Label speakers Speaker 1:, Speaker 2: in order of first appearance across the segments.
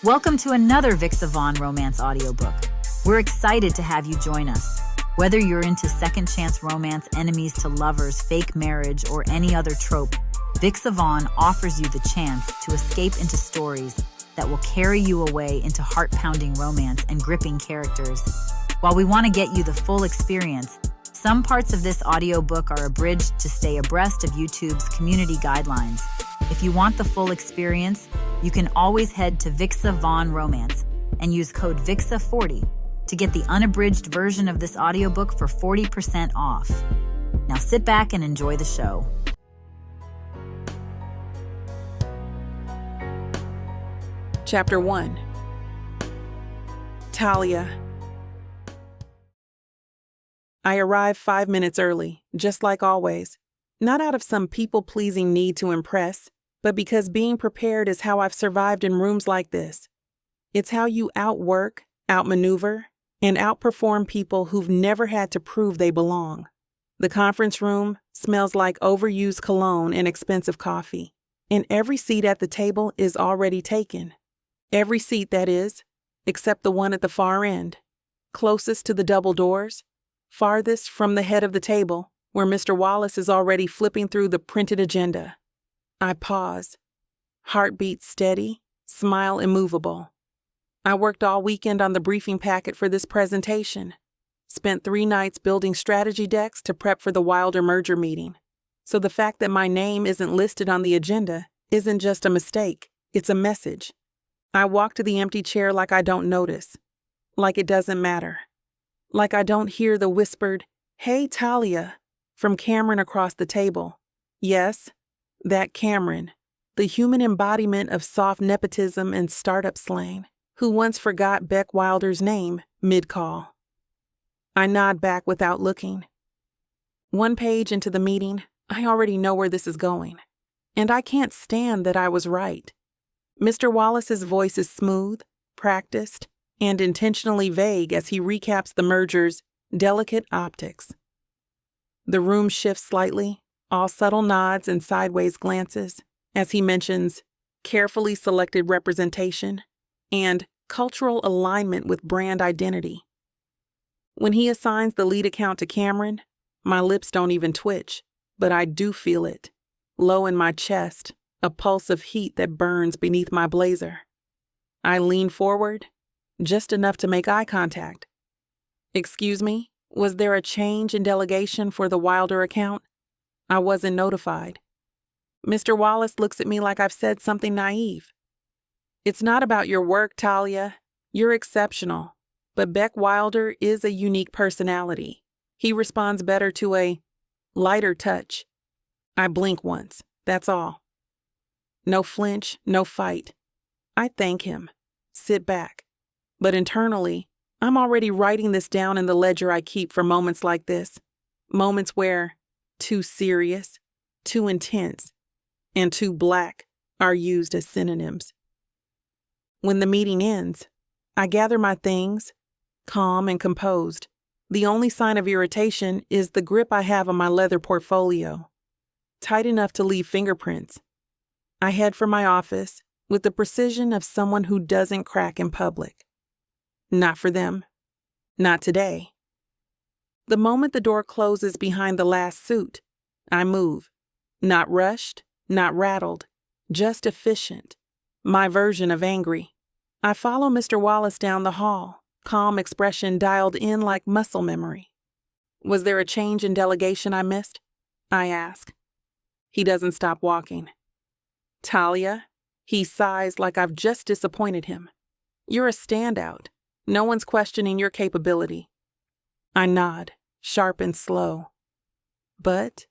Speaker 1: Welcome to another Vixa Vaughn romance audiobook. We're excited to have you join us. Whether you're into second chance romance, enemies to lovers, fake marriage, or any other trope, Vixa Vaughn offers you the chance to escape into stories that will carry you away into heart-pounding romance and gripping characters. While we want to get you the full experience, some parts of this audiobook are abridged to stay abreast of YouTube's community guidelines. If you want the full experience, you can always head to Vixa Vaughn Romance and use code VIXA40 to get the unabridged version of this audiobook for 40% off. Now sit back and enjoy the show.
Speaker 2: Chapter 1. Talia. I arrived 5 minutes early, just like always. Not out of some people-pleasing need to impress, but because being prepared is how I've survived in rooms like this. It's how you outwork, outmaneuver, and outperform people who've never had to prove they belong. The conference room smells like overused cologne and expensive coffee, and every seat at the table is already taken. Every seat, that is, except the one at the far end, closest to the double doors, farthest from the head of the table, where Mr. Wallace is already flipping through the printed agenda. I pause, heartbeat steady, smile immovable. I worked all weekend on the briefing packet for this presentation, spent 3 nights building strategy decks to prep for the Wilder merger meeting. So the fact that my name isn't listed on the agenda isn't just a mistake, it's a message. I walk to the empty chair like I don't notice, like it doesn't matter, like I don't hear the whispered, "Hey, Talia," from Cameron across the table. Yes, that Cameron, the human embodiment of soft nepotism and startup slang, who once forgot Beck Wilder's name mid-call. I nod back without looking. 1 page into the meeting, I already know where this is going. And I can't stand that I was right. Mr. Wallace's voice is smooth, practiced, and intentionally vague as he recaps the merger's delicate optics. The room shifts slightly, all subtle nods and sideways glances, as he mentions carefully selected representation and cultural alignment with brand identity. When he assigns the lead account to Cameron, my lips don't even twitch, but I do feel it, low in my chest, a pulse of heat that burns beneath my blazer. I lean forward, just enough to make eye contact. "Excuse me, was there a change in delegation for the Wilder account? I wasn't notified." Mr. Wallace looks at me like I've said something naive. "It's not about your work, Talia. You're exceptional. But Beck Wilder is a unique personality. He responds better to a lighter touch." I blink once, that's all. No flinch, no fight. I thank him, sit back. But internally, I'm already writing this down in the ledger I keep for moments like this. Moments where too serious, too intense, and too black are used as synonyms. When the meeting ends, I gather my things, calm and composed. The only sign of irritation is the grip I have on my leather portfolio, tight enough to leave fingerprints. I head for my office with the precision of someone who doesn't crack in public. Not for them. Not today. The moment the door closes behind the last suit, I move. Not rushed, not rattled, just efficient. My version of angry. I follow Mr. Wallace down the hall, calm expression dialed in like muscle memory. "Was there a change in delegation I missed?" I ask. He doesn't stop walking. "Talia," he sighs like I've just disappointed him. "You're a standout. No one's questioning your capability." I nod, sharp and slow. But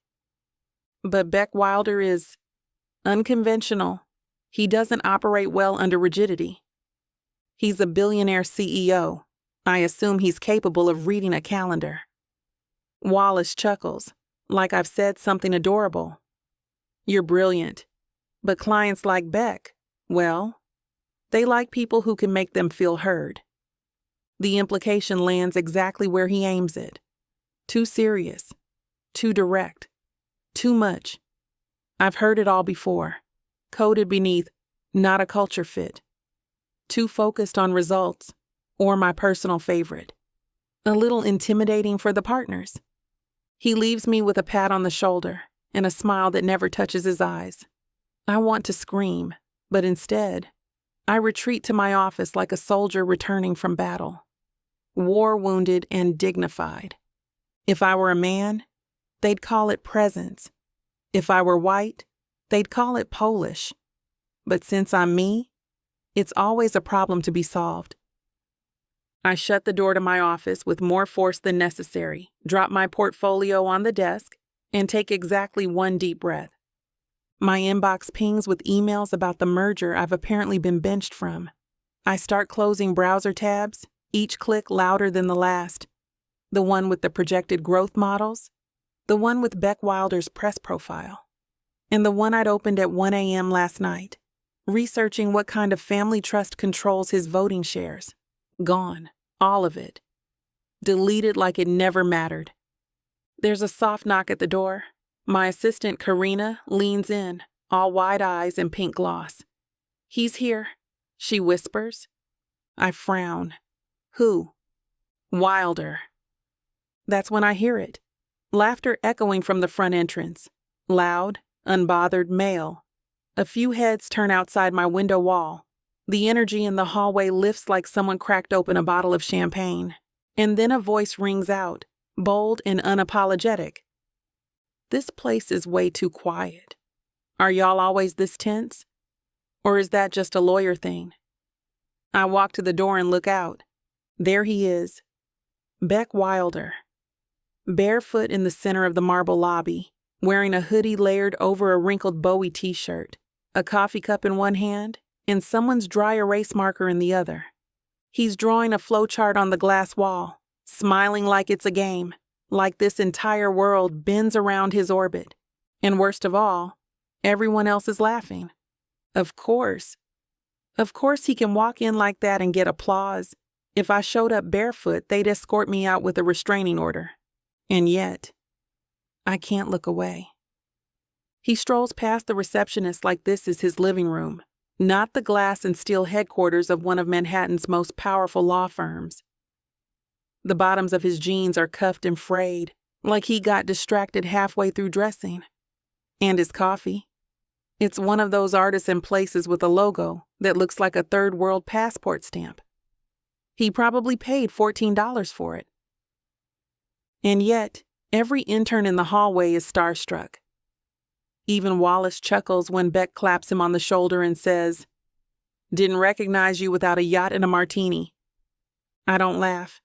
Speaker 2: Beck Wilder is unconventional. He doesn't operate well under rigidity. He's a billionaire CEO. I assume he's capable of reading a calendar. Wallace chuckles, like I've said something adorable. "You're brilliant. But clients like Beck, well, they like people who can make them feel heard." The implication lands exactly where he aims it. Too serious, too direct, too much. I've heard it all before, coded beneath "not a culture fit." too focused on results, or my personal favorite. A little intimidating for the partners. He leaves me with a pat on the shoulder and a smile that never touches his eyes. I want to scream, but instead, I retreat to my office like a soldier returning from battle, war-wounded and dignified. If I were a man, they'd call it presence. If I were white, they'd call it Polish. But since I'm me, it's always a problem to be solved. I shut the door to my office with more force than necessary, drop my portfolio on the desk, and take exactly one deep breath. My inbox pings with emails about the merger I've apparently been benched from. I start closing browser tabs, each click louder than the last. The one with the projected growth models, the one with Beck Wilder's press profile, and the one I'd opened at 1 a.m. last night, researching what kind of family trust controls his voting shares. Gone. All of it. Deleted like it never mattered. There's a soft knock at the door. My assistant, Karina, leans in, all wide eyes and pink gloss. "He's here," she whispers. I frown. "Who?" "Wilder." That's when I hear it. Laughter echoing from the front entrance. Loud, unbothered male. A few heads turn outside my window wall. The energy in the hallway lifts like someone cracked open a bottle of champagne. And then a voice rings out, bold and unapologetic. "This place is way too quiet. Are y'all always this tense? Or is that just a lawyer thing?" I walk to the door and look out. There he is. Beck Wilder. Barefoot in the center of the marble lobby, wearing a hoodie layered over a wrinkled Bowie t-shirt, a coffee cup in one hand, and someone's dry erase marker in the other. He's drawing a flowchart on the glass wall, smiling like it's a game, like this entire world bends around his orbit. And worst of all, everyone else is laughing. Of course. Of course he can walk in like that and get applause. If I showed up barefoot, they'd escort me out with a restraining order. And yet, I can't look away. He strolls past the receptionist like this is his living room, not the glass and steel headquarters of one of Manhattan's most powerful law firms. The bottoms of his jeans are cuffed and frayed, like he got distracted halfway through dressing. And his coffee. It's one of those artisan places with a logo that looks like a third world passport stamp. He probably paid $14 for it. And yet, every intern in the hallway is starstruck. Even Wallace chuckles when Beck claps him on the shoulder and says, "Didn't recognize you without a yacht and a martini." I don't laugh.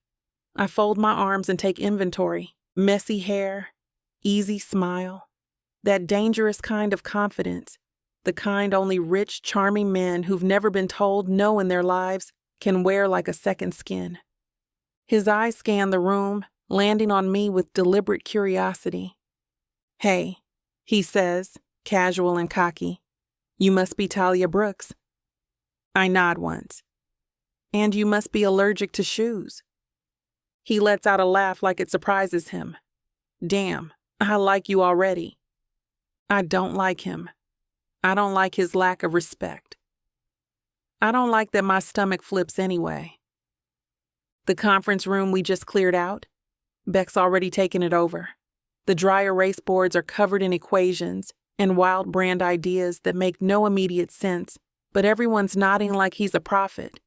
Speaker 2: I fold my arms and take inventory. Messy hair, easy smile, that dangerous kind of confidence, the kind only rich, charming men who've never been told no in their lives can wear like a second skin. His eyes scan the room, landing on me with deliberate curiosity. "Hey," he says, casual and cocky. "You must be Talia Brooks." I nod once. "And you must be allergic to shoes." He lets out a laugh like it surprises him. "Damn, I like you already." I don't like him. I don't like his lack of respect. I don't like that my stomach flips anyway. The conference room we just cleared out, Beck's already taken it over. The dry erase boards are covered in equations and wild brand ideas that make no immediate sense, but everyone's nodding like he's a prophet.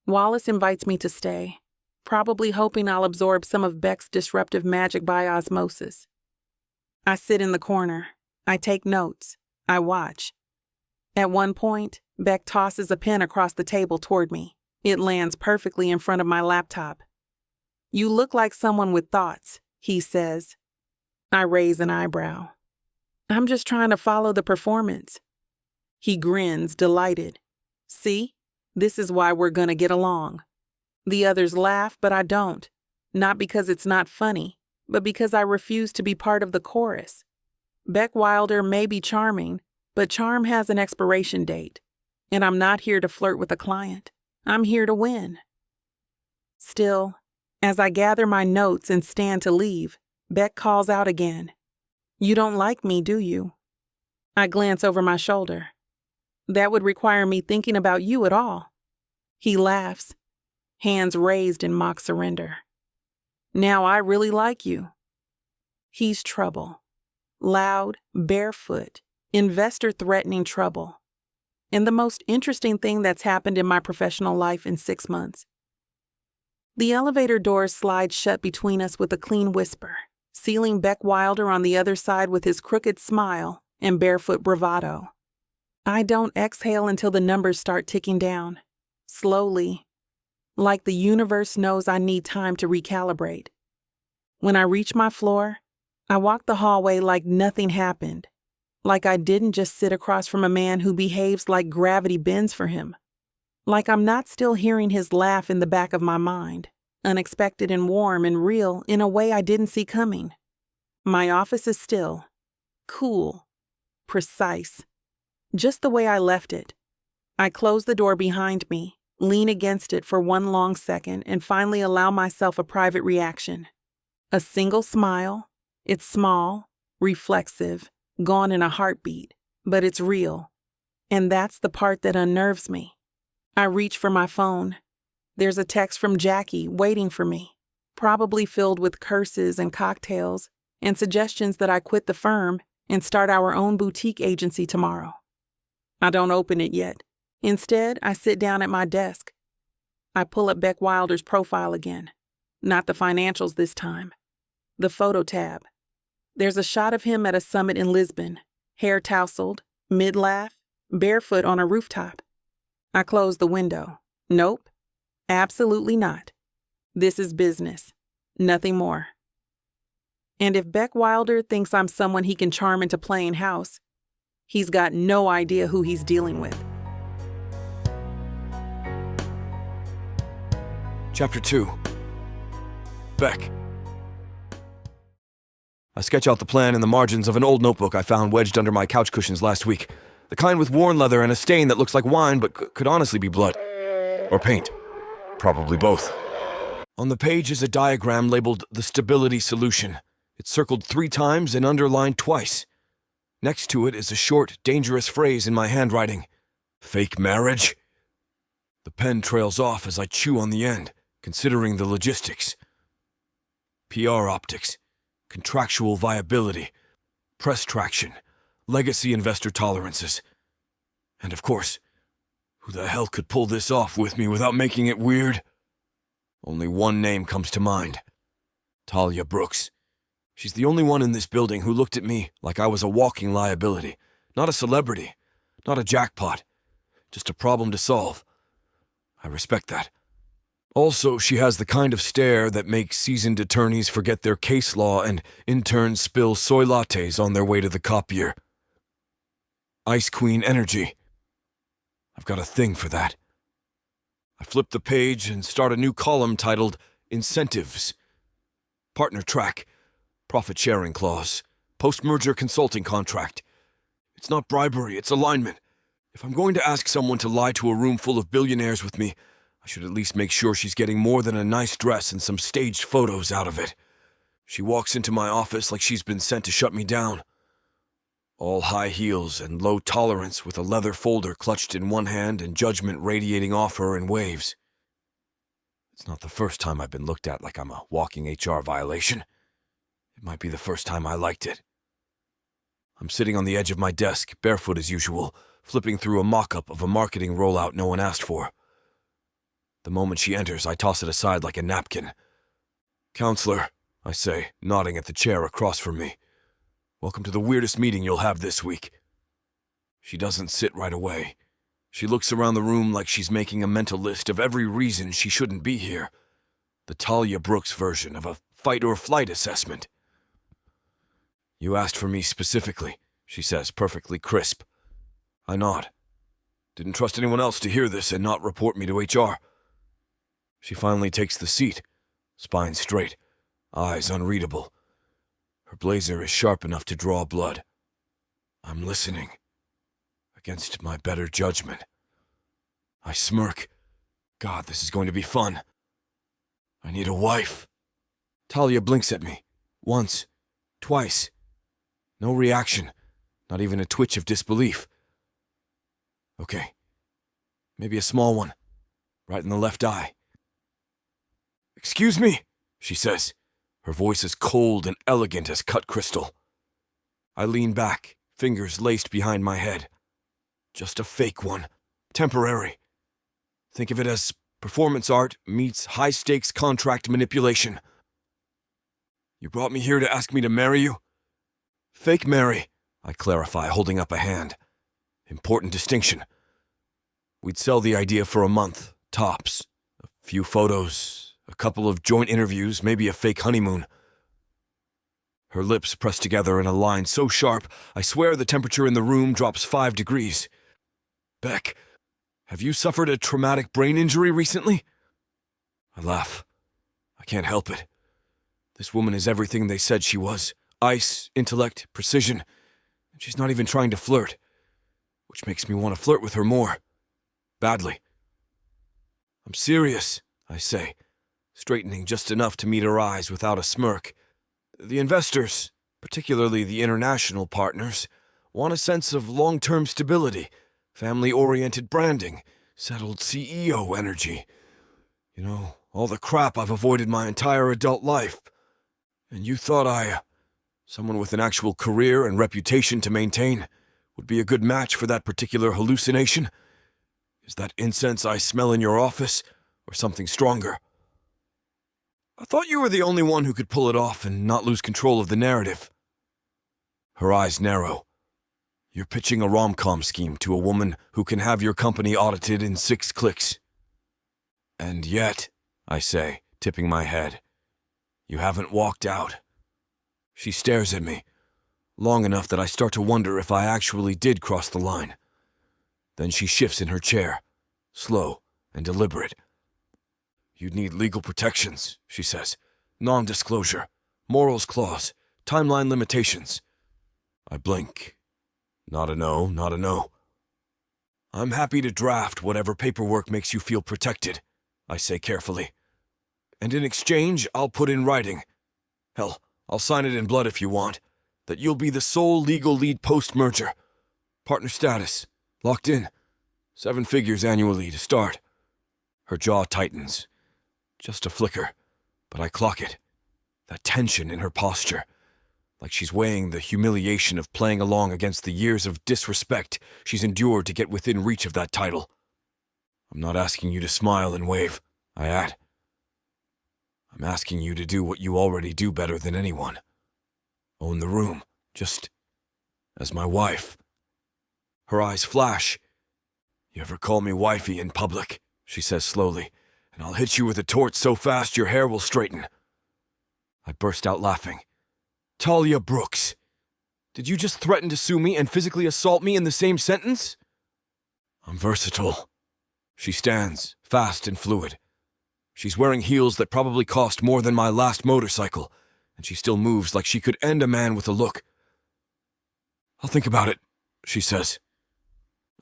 Speaker 2: Wallace invites me to stay, probably hoping I'll absorb some of Beck's disruptive magic by osmosis. I sit in the corner. I take notes. I watch. At one point, Beck tosses a pen across the table toward me. It lands perfectly in front of my laptop. "You look like someone with thoughts," he says. I raise an eyebrow. "I'm just trying to follow the performance." He grins, delighted. "See? This is why we're gonna get along." The others laugh, but I don't. Not because it's not funny, but because I refuse to be part of the chorus. Beck Wilder may be charming, but charm has an expiration date. And I'm not here to flirt with a client. I'm here to win. Still, as I gather my notes and stand to leave, Beck calls out again. "You don't like me, do you?" I glance over my shoulder. That would require me thinking about you at all. He laughs, hands raised in mock surrender. Now I really like you. He's trouble. Loud, barefoot, investor-threatening trouble. And the most interesting thing that's happened in my professional life in 6 months. The elevator doors slide shut between us with a clean whisper, sealing Beck Wilder on the other side with his crooked smile and barefoot bravado. I don't exhale until the numbers start ticking down, slowly, like the universe knows I need time to recalibrate. When I reach my floor, I walk the hallway like nothing happened, like I didn't just sit across from a man who behaves like gravity bends for him, like I'm not still hearing his laugh in the back of my mind, unexpected and warm and real in a way I didn't see coming. My office is still, cool, precise, just the way I left it. I close the door behind me, lean against it for one long second, and finally allow myself a private reaction. A single smile. It's small, reflexive, gone in a heartbeat, but it's real. And that's the part that unnerves me. I reach for my phone. There's a text from Jackie waiting for me, probably filled with curses and cocktails and suggestions that I quit the firm and start our own boutique agency tomorrow. I don't open it yet. Instead, I sit down at my desk. I pull up Beck Wilder's profile again. Not the financials this time. The photo tab. There's a shot of him at a summit in Lisbon, hair tousled, mid-laugh, barefoot on a rooftop. I close the window. Nope, absolutely not. This is business, nothing more. And if Beck Wilder thinks I'm someone he can charm into playing house, he's got no idea who he's dealing with.
Speaker 3: Chapter 2. Beck. I sketch out the plan in the margins of an old notebook I found wedged under my couch cushions last week. The kind with worn leather and a stain that looks like wine but could honestly be blood. Or paint. Probably both. On the page is a diagram labeled the stability solution. It's circled 3 times and underlined twice. Next to it is a short, dangerous phrase in my handwriting. Fake marriage? The pen trails off as I chew on the end, considering the logistics. PR optics. Contractual viability, press traction, legacy investor tolerances. And of course, who the hell could pull this off with me without making it weird? Only one name comes to mind. Talia Brooks. She's the only one in this building who looked at me like I was a walking liability. Not a celebrity, not a jackpot, just a problem to solve. I respect that. Also, she has the kind of stare that makes seasoned attorneys forget their case law and interns spill soy lattes on their way to the copier. Ice Queen energy. I've got a thing for that. I flip the page and start a new column titled Incentives. Partner track. Profit sharing clause. Post-merger consulting contract. It's not bribery, it's alignment. If I'm going to ask someone to lie to a room full of billionaires with me, I should at least make sure she's getting more than a nice dress and some staged photos out of it. She walks into my office like she's been sent to shut me down. All high heels and low tolerance with a leather folder clutched in one hand and judgment radiating off her in waves. It's not the first time I've been looked at like I'm a walking HR violation. It might be the first time I liked it. I'm sitting on the edge of my desk, barefoot as usual, flipping through a mock-up of a marketing rollout no one asked for. The moment she enters, I toss it aside like a napkin. "Counselor," I say, nodding at the chair across from me. "Welcome to the weirdest meeting you'll have this week." She doesn't sit right away. She looks around the room like she's making a mental list of every reason she shouldn't be here. The Talia Brooks version of a fight-or-flight assessment. "You asked for me specifically," she says, perfectly crisp. I nod. Didn't trust anyone else to hear this and not report me to HR. She finally takes the seat, spine straight, eyes unreadable. Her blazer is sharp enough to draw blood. I'm listening, against my better judgment. I smirk. God, this is going to be fun. I need a wife. Talia blinks at me. Once. Twice. No reaction. Not even a twitch of disbelief. Okay. Maybe a small one, right in the left eye. "Excuse me," she says, her voice as cold and elegant as cut crystal. I lean back, fingers laced behind my head. Just a fake one. Temporary. Think of it as performance art meets high-stakes contract manipulation. "You brought me here to ask me to marry you?" "Fake marry," I clarify, holding up a hand. Important distinction. We'd sell the idea for a month, tops. A few photos, a couple of joint interviews, maybe a fake honeymoon. Her lips press together in a line so sharp, I swear the temperature in the room drops 5 degrees. "Beck, have you suffered a traumatic brain injury recently?" I laugh. I can't help it. This woman is everything they said she was. Ice, intellect, precision. And she's not even trying to flirt. Which makes me want to flirt with her more. Badly. "I'm serious," I say, straightening just enough to meet her eyes without a smirk. "The investors, particularly the international partners, want a sense of long-term stability, family-oriented branding, settled CEO energy. You know, all the crap I've avoided my entire adult life. And you thought someone with an actual career and reputation to maintain, would be a good match for that particular hallucination? Is that incense I smell in your office, or something stronger?" "I thought you were the only one who could pull it off and not lose control of the narrative." Her eyes narrow. "You're pitching a rom-com scheme to a woman who can have your company audited in 6 clicks. And yet," I say, tipping my head, "you haven't walked out." She stares at me, long enough that I start to wonder if I actually did cross the line. Then she shifts in her chair, slow and deliberate. "You'd need legal protections," she says. "Non-disclosure, morals clause, timeline limitations." I blink. Not a no, not a no. "I'm happy to draft whatever paperwork makes you feel protected," I say carefully. "And in exchange, I'll put in writing. Hell, I'll sign it in blood if you want, that you'll be the sole legal lead post-merger. Partner status, locked in. 7 figures annually to start." Her jaw tightens. Just a flicker, but I clock it. That tension in her posture, like she's weighing the humiliation of playing along against the years of disrespect she's endured to get within reach of that title. "I'm not asking you to smile and wave," I add. "I'm asking you to do what you already do better than anyone. Own the room, just as my wife." Her eyes flash. "You ever call me wifey in public," she says slowly, "and I'll hit you with a torch so fast your hair will straighten." I burst out laughing. "Talia Brooks, did you just threaten to sue me and physically assault me in the same sentence?" "I'm versatile." She stands, fast and fluid. She's wearing heels that probably cost more than my last motorcycle, and she still moves like she could end a man with a look. "I'll think about it," she says.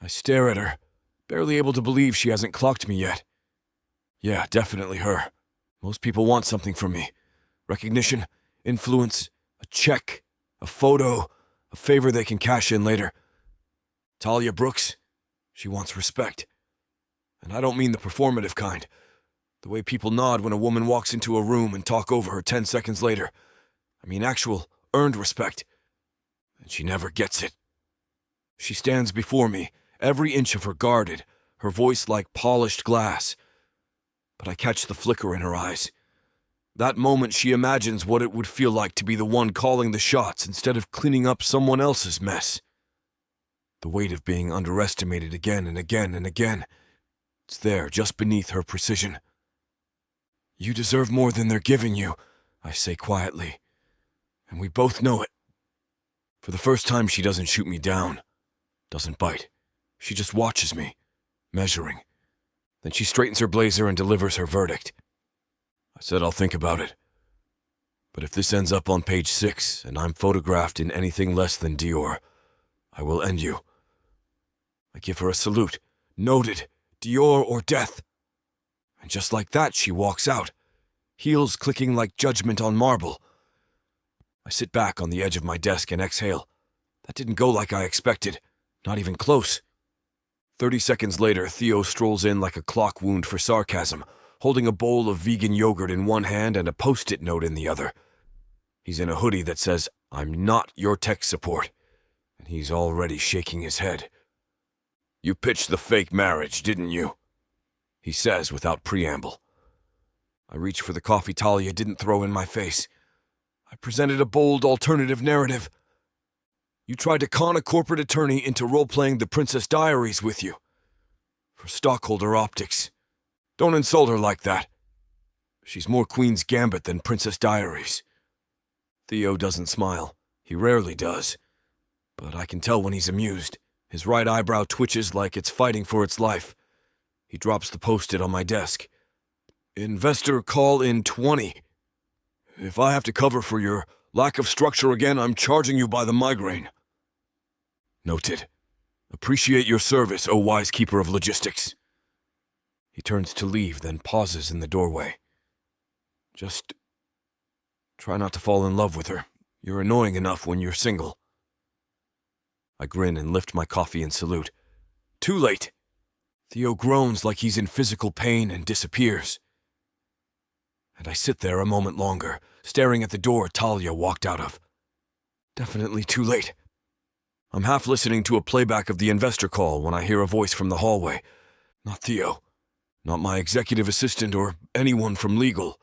Speaker 3: I stare at her, barely able to believe she hasn't clocked me yet. Yeah, definitely her. Most people want something from me. Recognition, influence, a check, a photo, a favor they can cash in later. Talia Brooks, she wants respect. And I don't mean the performative kind. The way people nod when a woman walks into a room and talk over her 10 seconds later. I mean actual, earned respect. And she never gets it. She stands before me, every inch of her guarded, her voice like polished glass. But I catch the flicker in her eyes. That moment she imagines what it would feel like to be the one calling the shots instead of cleaning up someone else's mess. The weight of being underestimated again and again and again. It's there, just beneath her precision. You deserve more than they're giving you, I say quietly. And we both know it. For the first time, she doesn't shoot me down. Doesn't bite. She just watches me, measuring. Then she straightens her blazer and delivers her verdict. I said I'll think about it. But if this ends up on page 6 and I'm photographed in anything less than Dior, I will end you. I give her a salute. Noted. Dior or death. And just like that, she walks out, heels clicking like judgment on marble. I sit back on the edge of my desk and exhale. That didn't go like I expected. Not even close. 30 seconds later, Theo strolls in like a clock wound for sarcasm, holding a bowl of vegan yogurt in one hand and a post-it note in the other. He's in a hoodie that says, "I'm not your tech support," and he's already shaking his head. "You pitched the fake marriage, didn't you?" he says without preamble. I reach for the coffee Talia didn't throw in my face. I presented a bold alternative narrative. You tried to con a corporate attorney into role-playing the Princess Diaries with you. For stockholder optics. Don't insult her like that. She's more Queen's Gambit than Princess Diaries. Theo doesn't smile. He rarely does. But I can tell when he's amused. His right eyebrow twitches like it's fighting for its life. He drops the post-it on my desk. "Investor call in 20. If I have to cover for your lack of structure again, I'm charging you by the migraine." Noted. Appreciate your service, O wise keeper of logistics. He turns to leave, then pauses in the doorway. Just try not to fall in love with her. You're annoying enough when you're single. I grin and lift my coffee and salute. Too late. Theo groans like he's in physical pain and disappears. And I sit there a moment longer, staring at the door Talia walked out of. Definitely too late. I'm half listening to a playback of the investor call when I hear a voice from the hallway. Not Theo. Not my executive assistant or anyone from legal.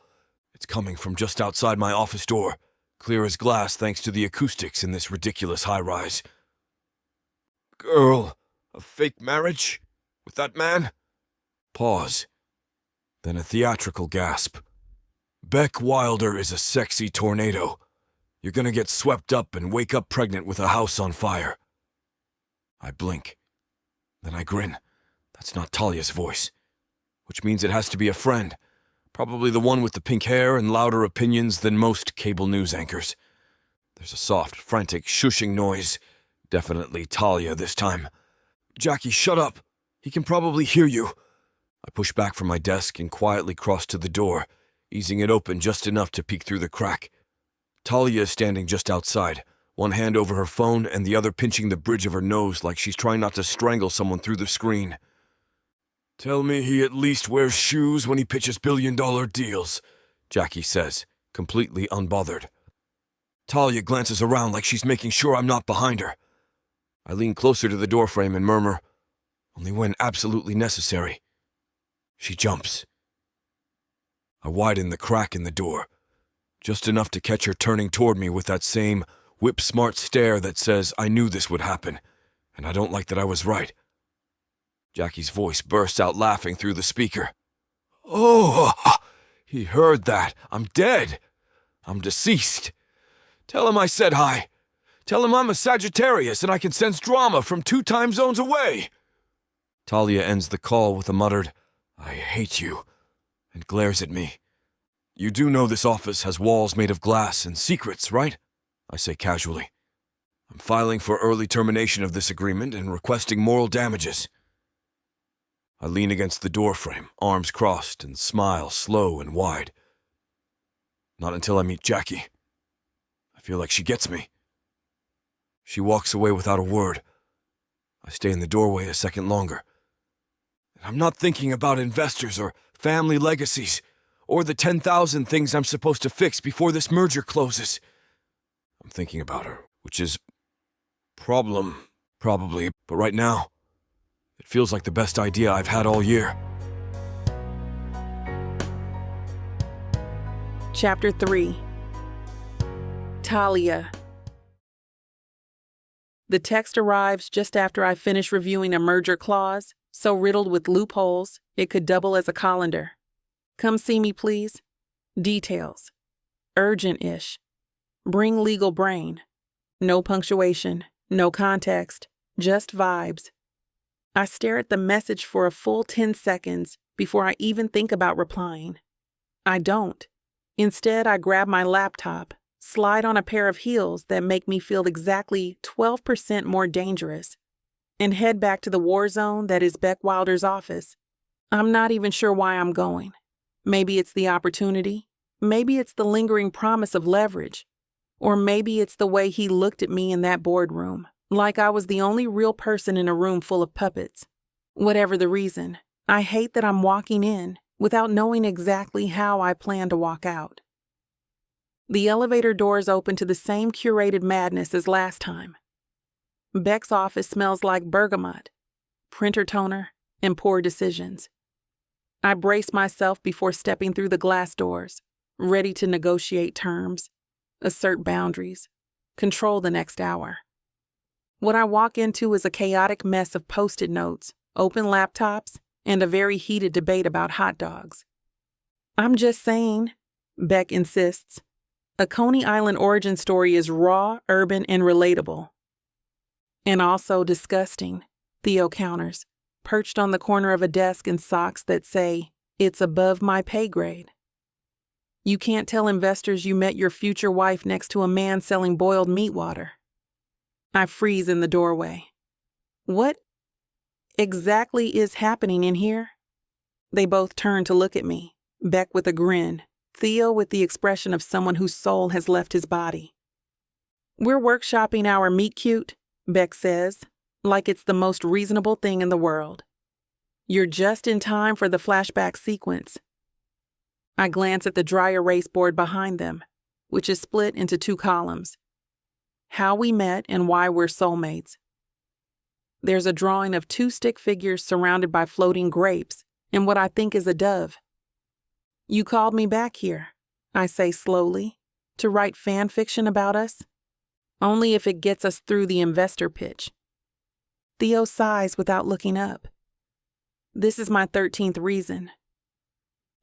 Speaker 3: It's coming from just outside my office door, clear as glass thanks to the acoustics in this ridiculous high-rise. "Girl, a fake marriage? With that man?" Pause. Then a theatrical gasp. "Beck Wilder is a sexy tornado. You're gonna get swept up and wake up pregnant with a house on fire." I blink. Then I grin. That's not Talia's voice. Which means it has to be a friend. Probably the one with the pink hair and louder opinions than most cable news anchors. There's a soft, frantic, shushing noise. Definitely Talia this time. "Jackie, shut up. He can probably hear you." I push back from my desk and quietly cross to the door, easing it open just enough to peek through the crack. Talia is standing just outside, one hand over her phone and the other pinching the bridge of her nose like she's trying not to strangle someone through the screen. "Tell me he at least wears shoes when he pitches billion-dollar deals," Jackie says, completely unbothered. Talia glances around like she's making sure I'm not behind her. I lean closer to the doorframe and murmur, "Only when absolutely necessary." She jumps. I widen the crack in the door, just enough to catch her turning toward me with that same whip-smart stare that says I knew this would happen, and I don't like that I was right. Jackie's voice bursts out laughing through the speaker. "Oh, he heard that. I'm dead. I'm deceased. Tell him I said hi. Tell him I'm a Sagittarius and I can sense drama from 2 time zones away." Talia ends the call with a muttered, "I hate you," and glares at me. "You do know this office has walls made of glass and secrets, right?" I say casually. "I'm filing for early termination of this agreement and requesting moral damages." I lean against the doorframe, arms crossed, and smile slow and wide. Not until I meet Jackie. I feel like she gets me. She walks away without a word. I stay in the doorway a second longer. I'm not thinking about investors or family legacies, or the 10,000 things I'm supposed to fix before this merger closes. I'm thinking about her, which is probably, but right now, it feels like the best idea I've had all year.
Speaker 2: Chapter 3. Talia. The text arrives just after I finish reviewing a merger clause, so riddled with loopholes it could double as a colander. "Come see me, please. Details. Urgent-ish. Bring legal brain. No punctuation, no context, just vibes." I stare at the message for a full 10 seconds before I even think about replying. I don't. Instead, I grab my laptop, slide on a pair of heels that make me feel exactly 12% more dangerous, and head back to the war zone that is Beck Wilder's office. I'm not even sure why I'm going. Maybe it's the opportunity. Maybe it's the lingering promise of leverage. Or maybe it's the way he looked at me in that boardroom, like I was the only real person in a room full of puppets. Whatever the reason, I hate that I'm walking in without knowing exactly how I plan to walk out. The elevator doors open to the same curated madness as last time. Beck's office smells like bergamot, printer toner, and poor decisions. I brace myself before stepping through the glass doors, ready to negotiate terms, assert boundaries, control the next hour. What I walk into is a chaotic mess of Post-it notes, open laptops, and a very heated debate about hot dogs. I'm just saying, Beck insists, a Coney Island origin story is raw, urban, and relatable. And also disgusting, Theo counters, perched on the corner of a desk in socks that say, "It's above my pay grade." You can't tell investors you met your future wife next to a man selling boiled meat water. I freeze in the doorway. What exactly is happening in here? They both turn to look at me, Beck with a grin, Theo with the expression of someone whose soul has left his body. "We're workshopping our meet cute," Beck says, like it's the most reasonable thing in the world. "You're just in time for the flashback sequence." I glance at the dry erase board behind them, which is split into 2 columns. How we met and why we're soulmates. There's a drawing of 2 stick figures surrounded by floating grapes and what I think is a dove. "You called me back here," I say slowly, "to write fan fiction about us? Only if it gets us through the investor pitch." Theo sighs without looking up. "This is my 13th reason."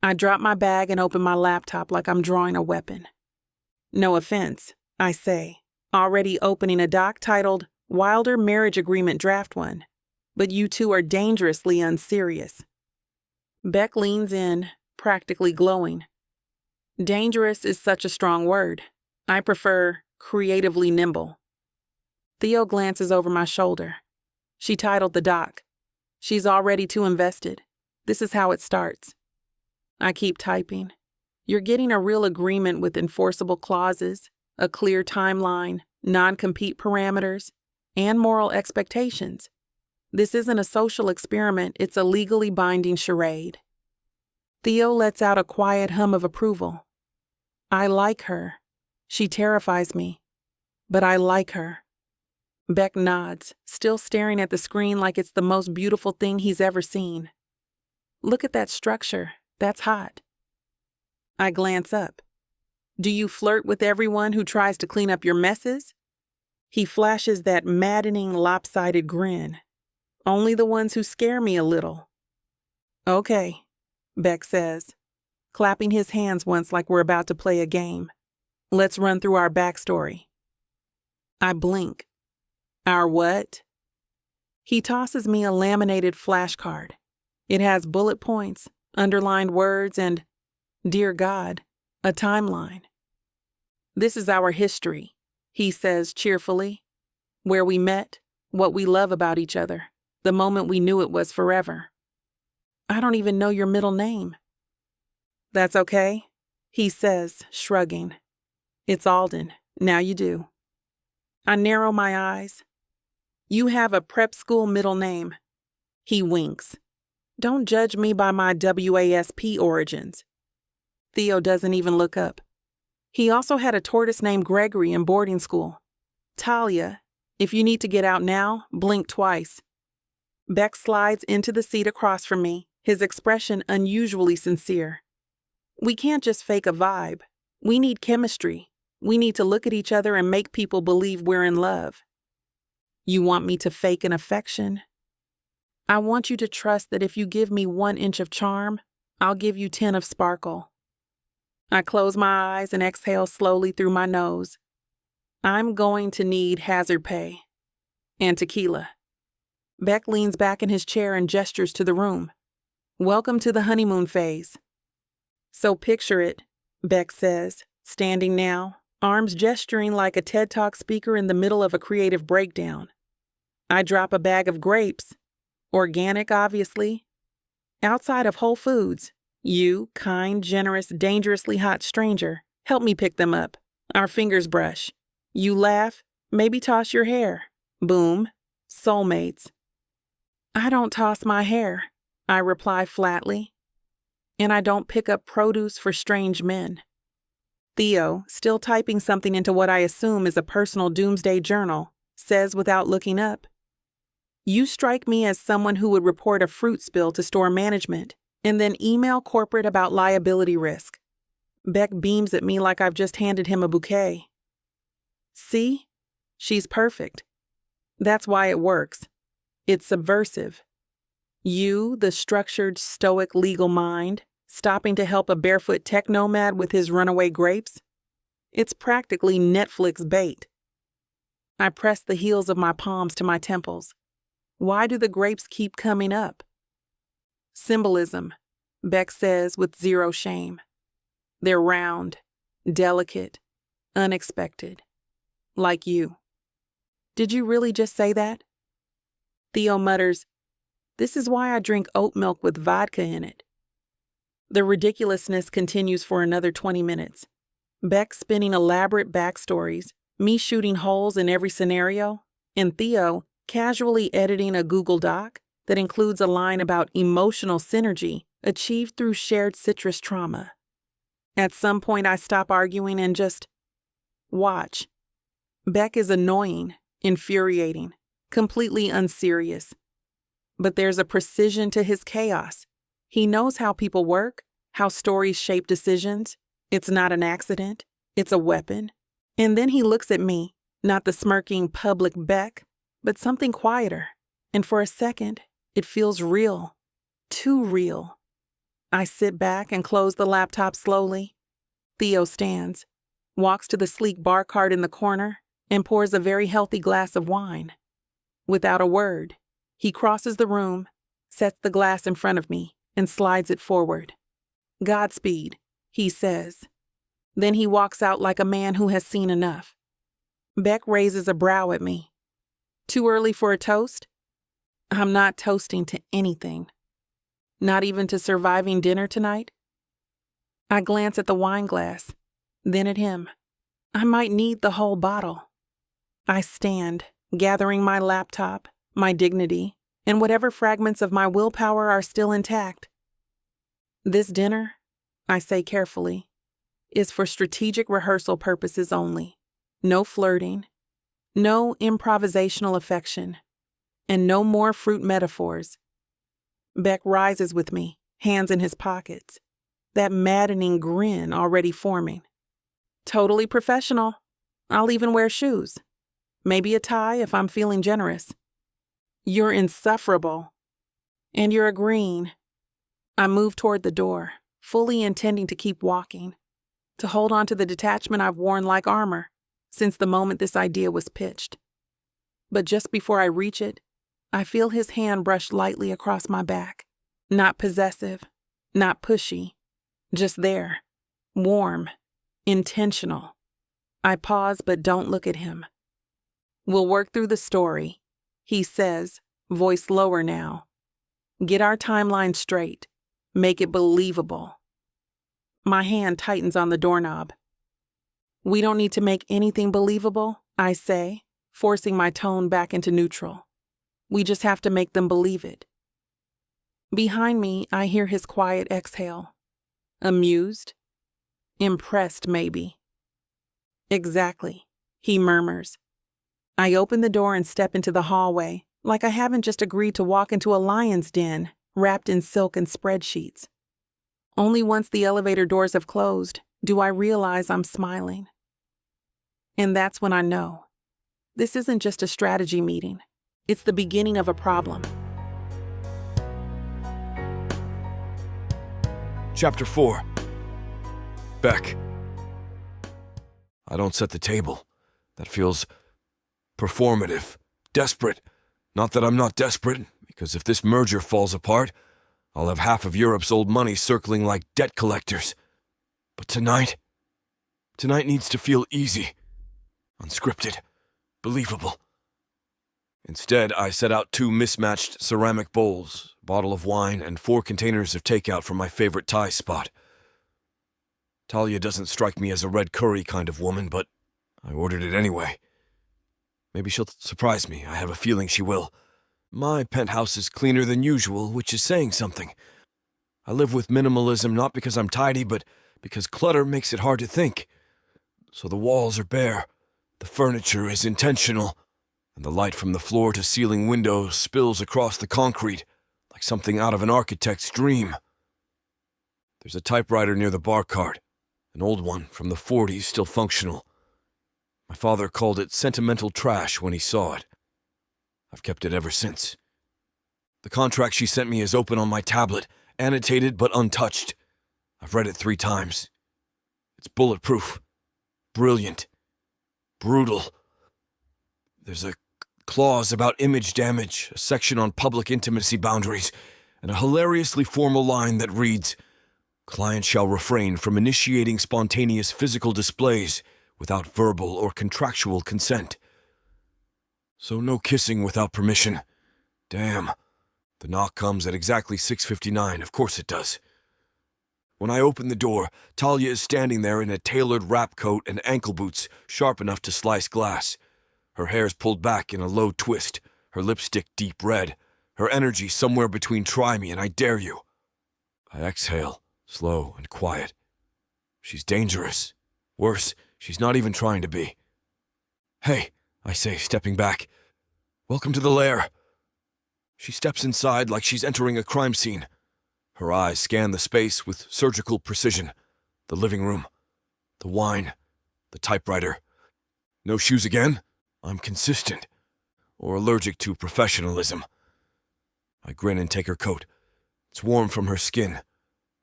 Speaker 2: I drop my bag and open my laptop like I'm drawing a weapon. "No offense," I say, already opening a doc titled Wilder Marriage Agreement Draft 1, "but you two are dangerously unserious." Beck leans in, practically glowing. Dangerous is such a strong word. I prefer creatively nimble. Theo glances over my shoulder. She titled the doc. She's already too invested. This is how it starts. I keep typing. "You're getting a real agreement with enforceable clauses, a clear timeline, non-compete parameters, and moral expectations. This isn't a social experiment, it's a legally binding charade." Theo lets out a quiet hum of approval. I like her. She terrifies me. But I like her. Beck nods, still staring at the screen like it's the most beautiful thing he's ever seen. "Look at that structure. That's hot." I glance up. "Do you flirt with everyone who tries to clean up your messes?" He flashes that maddening, lopsided grin. "Only the ones who scare me a little." "Okay," Beck says, clapping his hands once like we're about to play a game. "Let's run through our backstory." I blink. "Our what?" He tosses me a laminated flashcard. It has bullet points, underlined words, and, dear God, a timeline. "This is our history," he says cheerfully. "Where we met, what we love about each other, the moment we knew it was forever." "I don't even know your middle name." "That's okay," he says, shrugging. "It's Alden. Now you do." I narrow my eyes. "You have a prep school middle name." He winks. "Don't judge me by my WASP origins." Theo doesn't even look up. He also had a tortoise named Gregory in boarding school. "Talia, if you need to get out now, blink twice." Beck slides into the seat across from me, his expression unusually sincere. "We can't just fake a vibe. We need chemistry. We need to look at each other and make people believe we're in love." "You want me to fake an affection?" "I want you to trust that if you give me 1 inch of charm, I'll give you 10 of sparkle." I close my eyes and exhale slowly through my nose. I'm going to need hazard pay. And tequila. Beck leans back in his chair and gestures to the room. "Welcome to the honeymoon phase." "So picture it," Beck says, standing now, arms gesturing like a TED Talk speaker in the middle of a creative breakdown. I drop a bag of grapes. Organic, obviously. Outside of Whole Foods. You, kind, generous, dangerously hot stranger, help me pick them up. Our fingers brush. You laugh, maybe toss your hair. Boom. Soulmates. I don't toss my hair, I reply flatly. And I don't pick up produce for strange men. Theo, still typing something into what I assume is a personal doomsday journal, says without looking up, "You strike me as someone who would report a fruit spill to store management and then email corporate about liability risk." Beck beams at me like I've just handed him a bouquet. See? She's perfect. That's why it works. It's subversive. You, the structured, stoic legal mind, stopping to help a barefoot tech nomad with his runaway grapes? It's practically Netflix bait. I press the heels of my palms to my temples. Why do the grapes keep coming up? Symbolism, Beck says with zero shame. They're round, delicate, unexpected. Like you. Did you really just say that? Theo mutters, "This is why I drink oat milk with vodka in it." The ridiculousness continues for another 20 minutes. Beck spinning elaborate backstories, me shooting holes in every scenario, and Theo casually editing a Google Doc that includes a line about emotional synergy achieved through shared citrus trauma. At some point, I stop arguing and just watch. Beck is annoying, infuriating, completely unserious. But there's a precision to his chaos. He knows how people work, how stories shape decisions. It's not an accident. It's a weapon. And then he looks at me, not the smirking public Beck, but something quieter. And for a second, it feels real. Too real. I sit back and close the laptop slowly. Theo stands, walks to the sleek bar cart in the corner, and pours a very healthy glass of wine. Without a word, he crosses the room, sets the glass in front of me, and slides it forward. "Godspeed," he says. Then he walks out like a man who has seen enough. Beck raises a brow at me. "Too early for a toast?" I'm not toasting to anything. Not even to surviving dinner tonight? I glance at the wine glass, then at him. I might need the whole bottle. I stand, gathering my laptop, my dignity, and whatever fragments of my willpower are still intact. "This dinner," I say carefully, "is for strategic rehearsal purposes only. No flirting, no improvisational affection, and no more fruit metaphors." Beck rises with me, hands in his pockets, that maddening grin already forming. "Totally professional. I'll even wear shoes. Maybe a tie if I'm feeling generous." "You're insufferable." "And you're agreeing." I move toward the door, fully intending to keep walking, to hold on to the detachment I've worn like armor since the moment this idea was pitched. But just before I reach it, I feel his hand brush lightly across my back. Not possessive, not pushy, just there, warm, intentional. I pause but don't look at him. "We'll work through the story," he says, voice lower now. "Get our timeline straight. Make it believable." My hand tightens on the doorknob. "We don't need to make anything believable," I say, forcing my tone back into neutral. "We just have to make them believe it." Behind me, I hear his quiet exhale. Amused? Impressed, maybe. "Exactly," he murmurs. I open the door and step into the hallway, like I haven't just agreed to walk into a lion's den, wrapped in silk and spreadsheets. Only once the elevator doors have closed do I realize I'm smiling. And that's when I know. This isn't just a strategy meeting. It's the beginning of a problem.
Speaker 3: Chapter 4. Beck. I don't set the table. That feels performative, desperate. Not that I'm not desperate, because if this merger falls apart, I'll have half of Europe's old money circling like debt collectors. But tonight needs to feel easy, unscripted, believable. Instead, I set out 2 mismatched ceramic bowls, a bottle of wine, and 4 containers of takeout from my favorite Thai spot. Talia doesn't strike me as a red curry kind of woman, but I ordered it anyway. Maybe she'll surprise me. I have a feeling she will. My penthouse is cleaner than usual, which is saying something. I live with minimalism not because I'm tidy, but because clutter makes it hard to think. So the walls are bare, the furniture is intentional, and the light from the floor to ceiling windows spills across the concrete like something out of an architect's dream. There's a typewriter near the bar cart, an old one from the 40s still functional. My father called it sentimental trash when he saw it. I've kept it ever since. The contract she sent me is open on my tablet, annotated but untouched. I've read it 3 times. It's bulletproof, brilliant, brutal. There's a clause about image damage, a section on public intimacy boundaries, and a hilariously formal line that reads, "Client shall refrain from initiating spontaneous physical displays without verbal or contractual consent." So no kissing without permission. Damn. The knock comes at exactly 6:59, of course it does. When I open the door, Talia is standing there in a tailored wrap coat and ankle boots sharp enough to slice glass. Her hair's pulled back in a low twist, her lipstick deep red, her energy somewhere between "try me" and "I dare you." I exhale, slow and quiet. She's dangerous. Worse, she's not even trying to be. "Hey," I say, stepping back. "Welcome to the lair." She steps inside like she's entering a crime scene. Her eyes scan the space with surgical precision. The living room, the wine, the typewriter. No shoes again? I'm consistent. Or allergic to professionalism. I grin and take her coat. It's warm from her skin.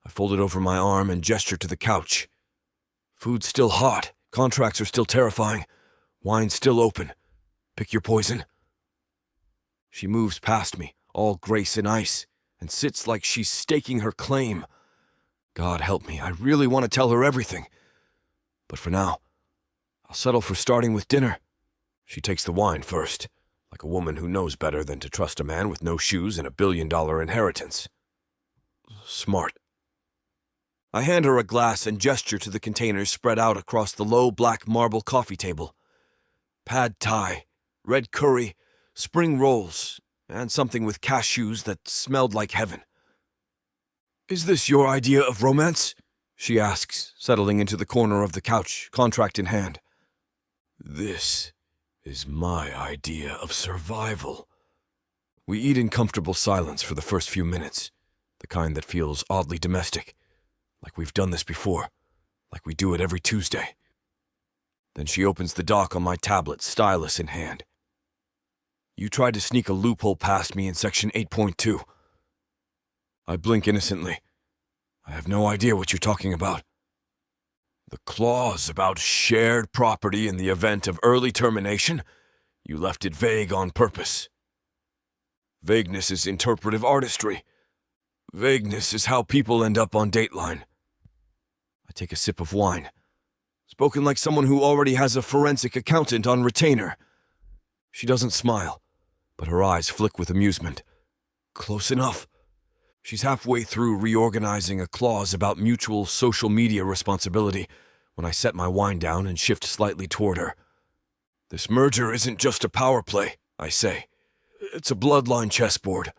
Speaker 3: I fold it over my arm and gesture to the couch. Food's still hot. Contracts are still terrifying. Wine's still open. Pick your poison. She moves past me, all grace and ice, and sits like she's staking her claim. God help me, I really want to tell her everything. But for now, I'll settle for starting with dinner. She takes the wine first, like a woman who knows better than to trust a man with no shoes and a $1 billion inheritance. Smart. I hand her a glass and gesture to the containers spread out across the low black marble coffee table. Pad thai, red curry, spring rolls, and something with cashews that smelled like heaven. "Is this your idea of romance?" she asks, settling into the corner of the couch, contract in hand. "This is my idea of survival." We eat in comfortable silence for the first few minutes, the kind that feels oddly domestic, like we've done this before, like we do it every Tuesday. Then she opens the doc on my tablet, stylus in hand. "You tried to sneak a loophole past me in Section 8.2. I blink innocently. I have no idea what you're talking about. "The clause about shared property in the event of early termination? You left it vague on purpose. Vagueness is interpretive artistry. Vagueness is how people end up on Dateline." I take a sip of wine. Spoken like someone who already has a forensic accountant on retainer. She doesn't smile, but her eyes flick with amusement. Close enough. She's halfway through reorganizing a clause about mutual social media responsibility when I set my wine down and shift slightly toward her. "This merger isn't just a power play," I say. "It's a bloodline chessboard."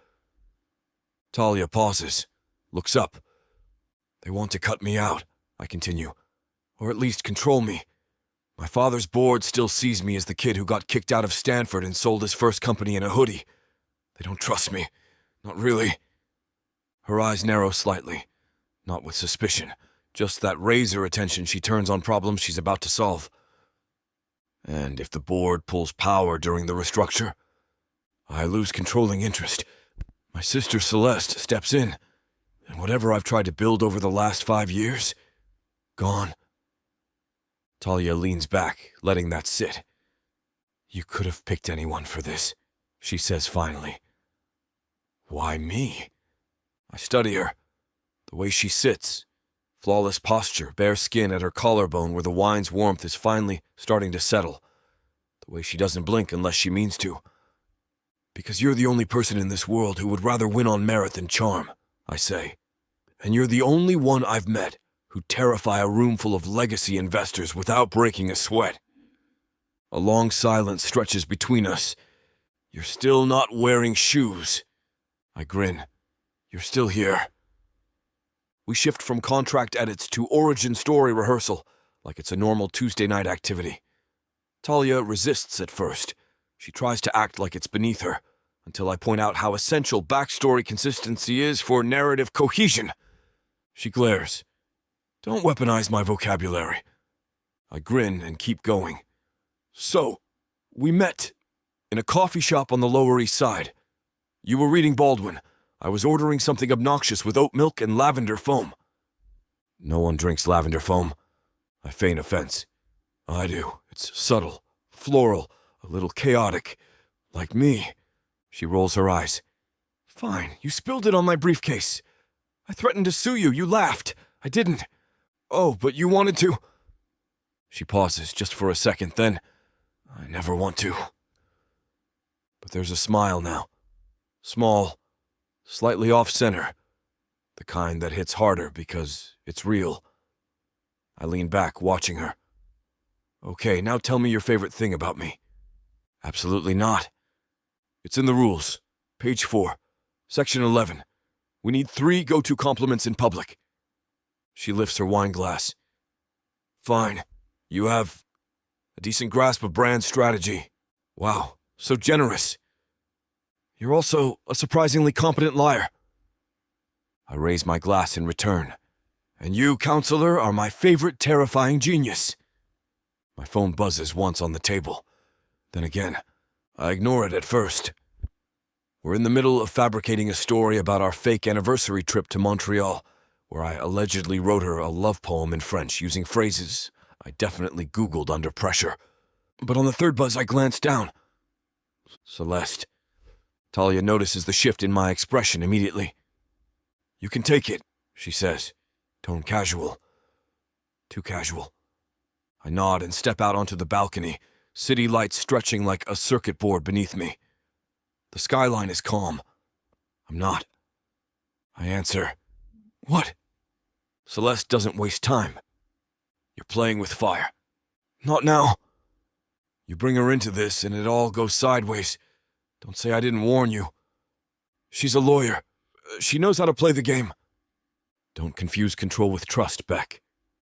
Speaker 3: Talia pauses, looks up. "They want to cut me out," I continue, "or at least control me. My father's board still sees me as the kid who got kicked out of Stanford and sold his first company in a hoodie. They don't trust me. Not really." Her eyes narrow slightly, not with suspicion, just that razor attention she turns on problems she's about to solve. "And if the board pulls power during the restructure, I lose controlling interest. My sister Celeste steps in, and whatever I've tried to build over the last 5 years, gone." Talia leans back, letting that sit. "You could have picked anyone for this," she says finally. "Why me?" I study her. The way she sits. Flawless posture, bare skin at her collarbone where the wine's warmth is finally starting to settle. The way she doesn't blink unless she means to. "Because you're the only person in this world who would rather win on merit than charm," I say. "And you're the only one I've met who'd terrify a room full of legacy investors without breaking a sweat." A long silence stretches between us, You're still not wearing shoes. I grin. You're still here. We shift from contract edits to origin story rehearsal, like it's a normal Tuesday night activity. Talia resists at first. She tries to act like it's beneath her, until I point out how essential backstory consistency is for narrative cohesion. She glares. Don't weaponize my vocabulary. I grin and keep going. So, we met in a coffee shop on the Lower East Side. You were reading Baldwin. I was ordering something obnoxious with oat milk and lavender foam. No one drinks lavender foam. I feign offense. I do. It's subtle, floral, a little chaotic. Like me. She rolls her eyes. Fine, you spilled it on my briefcase. I threatened to sue you. You laughed. I didn't. Oh, but you wanted to. She pauses just for a second, then, I never want to. But there's a smile now. Small, slightly off-center. The kind that hits harder because it's real. I lean back, watching her. Okay, now tell me your favorite thing about me. Absolutely not. It's in the rules. Page 4. Section 11. We need 3 go-to compliments in public. She lifts her wine glass. Fine. You have a decent grasp of brand strategy. Wow, so generous. You're also a surprisingly competent liar. I raise my glass in return. And you, counselor, are my favorite terrifying genius. My phone buzzes once on the table. Then again, I ignore it at first. We're in the middle of fabricating a story about our fake anniversary trip to Montreal, where I allegedly wrote her a love poem in French using phrases I definitely Googled under pressure. But on the third buzz, I glance down. Celeste. Talia notices the shift in my expression immediately. You can take it, she says, tone casual. Too casual. I nod and step out onto the balcony, city lights stretching like a circuit board beneath me. The skyline is calm. I'm not. I answer, What? Celeste doesn't waste time. You're playing with fire. Not now. You bring her into this and it all goes sideways. Don't say I didn't warn you. She's a lawyer. She knows how to play the game. Don't confuse control with trust, Beck.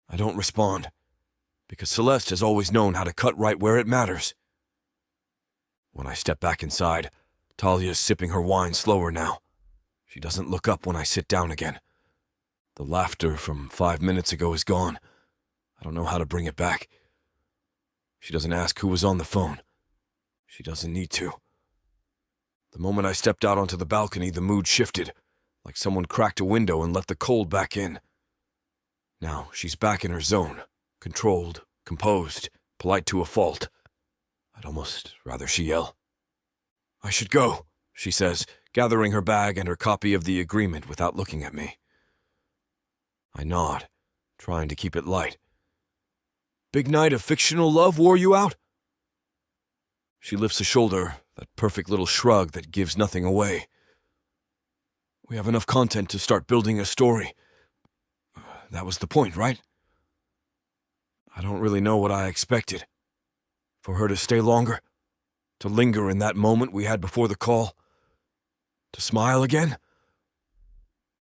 Speaker 3: I don't respond. Because Celeste has always known how to cut right where it matters. When I step back inside, Talia's sipping her wine slower now. She doesn't look up when I sit down again. The laughter from 5 minutes ago is gone. I don't know how to bring it back. She doesn't ask who was on the phone. She doesn't need to. The moment I stepped out onto the balcony, the mood shifted, like someone cracked a window and let the cold back in. Now she's back in her zone, controlled, composed, polite to a fault. I'd almost rather she yell. I should go, she says, gathering her bag and her copy of the agreement without looking at me. I nod, trying to keep it light. Big night of fictional love wore you out? She lifts a shoulder, that perfect little shrug that gives nothing away. We have enough content to start building a story. That was the point, right? I don't really know what I expected. For her to stay longer? To linger in that moment we had before the call? To smile again?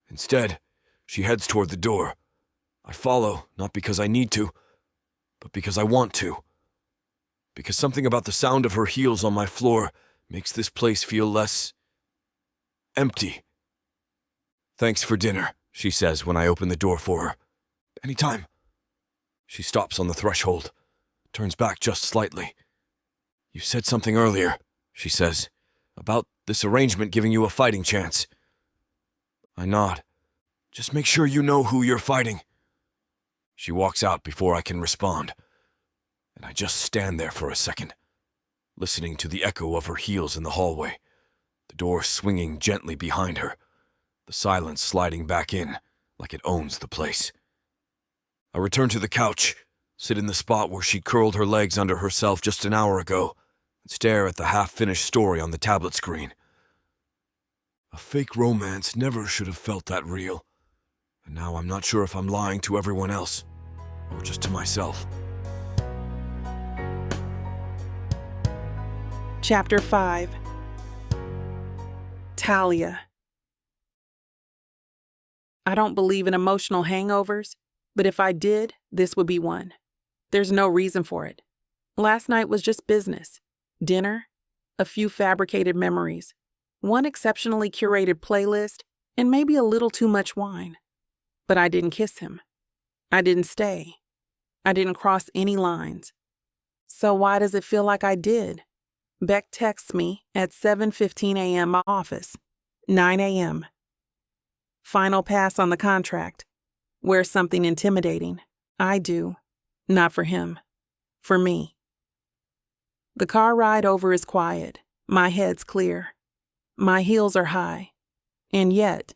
Speaker 3: Instead, she heads toward the door. I follow, not because I need to, but because I want to. Because something about the sound of her heels on my floor makes this place feel less empty. Thanks for dinner, she says when I open the door for her. Anytime. She stops on the threshold, turns back just slightly. You said something earlier, she says, about this arrangement giving you a fighting chance. I nod. Just make sure you know who you're fighting. She walks out before I can respond, and I just stand there for a second, listening to the echo of her heels in the hallway, the door swinging gently behind her, the silence sliding back in like it owns the place. I return to the couch, sit in the spot where she curled her legs under herself just an hour ago, and stare at the half-finished story on the tablet screen. A fake romance never should have felt that real, and now I'm not sure if I'm lying to everyone else, or just to myself.
Speaker 2: Chapter 5. Talia. I don't believe in emotional hangovers, but if I did, this would be one. There's no reason for it. Last night was just business. Dinner, a few fabricated memories, one exceptionally curated playlist, and maybe a little too much wine. But I didn't kiss him. I didn't stay. I didn't cross any lines. So why does it feel like I did? Beck texts me at 7:15 a.m. my office, 9 a.m. Final pass on the contract. Wear something intimidating. I do. Not for him. For me. The car ride over is quiet. My head's clear. My heels are high. And yet,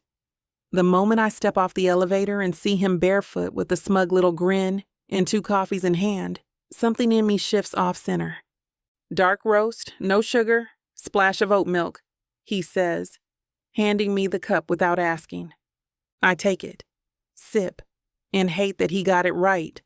Speaker 2: the moment I step off the elevator and see him barefoot with a smug little grin and 2 coffees in hand, something in me shifts off center. Dark roast, no sugar, splash of oat milk, he says, handing me the cup without asking. I take it, sip, and hate that he got it right.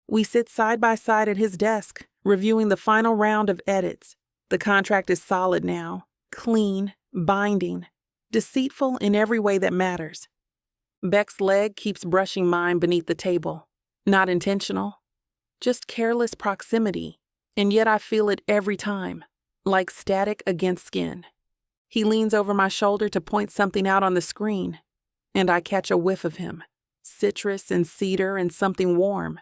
Speaker 2: We sit side by side at his desk, reviewing the final round of edits. The contract is solid now, clean, binding, deceitful in every way that matters. Beck's leg keeps brushing mine beneath the table. Not intentional, just careless proximity, and yet I feel it every time, like static against skin. He leans over my shoulder to point something out on the screen, and I catch a whiff of him. Citrus and cedar and something warm.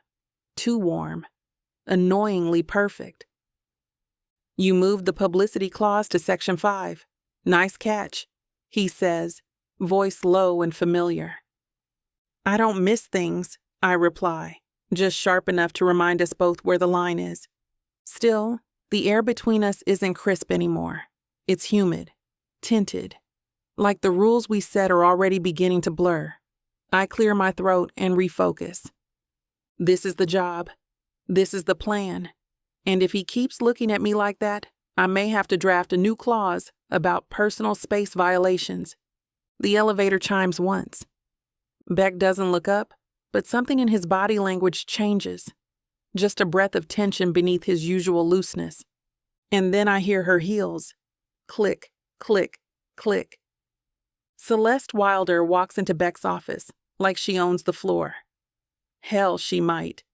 Speaker 2: Too warm. Annoyingly perfect. You moved the publicity clause to Section 5. Nice catch, he says, voice low and familiar. I don't miss things, I reply, just sharp enough to remind us both where the line is. Still, the air between us isn't crisp anymore. It's humid, tinted, like the rules we set are already beginning to blur. I clear my throat and refocus. This is the job. This is the plan. And if he keeps looking at me like that, I may have to draft a new clause about personal space violations. The elevator chimes once. Beck doesn't look up, but something in his body language changes. Just a breath of tension beneath his usual looseness. And then I hear her heels. Click, click, click. Celeste Wilder walks into Beck's office like she owns the floor. Hell, she might.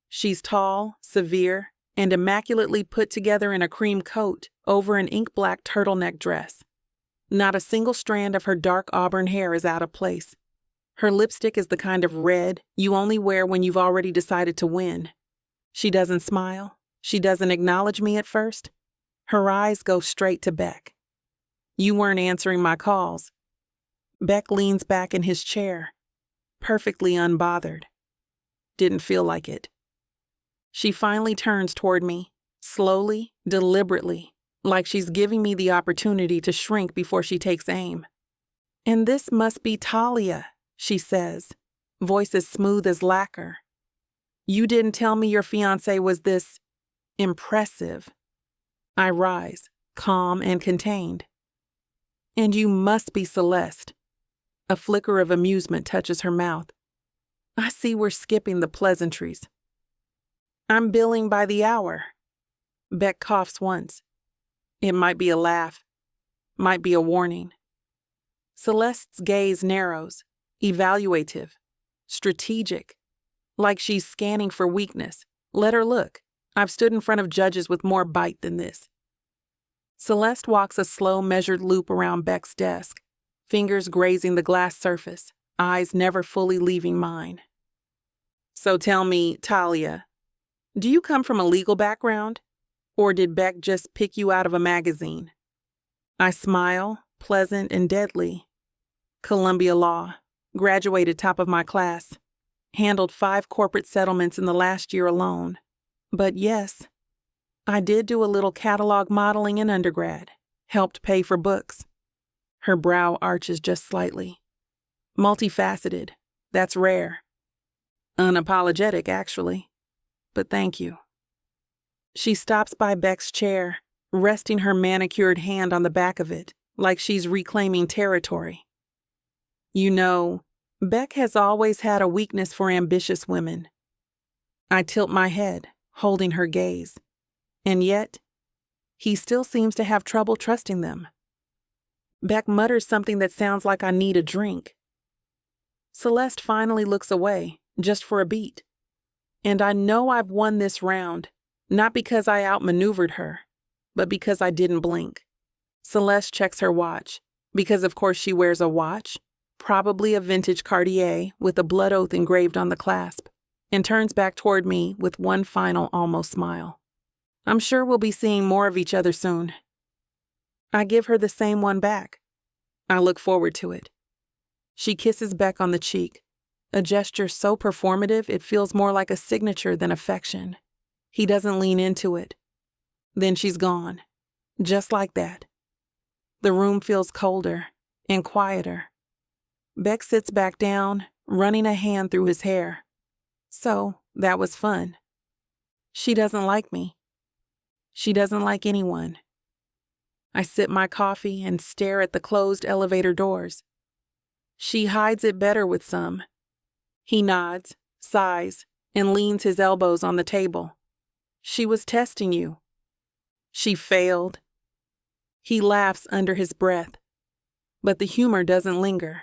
Speaker 2: She's tall, severe, and immaculately put together in a cream coat over an ink-black turtleneck dress. Not a single strand of her dark auburn hair is out of place. Her lipstick is the kind of red you only wear when you've already decided to win. She doesn't smile. She doesn't acknowledge me at first. Her eyes go straight to Beck. You weren't answering my calls. Beck leans back in his chair, perfectly unbothered. Didn't feel like it. She finally turns toward me, slowly, deliberately, like she's giving me the opportunity to shrink before she takes aim. And this must be Talia, she says, voice as smooth as lacquer. You didn't tell me your fiancé was this impressive. I rise, calm and contained. And you must be Celeste. A flicker of amusement touches her mouth. I see we're skipping the pleasantries. I'm billing by the hour. Beck coughs once. It might be a laugh. Might be a warning. Celeste's gaze narrows, evaluative, strategic, like she's scanning for weakness. Let her look. I've stood in front of judges with more bite than this. Celeste walks a slow, measured loop around Beck's desk, fingers grazing the glass surface, eyes never fully leaving mine. So tell me, Talia, do you come from a legal background? Or did Beck just pick you out of a magazine? I smile, pleasant and deadly. Columbia Law, graduated top of my class, handled 5 corporate settlements in the last year alone. But yes, I did do a little catalog modeling in undergrad, helped pay for books. Her brow arches just slightly. Multifaceted, that's rare. Unapologetic, actually. But thank you. She stops by Beck's chair, resting her manicured hand on the back of it, like she's reclaiming territory. You know, Beck has always had a weakness for ambitious women. I tilt my head, holding her gaze. And yet, he still seems to have trouble trusting them. Beck mutters something that sounds like I need a drink. Celeste finally looks away, just for a beat. And I know I've won this round, not because I outmaneuvered her, but because I didn't blink. Celeste checks her watch, because of course she wears a watch, probably a vintage Cartier with a blood oath engraved on the clasp, and turns back toward me with one final almost smile. I'm sure we'll be seeing more of each other soon. I give her the same one back. I look forward to it. She kisses Beck on the cheek, a gesture so performative it feels more like a signature than affection. He doesn't lean into it. Then she's gone, just like that. The room feels colder and quieter. Beck sits back down, running a hand through his hair. So, that was fun. She doesn't like me. She doesn't like anyone. I sip my coffee and stare at the closed elevator doors. She hides it better with some. He nods, sighs, and leans his elbows on the table. She was testing you. She failed. He laughs under his breath, but the humor doesn't linger.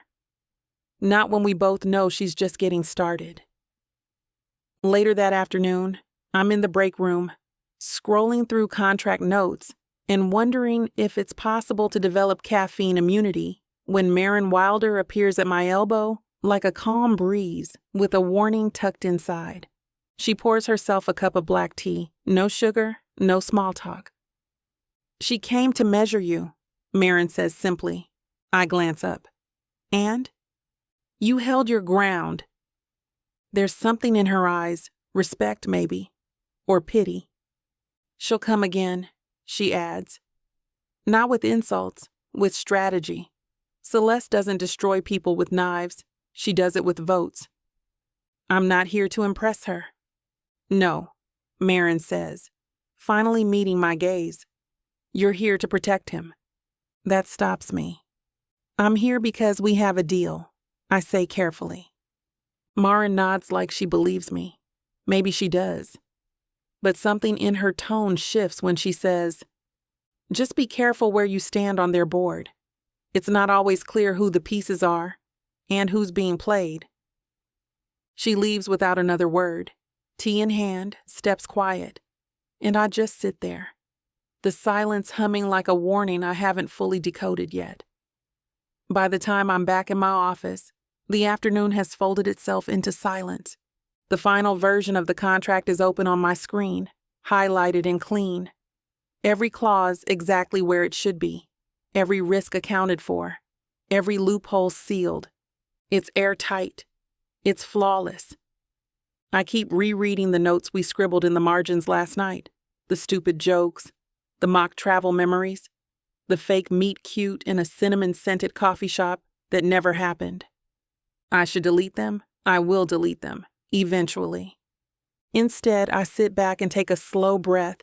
Speaker 2: Not when we both know she's just getting started. Later that afternoon, I'm in the break room, scrolling through contract notes and wondering if it's possible to develop caffeine immunity when Marin Wilder appears at my elbow like a calm breeze with a warning tucked inside. She pours herself a cup of black tea, no sugar, no small talk. She came to measure you, Marin says simply. I glance up. And? You held your ground. There's something in her eyes, respect maybe, or pity. She'll come again, she adds. Not with insults, with strategy. Celeste doesn't destroy people with knives. She does it with votes. I'm not here to impress her. No, Marin says, finally meeting my gaze. You're here to protect him. That stops me. I'm here because we have a deal, I say carefully. Marin nods like she believes me. Maybe she does. But something in her tone shifts when she says, just be careful where you stand on their board. It's not always clear who the pieces are and who's being played. She leaves without another word, tea in hand, steps quiet, and I just sit there, the silence humming like a warning I haven't fully decoded yet. By the time I'm back in my office, the afternoon has folded itself into silence. The final version of the contract is open on my screen, highlighted and clean. Every clause exactly where it should be, every risk accounted for, every loophole sealed. It's airtight. It's flawless. I keep rereading the notes we scribbled in the margins last night, the stupid jokes, the mock travel memories, the fake meet cute in a cinnamon-scented coffee shop that never happened. I should delete them. I will delete them, eventually. Instead, I sit back and take a slow breath,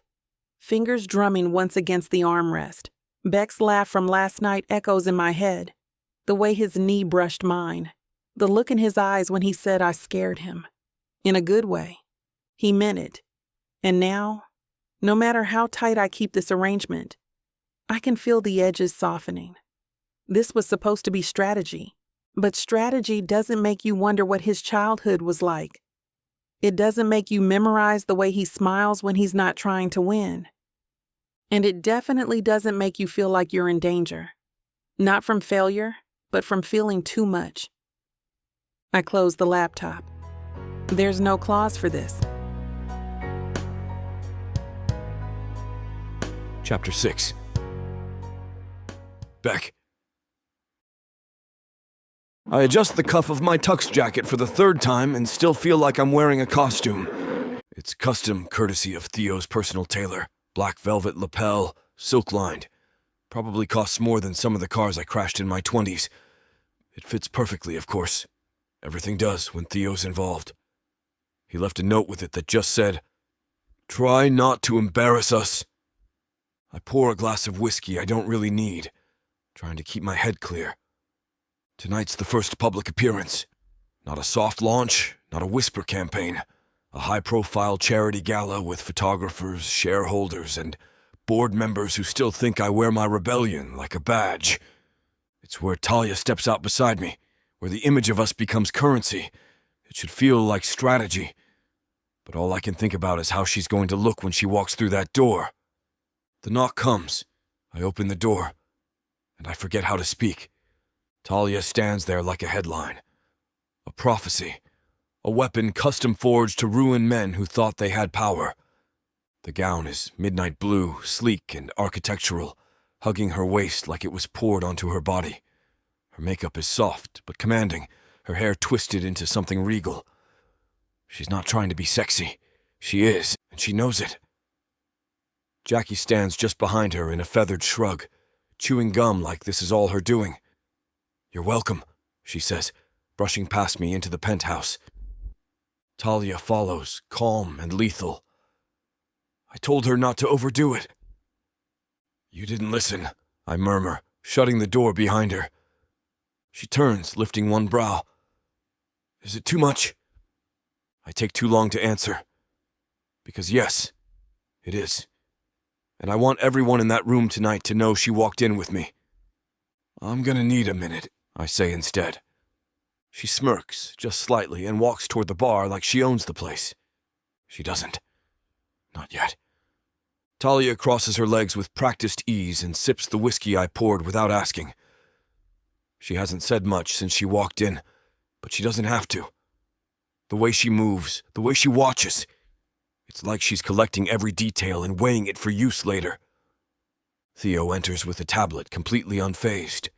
Speaker 2: fingers drumming once against the armrest. Beck's laugh from last night echoes in my head, the way his knee brushed mine, the look in his eyes when he said I scared him. In a good way. He meant it. And now, no matter how tight I keep this arrangement, I can feel the edges softening. This was supposed to be strategy, but strategy doesn't make you wonder what his childhood was like. It doesn't make you memorize the way he smiles when he's not trying to win. And it definitely doesn't make you feel like you're in danger. Not from failure, but from feeling too much. I close the laptop. There's no clause for this.
Speaker 3: Chapter 6. Beck. I adjust the cuff of my tux jacket for the third time and still feel like I'm wearing a costume. It's custom courtesy of Theo's personal tailor. Black velvet lapel, silk-lined. Probably costs more than some of the cars I crashed in my 20s. It fits perfectly, of course. Everything does when Theo's involved. He left a note with it that just said, "Try not to embarrass us." I pour a glass of whiskey I don't really need, trying to keep my head clear. Tonight's the first public appearance. Not a soft launch, not a whisper campaign. A high-profile charity gala with photographers, shareholders, and board members who still think I wear my rebellion like a badge. It's where Talia steps out beside me, where the image of us becomes currency. It should feel like strategy. But all I can think about is how she's going to look when she walks through that door. The knock comes. I open the door, and I forget how to speak. Talia stands there like a headline. A prophecy. A weapon custom forged to ruin men who thought they had power. The gown is midnight blue, sleek and architectural, hugging her waist like it was poured onto her body. Her makeup is soft but commanding, her hair twisted into something regal. She's not trying to be sexy. She is, and she knows it. Jackie stands just behind her in a feathered shrug, chewing gum like this is all her doing. "You're welcome," she says, brushing past me into the penthouse. Talia follows, calm and lethal. I told her not to overdo it. "You didn't listen," I murmur, shutting the door behind her. She turns, lifting one brow. "Is it too much?" I take too long to answer. Because yes, it is. And I want everyone in that room tonight to know she walked in with me. "I'm gonna need a minute," I say instead. She smirks, just slightly, and walks toward the bar like she owns the place. She doesn't. Not yet. Talia crosses her legs with practiced ease and sips the whiskey I poured without asking. She hasn't said much since she walked in, but she doesn't have to. The way she moves, the way she watches, it's like she's collecting every detail and weighing it for use later. Theo enters with a tablet, completely unfazed.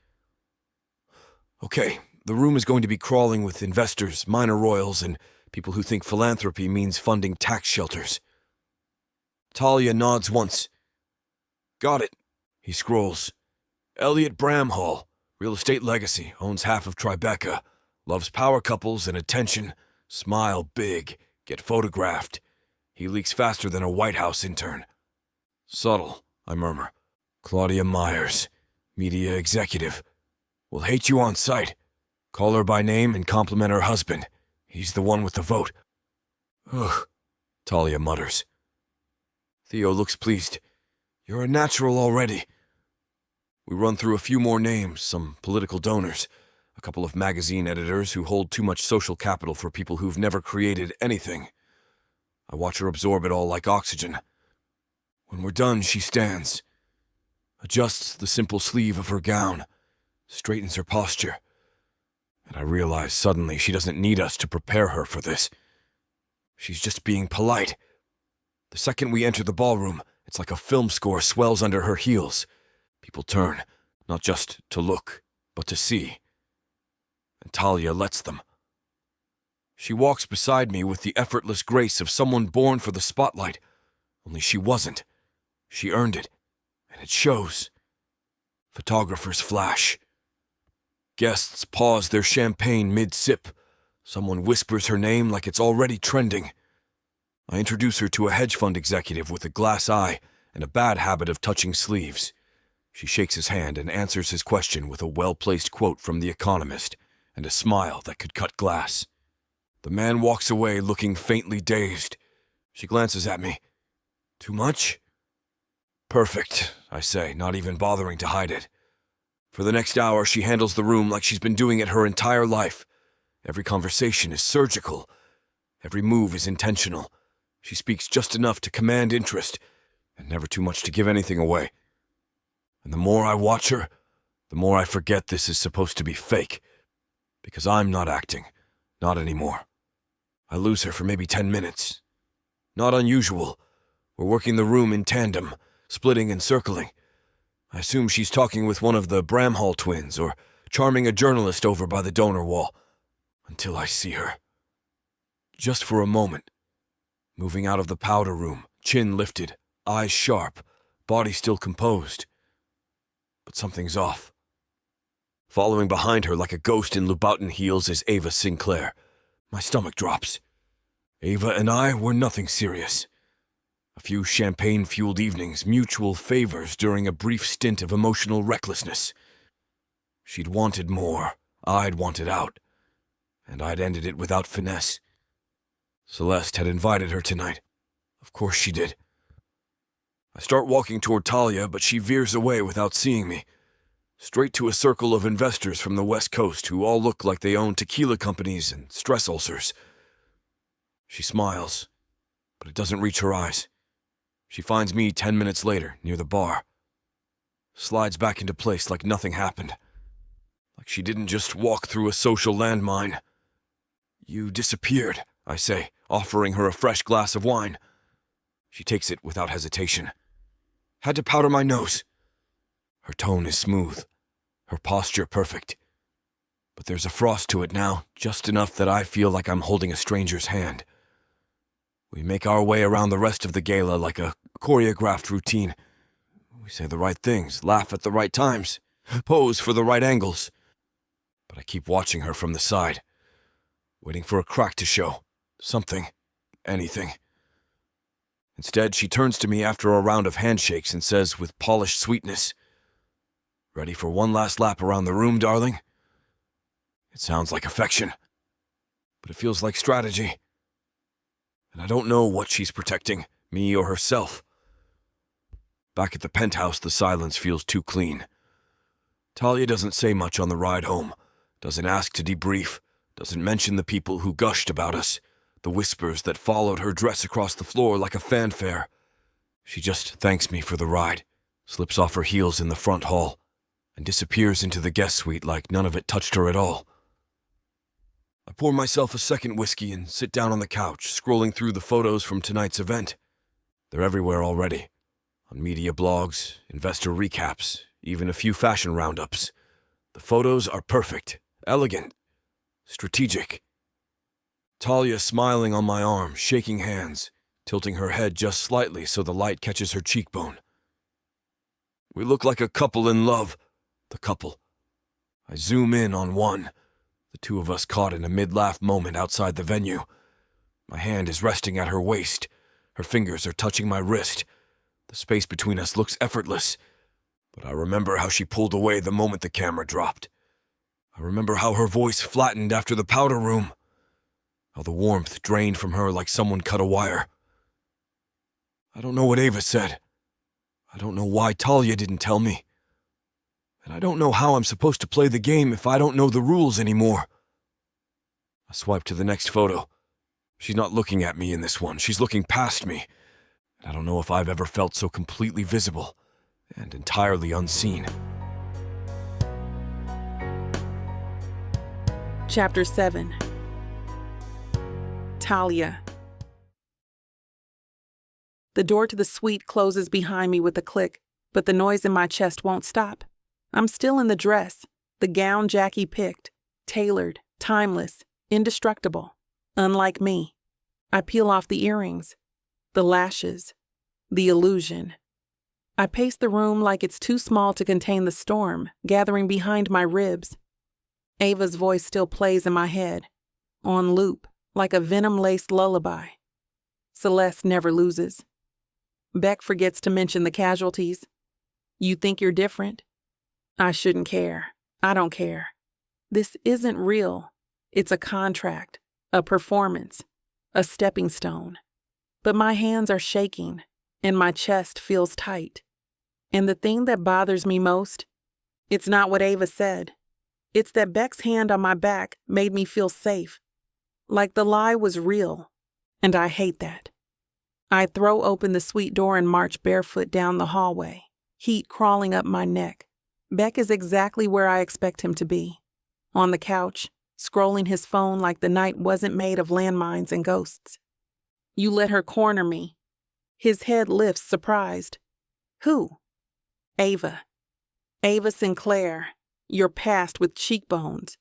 Speaker 3: Okay, the room is going to be crawling with investors, minor royals, and people who think philanthropy means funding tax shelters. Talia nods once. "Got it." He scrolls. "Elliot Bramhall, real estate legacy, owns half of Tribeca, loves power couples and attention, smile big, get photographed. He leaks faster than a White House intern." "Subtle," I murmur. "Claudia Myers, media executive. Will hate you on sight. Call her by name and compliment her husband. He's the one with the vote." "Ugh," Talia mutters. Theo looks pleased. "You're a natural already." We run through a few more names, some political donors, a couple of magazine editors who hold too much social capital for people who've never created anything. I watch her absorb it all like oxygen. When we're done, she stands, adjusts the simple sleeve of her gown, straightens her posture, and I realize suddenly she doesn't need us to prepare her for this. She's just being polite. The second we enter the ballroom, it's like a film score swells under her heels. People turn, not just to look, but to see. And Talia lets them. She walks beside me with the effortless grace of someone born for the spotlight, only she wasn't. She earned it, and it shows. Photographers flash. Guests pause their champagne mid-sip. Someone whispers her name like it's already trending. I introduce her to a hedge fund executive with a glass eye and a bad habit of touching sleeves. She shakes his hand and answers his question with a well-placed quote from The Economist and a smile that could cut glass. The man walks away looking faintly dazed. She glances at me. "Too much?" "Perfect," I say, not even bothering to hide it. For the next hour, she handles the room like she's been doing it her entire life. Every conversation is surgical. Every move is intentional. She speaks just enough to command interest, and never too much to give anything away. And the more I watch her, the more I forget this is supposed to be fake. Because I'm not acting. Not anymore. I lose her for maybe 10 minutes. Not unusual. We're working the room in tandem, splitting and circling. I assume she's talking with one of the Bramhall twins or charming a journalist over by the donor wall. Until I see her. Just for a moment. Moving out of the powder room, chin lifted, eyes sharp, body still composed. But something's off. Following behind her like a ghost in Louboutin heels is Ava Sinclair. My stomach drops. Ava and I were nothing serious. A few champagne-fueled evenings, mutual favors during a brief stint of emotional recklessness. She'd wanted more, I'd wanted out, and I'd ended it without finesse. Celeste had invited her tonight. Of course she did. I start walking toward Talia, but she veers away without seeing me. Straight to a circle of investors from the West Coast who all look like they own tequila companies and stress ulcers. She smiles, but it doesn't reach her eyes. She finds me 10 minutes later, near the bar. Slides back into place like nothing happened. Like she didn't just walk through a social landmine. "You disappeared," I say, offering her a fresh glass of wine. She takes it without hesitation. "Had to powder my nose." Her tone is smooth, her posture perfect. But there's a frost to it now, just enough that I feel like I'm holding a stranger's hand. We make our way around the rest of the gala like a choreographed routine. We say the right things, laugh at the right times, pose for the right angles. But I keep watching her from the side, waiting for a crack to show. Something. Anything. Instead, she turns to me after a round of handshakes and says with polished sweetness, "Ready for one last lap around the room, darling?" It sounds like affection, but it feels like strategy. And I don't know what she's protecting, me or herself. Back at the penthouse, the silence feels too clean. Talia doesn't say much on the ride home, doesn't ask to debrief, doesn't mention the people who gushed about us, the whispers that followed her dress across the floor like a fanfare. She just thanks me for the ride, slips off her heels in the front hall, and disappears into the guest suite like none of it touched her at all. I pour myself a second whiskey and sit down on the couch, scrolling through the photos from tonight's event. They're everywhere already. On media blogs, investor recaps, even a few fashion roundups. The photos are perfect, elegant, strategic. Talia smiling on my arm, shaking hands, tilting her head just slightly so the light catches her cheekbone. We look like a couple in love. The couple. I zoom in on one, the two of us caught in a mid-laugh moment outside the venue. My hand is resting at her waist. Her fingers are touching my wrist. The space between us looks effortless, but I remember how she pulled away the moment the camera dropped. I remember how her voice flattened after the powder room, how the warmth drained from her like someone cut a wire. I don't know what Ava said. I don't know why Talia didn't tell me. And I don't know how I'm supposed to play the game if I don't know the rules anymore. I swipe to the next photo. She's not looking at me in this one. She's looking past me. And I don't know if I've ever felt so completely visible and entirely unseen.
Speaker 2: Chapter 7. Talia. The door to the suite closes behind me with a click, but the noise in my chest won't stop. I'm still in the dress, the gown Jackie picked, tailored, timeless, indestructible, unlike me. I peel off the earrings, the lashes, the illusion. I pace the room like it's too small to contain the storm gathering behind my ribs. Ava's voice still plays in my head, on loop, like a venom-laced lullaby. Celeste never loses. Beck forgets to mention the casualties. You think you're different? I shouldn't care. I don't care. This isn't real. It's a contract, a performance, a stepping stone. But my hands are shaking, and my chest feels tight. And the thing that bothers me most, it's not what Ava said. It's that Beck's hand on my back made me feel safe, like the lie was real, and I hate that. I throw open the suite door and march barefoot down the hallway, heat crawling up my neck. Beck is exactly where I expect him to be, on the couch, scrolling his phone like the night wasn't made of landmines and ghosts. You let her corner me. His head lifts, surprised. Who? Ava. Ava Sinclair, your past with cheekbones.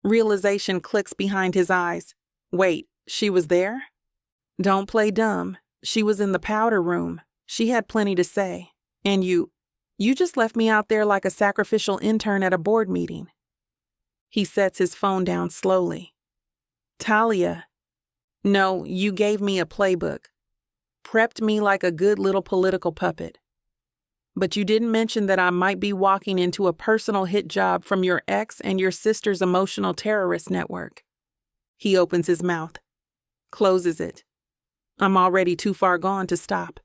Speaker 2: Realization clicks behind his eyes. Wait, she was there? Don't play dumb. She was in the powder room. She had plenty to say. And you just left me out there like a sacrificial intern at a board meeting. He sets his phone down slowly. Talia. No, you gave me a playbook. Prepped me like a good little political puppet. But you didn't mention that I might be walking into a personal hit job from your ex and your sister's emotional terrorist network. He opens his mouth, closes it. I'm already too far gone to stop.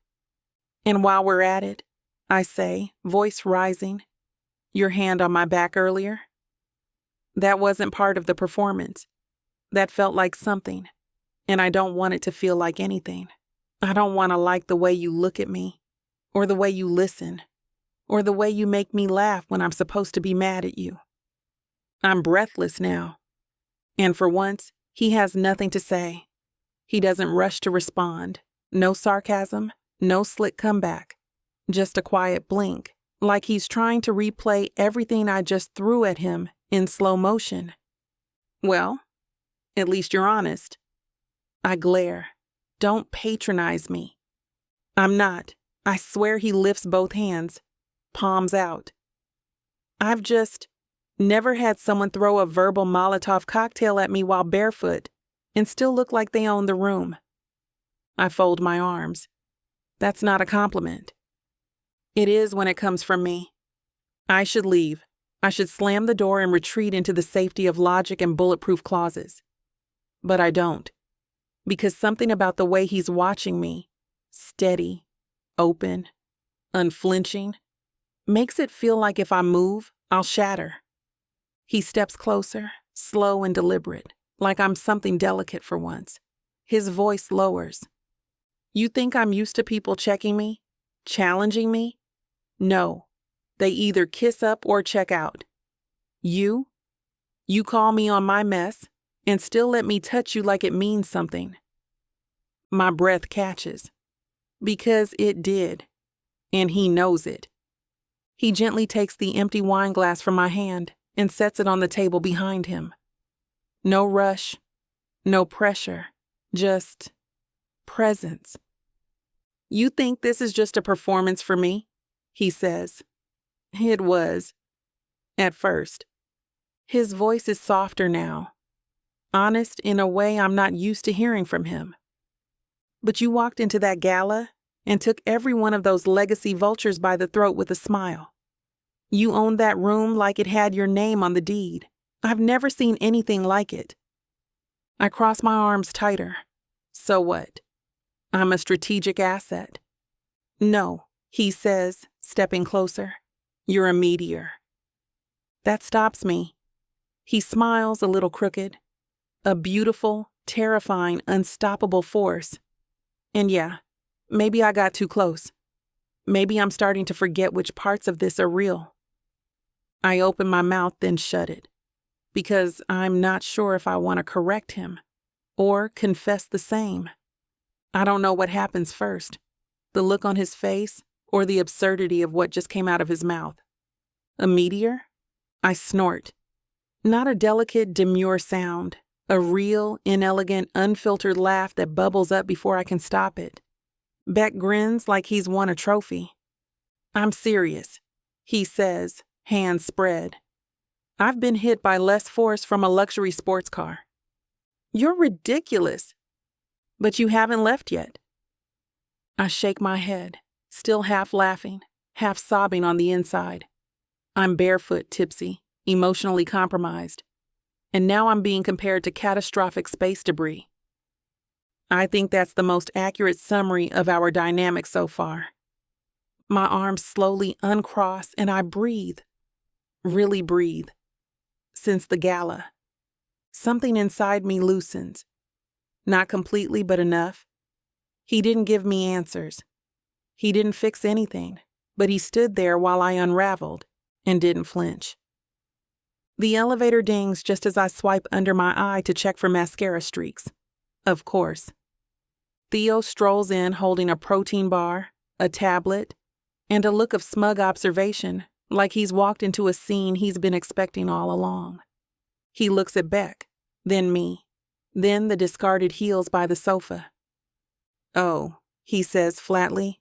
Speaker 2: And while we're at it, I say, voice rising, Your hand on my back earlier? That wasn't part of the performance. That felt like something, and I don't want it to feel like anything. I don't want to like the way you look at me, or the way you listen, or the way you make me laugh when I'm supposed to be mad at you. I'm breathless now. And for once, he has nothing to say. He doesn't rush to respond. No sarcasm, no slick comeback. Just a quiet blink, like he's trying to replay everything I just threw at him in slow motion. Well, at least you're honest. I glare. Don't patronize me. I'm not. I swear. He lifts both hands, palms out. I've just never had someone throw a verbal Molotov cocktail at me while barefoot and still look like they own the room. I fold my arms. That's not a compliment. It is when it comes from me. I should leave. I should slam the door and retreat into the safety of logic and bulletproof clauses. But I don't. Because something about the way he's watching me, steady, open, unflinching, makes it feel like if I move, I'll shatter. He steps closer, slow and deliberate, like I'm something delicate for once. His voice lowers. You think I'm used to people checking me? Challenging me? No. They either kiss up or check out. You call me on my mess and still let me touch you like it means something. My breath catches. Because it did. And he knows it. He gently takes the empty wine glass from my hand and sets it on the table behind him. No rush, no pressure, just presence. You think this is just a performance for me? He says. It was. At first. His voice is softer now. Honest in a way I'm not used to hearing from him. But you walked into that gala and took every one of those legacy vultures by the throat with a smile. You owned that room like it had your name on the deed. I've never seen anything like it. I cross my arms tighter. So what? I'm a strategic asset. No, he says, stepping closer. You're a meteor. That stops me. He smiles a little crooked. A beautiful, terrifying, unstoppable force. And yeah, maybe I got too close. Maybe I'm starting to forget which parts of this are real. I open my mouth, then shut it, because I'm not sure if I want to correct him or confess the same. I don't know what happens first, the look on his face or the absurdity of what just came out of his mouth. A meteor? I snort. Not a delicate, demure sound, a real, inelegant, unfiltered laugh that bubbles up before I can stop it. Beck grins like he's won a trophy. I'm serious, he says, hands spread. I've been hit by less force from a luxury sports car. You're ridiculous. But you haven't left yet. I shake my head, still half laughing, half sobbing on the inside. I'm barefoot, tipsy, emotionally compromised. And now I'm being compared to catastrophic space debris. I think that's the most accurate summary of our dynamic so far. My arms slowly uncross and I breathe. Really breathe. Since the gala. Something inside me loosens. Not completely, but enough. He didn't give me answers. He didn't fix anything, but he stood there while I unraveled and didn't flinch. The elevator dings just as I swipe under my eye to check for mascara streaks. Of course. Theo strolls in holding a protein bar, a tablet, and a look of smug observation, like he's walked into a scene he's been expecting all along. He looks at Beck, then me, then the discarded heels by the sofa. Oh, he says flatly,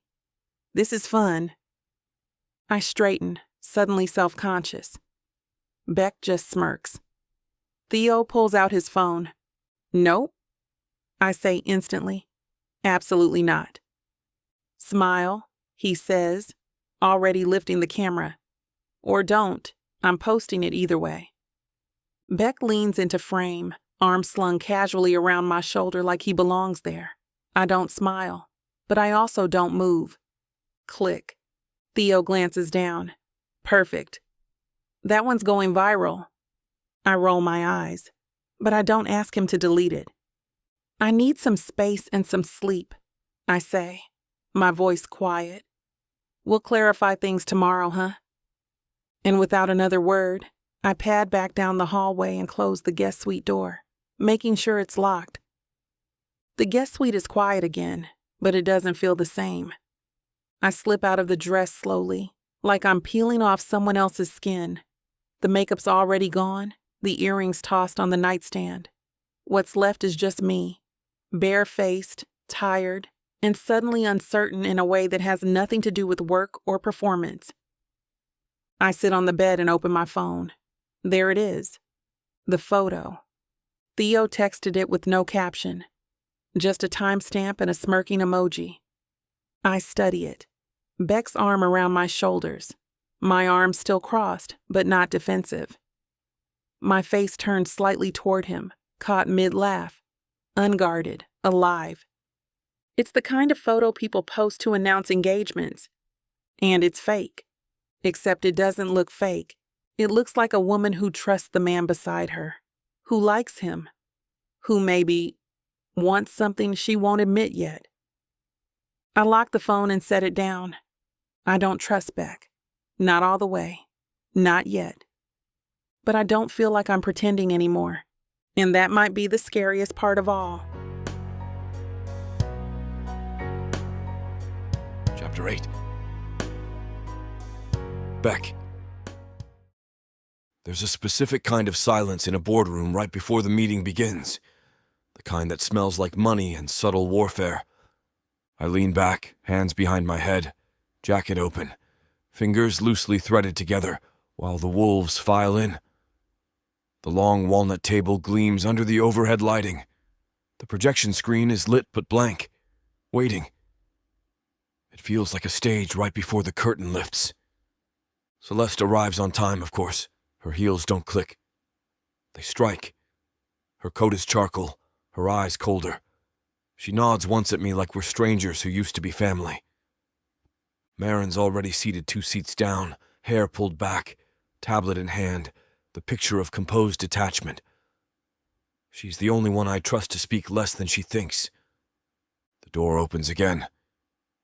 Speaker 2: this is fun. I straighten, suddenly self-conscious. Beck just smirks. Theo pulls out his phone. Nope, I say instantly. Absolutely not. Smile, he says, already lifting the camera. Or don't, I'm posting it either way. Beck leans into frame, arm slung casually around my shoulder like he belongs there. I don't smile, but I also don't move. Click. Theo glances down. Perfect. That one's going viral. I roll my eyes, but I don't ask him to delete it. I need some space and some sleep, I say, my voice quiet. We'll clarify things tomorrow, huh? And without another word, I pad back down the hallway and close the guest suite door, making sure it's locked. The guest suite is quiet again, but it doesn't feel the same. I slip out of the dress slowly, like I'm peeling off someone else's skin. The makeup's already gone, the earrings tossed on the nightstand. What's left is just me, bare-faced, tired, and suddenly uncertain in a way that has nothing to do with work or performance. I sit on the bed and open my phone. There it is. The photo. Theo texted it with no caption. Just a timestamp and a smirking emoji. I study it. Beck's arm around my shoulders. My arms still crossed, but not defensive. My face turned slightly toward him, caught mid-laugh. Unguarded, alive. It's the kind of photo people post to announce engagements. And it's fake. Except it doesn't look fake. It looks like a woman who trusts the man beside her, who likes him, who maybe wants something she won't admit yet. I lock the phone and set it down. I don't trust Beck. Not all the way. Not yet. But I don't feel like I'm pretending anymore. And that might be the scariest part of all.
Speaker 3: Chapter 8. Beck. There's a specific kind of silence in a boardroom right before the meeting begins. The kind that smells like money and subtle warfare. I lean back, hands behind my head, jacket open, fingers loosely threaded together, while the wolves file in. The long walnut table gleams under the overhead lighting. The projection screen is lit but blank, waiting. It feels like a stage right before the curtain lifts. Celeste arrives on time, of course. Her heels don't click. They strike. Her coat is charcoal, her eyes colder. She nods once at me like we're strangers who used to be family. Marin's already seated 2 seats down, hair pulled back, tablet in hand, the picture of composed detachment. She's the only one I trust to speak less than she thinks. The door opens again,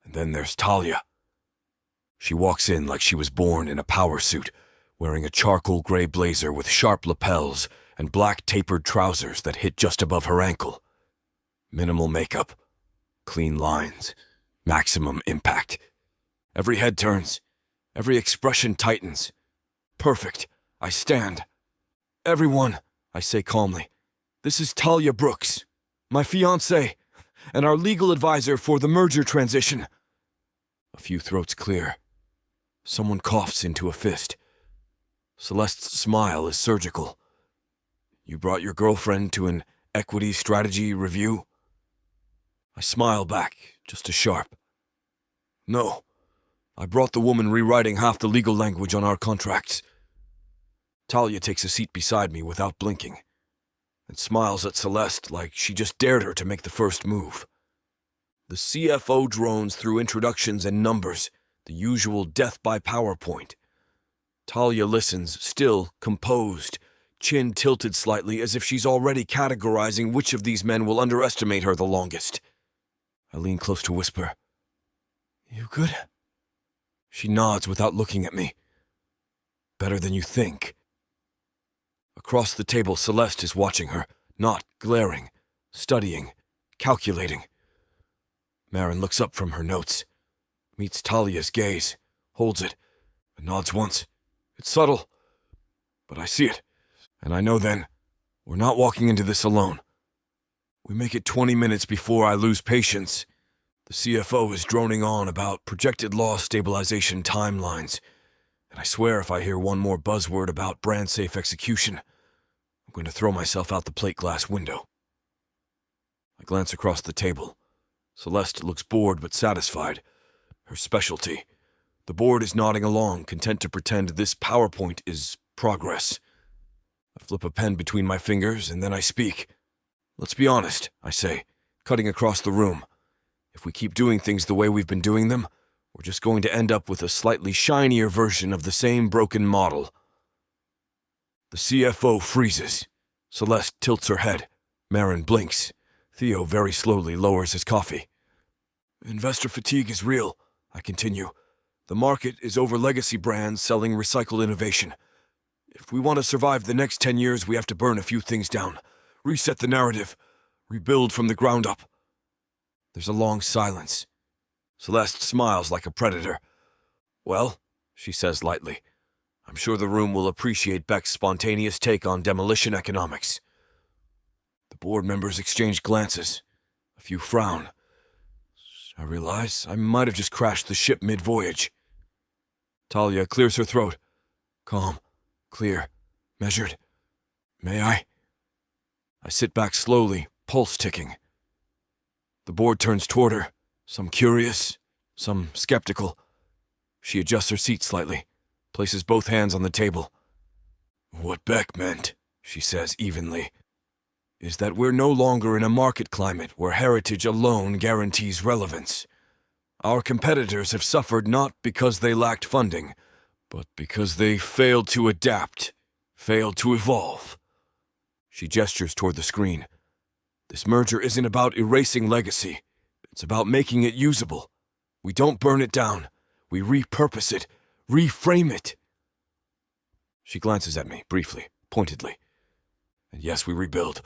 Speaker 3: and then there's Talia. She walks in like she was born in a power suit, wearing a charcoal gray blazer with sharp lapels and black tapered trousers that hit just above her ankle. Minimal makeup, clean lines, maximum impact. Every head turns, every expression tightens. Perfect. I stand. Everyone, I say calmly, this is Talia Brooks, my fiancée, and our legal advisor for the merger transition. A few throats clear. Someone coughs into a fist. Celeste's smile is surgical. You brought your girlfriend to an equity strategy review? I smile back, just as sharp. No, I brought the woman rewriting half the legal language on our contracts. Talia takes a seat beside me without blinking, and smiles at Celeste like she just dared her to make the first move. The CFO drones through introductions and numbers, the usual death by PowerPoint. Talia listens, still composed, chin tilted slightly as if she's already categorizing which of these men will underestimate her the longest. I lean close to whisper, "You good?" She nods without looking at me. Better than you think. Across the table, Celeste is watching her, not glaring, studying, calculating. Marin looks up from her notes, meets Talia's gaze, holds it, and nods once. It's subtle, but I see it, and I know then, we're not walking into this alone. We make it 20 minutes before I lose patience. The CFO is droning on about projected loss stabilization timelines, and I swear if I hear one more buzzword about brand-safe execution, I'm going to throw myself out the plate glass window. I glance across the table. Celeste looks bored but satisfied. Her specialty. The board is nodding along, content to pretend this PowerPoint is progress. I flip a pen between my fingers, and then I speak. Let's be honest, I say, cutting across the room. If we keep doing things the way we've been doing them, we're just going to end up with a slightly shinier version of the same broken model. The CFO freezes. Celeste tilts her head. Marin blinks. Theo very slowly lowers his coffee. Investor fatigue is real, I continue. The market is over legacy brands selling recycled innovation. If we want to survive the next 10 years, we have to burn a few things down. Reset the narrative. Rebuild from the ground up. There's a long silence. Celeste smiles like a predator. Well, she says lightly, I'm sure the room will appreciate Beck's spontaneous take on demolition economics. The board members exchange glances. A few frown. I realize I might have just crashed the ship mid-voyage. Talia clears her throat. Calm, clear, measured. May I? I sit back slowly, pulse ticking. The board turns toward her, some curious, some skeptical. She adjusts her seat slightly, places both hands on the table. What Beck meant, she says evenly, is that we're no longer in a market climate where heritage alone guarantees relevance. Our competitors have suffered not because they lacked funding, but because they failed to adapt, failed to evolve. She gestures toward the screen. This merger isn't about erasing legacy. It's about making it usable. We don't burn it down. We repurpose it, reframe it. She glances at me, briefly, pointedly. And yes, we rebuild.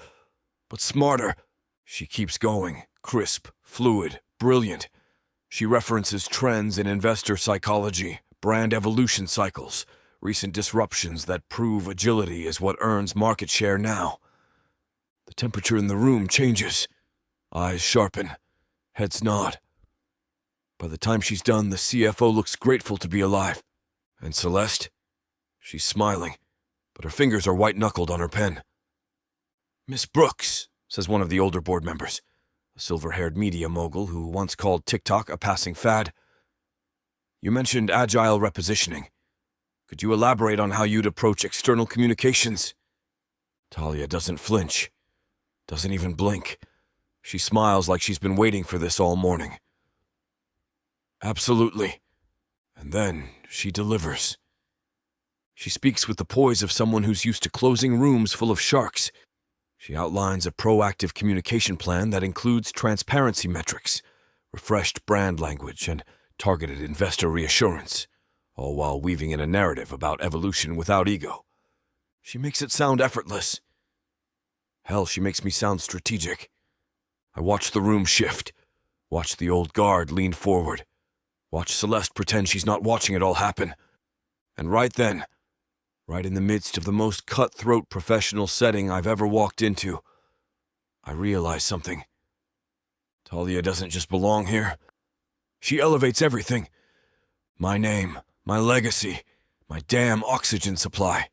Speaker 3: But smarter. She keeps going, crisp, fluid, brilliant. She references trends in investor psychology, brand evolution cycles, recent disruptions that prove agility is what earns market share now. The temperature in the room changes. Eyes sharpen, heads nod. By the time she's done, the CFO looks grateful to be alive. And Celeste? She's smiling, but her fingers are white-knuckled on her pen. Miss Brooks, says one of the older board members, a silver-haired media mogul who once called TikTok a passing fad. You mentioned agile repositioning. Could you elaborate on how you'd approach external communications? Talia doesn't flinch, doesn't even blink. She smiles like she's been waiting for this all morning. Absolutely. And then she delivers. She speaks with the poise of someone who's used to closing rooms full of sharks. She outlines a proactive communication plan that includes transparency metrics, refreshed brand language, and targeted investor reassurance, all while weaving in a narrative about evolution without ego. She makes it sound effortless. Hell, she makes me sound strategic. I watch the room shift, watch the old guard lean forward, watch Celeste pretend she's not watching it all happen. And right then, right in the midst of the most cutthroat professional setting I've ever walked into, I realize something. Talia doesn't just belong here. She elevates everything. My name, my legacy, my damn oxygen supply.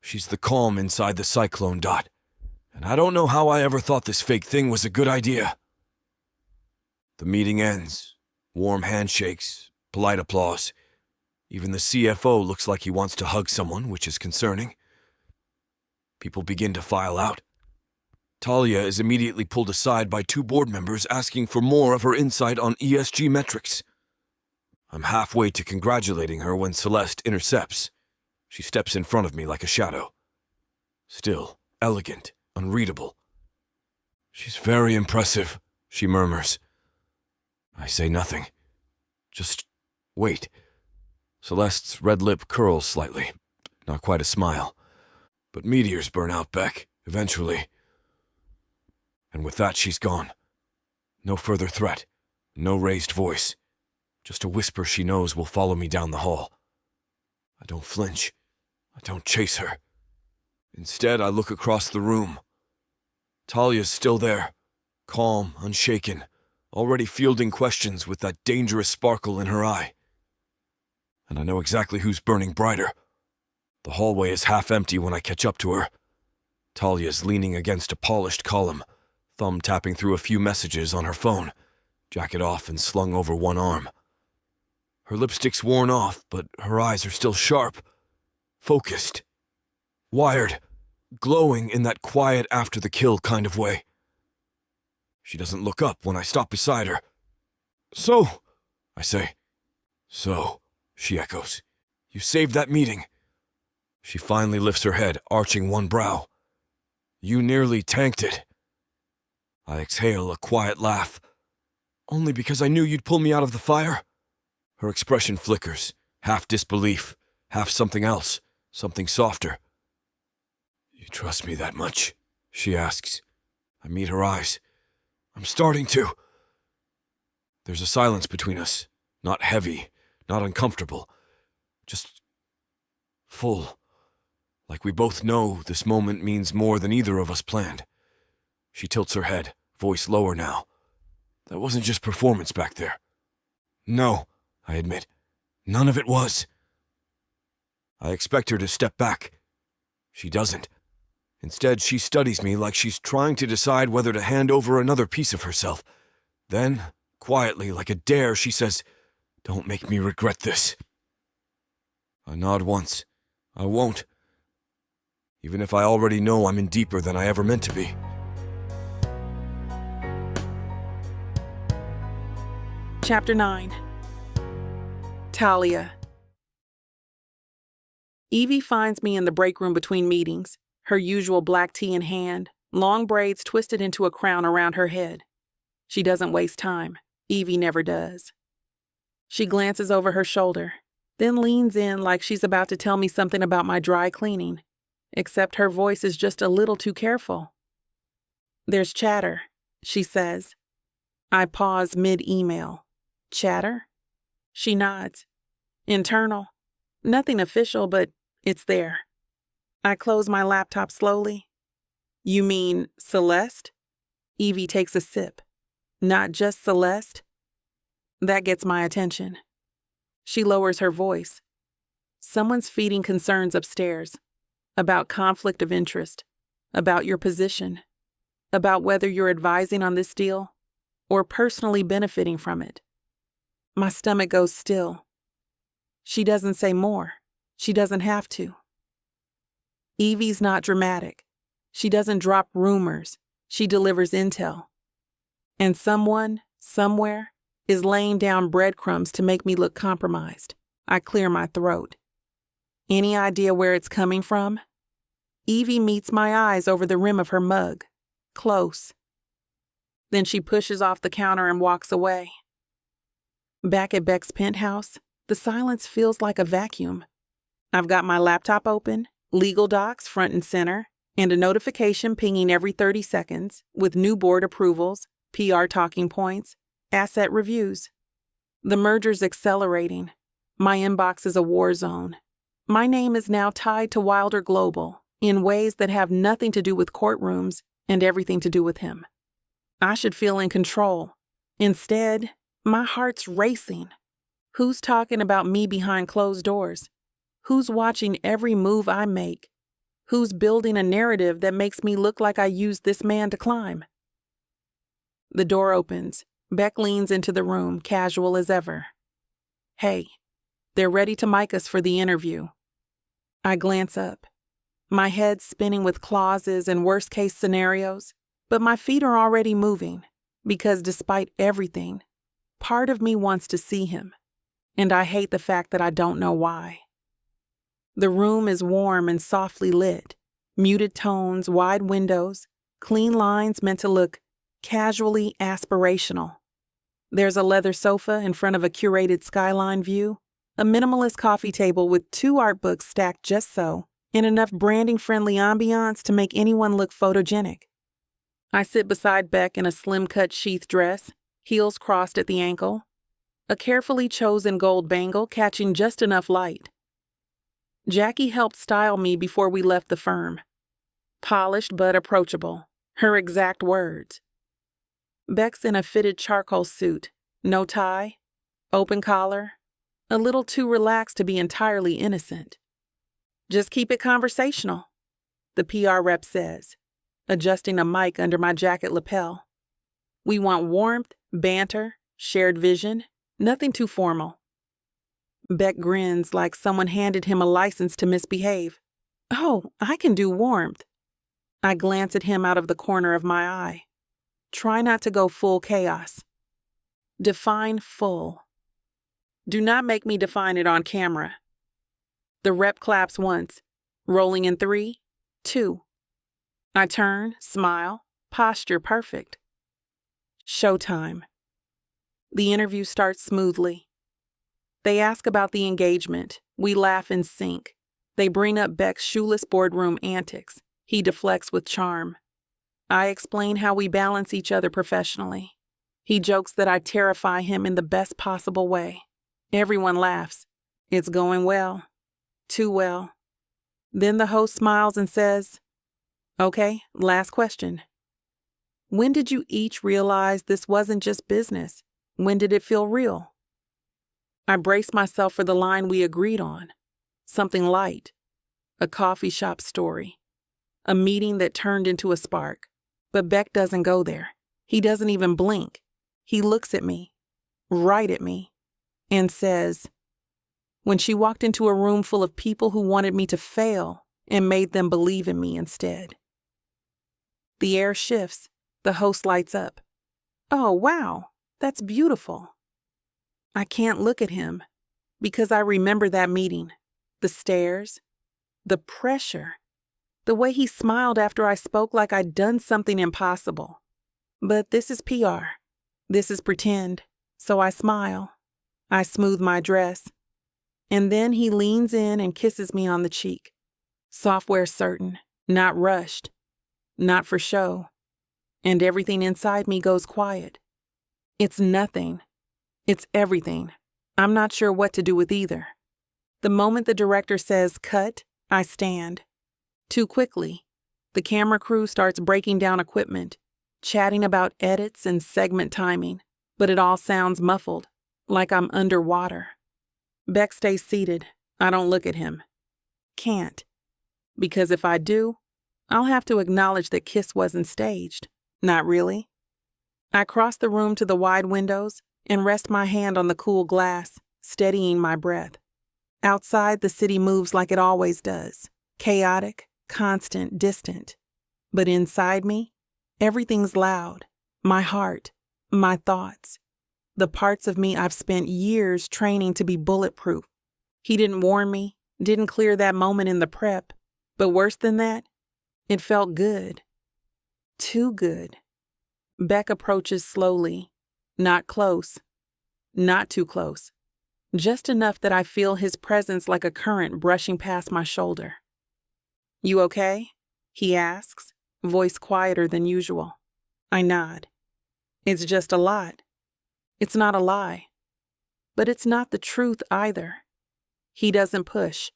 Speaker 3: She's the calm inside the cyclone dot. And I don't know how I ever thought this fake thing was a good idea. The meeting ends. Warm handshakes, polite applause. Even the CFO looks like he wants to hug someone, which is concerning. People begin to file out. Talia is immediately pulled aside by two board members asking for more of her insight on ESG metrics. I'm halfway to congratulating her when Celeste intercepts. She steps in front of me like a shadow. Still, elegant, unreadable. She's very impressive, she murmurs. I say nothing. Just wait. Celeste's red lip curls slightly. Not quite a smile. But meteors burn out, Beck, eventually. And with that, she's gone. No further threat. No raised voice. Just a whisper she knows will follow me down the hall. I don't flinch. I don't chase her. Instead, I look across the room. Talia's still there, calm, unshaken, already fielding questions with that dangerous sparkle in her eye. And I know exactly who's burning brighter. The hallway is half empty when I catch up to her. Talia's leaning against a polished column, thumb tapping through a few messages on her phone, jacket off and slung over one arm. Her lipstick's worn off, but her eyes are still sharp, focused, wired, glowing in that quiet after-the-kill kind of way. She doesn't look up when I stop beside her. So, I say. So, she echoes. You saved that meeting. She finally lifts her head, arching one brow. You nearly tanked it. I exhale a quiet laugh. Only because I knew you'd pull me out of the fire? Her expression flickers, half disbelief, half something else, something softer. You trust me that much? She asks. I meet her eyes. I'm starting to. There's a silence between us, not heavy, not uncomfortable, just full. Like we both know this moment means more than either of us planned. She tilts her head, voice lower now. That wasn't just performance back there. No, I admit. None of it was. I expect her to step back. She doesn't. Instead, she studies me like she's trying to decide whether to hand over another piece of herself. Then, quietly, like a dare, she says, Don't make me regret this. I nod once. I won't. Even if I already know I'm in deeper than I ever meant to be.
Speaker 2: Chapter 9. Talia. Evie finds me in the break room between meetings, her usual black tea in hand, long braids twisted into a crown around her head. She doesn't waste time. Evie never does. She glances over her shoulder, then leans in like she's about to tell me something about my dry cleaning, except her voice is just a little too careful. There's chatter, she says. I pause mid-email. Chatter? She nods. Internal. Nothing official, but it's there. I close my laptop slowly. You mean Celeste? Evie takes a sip. Not just Celeste? That gets my attention. She lowers her voice. Someone's feeding concerns upstairs. About conflict of interest. About your position. About whether you're advising on this deal or personally benefiting from it. My stomach goes still. She doesn't say more. She doesn't have to. Evie's not dramatic. She doesn't drop rumors. She delivers intel. And someone, somewhere, is laying down breadcrumbs to make me look compromised. I clear my throat. Any idea where it's coming from? Evie meets my eyes over the rim of her mug. Close. Then she pushes off the counter and walks away. Back at Beck's penthouse, the silence feels like a vacuum. I've got my laptop open, legal docs front and center, and a notification pinging every 30 seconds with new board approvals, PR talking points, asset reviews. The merger's accelerating. My inbox is a war zone. My name is now tied to Wilder Global in ways that have nothing to do with courtrooms and everything to do with him. I should feel in control. Instead, my heart's racing. Who's talking about me behind closed doors? Who's watching every move I make? Who's building a narrative that makes me look like I used this man to climb? The door opens. Beck leans into the room, casual as ever. Hey, they're ready to mic us for the interview. I glance up. My head's spinning with clauses and worst-case scenarios, but my feet are already moving, because despite everything, part of me wants to see him, and I hate the fact that I don't know why. The room is warm and softly lit, muted tones, wide windows, clean lines meant to look casually aspirational. There's a leather sofa in front of a curated skyline view, a minimalist coffee table with 2 art books stacked just so, and enough branding-friendly ambiance to make anyone look photogenic. I sit beside Beck in a slim-cut sheath dress, heels crossed at the ankle, a carefully chosen gold bangle catching just enough light. Jackie helped style me before we left the firm. Polished but approachable, her exact words. Beck's in a fitted charcoal suit, no tie, open collar, a little too relaxed to be entirely innocent. Just keep it conversational, the PR rep says, adjusting a mic under my jacket lapel. We want warmth, banter, shared vision, nothing too formal. Beck grins like someone handed him a license to misbehave. Oh, I can do warmth. I glance at him out of the corner of my eye. Try not to go full chaos. Define full. Do not make me define it on camera. The rep claps once, Rolling in 3, 2. I turn, smile, posture perfect. Showtime. The interview starts smoothly. They ask about the engagement. We laugh in sync. They bring up Beck's shoeless boardroom antics. He deflects with charm. I explain how we balance each other professionally. He jokes that I terrify him in the best possible way. Everyone laughs. It's going well. Too well. Then the host smiles and says, "Okay, last question. When did you each realize this wasn't just business? When did it feel real?" I brace myself for the line we agreed on. Something light. A coffee shop story. A meeting that turned into a spark. But Beck doesn't go there. He doesn't even blink. He looks at me, right at me, and says, "When she walked into a room full of people who wanted me to fail and made them believe in me instead." The air shifts. The host lights up. "Oh, wow, that's beautiful." I can't look at him because I remember that meeting, the stares, the pressure, the way he smiled after I spoke like I'd done something impossible. But this is PR. This is pretend. So I smile. I smooth my dress. And then he leans in and kisses me on the cheek. Software certain, not rushed, not for show. And everything inside me goes quiet. It's nothing. It's everything. I'm not sure what to do with either. The moment the director says cut, I stand. Too quickly. The camera crew starts breaking down equipment, chatting about edits and segment timing, but it all sounds muffled, like I'm underwater. Beck stays seated. I don't look at him. Can't. Because if I do, I'll have to acknowledge that Kiss wasn't staged. Not really. I cross the room to the wide windows and rest my hand on the cool glass, steadying my breath. Outside, the city moves like it always does. Chaotic, constant, distant. But inside me, everything's loud. My heart, my thoughts. The parts of me I've spent years training to be bulletproof. He didn't warn me, didn't clear that moment in the prep. But worse than that, it felt good. Too good. Beck approaches slowly. Not close. Not too close. Just enough that I feel his presence like a current brushing past my shoulder. "You okay?" he asks, voice quieter than usual. I nod. It's just a lot. It's not a lie. But it's not the truth either. He doesn't push,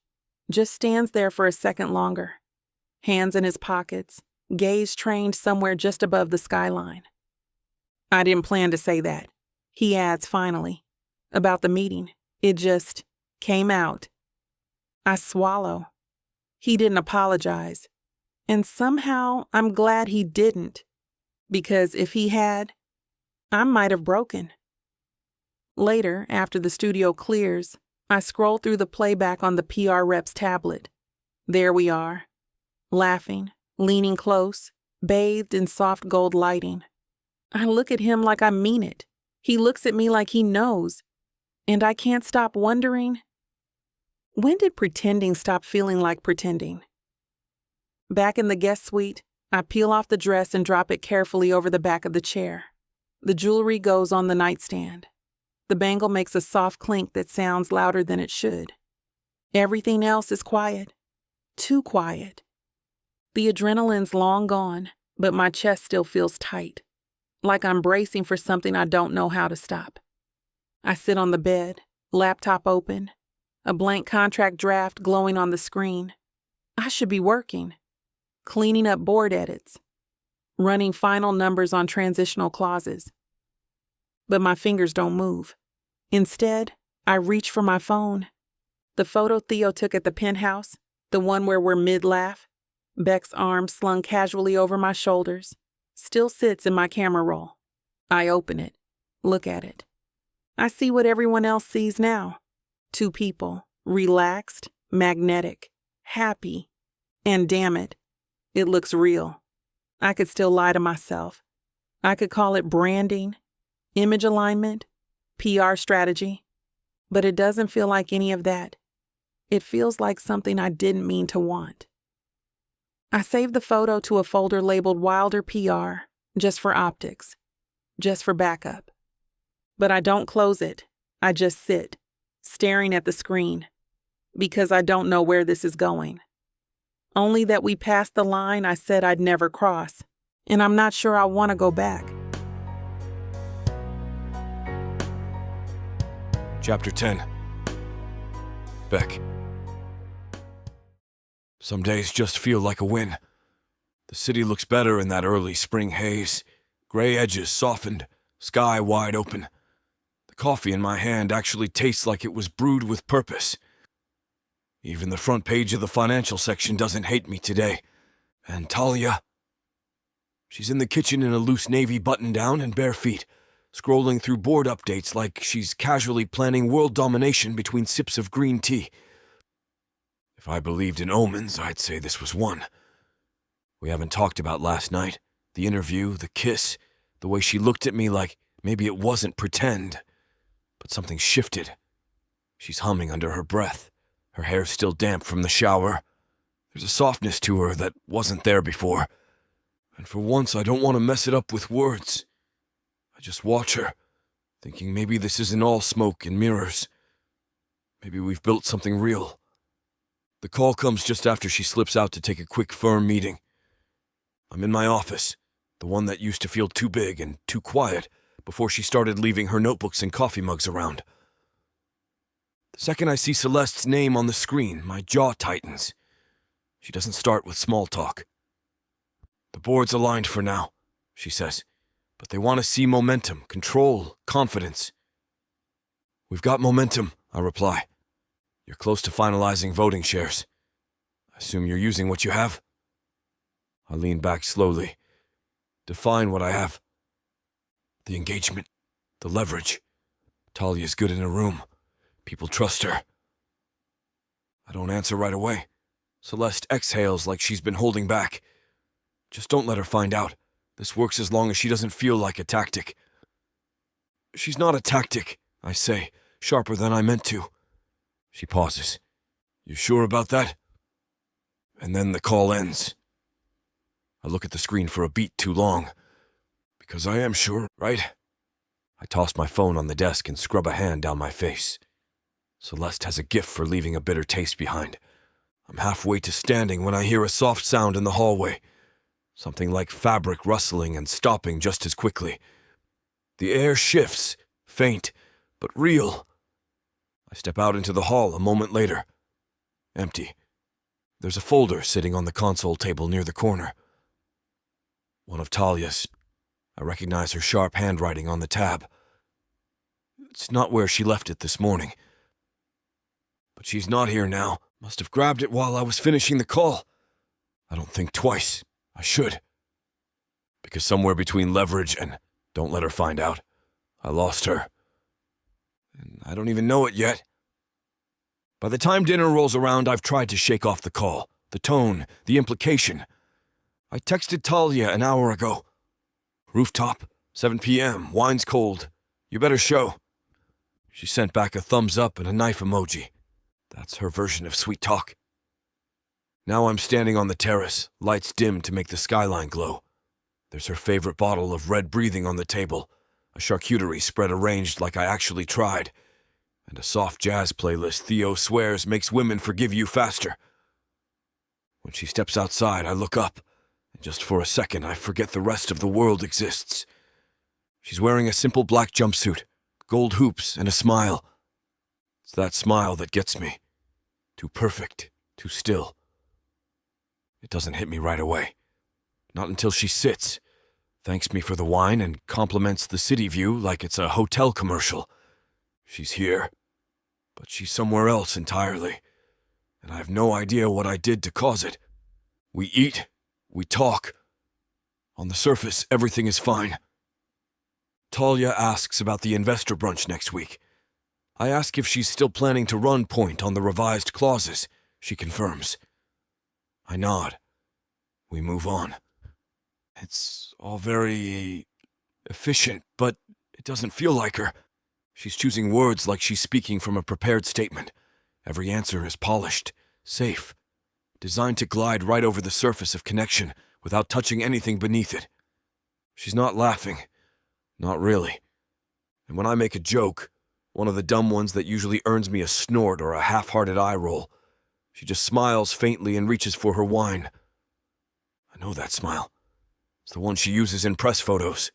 Speaker 2: just stands there for a second longer. Hands in his pockets, gaze trained somewhere just above the skyline. "I didn't plan to say that," he adds finally. About the meeting, it just came out. I swallow. He didn't apologize. And somehow I'm glad he didn't. Because if he had, I might have broken. Later, after the studio clears, I scroll through the playback on the PR rep's tablet. There we are, laughing, leaning close, bathed in soft gold lighting. I look at him like I mean it. He looks at me like he knows. And I can't stop wondering, when did pretending stop feeling like pretending? Back in the guest suite, I peel off the dress and drop it carefully over the back of the chair. The jewelry goes on the nightstand. The bangle makes a soft clink that sounds louder than it should. Everything else is quiet. Too quiet. The adrenaline's long gone, but my chest still feels tight, like I'm bracing for something I don't know how to stop. I sit on the bed, laptop open, a blank contract draft glowing on the screen. I should be working, cleaning up board edits, running final numbers on transitional clauses. But my fingers don't move. Instead, I reach for my phone. The photo Theo took at the penthouse, the one where we're mid-laugh, Beck's arm slung casually over my shoulders, still sits in my camera roll. I open it, look at it. I see what everyone else sees now. Two people, relaxed, magnetic, happy, and damn it, it looks real. I could still lie to myself. I could call it branding, image alignment, PR strategy, but it doesn't feel like any of that. It feels like something I didn't mean to want. I saved the photo to a folder labeled Wilder PR, just for optics, just for backup. But I don't close it. I just sit, staring at the screen, because I don't know where this is going. Only that we passed the line I said I'd never cross, and I'm not sure I want to go back.
Speaker 3: Chapter 10. Beck. Some days just feel like a win. The city looks better in that early spring haze. Gray edges softened, sky wide open. The coffee in my hand actually tastes like it was brewed with purpose. Even the front page of the financial section doesn't hate me today. And Talia? She's in the kitchen in a loose navy button-down and bare feet, scrolling through board updates like she's casually planning world domination between sips of green tea. If I believed in omens, I'd say this was one. We haven't talked about last night, the interview, the kiss, the way she looked at me like maybe it wasn't pretend. But something shifted. She's humming under her breath, her hair still damp from the shower. There's a softness to her that wasn't there before. And for once, I don't want to mess it up with words. I just watch her, thinking maybe this isn't all smoke and mirrors. Maybe we've built something real. The call comes just after she slips out to take a quick firm meeting. I'm in my office, the one that used to feel too big and too quiet before she started leaving her notebooks and coffee mugs around. The second I see Celeste's name on the screen, my jaw tightens. She doesn't start with small talk. The board's aligned for now, she says, but they want to see momentum, control, confidence. We've got momentum, I reply. You're close to finalizing voting shares. I assume you're using what you have? I lean back slowly. Define what I have. The engagement, the leverage. Talia's good in a room. People trust her. I don't answer right away. Celeste exhales like she's been holding back. Just don't let her find out. This works as long as she doesn't feel like a tactic. She's not a tactic, I say, sharper than I meant to. She pauses. You sure about that? And then the call ends. I look at the screen for a beat too long. Because I am sure, right? I toss my phone on the desk and scrub a hand down my face. Celeste has a gift for leaving a bitter taste behind. I'm halfway to standing when I hear a soft sound in the hallway. Something like fabric rustling and stopping just as quickly. The air shifts, faint, but real. I step out into the hall a moment later. Empty. There's a folder sitting on the console table near the corner. One of Talia's. I recognize her sharp handwriting on the tab. It's not where she left it this morning. But she's not here now. Must have grabbed it while I was finishing the call. I don't think twice. I should. Because somewhere between leverage and don't let her find out, I lost her. And I don't even know it yet. By the time dinner rolls around, I've tried to shake off the call, the tone, the implication. I texted Talia an hour ago. Rooftop, 7 p.m., wine's cold. You better show. She sent back a thumbs up and a knife emoji. That's her version of sweet talk. Now I'm standing on the terrace, lights dim to make the skyline glow. There's her favorite bottle of red breathing on the table, a charcuterie spread arranged like I actually tried, and a soft jazz playlist Theo swears makes women forgive you faster. When she steps outside, I look up, and just for a second I forget the rest of the world exists. She's wearing a simple black jumpsuit, gold hoops, and a smile. It's that smile that gets me. Too perfect, too still. It doesn't hit me right away. Not until she sits, thanks me for the wine, and compliments the city view like it's a hotel commercial. She's here, but she's somewhere else entirely, and I have no idea what I did to cause it. We eat, we talk. On the surface, everything is fine. Talia asks about the investor brunch next week. I ask if she's still planning to run point on the revised clauses. She confirms. I nod. We move on. It's all very efficient, but it doesn't feel like her. She's choosing words like she's speaking from a prepared statement. Every answer is polished, safe, designed to glide right over the surface of connection without touching anything beneath it. She's not laughing. Not really. And when I make a joke, one of the dumb ones that usually earns me a snort or a half-hearted eye roll, she just smiles faintly and reaches for her wine. I know that smile. It's the one she uses in press photos.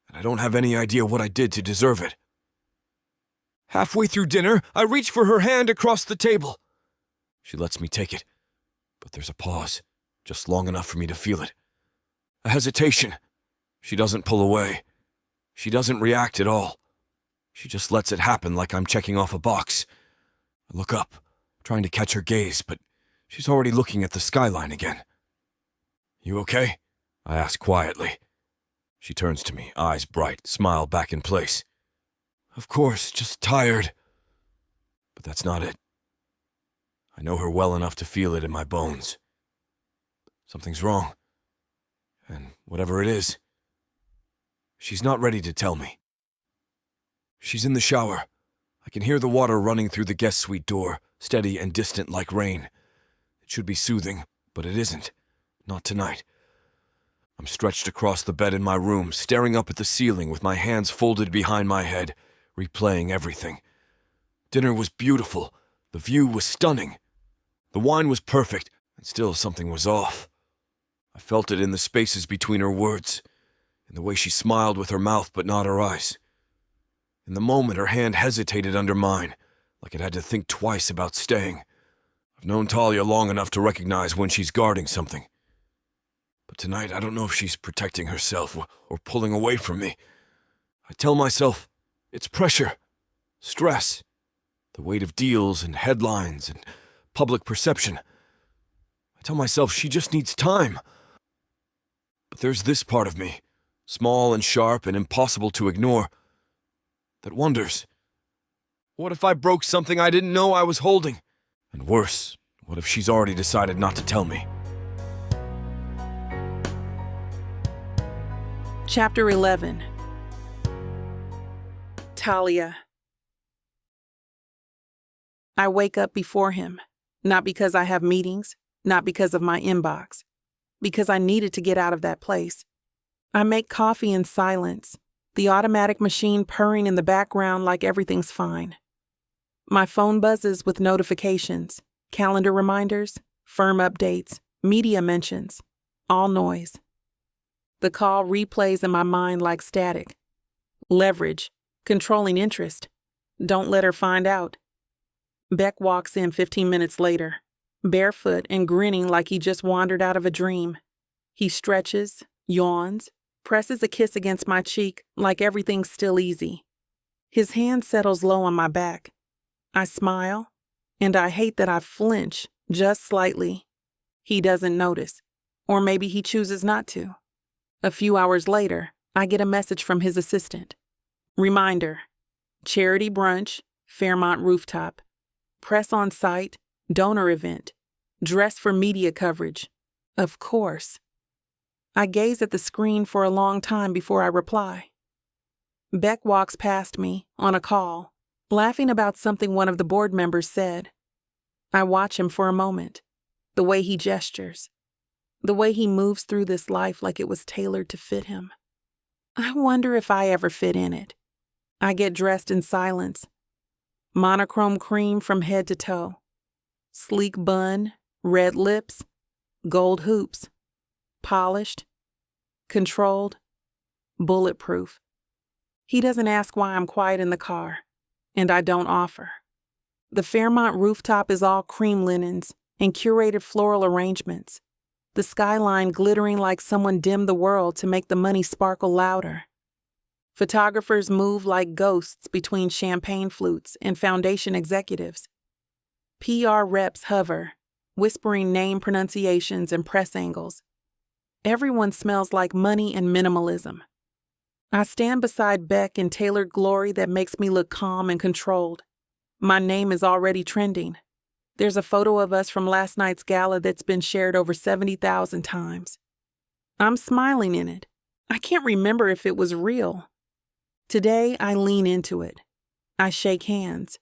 Speaker 3: And I don't have any idea what I did to deserve it. Halfway through dinner, I reach for her hand across the table. She lets me take it, but there's a pause, just long enough for me to feel it. A hesitation. She doesn't pull away. She doesn't react at all. She just lets it happen like I'm checking off a box. I look up, trying to catch her gaze, but she's already looking at the skyline again. You okay? I ask quietly. She turns to me, eyes bright, smile back in place. Of course, just tired. But that's not it. I know her well enough to feel it in my bones. Something's wrong. And whatever it is, she's not ready to tell me. She's in the shower. I can hear the water running through the guest suite door, steady and distant like rain. It should be soothing, but it isn't. Not tonight. I'm stretched across the bed in my room, staring up at the ceiling with my hands folded behind my head, replaying everything. Dinner was beautiful. The view was stunning. The wine was perfect, and still something was off. I felt it in the spaces between her words, in the way she smiled with her mouth but not her eyes. In the moment, her hand hesitated under mine, like it had to think twice about staying. I've known Talia long enough to recognize when she's guarding something. But tonight, I don't know if she's protecting herself or pulling away from me. I tell myself, it's pressure, stress, the weight of deals and headlines and public perception. I tell myself she just needs time. But there's this part of me, small and sharp and impossible to ignore, that wonders, what if I broke something I didn't know I was holding? And worse, what if she's already decided not to tell me?
Speaker 2: Chapter 11. Talia. I wake up before him, not because I have meetings, not because of my inbox, because I needed to get out of that place. I make coffee in silence, the automatic machine purring in the background like everything's fine. My phone buzzes with notifications, calendar reminders, firm updates, media mentions, all noise. The call replays in my mind like static. Leverage, controlling interest. Don't let her find out. Beck walks in 15 minutes later, barefoot and grinning like he just wandered out of a dream. He stretches, yawns, presses a kiss against my cheek like everything's still easy. His hand settles low on my back. I smile, and I hate that I flinch just slightly. He doesn't notice, or maybe he chooses not to. A few hours later, I get a message from his assistant. Reminder: charity brunch, Fairmont rooftop. Press on site, donor event. Dress for media coverage. Of course. I gaze at the screen for a long time before I reply. Beck walks past me, on a call, laughing about something one of the board members said. I watch him for a moment. The way he gestures. The way he moves through this life like it was tailored to fit him. I wonder if I ever fit in it. I get dressed in silence. Monochrome cream from head to toe. Sleek bun, red lips, gold hoops. Polished, controlled, bulletproof. He doesn't ask why I'm quiet in the car, and I don't offer. The Fairmont rooftop is all cream linens and curated floral arrangements. The skyline glittering like someone dimmed the world to make the money sparkle louder. Photographers move like ghosts between champagne flutes and foundation executives. PR reps hover, whispering name pronunciations and press angles. Everyone smells like money and minimalism. I stand beside Beck in tailored glory that makes me look calm and controlled. My name is already trending. There's a photo of us from last night's gala that's been shared over 70,000 times. I'm smiling in it. I can't remember if it was real. Today, I lean into it. I shake hands.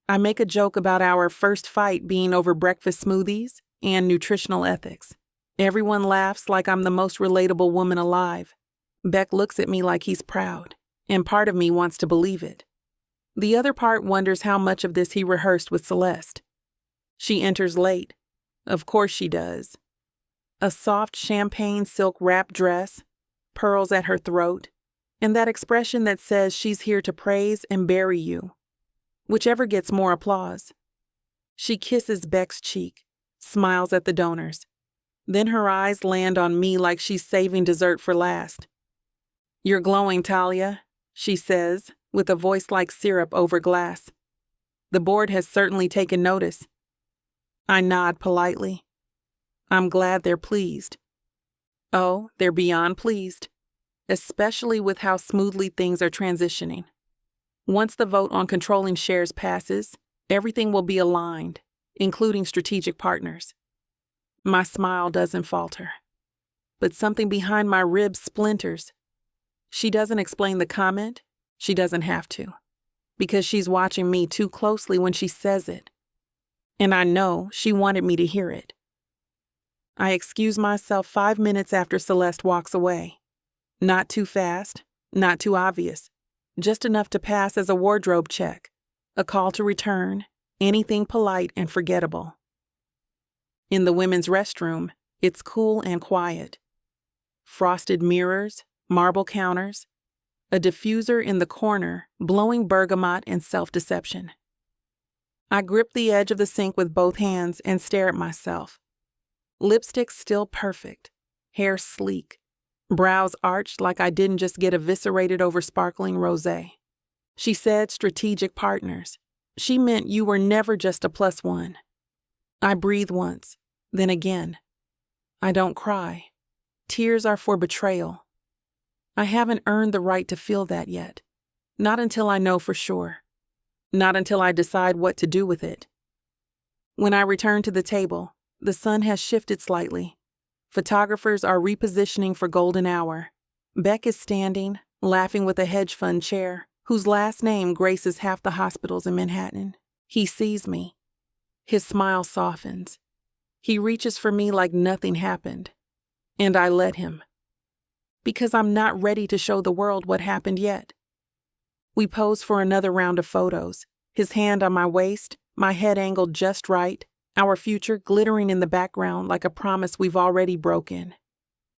Speaker 2: I make a joke about our first fight being over breakfast smoothies and nutritional ethics. Everyone laughs like I'm the most relatable woman alive. Beck looks at me like he's proud, and part of me wants to believe it. The other part wonders how much of this he rehearsed with Celeste. She enters late. Of course she does. A soft champagne silk wrap dress, pearls at her throat, and that expression that says she's here to praise and bury you, whichever gets more applause. She kisses Beck's cheek, smiles at the donors. Then her eyes land on me like she's saving dessert for last. "You're glowing, Talia," she says, with a voice like syrup over glass. "The board has certainly taken notice." I nod politely. I'm glad they're pleased. Oh, they're beyond pleased, especially with how smoothly things are transitioning. Once the vote on controlling shares passes, everything will be aligned, including strategic partners. My smile doesn't falter, but something behind my ribs splinters. She doesn't explain the comment. She doesn't have to, because she's watching me too closely when she says it. And I know she wanted me to hear it. I excuse myself 5 minutes after Celeste walks away. Not too fast, not too obvious, just enough to pass as a wardrobe check, a call to return, anything polite and forgettable. In the women's restroom, it's cool and quiet. Frosted mirrors, marble counters, a diffuser in the corner blowing bergamot and self-deception. I grip the edge of the sink with both hands and stare at myself. Lipstick still perfect, hair sleek, brows arched like I didn't just get eviscerated over sparkling rosé. She said strategic partners. She meant you were never just a plus one. I breathe once, then again. I don't cry. Tears are for betrayal. I haven't earned the right to feel that yet. Not until I know for sure. Not until I decide what to do with it. When I return to the table, the sun has shifted slightly. Photographers are repositioning for golden hour. Beck is standing, laughing with a hedge fund chair, whose last name graces half the hospitals in Manhattan. He sees me. His smile softens. He reaches for me like nothing happened. And I let him. Because I'm not ready to show the world what happened yet. We pose for another round of photos, his hand on my waist, my head angled just right, our future glittering in the background like a promise we've already broken.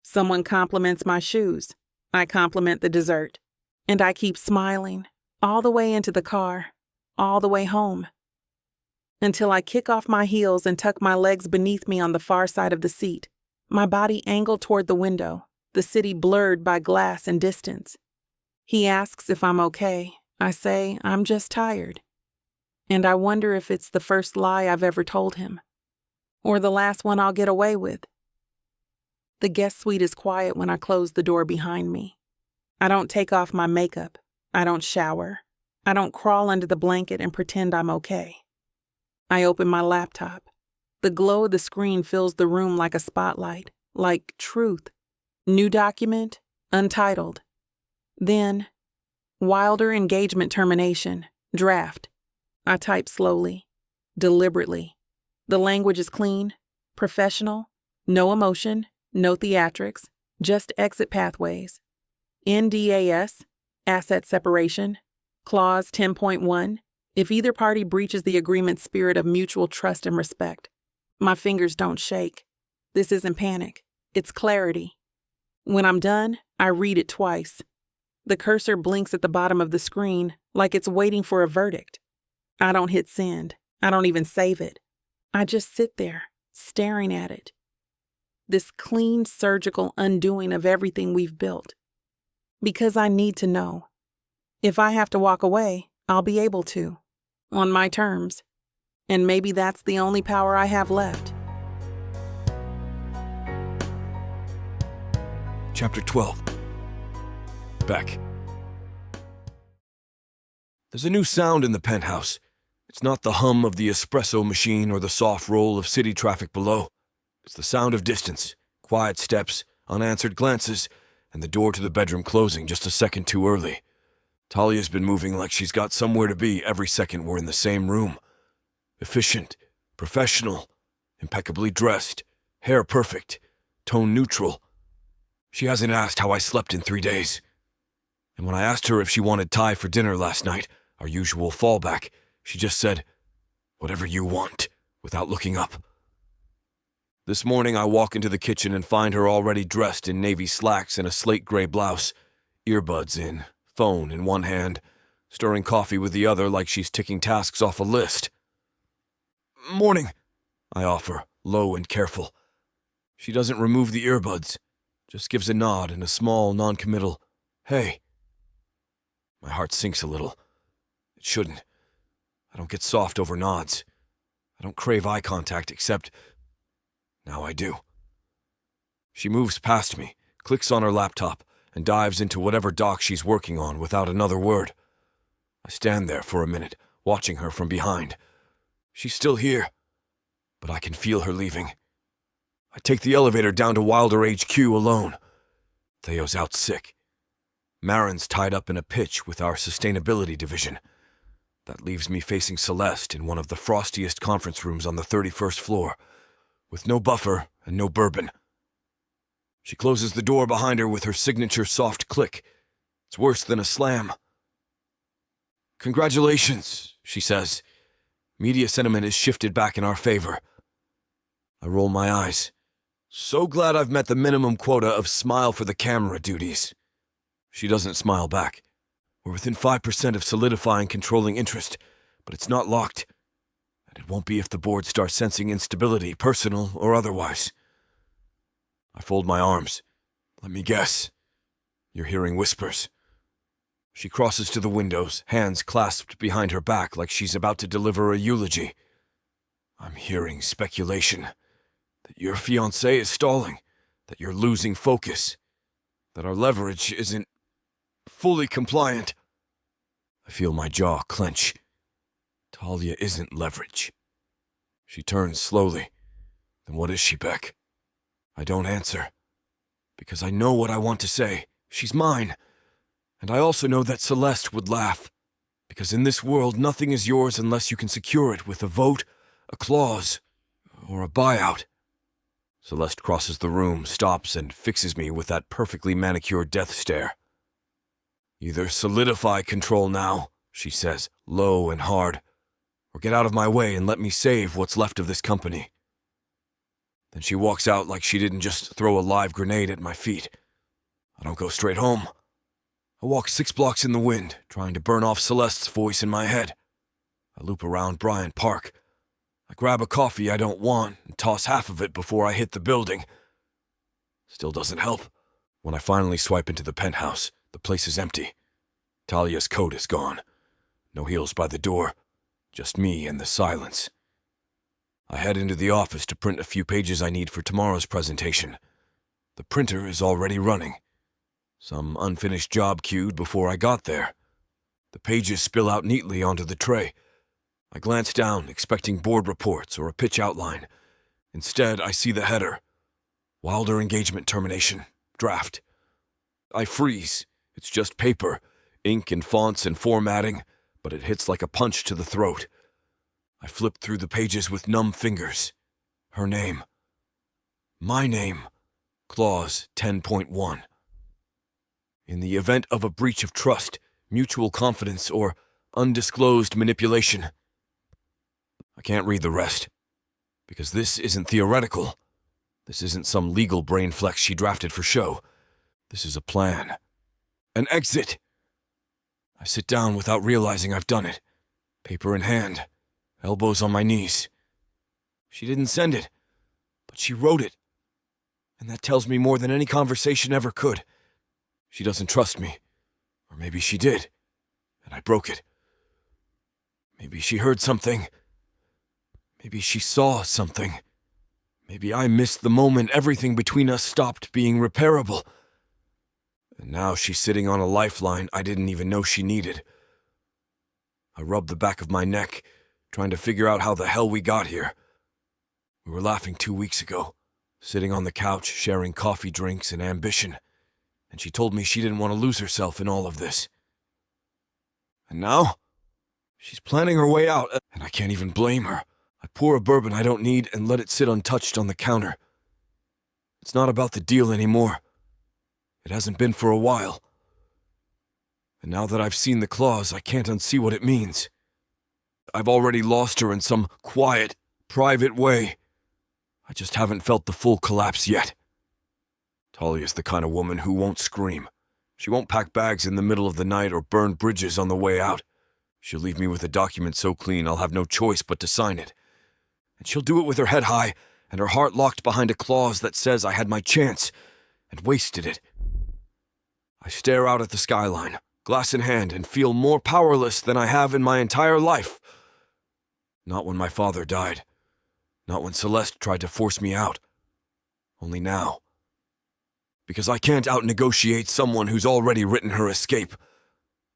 Speaker 2: Someone compliments my shoes. I compliment the dessert. And I keep smiling, all the way into the car, all the way home. Until I kick off my heels and tuck my legs beneath me on the far side of the seat, my body angled toward the window, the city blurred by glass and distance. He asks if I'm okay. I say I'm just tired. And I wonder if it's the first lie I've ever told him, or the last one I'll get away with. The guest suite is quiet when I close the door behind me. I don't take off my makeup. I don't shower. I don't crawl under the blanket and pretend I'm okay. I open my laptop. The glow of the screen fills the room like a spotlight, like truth. New document, untitled. Then, Wilder engagement termination, draft. I type slowly, deliberately. The language is clean, professional, no emotion, no theatrics, just exit pathways. NDAS, asset separation, clause 10.1, if either party breaches the agreement's spirit of mutual trust and respect. My fingers don't shake. This isn't panic, it's clarity. When I'm done, I read it twice. The cursor blinks at the bottom of the screen like it's waiting for a verdict. I don't hit send. I don't even save it. I just sit there, staring at it. This clean, surgical undoing of everything we've built. Because I need to know. If I have to walk away, I'll be able to. On my terms. And maybe that's the only power I have left.
Speaker 3: Chapter 12. Beck. There's a new sound in the penthouse. It's not the hum of the espresso machine or the soft roll of city traffic below. It's the sound of distance, quiet steps, unanswered glances, and the door to the bedroom closing just a second too early. Talia's been moving like she's got somewhere to be every second we're in the same room. Efficient, professional, impeccably dressed, hair perfect, tone neutral. She hasn't asked how I slept in 3 days. And when I asked her if she wanted Thai for dinner last night, our usual fallback, she just said, "Whatever you want," without looking up. This morning I walk into the kitchen and find her already dressed in navy slacks and a slate gray blouse, earbuds in, phone in one hand, stirring coffee with the other like she's ticking tasks off a list. "Morning," I offer, low and careful. She doesn't remove the earbuds, just gives a nod and a small, non-committal, "Hey." My heart sinks a little. It shouldn't. I don't get soft over nods. I don't crave eye contact, except now I do. She moves past me, clicks on her laptop, and dives into whatever doc she's working on without another word. I stand there for a minute, watching her from behind. She's still here, but I can feel her leaving. I take the elevator down to Wilder HQ alone. Theo's out sick. Marin's tied up in a pitch with our sustainability division. That leaves me facing Celeste in one of the frostiest conference rooms on the 31st floor, with no buffer and no bourbon. She closes the door behind her with her signature soft click. It's worse than a slam. "Congratulations," she says. Media sentiment is shifted back in our favor. I roll my eyes. So glad I've met the minimum quota of smile for the camera duties. She doesn't smile back. We're within 5% of solidifying controlling interest, but it's not locked. And it won't be if the board starts sensing instability, personal or otherwise. I fold my arms. Let me guess. You're hearing whispers. She crosses to the windows, hands clasped behind her back like she's about to deliver a eulogy. I'm hearing speculation. That your fiancé is stalling. That you're losing focus. That our leverage isn't fully compliant. I feel my jaw clench. Talia isn't leverage. She turns slowly. Then what is she, Beck? I don't answer. Because I know what I want to say. She's mine. And I also know that Celeste would laugh. Because in this world, nothing is yours unless you can secure it with a vote, a clause, or a buyout. Celeste crosses the room, stops, and fixes me with that perfectly manicured death stare. Either solidify control now, she says, low and hard, or get out of my way and let me save what's left of this company. Then she walks out like she didn't just throw a live grenade at my feet. I don't go straight home. I walk 6 blocks in the wind, trying to burn off Celeste's voice in my head. I loop around Bryant Park. I grab a coffee I don't want and toss half of it before I hit the building. Still doesn't help. When I finally swipe into the penthouse, the place is empty. Talia's coat is gone. No heels by the door. Just me and the silence. I head into the office to print a few pages I need for tomorrow's presentation. The printer is already running. Some unfinished job queued before I got there. The pages spill out neatly onto the tray. I glance down, expecting board reports or a pitch outline. Instead, I see the header. Wilder engagement termination. Draft. I freeze. It's just paper, ink and fonts and formatting, but it hits like a punch to the throat. I flip through the pages with numb fingers. Her name. My name. Clause 10.1. In the event of a breach of trust, mutual confidence, or undisclosed manipulation. I can't read the rest, because this isn't theoretical. This isn't some legal brain flex she drafted for show. This is a plan. An exit. I sit down without realizing I've done it. Paper in hand, elbows on my knees. She didn't send it, but she wrote it. And that tells me more than any conversation ever could. She doesn't trust me. Or maybe she did, and I broke it. Maybe she heard something. Maybe she saw something. Maybe I missed the moment everything between us stopped being repairable. And now she's sitting on a lifeline I didn't even know she needed. I rub the back of my neck, trying to figure out how the hell we got here. We were laughing 2 weeks ago, sitting on the couch sharing coffee drinks and ambition, and she told me she didn't want to lose herself in all of this. And now? She's planning her way out, and I can't even blame her. I pour a bourbon I don't need and let it sit untouched on the counter. It's not about the deal anymore. It hasn't been for a while. And now that I've seen the clause, I can't unsee what it means. I've already lost her in some quiet, private way. I just haven't felt the full collapse yet. Talia's the kind of woman who won't scream. She won't pack bags in the middle of the night or burn bridges on the way out. She'll leave me with a document so clean I'll have no choice but to sign it. And she'll do it with her head high and her heart locked behind a clause that says I had my chance and wasted it. I stare out at the skyline, glass in hand, and feel more powerless than I have in my entire life. Not when my father died. Not when Celeste tried to force me out. Only now. Because I can't out-negotiate someone who's already written her escape.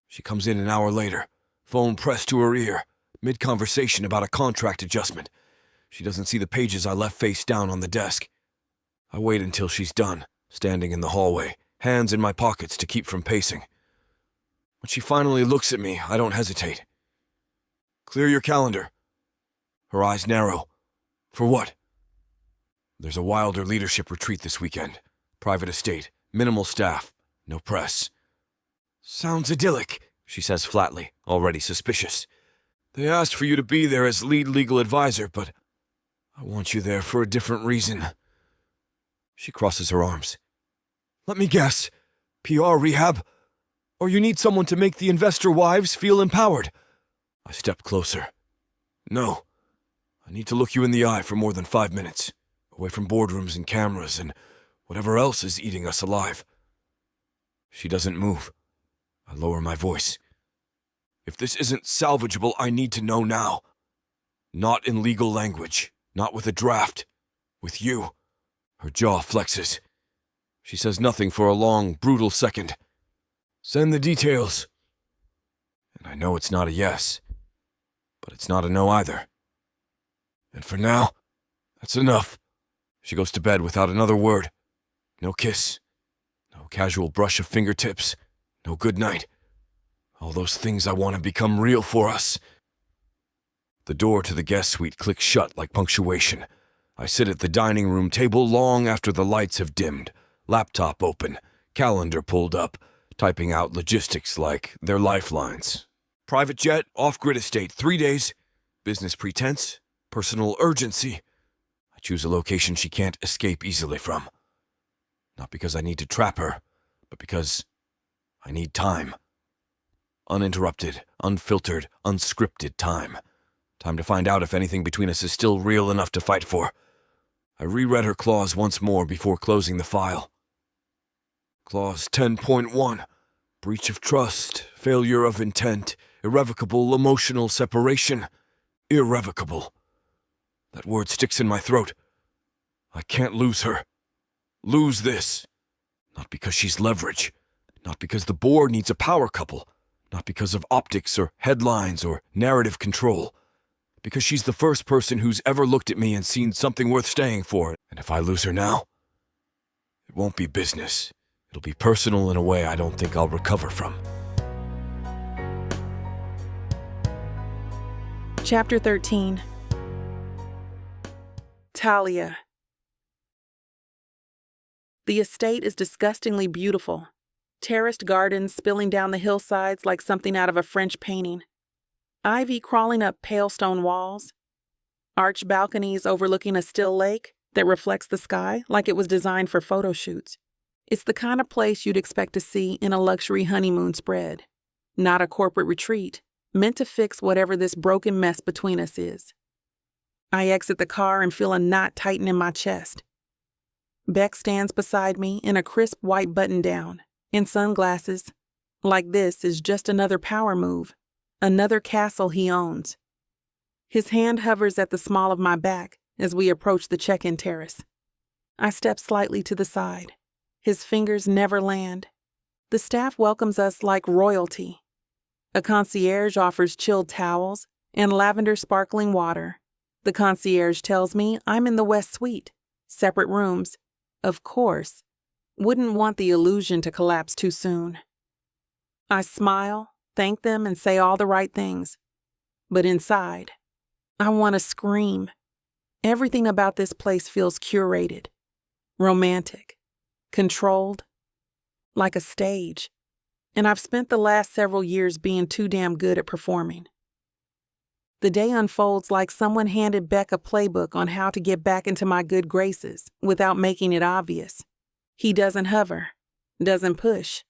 Speaker 3: She comes in an hour later, phone pressed to her ear, mid-conversation about a contract adjustment. She doesn't see the pages I left face down on the desk. I wait until she's done, standing in the hallway, hands in my pockets to keep from pacing. When she finally looks at me, I don't hesitate. Clear your calendar. Her eyes narrow. For what? There's a Wilder leadership retreat this weekend. Private estate, minimal staff, no press. Sounds idyllic, she says flatly, already suspicious. They asked for you to be there as lead legal advisor, but I want you there for a different reason. She crosses her arms. Let me guess. PR rehab? Or you need someone to make the investor wives feel empowered? I step closer. No. I need to look you in the eye for more than 5 minutes, away from boardrooms and cameras and whatever else is eating us alive. She doesn't move. I lower my voice. If this isn't salvageable, I need to know now. Not in legal language, not with a draft. With you. Her jaw flexes. She says nothing for a long, brutal second. Send the details. And I know it's not a yes, but it's not a no either. And for now, that's enough. She goes to bed without another word. No kiss. No casual brush of fingertips. No good night. All those things I want to become real for us. The door to the guest suite clicks shut like punctuation. I sit at the dining room table long after the lights have dimmed. Laptop open. Calendar pulled up. Typing out logistics like their lifelines. Private jet, off-grid estate, 3 days. Business pretense. Personal urgency. I choose a location she can't escape easily from. Not because I need to trap her, but because I need time. Uninterrupted, unfiltered, unscripted time. Time to find out if anything between us is still real enough to fight for. I reread her clause once more before closing the file. Clause 10.1. Breach of trust, failure of intent, irrevocable emotional separation. Irrevocable. That word sticks in my throat. I can't lose her. Lose this. Not because she's leverage. Not because the board needs a power couple. Not because of optics or headlines or narrative control. Because she's the first person who's ever looked at me and seen something worth staying for. And if I lose her now, it won't be business. It'll be personal in a way I don't think I'll recover from.
Speaker 2: Chapter 13. Talia. The estate is disgustingly beautiful. Terraced gardens spilling down the hillsides like something out of a French painting. Ivy crawling up pale stone walls. Arched balconies overlooking a still lake that reflects the sky like it was designed for photo shoots. It's the kind of place you'd expect to see in a luxury honeymoon spread, not a corporate retreat, meant to fix whatever this broken mess between us is. I exit the car and feel a knot tighten in my chest. Beck stands beside me in a crisp white button-down, in sunglasses. Like this is just another power move, another castle he owns. His hand hovers at the small of my back as we approach the check-in terrace. I step slightly to the side. His fingers never land. The staff welcomes us like royalty. A concierge offers chilled towels and lavender sparkling water. The concierge tells me I'm in the West Suite, separate rooms. Of course, wouldn't want the illusion to collapse too soon. I smile, thank them, and say all the right things. But inside, I want to scream. Everything about this place feels curated, romantic, controlled, like a stage. And I've spent the last several years being too damn good at performing. The day unfolds like someone handed Beck a playbook on how to get back into my good graces without making it obvious. He doesn't hover, doesn't push.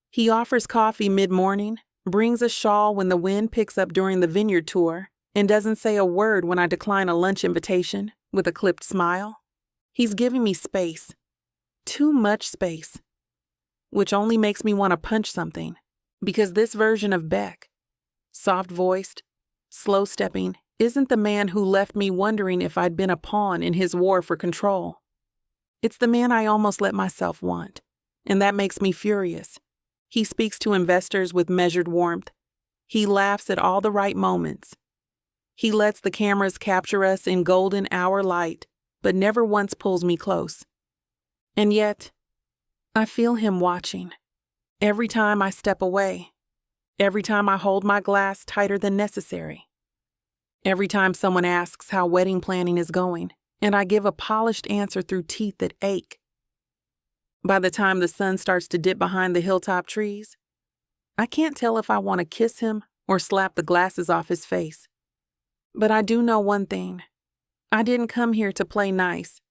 Speaker 2: He offers coffee mid-morning, brings a shawl when the wind picks up during the vineyard tour, and doesn't say a word when I decline a lunch invitation with a clipped smile. He's giving me space. Too much space. Which only makes me want to punch something, because this version of Beck, soft-voiced, slow-stepping, isn't the man who left me wondering if I'd been a pawn in his war for control. It's the man I almost let myself want, and that makes me furious. He speaks to investors with measured warmth. He laughs at all the right moments. He lets the cameras capture us in golden hour light, but never once pulls me close. And yet, I feel him watching. Every time I step away. Every time I hold my glass tighter than necessary. Every time someone asks how wedding planning is going, and I give a polished answer through teeth that ache. By the time the sun starts to dip behind the hilltop trees, I can't tell if I want to kiss him or slap the glasses off his face. But I do know one thing. I didn't come here to play nice.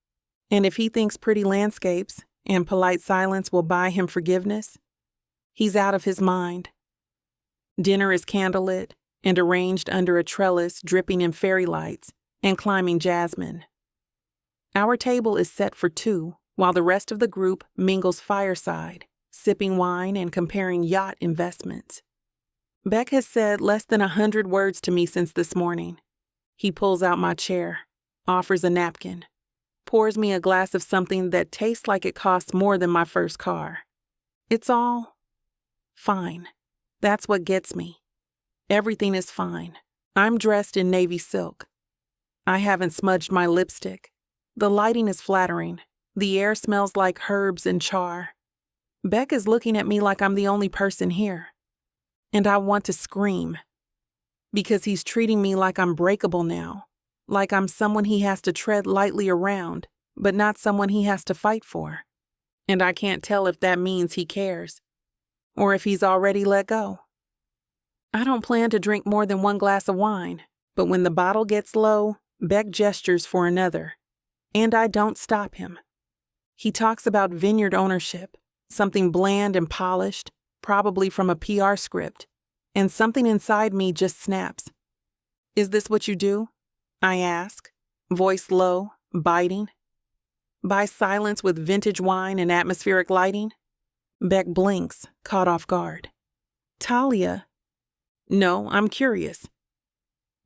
Speaker 2: And if he thinks pretty landscapes and polite silence will buy him forgiveness, he's out of his mind. Dinner is candlelit and arranged under a trellis dripping in fairy lights and climbing jasmine. Our table is set for two, while the rest of the group mingles fireside, sipping wine and comparing yacht investments. Beck has said less than 100 words to me since this morning. He pulls out my chair, offers a napkin, pours me a glass of something that tastes like it costs more than my first car. It's all fine. That's what gets me. Everything is fine. I'm dressed in navy silk. I haven't smudged my lipstick. The lighting is flattering. The air smells like herbs and char. Beck is looking at me like I'm the only person here. And I want to scream. Because he's treating me like I'm breakable now. Like I'm someone he has to tread lightly around, but not someone he has to fight for. And I can't tell if that means he cares. Or if he's already let go. I don't plan to drink more than one glass of wine, but when the bottle gets low, Beck gestures for another. And I don't stop him. He talks about vineyard ownership, something bland and polished, probably from a PR script, and something inside me just snaps. Is this what you do? I ask, voice low, biting. Buy silence with vintage wine and atmospheric lighting? Beck blinks, caught off guard. Talia? No, I'm curious.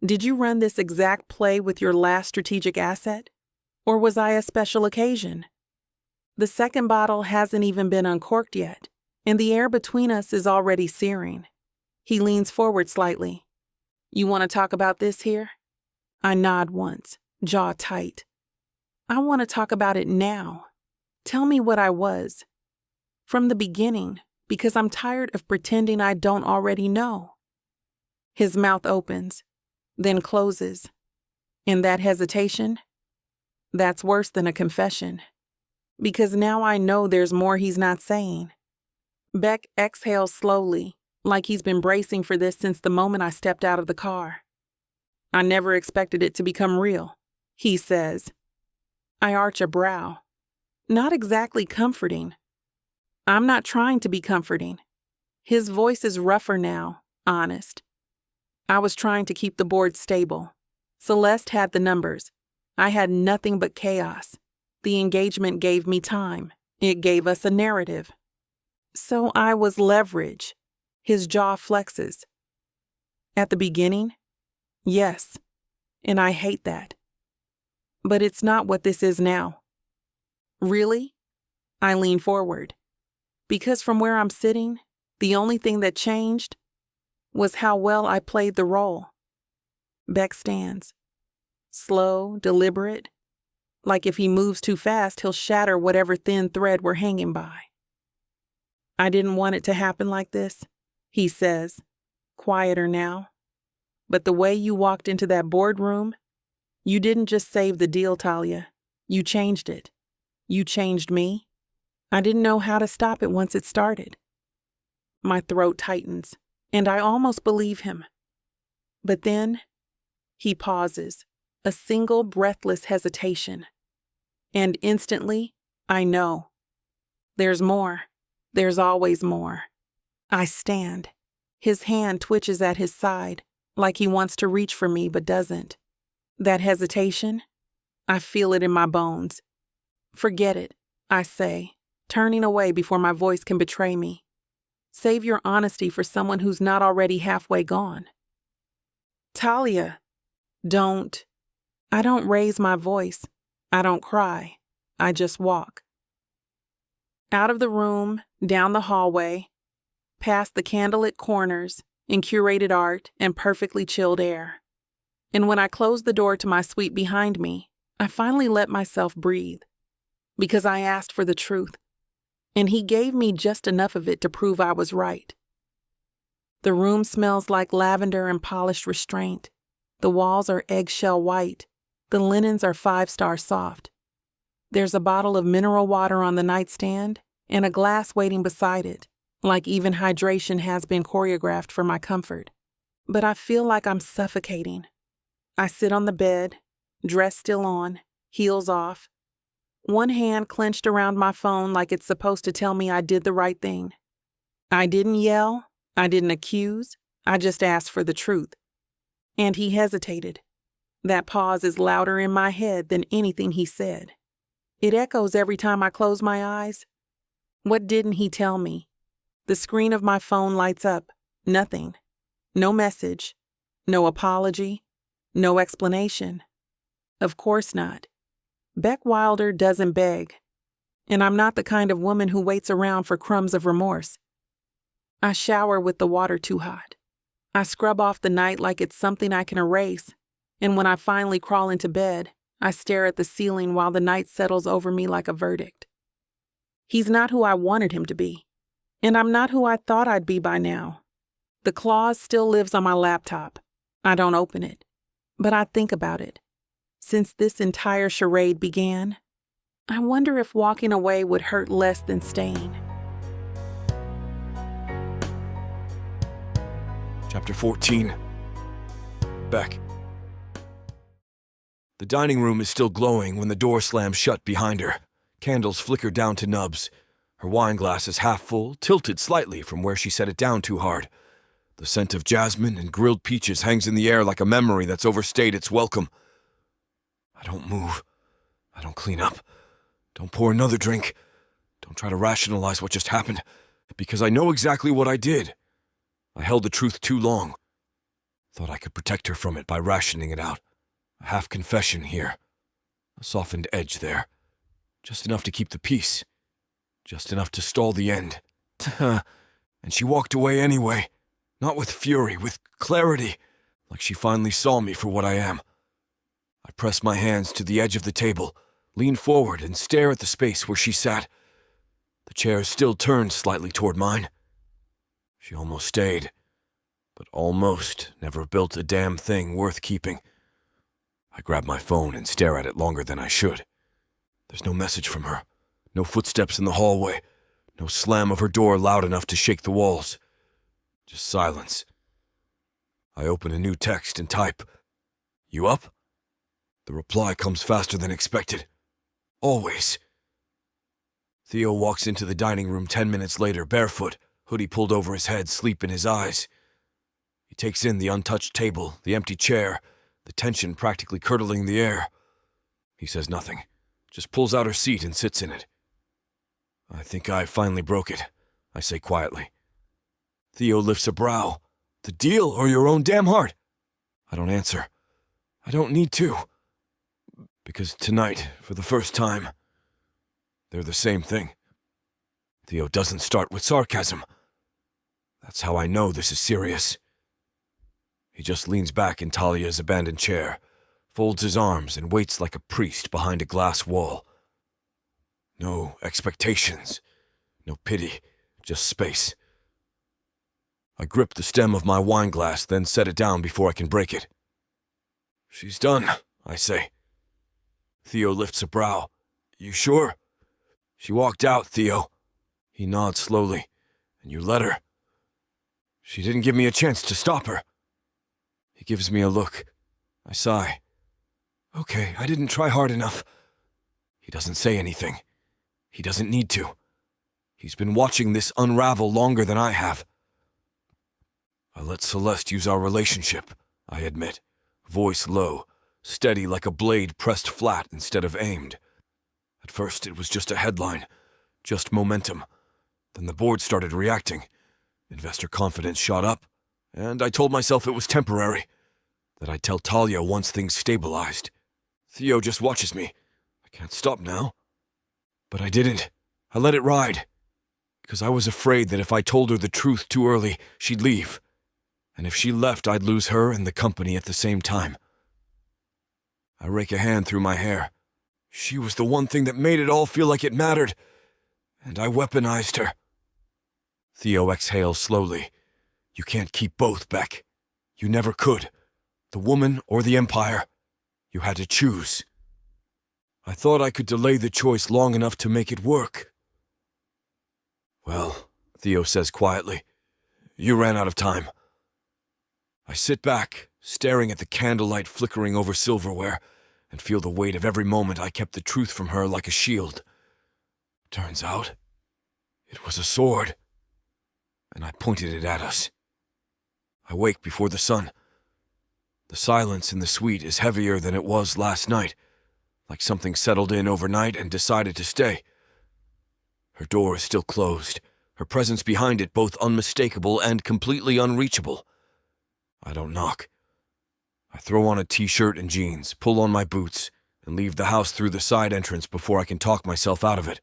Speaker 2: Did you run this exact play with your last strategic asset? Or was I a special occasion? The second bottle hasn't even been uncorked yet, and the air between us is already searing. He leans forward slightly. You want to talk about this here? I nod once, jaw tight. I want to talk about it now. Tell me what I was. From the beginning, because I'm tired of pretending I don't already know. His mouth opens, then closes. And that hesitation? That's worse than a confession. Because now I know there's more he's not saying. Beck exhales slowly, like he's been bracing for this since the moment I stepped out of the car. I never expected it to become real, he says. I arch a brow. Not exactly comforting. I'm not trying to be comforting. His voice is rougher now, honest. I was trying to keep the board stable. Celeste had the numbers. I had nothing but chaos. The engagement gave me time. It gave us a narrative. So I was leverage. His jaw flexes. At the beginning? Yes. And I hate that. But it's not what this is now. Really? I lean forward. Because from where I'm sitting, the only thing that changed was how well I played the role. Beck stands. Slow, deliberate. Like if he moves too fast, he'll shatter whatever thin thread we're hanging by. I didn't want it to happen like this, he says. quieter now. But the way you walked into that boardroom, you didn't just save the deal, Talia. You changed it. You changed me. I didn't know how to stop it once it started. My throat tightens, and I almost believe him. But then, he pauses, a single breathless hesitation. And instantly, I know. There's more. There's always more. I stand. His hand twitches at his side, like he wants to reach for me but doesn't. That hesitation, I feel it in my bones. Forget it, I say, turning away before my voice can betray me. Save your honesty for someone who's not already halfway gone. Talia, don't. I don't raise my voice. I don't cry. I just walk. Out of the room, down the hallway, past the candlelit corners and curated art and perfectly chilled air. And when I closed the door to my suite behind me, I finally let myself breathe. Because I asked for the truth, and he gave me just enough of it to prove I was right. The room smells like lavender and polished restraint. The walls are eggshell white. The linens are 5-star soft. There's a bottle of mineral water on the nightstand and a glass waiting beside it, like even hydration has been choreographed for my comfort. But I feel like I'm suffocating. I sit on the bed, dress still on, heels off, one hand clenched around my phone like it's supposed to tell me I did the right thing. I didn't yell, I didn't accuse, I just asked for the truth. And he hesitated. That pause is louder in my head than anything he said. It echoes every time I close my eyes. What didn't he tell me? The screen of my phone lights up. Nothing. No message. No apology. No explanation. Of course not. Beck Wilder doesn't beg. And I'm not the kind of woman who waits around for crumbs of remorse. I shower with the water too hot. I scrub off the night like it's something I can erase. And when I finally crawl into bed, I stare at the ceiling while the night settles over me like a verdict. He's not who I wanted him to be. And I'm not who I thought I'd be by now. The clause still lives on my laptop. I don't open it. But I think about it. Since this entire charade began, I wonder if walking away would hurt less than staying.
Speaker 3: Chapter 14. Beck. The dining room is still glowing when the door slams shut behind her. Candles flicker down to nubs. Her wine glass is half full, tilted slightly from where she set it down too hard. The scent of jasmine and grilled peaches hangs in the air like a memory that's overstayed its welcome. I don't move. I don't clean up. Don't pour another drink. Don't try to rationalize what just happened, because I know exactly what I did. I held the truth too long. Thought I could protect her from it by rationing it out. A half-confession here. A softened edge there. Just enough to keep the peace. Just enough to stall the end. And she walked away anyway. Not with fury, with clarity. Like she finally saw me for what I am. I press my hands to the edge of the table, lean forward and stare at the space where she sat. The chair still turned slightly toward mine. She almost stayed. But almost never built a damn thing worth keeping. I grab my phone and stare at it longer than I should. There's no message from her. No footsteps in the hallway. No slam of her door loud enough to shake the walls. Just silence. I open a new text and type, "You up?" The reply comes faster than expected. Always. Theo walks into the dining room 10 minutes later, barefoot, hoodie pulled over his head, sleep in his eyes. He takes in the untouched table, the empty chair, the tension practically curdling the air. He says nothing, just pulls out her seat and sits in it. "I think I finally broke it," I say quietly. Theo lifts a brow. "The deal or your own damn heart?" I don't answer. I don't need to. Because tonight, for the first time, they're the same thing. Theo doesn't start with sarcasm. That's how I know this is serious. He just leans back in Talia's abandoned chair, folds his arms and waits like a priest behind a glass wall. No expectations, no pity, just space. I grip the stem of my wine glass, then set it down before I can break it. "She's done," I say. Theo lifts a brow. "You sure?" "She walked out, Theo." He nods slowly. "And you let her?" "She didn't give me a chance to stop her." He gives me a look. I sigh. "Okay, I didn't try hard enough." He doesn't say anything. He doesn't need to. He's been watching this unravel longer than I have. I let Celeste use our relationship, I admit, voice low, steady like a blade pressed flat instead of aimed. At first it was just a headline, just momentum. Then the board started reacting. Investor confidence shot up, and I told myself it was temporary, that I'd tell Talia once things stabilized. Theo just watches me. I can't stop now. But I didn't. I let it ride, because I was afraid that if I told her the truth too early, she'd leave. And if she left, I'd lose her and the company at the same time. I rake a hand through my hair. She was the one thing that made it all feel like it mattered, and I weaponized her. Theo exhales slowly. "You can't keep both, Beck. You never could. The woman or the empire. You had to choose." I thought I could delay the choice long enough to make it work. "Well," Theo says quietly, "you ran out of time." I sit back, staring at the candlelight flickering over silverware, and feel the weight of every moment I kept the truth from her like a shield. Turns out, it was a sword, and I pointed it at us. I wake before the sun. The silence in the suite is heavier than it was last night, like something settled in overnight and decided to stay. Her door is still closed, her presence behind it both unmistakable and completely unreachable. I don't knock. I throw on a t-shirt and jeans, pull on my boots, and leave the house through the side entrance before I can talk myself out of it.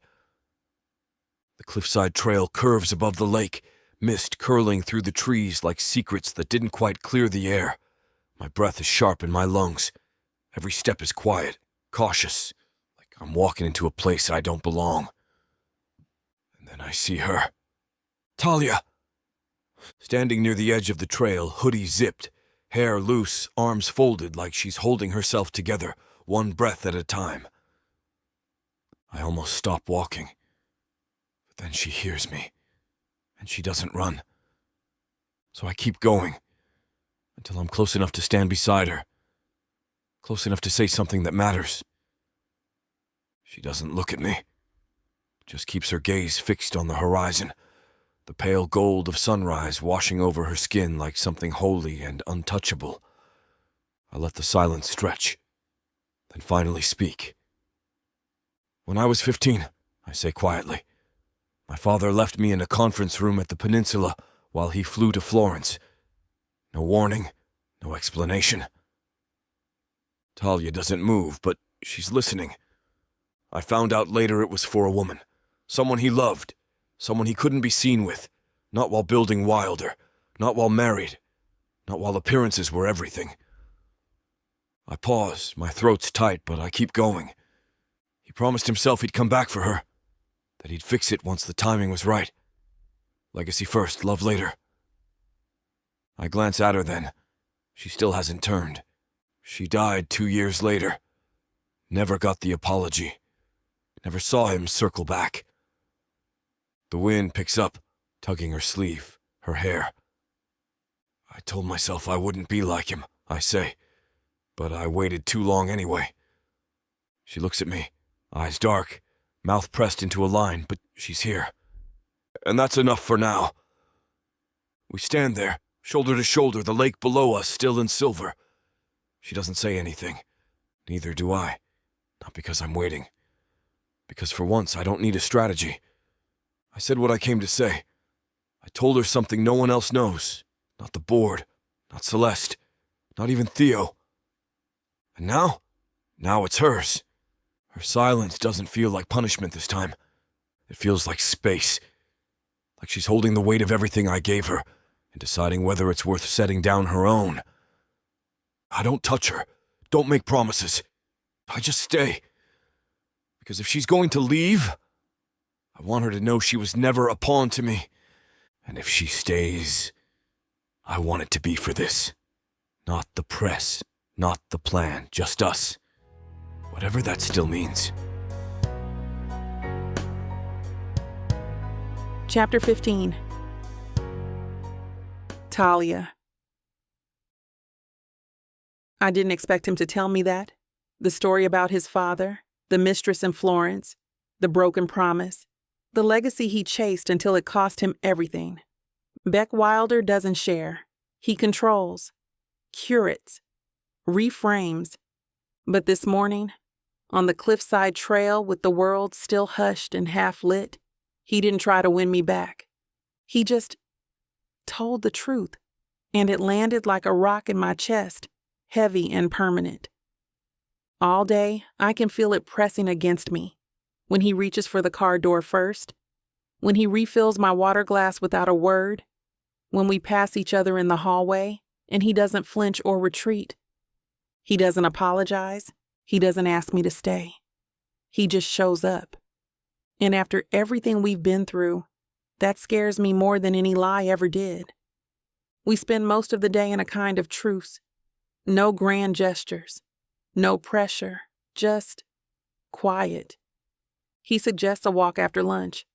Speaker 3: The cliffside trail curves above the lake, mist curling through the trees like secrets that didn't quite clear the air. My breath is sharp in my lungs. Every step is quiet, cautious, like I'm walking into a place I don't belong. And then I see her. Talia! Standing near the edge of the trail, hoodie zipped, hair loose, arms folded like she's holding herself together, one breath at a time. I almost stop walking. But then she hears me, and she doesn't run. So I keep going, until I'm close enough to stand beside her, close enough to say something that matters. She doesn't look at me, just keeps her gaze fixed on the horizon, the pale gold of sunrise washing over her skin like something holy and untouchable. I let the silence stretch, then finally speak. "When I was 15, I say quietly, my father left me in a conference room at the peninsula while he flew to Florence. No warning, no explanation. Talia doesn't move, but she's listening. I found out later it was for a woman, someone he loved, someone he couldn't be seen with, not while building Wilder, not while married, not while appearances were everything. I pause, my throat's tight, but I keep going. He promised himself he'd come back for her, that he'd fix it once the timing was right. Legacy first, love later. I glance at her then. She still hasn't turned. She died 2 years later. Never got the apology. Never saw him circle back. The wind picks up, tugging her sleeve, her hair. I told myself I wouldn't be like him, I say, but I waited too long anyway. She looks at me, eyes dark, mouth pressed into a line, but she's here. And that's enough for now. We stand there, shoulder to shoulder, the lake below us still in silver. She doesn't say anything. Neither do I. Not because I'm waiting. Because for once I don't need a strategy. I said what I came to say. I told her something no one else knows. Not the board, not Celeste, not even Theo. And now? Now it's hers. Her silence doesn't feel like punishment this time. It feels like space. Like she's holding the weight of everything I gave her and deciding whether it's worth setting down her own. I don't touch her. Don't make promises. I just stay. Because if she's going to leave, I want her to know she was never a pawn to me. And if she stays, I want it to be for this. Not the press, not the plan, just us. Whatever that still means.
Speaker 2: Chapter 15. Talia. I didn't expect him to tell me that. The story about his father, the mistress in Florence, the broken promise, the legacy he chased until it cost him everything. Beck Wilder doesn't share. He controls, curates, reframes. But this morning, on the cliffside trail with the world still hushed and half lit, he didn't try to win me back. He just told the truth, and it landed like a rock in my chest, heavy and permanent. All day, I can feel it pressing against me. When he reaches for the car door first, when he refills my water glass without a word, when we pass each other in the hallway and he doesn't flinch or retreat. He doesn't apologize. He doesn't ask me to stay. He just shows up. And after everything we've been through, that scares me more than any lie ever did. We spend most of the day in a kind of truce. No grand gestures. No pressure. Just quiet. He suggests a walk after lunch,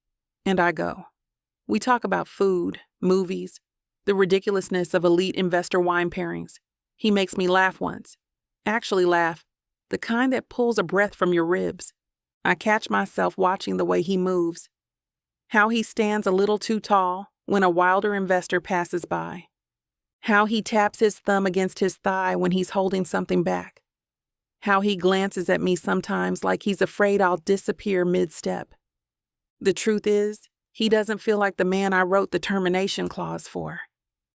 Speaker 2: and I go. We talk about food, movies, the ridiculousness of elite investor wine pairings. He makes me laugh once. Actually laugh, the kind that pulls a breath from your ribs. I catch myself watching the way he moves. How he stands a little too tall when a Wilder investor passes by. How he taps his thumb against his thigh when he's holding something back. How he glances at me sometimes like he's afraid I'll disappear mid-step. The truth is, he doesn't feel like the man I wrote the termination clause for.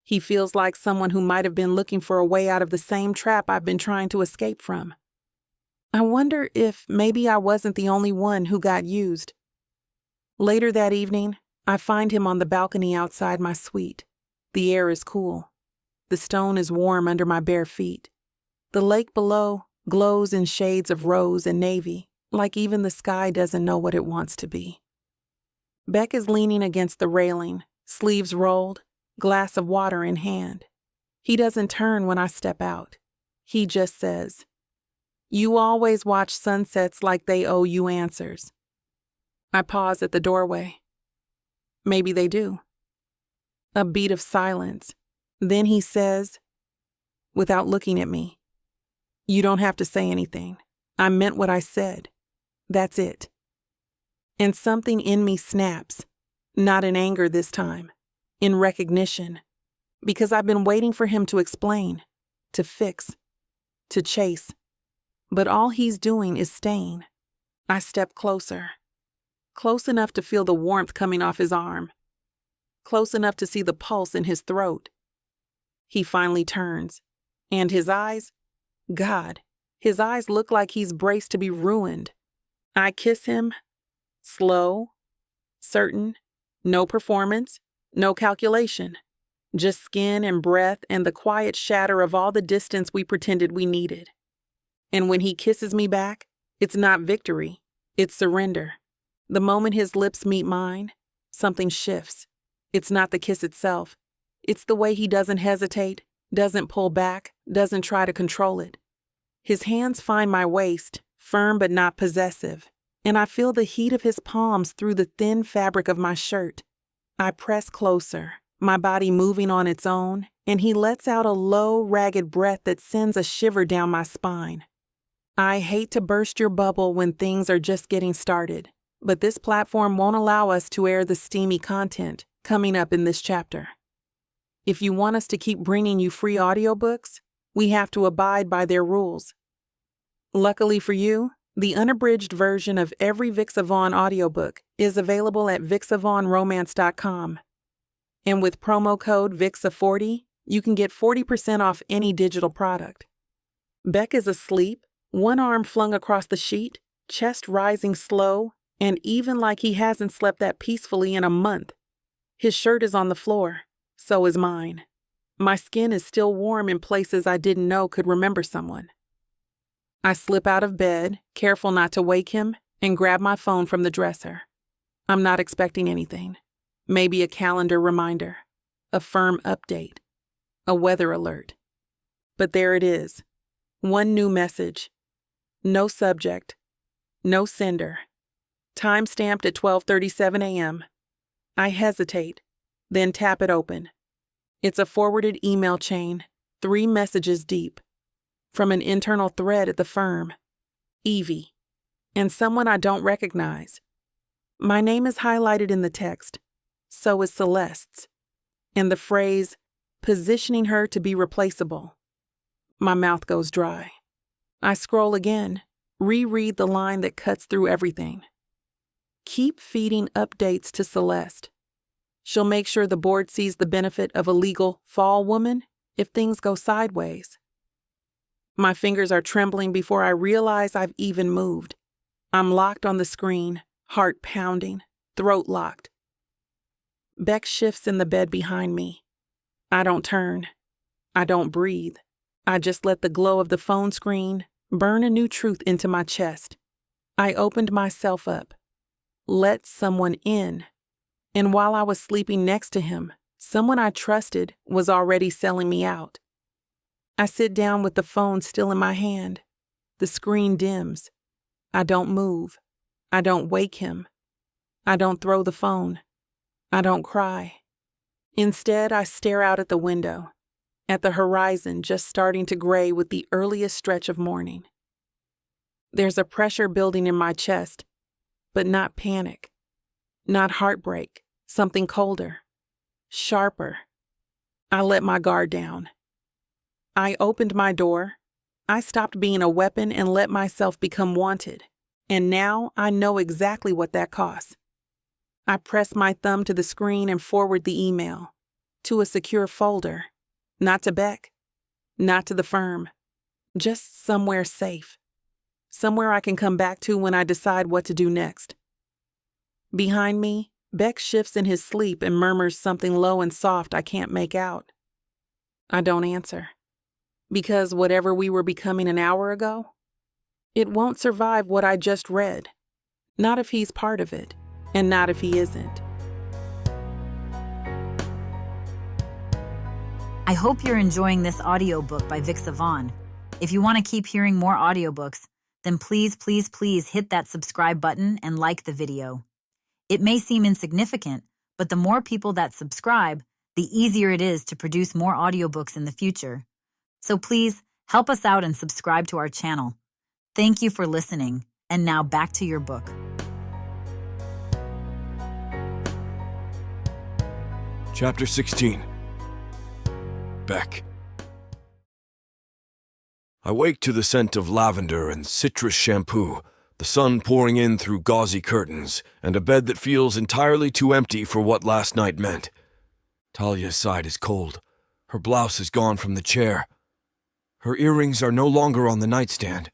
Speaker 2: He feels like someone who might have been looking for a way out of the same trap I've been trying to escape from. I wonder if maybe I wasn't the only one who got used. Later that evening, I find him on the balcony outside my suite. The air is cool. The stone is warm under my bare feet. The lake below glows in shades of rose and navy, like even the sky doesn't know what it wants to be. Beck is leaning against the railing, sleeves rolled, glass of water in hand. He doesn't turn when I step out. He just says, "You always watch sunsets like they owe you answers." I pause at the doorway. Maybe they do. A beat of silence. Then he says, without looking at me, "You don't have to say anything. I meant what I said. That's it." And something in me snaps, not in anger this time, in recognition, because I've been waiting for him to explain, to fix, to chase. But all he's doing is staying. I step closer, close enough to feel the warmth coming off his arm, close enough to see the pulse in his throat. He finally turns, and his eyes, God, his eyes look like he's braced to be ruined. I kiss him, slow, certain, no performance, no calculation, just skin and breath and the quiet shatter of all the distance we pretended we needed. And when he kisses me back, it's not victory, it's surrender. The moment his lips meet mine, something shifts. It's not the kiss itself. It's the way he doesn't hesitate, doesn't pull back, doesn't try to control it. His hands find my waist, firm but not possessive, and I feel the heat of his palms through the thin fabric of my shirt. I press closer, my body moving on its own, and he lets out a low, ragged breath that sends a shiver down my spine. I hate to burst your bubble when things are just getting started, but this platform won't allow us to air the steamy content coming up in this chapter. If you want us to keep bringing you free audiobooks, we have to abide by their rules. Luckily for you, the unabridged version of every Vixa Vaughn audiobook is available at vixavaughnromance.com. And with promo code VIXA40, you can get 40% off any digital product. Beck is asleep, one arm flung across the sheet, chest rising slow, and even like he hasn't slept that peacefully in a month. His shirt is on the floor, so is mine. My skin is still warm in places I didn't know could remember someone. I slip out of bed, careful not to wake him, and grab my phone from the dresser. I'm not expecting anything. Maybe a calendar reminder, a firm update. a weather alert. But there it is. One new message. No subject. No sender. Time stamped at 12:37 a.m. I hesitate, then tap it open. It's a forwarded email chain, 3 messages deep. From an internal thread at the firm. Evie. And someone I don't recognize. My name is highlighted in the text. So is Celeste's. And the phrase, positioning her to be replaceable. My mouth goes dry. I scroll again, reread the line that cuts through everything. Keep feeding updates to Celeste. She'll make sure the board sees the benefit of a legal fall woman if things go sideways. My fingers are trembling before I realize I've even moved. I'm locked on the screen, heart pounding, throat locked. Beck shifts in the bed behind me. I don't turn. I don't breathe. I just let the glow of the phone screen burn a new truth into my chest. I opened myself up. Let someone in. And while I was sleeping next to him, someone I trusted was already selling me out. I sit down with the phone still in my hand. The screen dims. I don't move. I don't wake him. I don't throw the phone. I don't cry. Instead, I stare out at the window, at the horizon just starting to gray with the earliest stretch of morning. There's a pressure building in my chest, but not panic, not heartbreak, something colder, sharper. I let my guard down. I opened my door. I stopped being a weapon and let myself become wanted. And now I know exactly what that costs. I press my thumb to the screen and forward the email to a secure folder, not to Beck, not to the firm, just somewhere safe, somewhere I can come back to when I decide what to do next. Behind me, Beck shifts in his sleep and murmurs something low and soft I can't make out. I don't answer, because whatever we were becoming an hour ago, it won't survive what I just read, not if he's part of it. And not if he isn't.
Speaker 1: I hope you're enjoying this audiobook by Vic Savon. If you want to keep hearing more audiobooks, then please hit that subscribe button and like the video. It may seem insignificant, but the more people that subscribe, the easier it is to produce more audiobooks in the future. So please help us out and subscribe to our channel. Thank you for listening, and now back to your book.
Speaker 3: Chapter 16. Beck. I wake to the scent of lavender and citrus shampoo, the sun pouring in through gauzy curtains, and a bed that feels entirely too empty for what last night meant. Talia's side is cold. Her blouse is gone from the chair. Her earrings are no longer on the nightstand.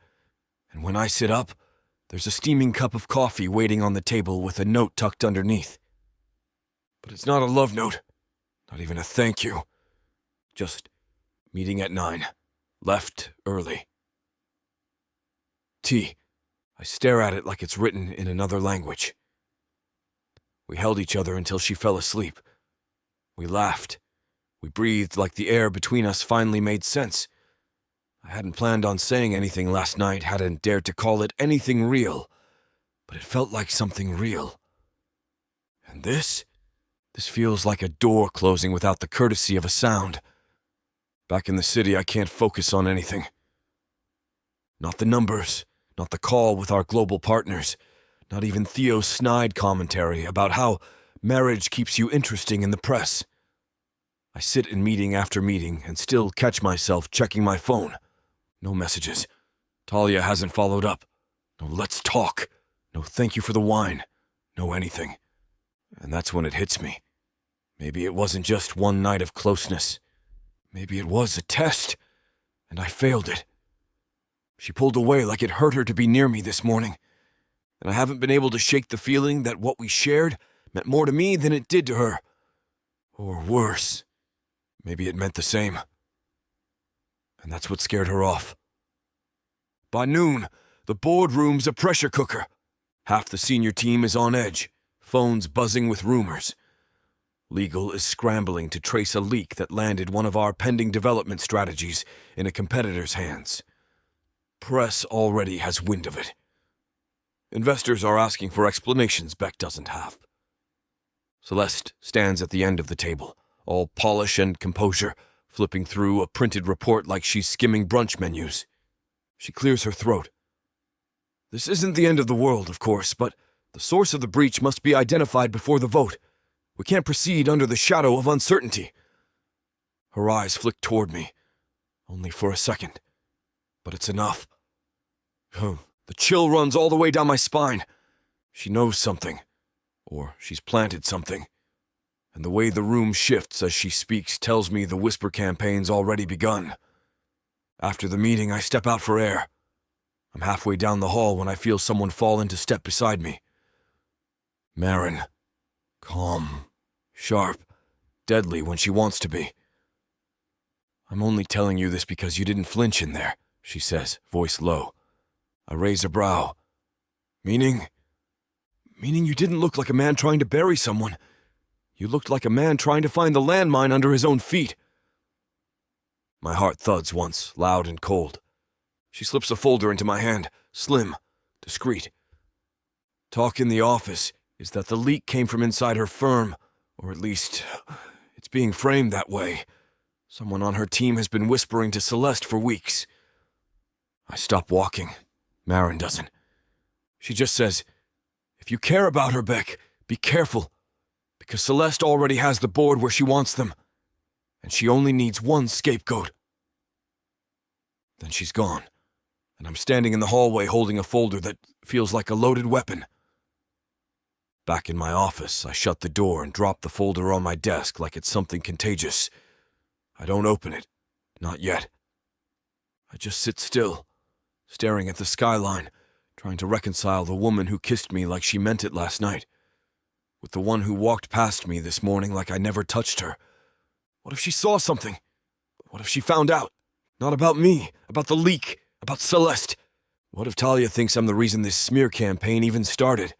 Speaker 3: And when I sit up, there's a steaming cup of coffee waiting on the table with a note tucked underneath. But it's not a love note. Not even a thank you. Just meeting at 9. Left early. T. I stare at it like it's written in another language. We held each other until she fell asleep. We laughed. We breathed like the air between us finally made sense. I hadn't planned on saying anything last night, hadn't dared to call it anything real, but it felt like something real. And this feels like a door closing without the courtesy of a sound. Back in the city, I can't focus on anything. Not the numbers, not the call with our global partners, not even Theo's snide commentary about how marriage keeps you interesting in the press. I sit in meeting after meeting and still catch myself checking my phone. No messages. Talia hasn't followed up. No let's talk. No thank you for the wine. No anything. And that's when it hits me. Maybe it wasn't just one night of closeness. Maybe it was a test, and I failed it. She pulled away like it hurt her to be near me this morning, and I haven't been able to shake the feeling that what we shared meant more to me than it did to her. Or worse, maybe it meant the same. And that's what scared her off. By noon, the boardroom's a pressure cooker. Half the senior team is on edge, phones buzzing with rumors. Legal is scrambling to trace a leak that landed one of our pending development strategies in a competitor's hands. Press already has wind of it. Investors are asking for explanations Beck doesn't have. Celeste stands at the end of the table, all polish and composure, flipping through a printed report like she's skimming brunch menus. She clears her throat. This isn't the end of the world, of course, but the source of the breach must be identified before the vote. We can't proceed under the shadow of uncertainty. Her eyes flick toward me, only for a second. But it's enough. Oh, the chill runs all the way down my spine. She knows something, or she's planted something. And the way the room shifts as she speaks tells me the whisper campaign's already begun. After the meeting, I step out for air. I'm halfway down the hall when I feel someone fall into step beside me. Marin. Calm. Sharp. Deadly when she wants to be. I'm only telling you this because you didn't flinch in there, she says, voice low. I raise a brow. Meaning? Meaning you didn't look like a man trying to bury someone. You looked like a man trying to find the landmine under his own feet. My heart thuds once, loud and cold. She slips a folder into my hand, slim, discreet. Talk in the office is that the leak came from inside her firm, or at least, it's being framed that way. Someone on her team has been whispering to Celeste for weeks. I stop walking. Marin doesn't. She just says, if you care about her, Beck, be careful, because Celeste already has the board where she wants them, and she only needs one scapegoat. Then she's gone, and I'm standing in the hallway holding a folder that feels like a loaded weapon. Back in my office, I shut the door and drop the folder on my desk like it's something contagious. I don't open it. Not yet. I just sit still, staring at the skyline, trying to reconcile the woman who kissed me like she meant it last night, with the one who walked past me this morning like I never touched her. What if she saw something? What if she found out? Not about me, about the leak, about Celeste. What if Talia thinks I'm the reason this smear campaign even started?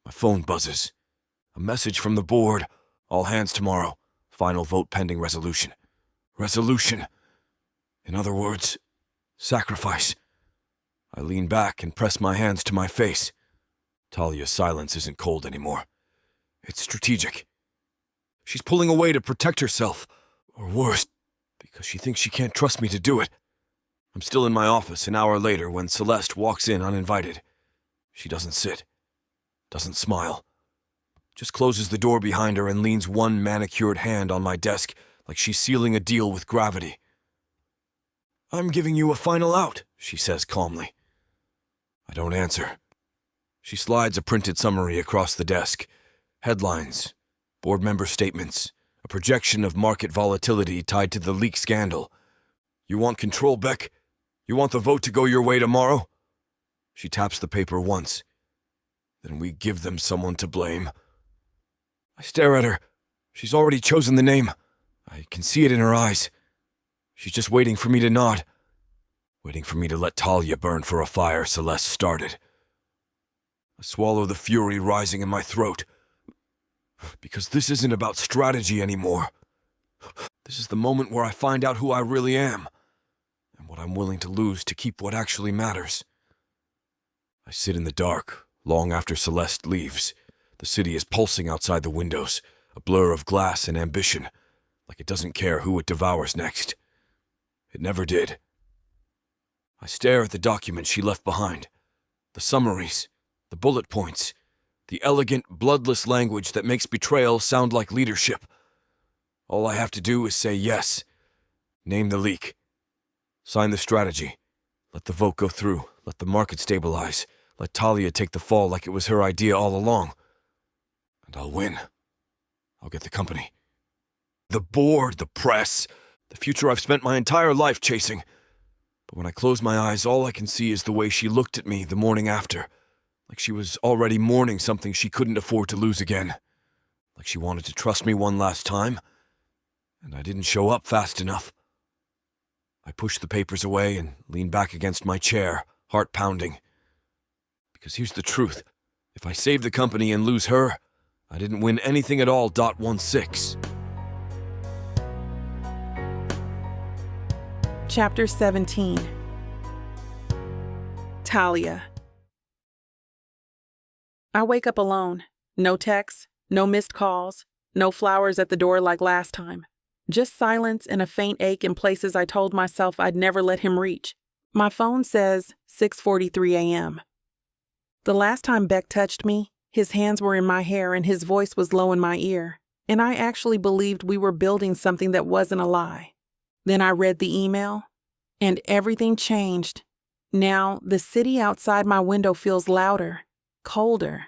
Speaker 3: My phone buzzes. A message from the board. All hands tomorrow. Final vote pending resolution. Resolution. In other words, sacrifice. I lean back and press my hands to my face. Talia's silence isn't cold anymore. It's strategic. She's pulling away to protect herself, or worse, because she thinks she can't trust me to do it. I'm still in my office an hour later when Celeste walks in uninvited. She doesn't sit, doesn't smile, just closes the door behind her and leans one manicured hand on my desk like she's sealing a deal with gravity. I'm giving you a final out, she says calmly. I don't answer. She slides a printed summary across the desk. Headlines, board member statements, a projection of market volatility tied to the leak scandal. You want control, Beck? You want the vote to go your way tomorrow? She taps the paper once. Then we give them someone to blame. I stare at her. She's already chosen the name. I can see it in her eyes. She's just waiting for me to nod. Waiting for me to let Talia burn for a fire Celeste started. I swallow the fury rising in my throat. Because this isn't about strategy anymore. This is the moment where I find out who I really am, and what I'm willing to lose to keep what actually matters. I sit in the dark, long after Celeste leaves. The city is pulsing outside the windows, a blur of glass and ambition, like it doesn't care who it devours next. It never did. I stare at the documents she left behind, the summaries, the bullet points, the elegant, bloodless language that makes betrayal sound like leadership. All I have to do is say yes, name the leak, sign the strategy, let the vote go through, let the market stabilize, let Talia take the fall like it was her idea all along. And I'll win. I'll get the company. The board, the press, the future I've spent my entire life chasing. But when I close my eyes, all I can see is the way she looked at me the morning after, like she was already mourning something she couldn't afford to lose again, like she wanted to trust me one last time, and I didn't show up fast enough. I push the papers away and lean back against my chair, heart pounding. Because here's the truth. If I save the company and lose her, I didn't win anything at all. .16.
Speaker 2: Chapter 17. Talia. I wake up alone. No texts, no missed calls, no flowers at the door like last time. Just silence and a faint ache in places I told myself I'd never let him reach. My phone says 6:43 a.m. The last time Beck touched me, his hands were in my hair and his voice was low in my ear, and I actually believed we were building something that wasn't a lie. Then I read the email, and everything changed. Now, the city outside my window feels louder, colder.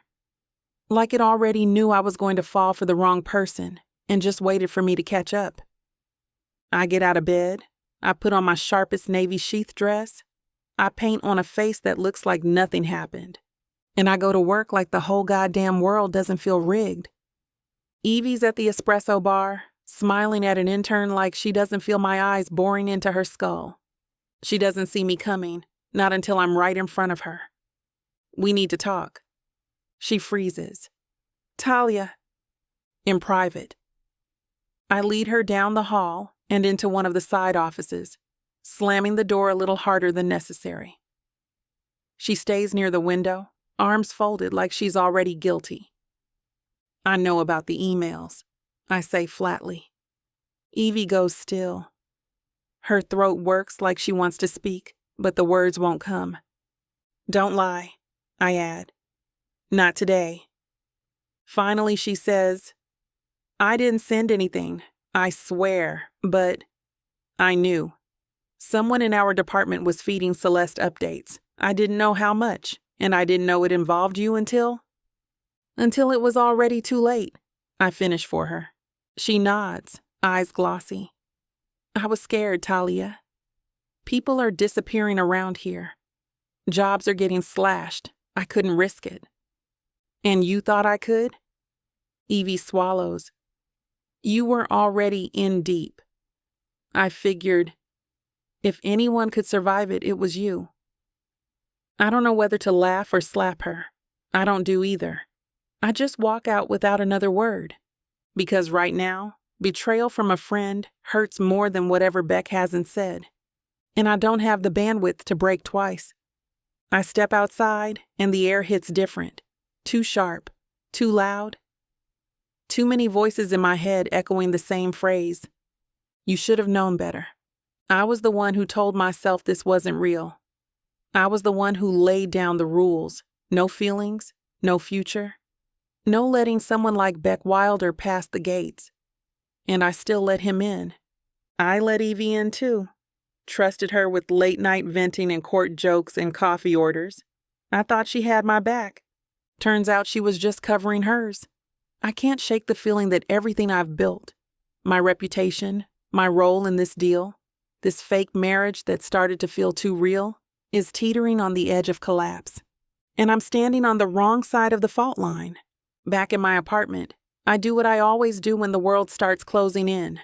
Speaker 2: Like it already knew I was going to fall for the wrong person and just waited for me to catch up. I get out of bed. I put on my sharpest navy sheath dress. I paint on a face that looks like nothing happened. And I go to work like the whole goddamn world doesn't feel rigged. Evie's at the espresso bar, smiling at an intern like she doesn't feel my eyes boring into her skull. She doesn't see me coming, not until I'm right in front of her. We need to talk. She freezes. Talia. In private. I lead her down the hall and into one of the side offices, slamming the door a little harder than necessary. She stays near the window, arms folded like she's already guilty. I know about the emails, I say flatly. Evie goes still. Her throat works like she wants to speak, but the words won't come. Don't lie, I add. Not today. Finally, she says, I didn't send anything, I swear, but I knew. Someone in our department was feeding Celeste updates. I didn't know how much, and I didn't know it involved you until it was already too late. I finish for her. She nods, eyes glossy. I was scared, Talia. People are disappearing around here. Jobs are getting slashed. I couldn't risk it. And you thought I could? Evie swallows. You were already in deep. I figured if anyone could survive it, it was you. I don't know whether to laugh or slap her. I don't do either. I just walk out without another word. Because right now, betrayal from a friend hurts more than whatever Beck hasn't said. And I don't have the bandwidth to break twice. I step outside, and the air hits different. Too sharp, too loud. Too many voices in my head echoing the same phrase. You should have known better. I was the one who told myself this wasn't real. I was the one who laid down the rules. No feelings, no future. No letting someone like Beck Wilder pass the gates. And I still let him in. I let Evie in too. Trusted her with late-night venting and court jokes and coffee orders. I thought she had my back. Turns out she was just covering hers. I can't shake the feeling that everything I've built, my reputation, my role in this deal, this fake marriage that started to feel too real, is teetering on the edge of collapse. And I'm standing on the wrong side of the fault line. Back in my apartment, I do what I always do when the world starts closing in.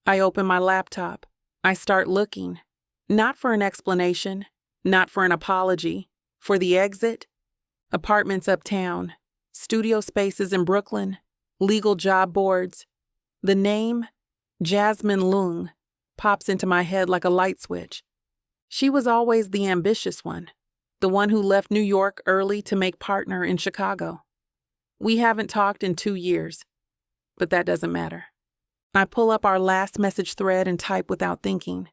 Speaker 2: I open my laptop. I start looking, not for an explanation, not for an apology, for the exit. Apartments uptown, studio spaces in Brooklyn, legal job boards. The name, Jasmine Leung, pops into my head like a light switch. She was always the ambitious one, the one who left New York early to make partner in Chicago. We haven't talked in 2 years, but that doesn't matter. I pull up our last message thread and type without thinking.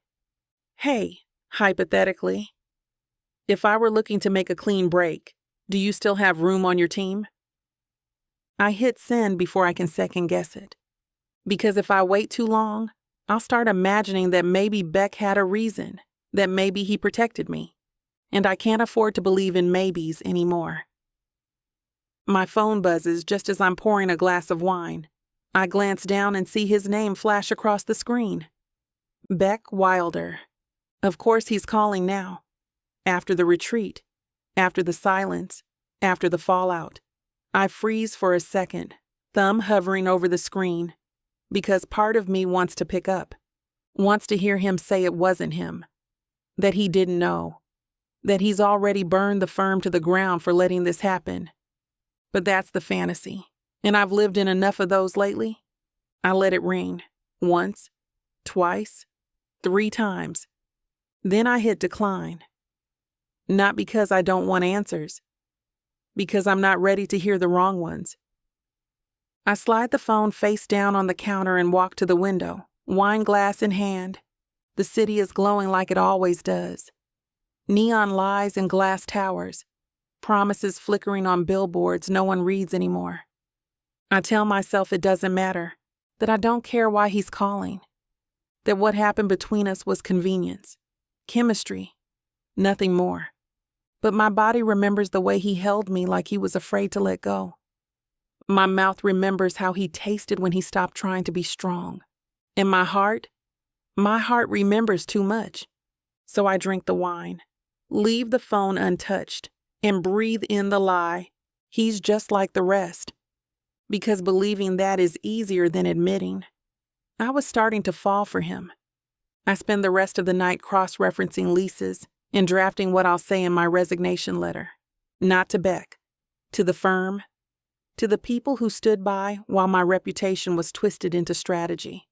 Speaker 2: Hey, hypothetically, if I were looking to make a clean break, do you still have room on your team? I hit send before I can second guess it. Because if I wait too long, I'll start imagining that maybe Beck had a reason, that maybe he protected me. And I can't afford to believe in maybes anymore. My phone buzzes just as I'm pouring a glass of wine. I glance down and see his name flash across the screen. Beck Wilder. Of course he's calling now. After the retreat. After the silence. After the fallout. I freeze for a second, thumb hovering over the screen, because part of me wants to pick up, wants to hear him say it wasn't him, that he didn't know, that he's already burned the firm to the ground for letting this happen. But that's the fantasy. And I've lived in enough of those lately. I let it ring. Once, twice, 3 times. Then I hit decline. Not because I don't want answers. Because I'm not ready to hear the wrong ones. I slide the phone face down on the counter and walk to the window, wine glass in hand. The city is glowing like it always does. Neon lies in glass towers. Promises flickering on billboards no one reads anymore. I tell myself it doesn't matter, that I don't care why he's calling, that what happened between us was convenience, chemistry, nothing more. But my body remembers the way he held me like he was afraid to let go. My mouth remembers how he tasted when he stopped trying to be strong. And my heart remembers too much. So I drink the wine, leave the phone untouched, and breathe in the lie. He's just like the rest. Because believing that is easier than admitting. I was starting to fall for him. I spend the rest of the night cross-referencing leases and drafting what I'll say in my resignation letter. Not to Beck, to the firm, to the people who stood by while my reputation was twisted into strategy.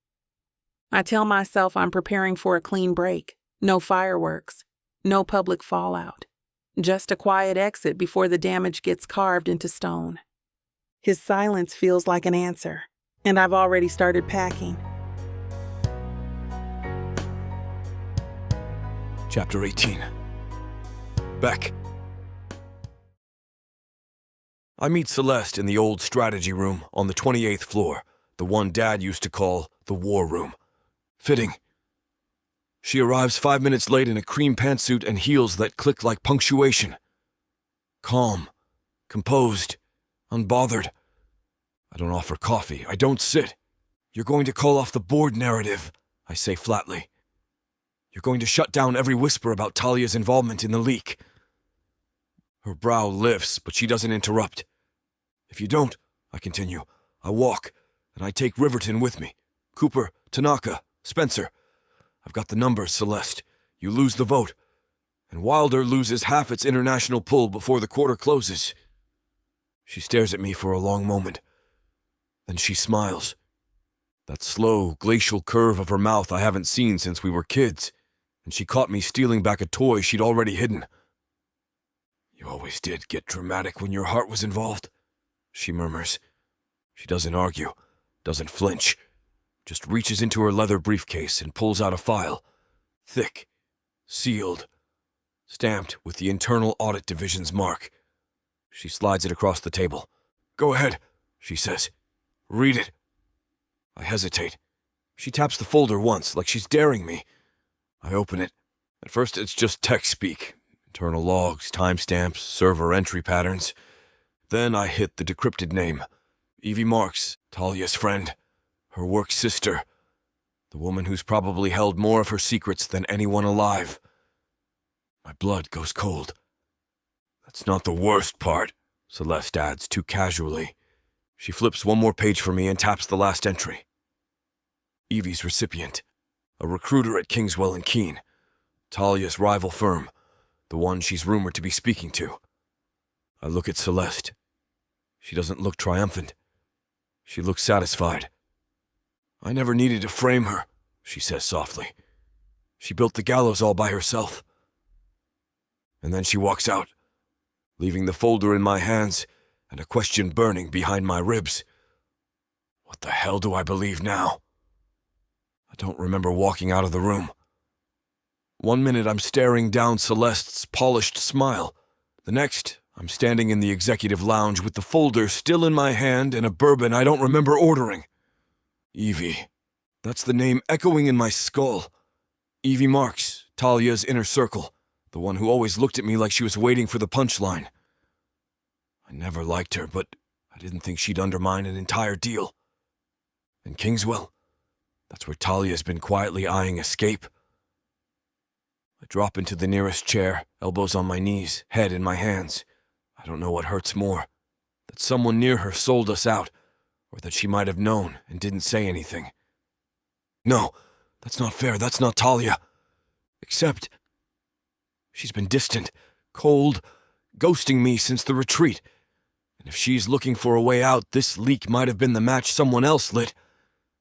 Speaker 2: I tell myself I'm preparing for a clean break, no fireworks, no public fallout, just a quiet exit before the damage gets carved into stone. His silence feels like an answer, and I've already started packing.
Speaker 3: Chapter 18. Beck. I meet Celeste in the old strategy room on the 28th floor, the one Dad used to call the war room. Fitting. She arrives 5 minutes late in a cream pantsuit and heels that click like punctuation. Calm, composed, unbothered. I don't offer coffee. I don't sit. You're going to call off the board narrative, I say flatly. You're going to shut down every whisper about Talia's involvement in the leak. Her brow lifts, but she doesn't interrupt. If you don't, I continue, I walk, and I take Riverton with me. Cooper, Tanaka, Spencer. I've got the numbers, Celeste. You lose the vote. And Wilder loses half its international pull before the quarter closes. She stares at me for a long moment. Then she smiles. That slow, glacial curve of her mouth I haven't seen since we were kids, and she caught me stealing back a toy she'd already hidden. You always did get dramatic when your heart was involved, she murmurs. She doesn't argue, doesn't flinch, just reaches into her leather briefcase and pulls out a file, thick, sealed, stamped with the Internal Audit Division's mark. She slides it across the table. Go ahead, she says. Read it. I hesitate. She taps the folder once, like she's daring me. I open it. At first it's just tech speak. Internal logs, timestamps, server entry patterns. Then I hit the decrypted name. Evie Marks, Talia's friend. Her work sister. The woman who's probably held more of her secrets than anyone alive. My blood goes cold. That's not the worst part, Celeste adds too casually. She flips one more page for me and taps the last entry. Evie's recipient. A recruiter at Kingswell and Keene. Talia's rival firm. The one she's rumored to be speaking to. I look at Celeste. She doesn't look triumphant. She looks satisfied. I never needed to frame her, she says softly. She built the gallows all by herself. And then she walks out, leaving the folder in my hands and a question burning behind my ribs. What the hell do I believe now? I don't remember walking out of the room. 1 minute I'm staring down Celeste's polished smile. The next, I'm standing in the executive lounge with the folder still in my hand and a bourbon I don't remember ordering. Evie. That's the name echoing in my skull. Evie Marks, Talia's inner circle, the one who always looked at me like she was waiting for the punchline. I never liked her, but I didn't think she'd undermine an entire deal. And Kingswell? That's where Talia's been quietly eyeing escape. I drop into the nearest chair, elbows on my knees, head in my hands. I don't know what hurts more. That someone near her sold us out, or that she might have known and didn't say anything. No, that's not fair, that's not Talia. Except she's been distant, cold, ghosting me since the retreat. And if she's looking for a way out, this leak might have been the match someone else lit.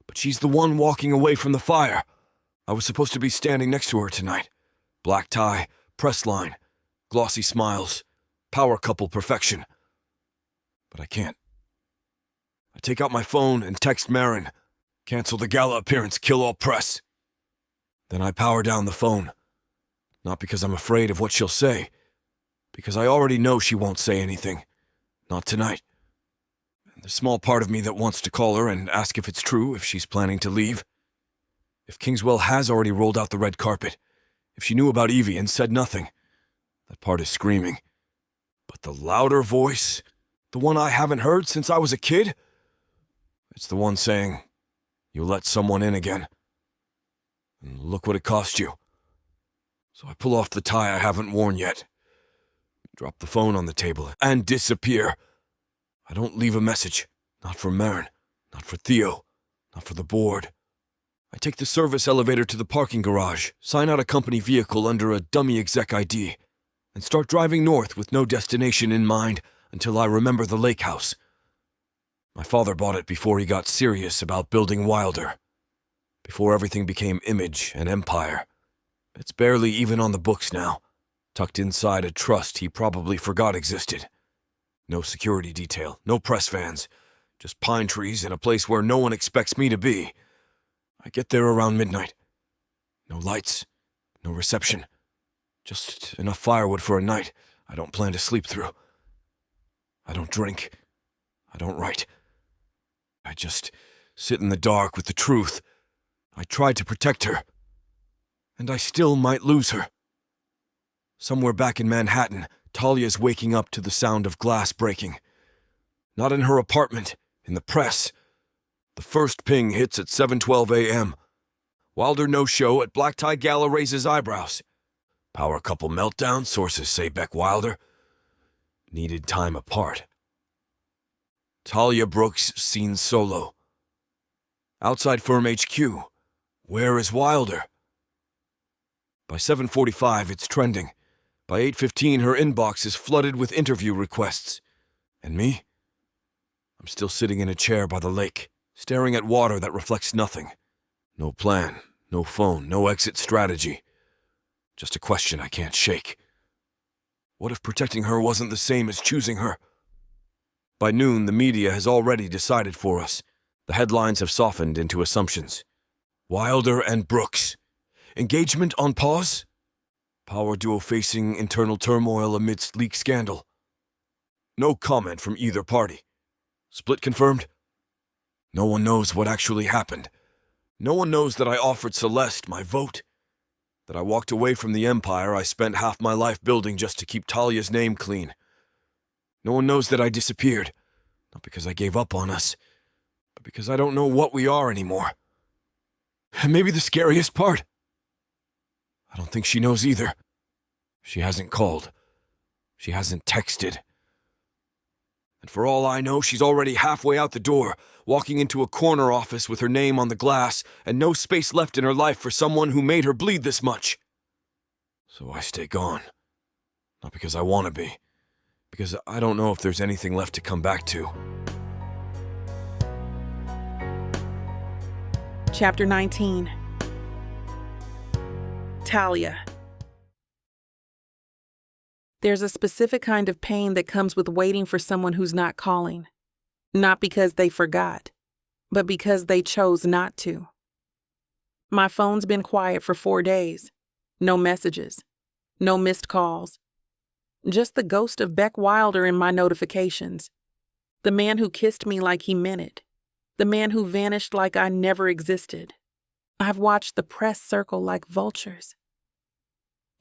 Speaker 3: But she's the one walking away from the fire. I was supposed to be standing next to her tonight. Black tie, press line, glossy smiles, power couple perfection. But I can't. I take out my phone and text Marin. Cancel the gala appearance, kill all press. Then I power down the phone. Not because I'm afraid of what she'll say. Because I already know she won't say anything. Not tonight. And the small part of me that wants to call her and ask if it's true, if she's planning to leave. If Kingswell has already rolled out the red carpet. If she knew about Evie and said nothing. That part is screaming. But the louder voice, the one I haven't heard since I was a kid, it's the one saying, "You let someone in again. And look what it cost you." So I pull off the tie I haven't worn yet. Drop the phone on the table and disappear. I don't leave a message. Not for Marin. Not for Theo. Not for the board. I take the service elevator to the parking garage, sign out a company vehicle under a dummy exec ID, and start driving north with no destination in mind until I remember the lake house. My father bought it before he got serious about building Wilder. Before everything became Image and Empire. It's barely even on the books now, tucked inside a trust he probably forgot existed. No security detail, no press vans, just pine trees in a place where no one expects me to be. I get there around midnight. No lights, no reception. Just enough firewood for a night I don't plan to sleep through. I don't drink. I don't write. I just sit in the dark with the truth. I tried to protect her. And I still might lose her. Somewhere back in Manhattan, Talia's waking up to the sound of glass breaking. Not in her apartment, in the press. The first ping hits at 7:12 a.m. Wilder no-show at Black Tie Gala raises eyebrows. Power couple meltdown, sources say Beck Wilder. Needed time apart. Talia Brooks seen solo. Outside firm HQ. Where is Wilder? By 7:45, it's trending. By 8:15, her inbox is flooded with interview requests. And me? I'm still sitting in a chair by the lake, staring at water that reflects nothing. No plan, no phone, no exit strategy. Just a question I can't shake. What if protecting her wasn't the same as choosing her? By noon, the media has already decided for us. The headlines have softened into assumptions. Wilder and Brooks. Engagement on pause? Power duo facing internal turmoil amidst leak scandal. No comment from either party. Split confirmed? No one knows what actually happened. No one knows that I offered Celeste my vote. That I walked away from the empire I spent half my life building just to keep Talia's name clean. No one knows that I disappeared. Not because I gave up on us, but because I don't know what we are anymore. And maybe the scariest part, I don't think she knows either. She hasn't called. She hasn't texted. And for all I know, she's already halfway out the door, walking into a corner office with her name on the glass and no space left in her life for someone who made her bleed this much. So I stay gone. Not because I want to be. Because I don't know if there's anything left to come back to.
Speaker 2: Chapter 19. Talia. There's a specific kind of pain that comes with waiting for someone who's not calling. Not because they forgot, but because they chose not to. My phone's been quiet for 4 days. No messages. No missed calls. Just the ghost of Beck Wilder in my notifications. The man who kissed me like he meant it. The man who vanished like I never existed. I've watched the press circle like vultures.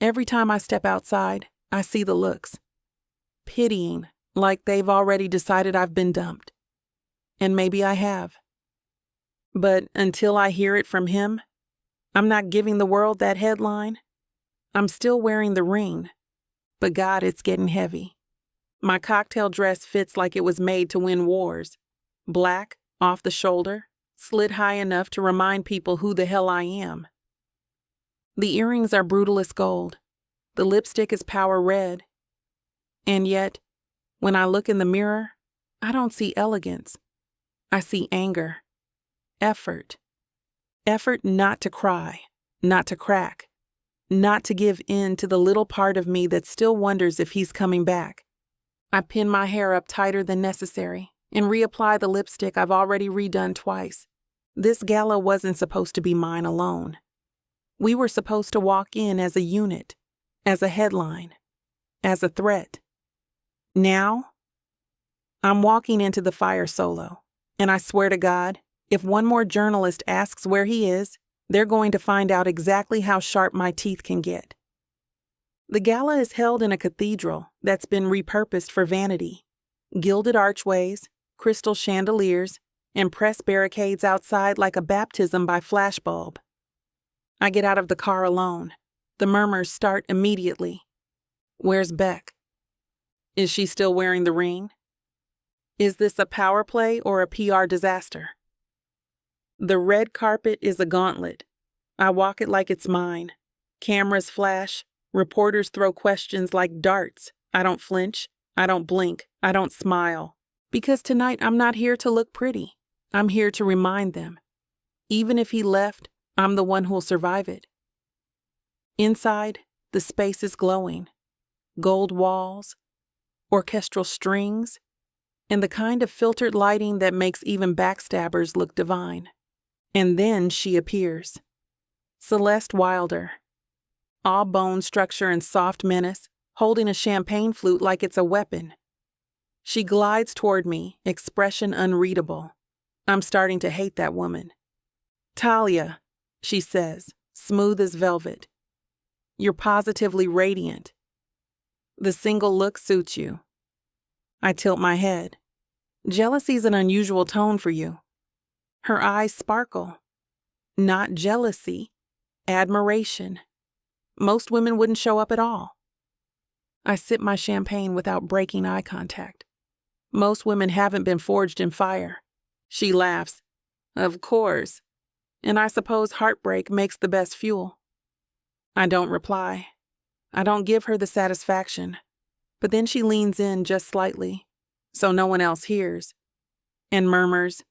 Speaker 2: Every time I step outside, I see the looks. Pitying, like they've already decided I've been dumped. And maybe I have. But until I hear it from him, I'm not giving the world that headline. I'm still wearing the ring. But God, it's getting heavy. My cocktail dress fits like it was made to win wars. Black, off the shoulder, slid high enough to remind people who the hell I am. The earrings are brutalist gold. The lipstick is power red. And yet, when I look in the mirror, I don't see elegance. I see anger, effort. Effort not to cry, not to crack, not to give in to the little part of me that still wonders if he's coming back. I pin my hair up tighter than necessary and reapply the lipstick I've already redone twice. This gala wasn't supposed to be mine alone. We were supposed to walk in as a unit, as a headline, as a threat. Now, I'm walking into the fire solo, and I swear to God, if one more journalist asks where he is, they're going to find out exactly how sharp my teeth can get. The gala is held in a cathedral that's been repurposed for vanity. Gilded archways, crystal chandeliers, and press barricades outside like a baptism by flashbulb. I get out of the car alone. The murmurs start immediately. Where's Beck? Is she still wearing the ring? Is this a power play or a PR disaster? The red carpet is a gauntlet. I walk it like it's mine. Cameras flash. Reporters throw questions like darts. I don't flinch. I don't blink. I don't smile. Because tonight I'm not here to look pretty. I'm here to remind them. Even if he left, I'm the one who'll survive it. Inside, the space is glowing. Gold walls, orchestral strings, and the kind of filtered lighting that makes even backstabbers look divine. And then she appears. Celeste Wilder. All bone structure and soft menace, holding a champagne flute like it's a weapon. She glides toward me, expression unreadable. I'm starting to hate that woman. Talia, she says, smooth as velvet. You're positively radiant. The single look suits you. I tilt my head. Jealousy's an unusual tone for you. Her eyes sparkle. Not jealousy, admiration. Most women wouldn't show up at all. I sip my champagne without breaking eye contact. Most women haven't been forged in fire. She laughs. Of course. And I suppose heartbreak makes the best fuel. I don't reply. I don't give her the satisfaction. But then she leans in just slightly, so no one else hears, and murmurs,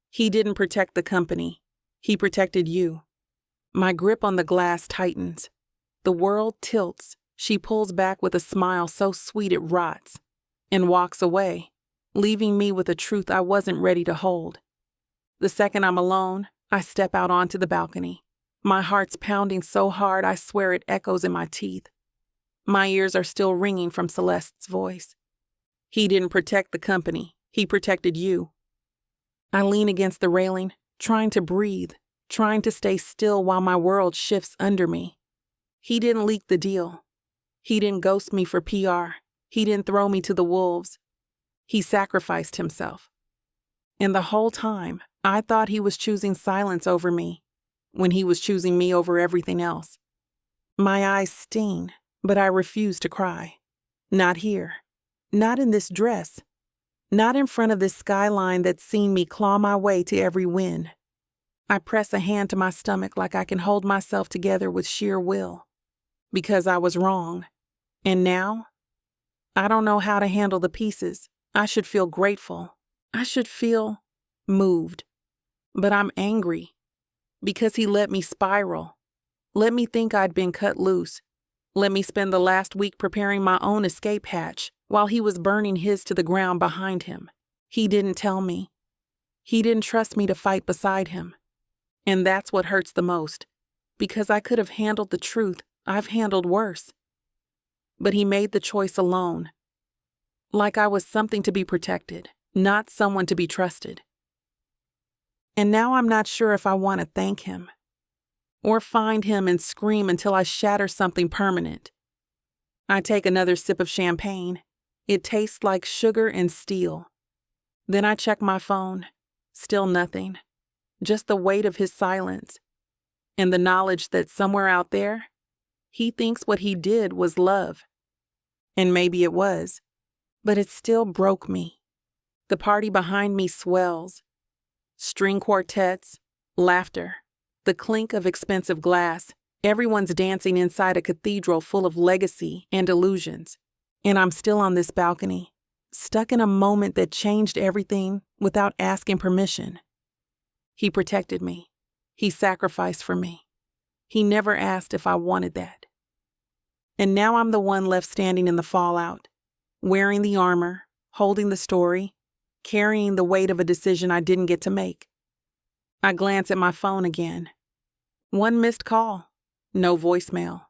Speaker 2: "He didn't protect the company. He protected you." My grip on the glass tightens. The world tilts. She pulls back with a smile so sweet it rots, and walks away, leaving me with a truth I wasn't ready to hold. The second I'm alone, I step out onto the balcony. My heart's pounding so hard I swear it echoes in my teeth. My ears are still ringing from Celeste's voice. He didn't protect the company. He protected you. I lean against the railing, trying to breathe, trying to stay still while my world shifts under me. He didn't leak the deal. He didn't ghost me for PR. He didn't throw me to the wolves. He sacrificed himself. And the whole time, I thought he was choosing silence over me, when he was choosing me over everything else. My eyes sting, but I refuse to cry. Not here. Not in this dress. Not in front of this skyline that's seen me claw my way to every win. I press a hand to my stomach like I can hold myself together with sheer will. Because I was wrong. And now, I don't know how to handle the pieces. I should feel grateful. I should feel moved. But I'm angry. Because he let me spiral. Let me think I'd been cut loose. Let me spend the last week preparing my own escape hatch while he was burning his to the ground behind him. He didn't tell me. He didn't trust me to fight beside him. And that's what hurts the most. Because I could have handled the truth. I've handled worse. But he made the choice alone. Like I was something to be protected, not someone to be trusted. And now I'm not sure if I want to thank him. Or find him and scream until I shatter something permanent. I take another sip of champagne. It tastes like sugar and steel. Then I check my phone. Still nothing. Just the weight of his silence. And the knowledge that somewhere out there, he thinks what he did was love. And maybe it was. But it still broke me. The party behind me swells. String quartets, laughter, the clink of expensive glass. Everyone's dancing inside a cathedral full of legacy and illusions. And I'm still on this balcony, stuck in a moment that changed everything without asking permission. He protected me. He sacrificed for me. He never asked if I wanted that. And now I'm the one left standing in the fallout, wearing the armor, holding the story, carrying the weight of a decision I didn't get to make. I glance at my phone again. One missed call, no voicemail,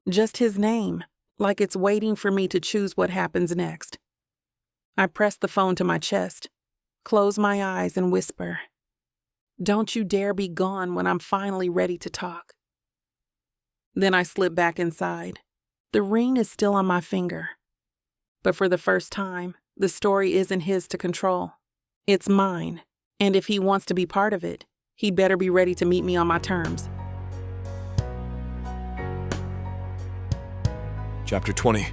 Speaker 2: just his name, like it's waiting for me to choose what happens next. I press the phone to my chest, close my eyes and whisper, "Don't you dare be gone when I'm finally ready to talk." Then I slip back inside. The ring is still on my finger. But for the first time, the story isn't his to control. It's mine, and if he wants to be part of it, he better be ready to meet me on my terms.
Speaker 3: Chapter 20.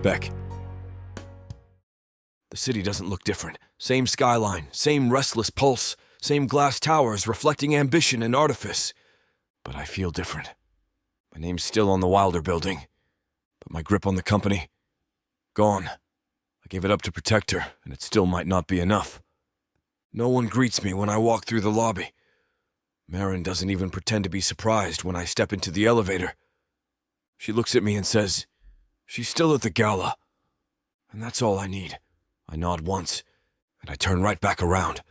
Speaker 3: Beck. The city doesn't look different. Same skyline, same restless pulse, same glass towers reflecting ambition and artifice. But I feel different. My name's still on the Wilder building, but my grip on the company, gone. I gave it up to protect her, and it still might not be enough. No one greets me when I walk through the lobby. Marin doesn't even pretend to be surprised when I step into the elevator. She looks at me and says, "She's still at the gala." And that's all I need. I nod once, and I turn right back around.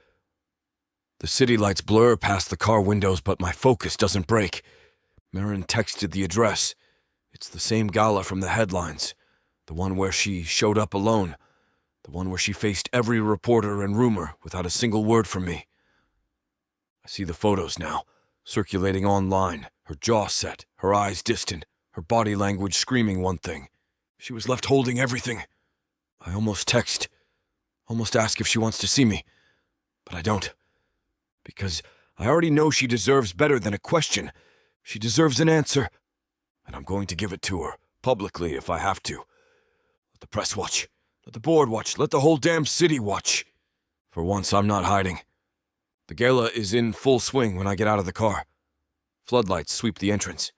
Speaker 3: The city lights blur past the car windows, but my focus doesn't break. Marin texted the address. It's the same gala from the headlines. The one where she showed up alone. The one where she faced every reporter and rumor without a single word from me. I see the photos now, circulating online, her jaw set, her eyes distant, her body language screaming one thing. She was left holding everything. I almost ask if she wants to see me, but I don't. Because I already know she deserves better than a question. She deserves an answer, and I'm going to give it to her, publicly if I have to. Let the press watch. Let the board watch. Let the whole damn city watch. For once, I'm not hiding. The gala is in full swing when I get out of the car. Floodlights sweep the entrance.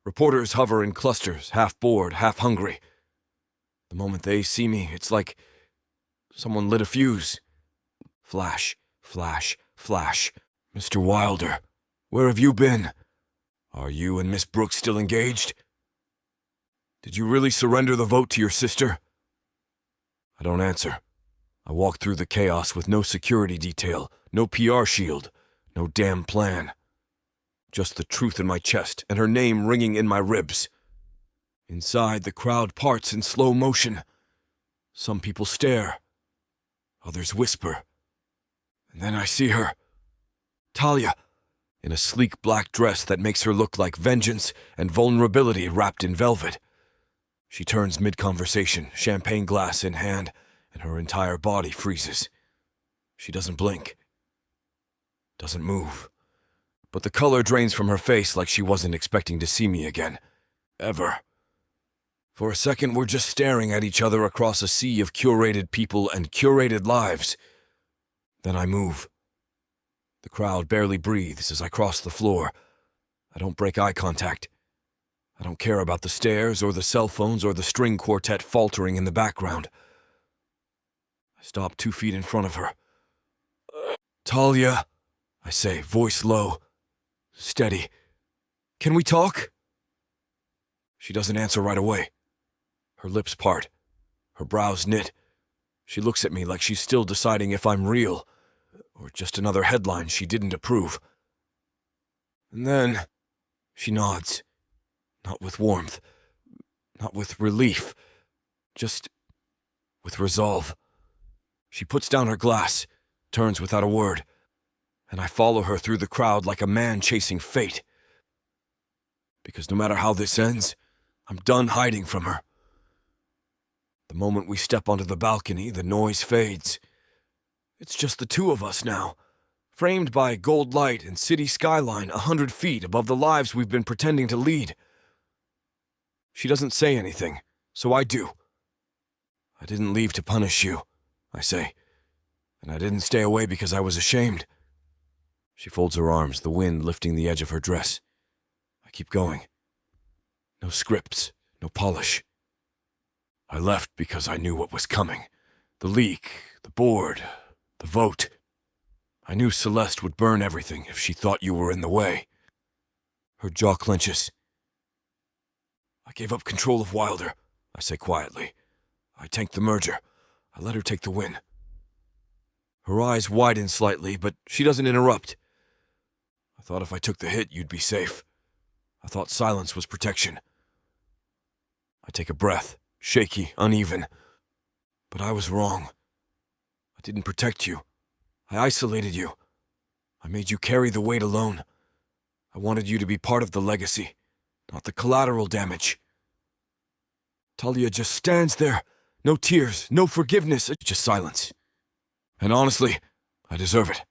Speaker 3: Reporters hover in clusters, half bored, half hungry. The moment they see me, it's like someone lit a fuse. Flash, flash, flash. "Mr. Wilder, where have you been? Are you and Miss Brooks still engaged? Did you really surrender the vote to your sister?" I don't answer. I walk through the chaos with no security detail, no PR shield, no damn plan. Just the truth in my chest and her name ringing in my ribs. Inside, the crowd parts in slow motion. Some people stare. Others whisper. And then I see her. Talia, in a sleek black dress that makes her look like vengeance and vulnerability wrapped in velvet. She turns mid-conversation, champagne glass in hand, and her entire body freezes. She doesn't blink. Doesn't move. But the color drains from her face like she wasn't expecting to see me again. Ever. For a second, we're just staring at each other across a sea of curated people and curated lives. Then I move. The crowd barely breathes as I cross the floor. I don't break eye contact. I don't care about the stairs or the cell phones or the string quartet faltering in the background. I stop 2 feet in front of her. "Talia," I say, voice low, steady. "Can we talk?" She doesn't answer right away. Her lips part. Her brows knit. She looks at me like she's still deciding if I'm real, or just another headline she didn't approve. And then she nods. Not with warmth. Not with relief. Just with resolve. She puts down her glass, turns without a word, and I follow her through the crowd like a man chasing fate. Because no matter how this ends, I'm done hiding from her. The moment we step onto the balcony, the noise fades. It's just the two of us now, framed by gold light and city skyline 100 feet above the lives we've been pretending to lead. She doesn't say anything, so I do. "I didn't leave to punish you," I say, "and I didn't stay away because I was ashamed." She folds her arms, the wind lifting the edge of her dress. I keep going. No scripts, no polish. I left because I knew what was coming. The leak, the board, the vote. I knew Celeste would burn everything if she thought you were in the way. Her jaw clenches. I gave up control of Wilder, I say quietly. I tanked the merger. I let her take the win. Her eyes widen slightly, but she doesn't interrupt. I thought if I took the hit, you'd be safe. I thought silence was protection. I take a breath, shaky, uneven. But I was wrong. I didn't protect you. I isolated you. I made you carry the weight alone. I wanted you to be part of the legacy, not the collateral damage. Talia just stands there. No tears, no forgiveness, just silence. And honestly, I deserve it.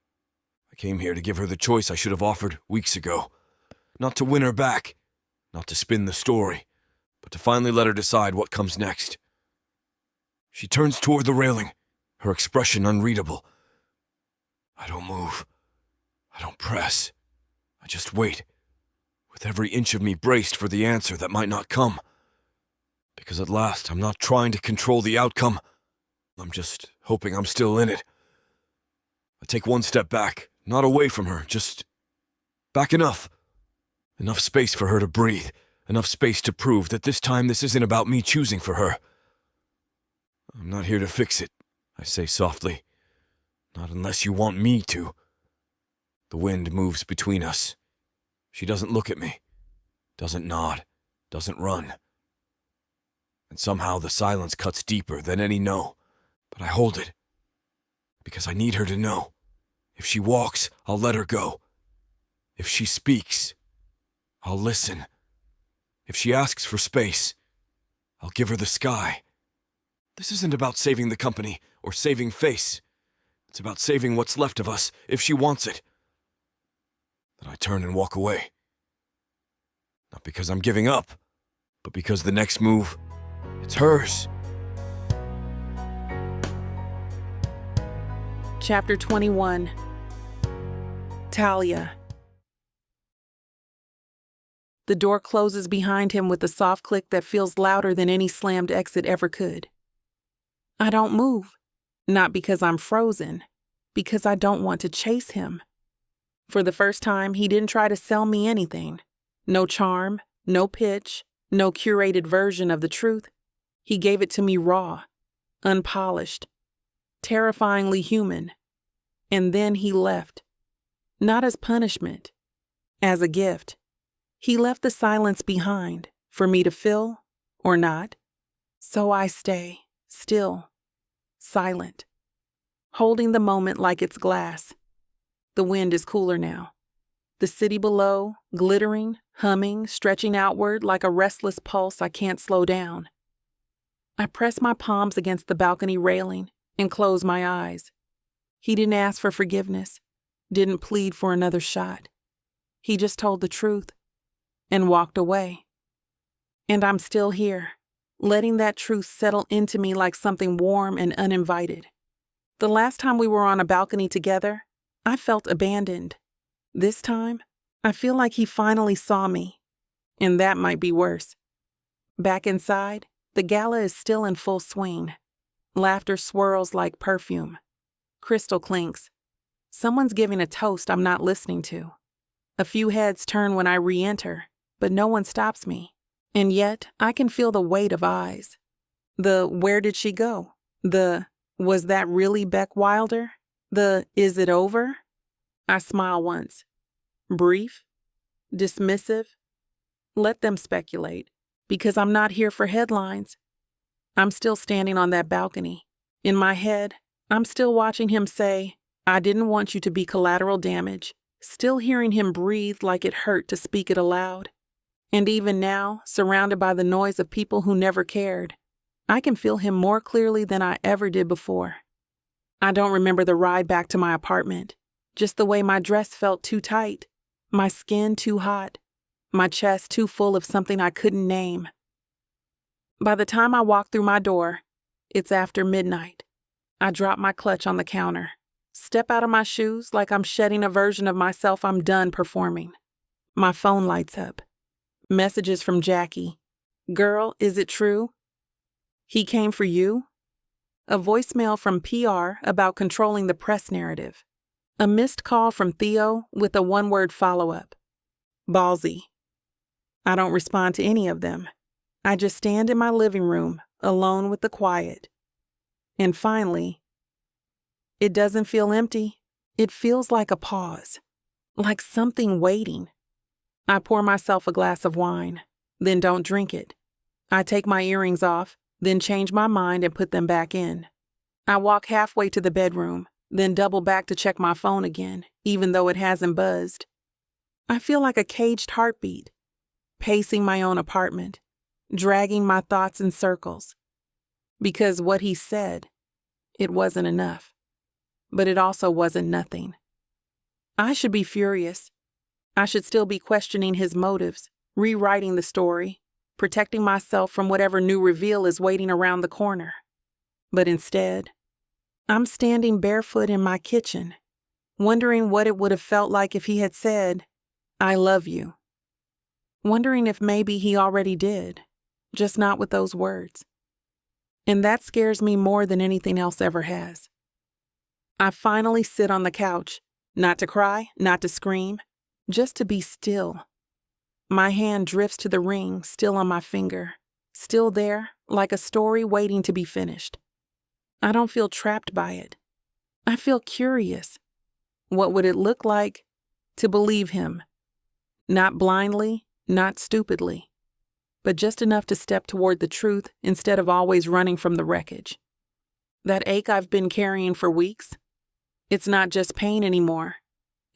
Speaker 3: I came here to give her the choice I should have offered weeks ago. Not to win her back, not to spin the story, but to finally let her decide what comes next. She turns toward the railing, her expression unreadable. I don't move. I don't press. I just wait, with every inch of me braced for the answer that might not come. Because at last, I'm not trying to control the outcome. I'm just hoping I'm still in it. I take one step back, not away from her, just back enough. Enough space for her to breathe, enough space to prove that this time this isn't about me choosing for her. I'm not here to fix it, I say softly. Not unless you want me to. The wind moves between us. She doesn't look at me, doesn't nod, doesn't run. And somehow the silence cuts deeper than any no. But I hold it, because I need her to know. If she walks, I'll let her go. If she speaks, I'll listen. If she asks for space, I'll give her the sky. This isn't about saving the company or saving face. It's about saving what's left of us, if she wants it. Then I turn and walk away. Not because I'm giving up, but because the next move, it's hers.
Speaker 2: Chapter 21. Talia. The door closes behind him with a soft click that feels louder than any slammed exit ever could. I don't move, not because I'm frozen, because I don't want to chase him. For the first time, he didn't try to sell me anything. No charm, no pitch, no curated version of the truth. He gave it to me raw, unpolished, terrifyingly human. And then he left. Not as punishment, as a gift. He left the silence behind for me to fill or not. So I stay, still, silent, holding the moment like it's glass. The wind is cooler now. The city below, glittering, humming, stretching outward like a restless pulse I can't slow down. I press my palms against the balcony railing and close my eyes. He didn't ask for forgiveness, didn't plead for another shot. He just told the truth and walked away. And I'm still here, letting that truth settle into me like something warm and uninvited. The last time we were on a balcony together, I felt abandoned. This time, I feel like he finally saw me, and that might be worse. Back inside, the gala is still in full swing. Laughter swirls like perfume. Crystal clinks. Someone's giving a toast I'm not listening to. A few heads turn when I re-enter, but no one stops me. And yet, I can feel the weight of eyes. The where did she go? The was that really Beck Wilder? The is it over? I smile once. Brief? Dismissive? Let them speculate, because I'm not here for headlines. I'm still standing on that balcony. In my head, I'm still watching him say, I didn't want you to be collateral damage, still hearing him breathe like it hurt to speak it aloud. And even now, surrounded by the noise of people who never cared, I can feel him more clearly than I ever did before. I don't remember the ride back to my apartment, just the way my dress felt too tight, my skin too hot, my chest too full of something I couldn't name. By the time I walk through my door, it's after midnight. I drop my clutch on the counter, step out of my shoes like I'm shedding a version of myself I'm done performing. My phone lights up. Messages from Jackie. Girl, is it true? He came for you? A voicemail from PR about controlling the press narrative. A missed call from Theo with a one-word follow-up. Ballsy. I don't respond to any of them. I just stand in my living room, alone with the quiet. And finally, it doesn't feel empty. It feels like a pause, like something waiting. I pour myself a glass of wine, then don't drink it. I take my earrings off, then change my mind and put them back in. I walk halfway to the bedroom, then double back to check my phone again, even though it hasn't buzzed. I feel like a caged heartbeat, pacing my own apartment, dragging my thoughts in circles. Because what he said, it wasn't enough. But it also wasn't nothing. I should be furious. I should still be questioning his motives, rewriting the story, protecting myself from whatever new reveal is waiting around the corner. But instead, I'm standing barefoot in my kitchen, wondering what it would have felt like if he had said, "I love you." Wondering if maybe he already did, just not with those words. And that scares me more than anything else ever has. I finally sit on the couch, not to cry, not to scream, just to be still. My hand drifts to the ring, still on my finger, still there, like a story waiting to be finished. I don't feel trapped by it. I feel curious. What would it look like to believe him? Not blindly, not stupidly, but just enough to step toward the truth instead of always running from the wreckage. That ache I've been carrying for weeks, it's not just pain anymore.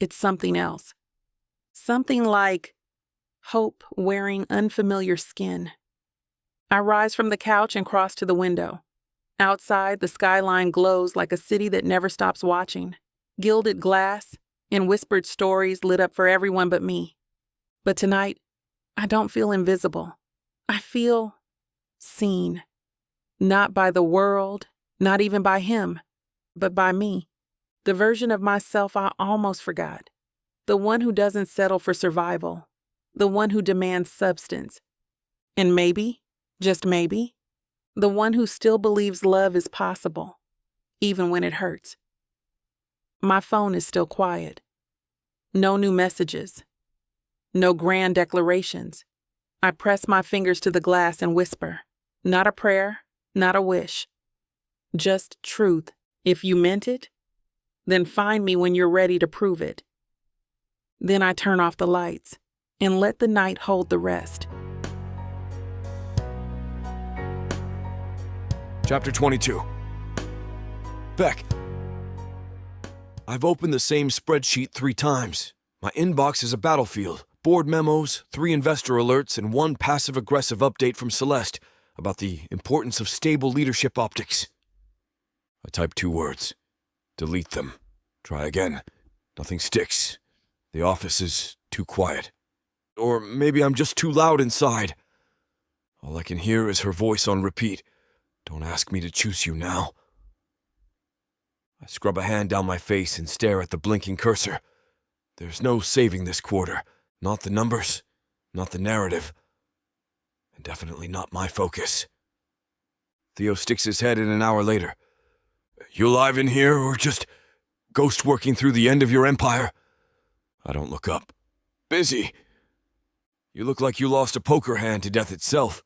Speaker 2: It's something else. Something like hope wearing unfamiliar skin. I rise from the couch and cross to the window. Outside, the skyline glows like a city that never stops watching. Gilded glass and whispered stories lit up for everyone but me. But tonight, I don't feel invisible. I feel seen. Not by the world, not even by him, but by me. The version of myself I almost forgot. The one who doesn't settle for survival. The one who demands substance. And maybe, just maybe, the one who still believes love is possible, even when it hurts. My phone is still quiet. No new messages. No grand declarations. I press my fingers to the glass and whisper. Not a prayer, not a wish. Just truth. If you meant it, then find me when you're ready to prove it. Then I turn off the lights and let the night hold the rest.
Speaker 3: Chapter 22. Beck. I've opened the same spreadsheet 3 times. My inbox is a battlefield. Board memos, 3 investor alerts, and 1 passive-aggressive update from Celeste about the importance of stable leadership optics. I type 2 words. Delete them. Try again. Nothing sticks. The office is too quiet. Or maybe I'm just too loud inside. All I can hear is her voice on repeat. Don't ask me to choose you now. I scrub a hand down my face and stare at the blinking cursor. There's no saving this quarter. Not the numbers, not the narrative, and definitely not my focus. Theo sticks his head in an hour later. You alive in here, or just ghost working through the end of your empire? I don't look up. Busy. You look like you lost a poker hand to death itself.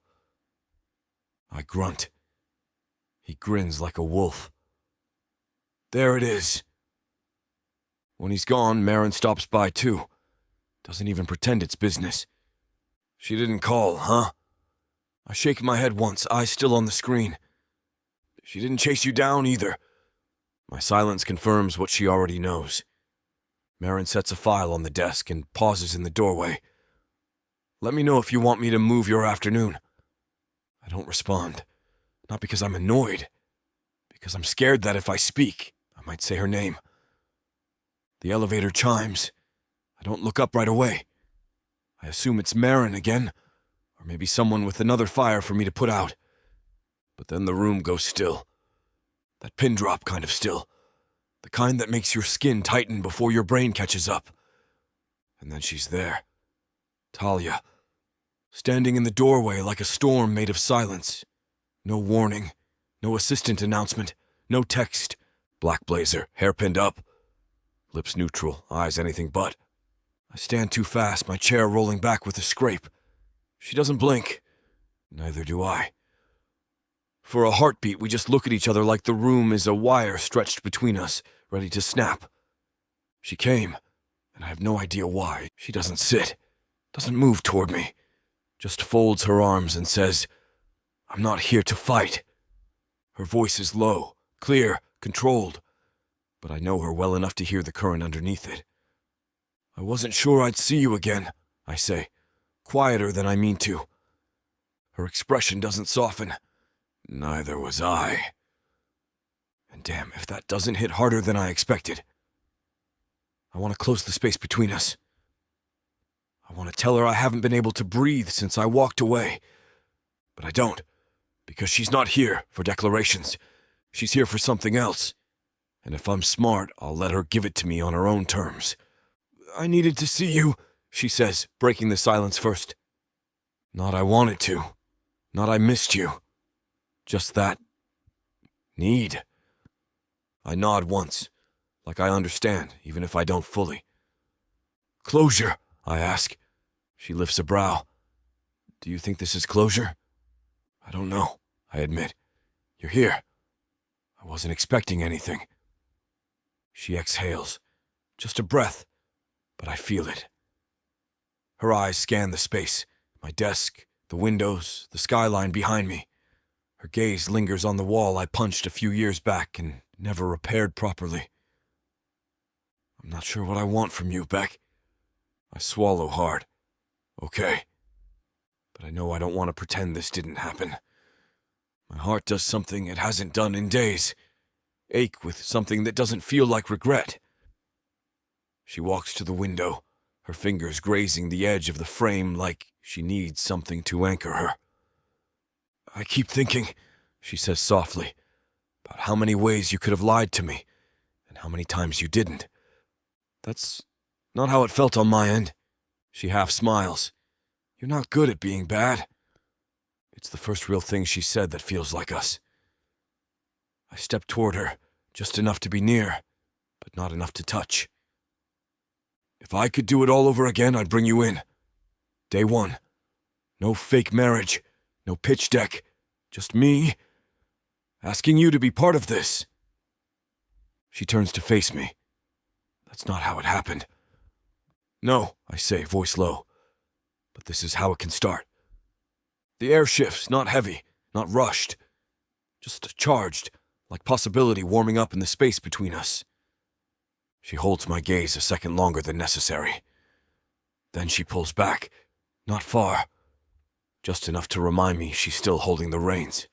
Speaker 3: I grunt. He grins like a wolf. There it is. When he's gone, Marin stops by too. Doesn't even pretend it's business. She didn't call, huh? I shake my head once, eyes still on the screen. She didn't chase you down either. My silence confirms what she already knows. Marin sets a file on the desk and pauses in the doorway. Let me know if you want me to move your afternoon. I don't respond. Not because I'm annoyed. Because I'm scared that if I speak, I might say her name. The elevator chimes. I don't look up right away. I assume it's Marin again, or maybe someone with another fire for me to put out. But then the room goes still. That pin drop kind of still. The kind that makes your skin tighten before your brain catches up. And then she's there. Talia. Standing in the doorway like a storm made of silence. No warning, no assistant announcement, no text. Black blazer, hair pinned up. Lips neutral, eyes anything but. I stand too fast, my chair rolling back with a scrape. She doesn't blink. Neither do I. For a heartbeat, we just look at each other like the room is a wire stretched between us, ready to snap. She came, and I have no idea why. She doesn't sit, doesn't move toward me, just folds her arms and says, "I'm not here to fight." Her voice is low, clear, controlled, but I know her well enough to hear the current underneath it. "I wasn't sure I'd see you again," I say, quieter than I mean to. Her expression doesn't soften. Neither was I. And damn, if that doesn't hit harder than I expected. I want to close the space between us. I want to tell her I haven't been able to breathe since I walked away. But I don't, because she's not here for declarations. She's here for something else. And if I'm smart, I'll let her give it to me on her own terms. "I needed to see you," she says, breaking the silence first. Not I wanted to. Not I missed you. Just that need. I nod once, like I understand, even if I don't fully. "Closure?" I ask. She lifts a brow. "Do you think this is closure?" "I don't know," I admit. "You're here. I wasn't expecting anything." She exhales. Just a breath, but I feel it. Her eyes scan the space, my desk, the windows, the skyline behind me. Her gaze lingers on the wall I punched a few years back and never repaired properly. "I'm not sure what I want from you, Beck." I swallow hard. Okay. But I know I don't want to pretend this didn't happen. My heart does something it hasn't done in days. Ache with something that doesn't feel like regret. She walks to the window, her fingers grazing the edge of the frame like she needs something to anchor her. "I keep thinking," she says softly, "about how many ways you could have lied to me, and how many times you didn't. That's not how it felt on my end." She half smiles. "You're not good at being bad." It's the first real thing she said that feels like us. I step toward her, just enough to be near, but not enough to touch. "If I could do it all over again, I'd bring you in. Day one. No fake marriage, no pitch deck, just me, asking you to be part of this." She turns to face me. "That's not how it happened." "No," I say, voice low, "but this is how it can start. The air shifts, not heavy, not rushed, just charged, like possibility warming up in the space between us." She holds my gaze a second longer than necessary. Then she pulls back, not far, just enough to remind me she's still holding the reins.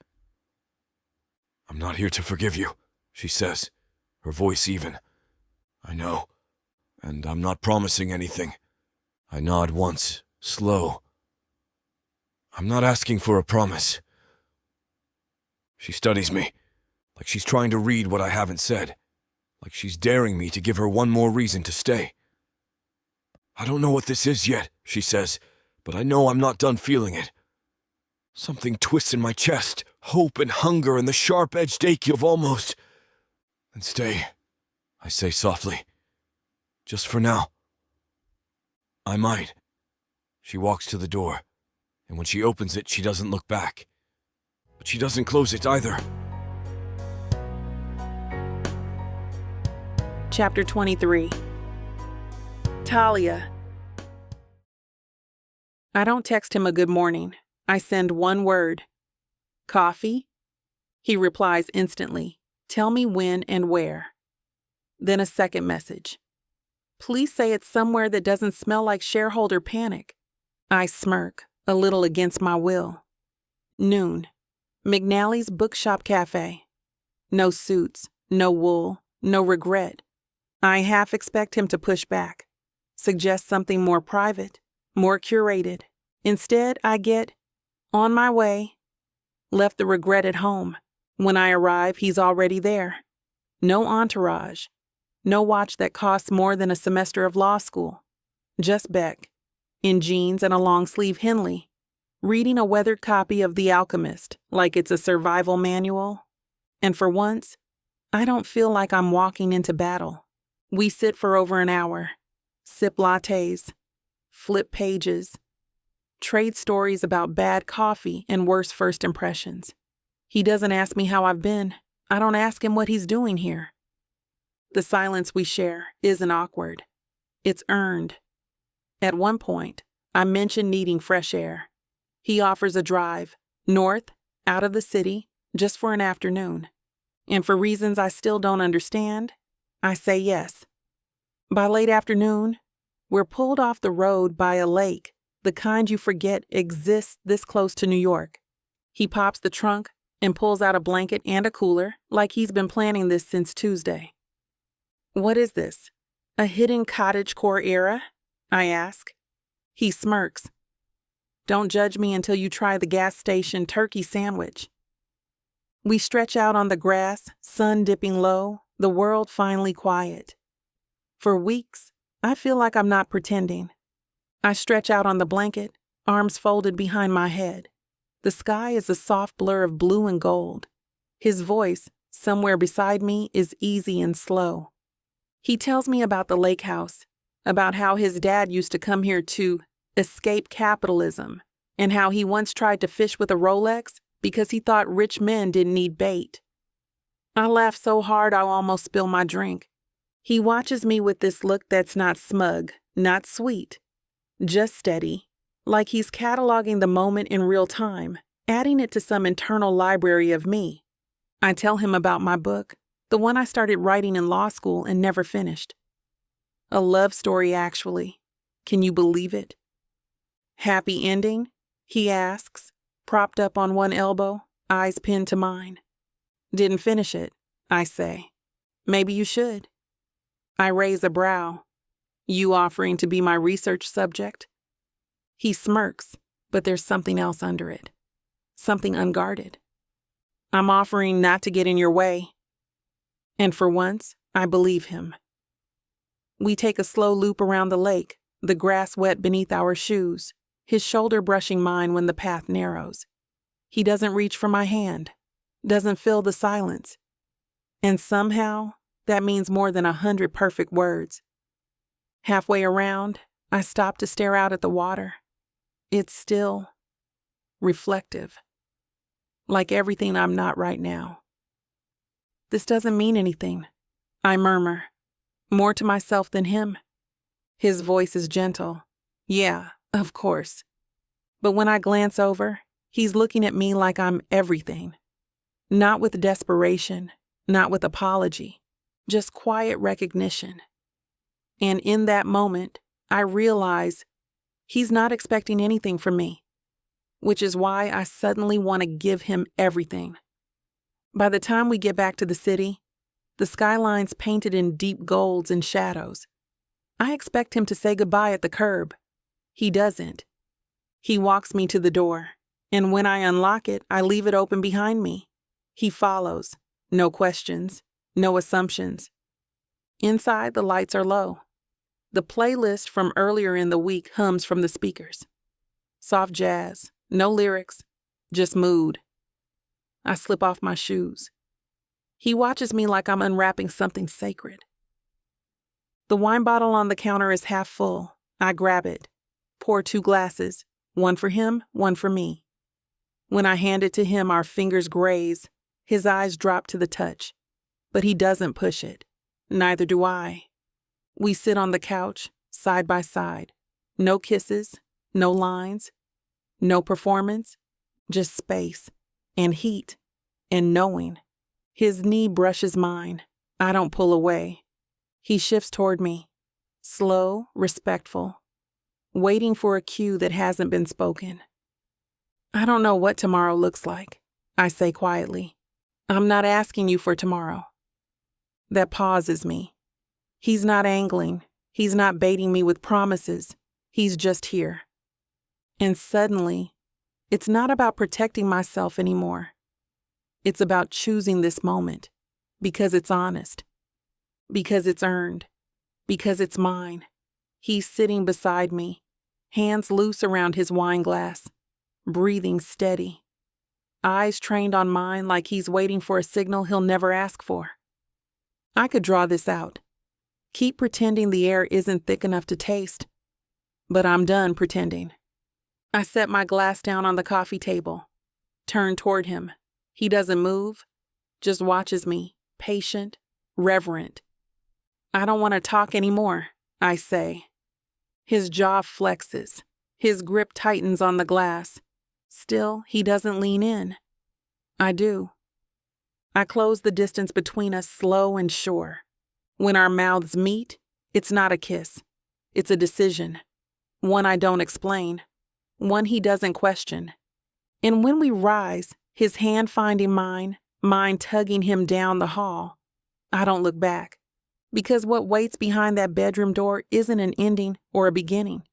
Speaker 3: "I'm not here to forgive you," she says, her voice even. "I know, and I'm not promising anything." I nod once, slow. "I'm not asking for a promise." She studies me, like she's trying to read what I haven't said, like she's daring me to give her one more reason to stay. "I don't know what this is yet," she says, "but I know I'm not done feeling it. Something twists in my chest, hope and hunger and the sharp-edged ache of almost. Then stay," I say softly. "Just for now." "I might." She walks to the door, and when she opens it, she doesn't look back. But she doesn't close it either.
Speaker 2: Chapter 23. Talia. I don't text him a good morning. I send one word. "Coffee?" He replies instantly. "Tell me when and where." Then a second message. "Please say it's somewhere that doesn't smell like shareholder panic." I smirk, a little against my will. Noon. McNally's Bookshop Cafe. No suits, no wool, no regret. I half expect him to push back, suggest something more private, more curated. Instead, I get, "On my way." Left the regret at home. When I arrive, he's already there. No entourage. No watch that costs more than a semester of law school. Just Beck, in jeans and a long-sleeve Henley, reading a weathered copy of The Alchemist like it's a survival manual. And for once, I don't feel like I'm walking into battle. We sit for over an hour, sip lattes, flip pages, trade stories about bad coffee and worse first impressions. He doesn't ask me how I've been. I don't ask him what he's doing here. The silence we share isn't awkward. It's earned. At one point, I mention needing fresh air. He offers a drive, north, out of the city, just for an afternoon. And for reasons I still don't understand, I say yes. By late afternoon, we're pulled off the road by a lake, the kind you forget exists this close to New York. He pops the trunk and pulls out a blanket and a cooler like he's been planning this since Tuesday. What is this? A hidden cottagecore era? I ask. He smirks. Don't judge me until you try the gas station turkey sandwich. We stretch out on the grass, sun dipping low, the world finally quiet. For weeks, I feel like I'm not pretending. I stretch out on the blanket, arms folded behind my head. The sky is a soft blur of blue and gold. His voice, somewhere beside me, is easy and slow. He tells me about the lake house, about how his dad used to come here to escape capitalism, and how he once tried to fish with a Rolex because he thought rich men didn't need bait. I laugh so hard I'll almost spill my drink. He watches me with this look that's not smug, not sweet, just steady, like he's cataloging the moment in real time, adding it to some internal library of me. I tell him about my book, the one I started writing in law school and never finished. A love story, actually. Can you believe it? Happy ending? He asks, propped up on one elbow, eyes pinned to mine. Didn't finish it, I say. Maybe you should. I raise a brow. You offering to be my research subject? He smirks, but there's something else under it. Something unguarded. I'm offering not to get in your way. And for once, I believe him. We take a slow loop around the lake, the grass wet beneath our shoes, his shoulder brushing mine when the path narrows. He doesn't reach for my hand, doesn't fill the silence. And somehow, that means more than 100 perfect words. Halfway around, I stop to stare out at the water. It's still, reflective. Like everything I'm not right now. This doesn't mean anything, I murmur, more to myself than him. His voice is gentle. Yeah, of course. But when I glance over, he's looking at me like I'm everything. Not with desperation, not with apology, just quiet recognition. And in that moment, I realize he's not expecting anything from me, which is why I suddenly want to give him everything. By the time we get back to the city, the skyline's painted in deep golds and shadows. I expect him to say goodbye at the curb. He doesn't. He walks me to the door, and when I unlock it, I leave it open behind me. He follows. No questions, no assumptions. Inside, the lights are low. The playlist from earlier in the week hums from the speakers. Soft jazz, no lyrics, just mood. I slip off my shoes. He watches me like I'm unwrapping something sacred. The wine bottle on the counter is half full. I grab it, pour 2 glasses, one for him, one for me. When I hand it to him, our fingers graze. His eyes drop to the touch, but he doesn't push it. Neither do I. We sit on the couch, side by side. No kisses, no lines, no performance, just space. And heat, and knowing. His knee brushes mine. I don't pull away. He shifts toward me, slow, respectful, waiting for a cue that hasn't been spoken. I don't know what tomorrow looks like, I say quietly. I'm not asking you for tomorrow. That pauses me. He's not angling. He's not baiting me with promises. He's just here. And suddenly, it's not about protecting myself anymore. It's about choosing this moment, because it's honest, because it's earned, because it's mine. He's sitting beside me, hands loose around his wine glass, breathing steady, eyes trained on mine like he's waiting for a signal he'll never ask for. I could draw this out. Keep pretending the air isn't thick enough to taste. But I'm done pretending. I set my glass down on the coffee table, turn toward him. He doesn't move, just watches me, patient, reverent. I don't want to talk anymore, I say. His jaw flexes. His grip tightens on the glass. Still, he doesn't lean in. I do. I close the distance between us slow and sure. When our mouths meet, it's not a kiss. It's a decision. One I don't explain. One he doesn't question. And when we rise, his hand finding mine tugging him down the hall, I don't look back. Because what waits behind that bedroom door isn't an ending or a beginning.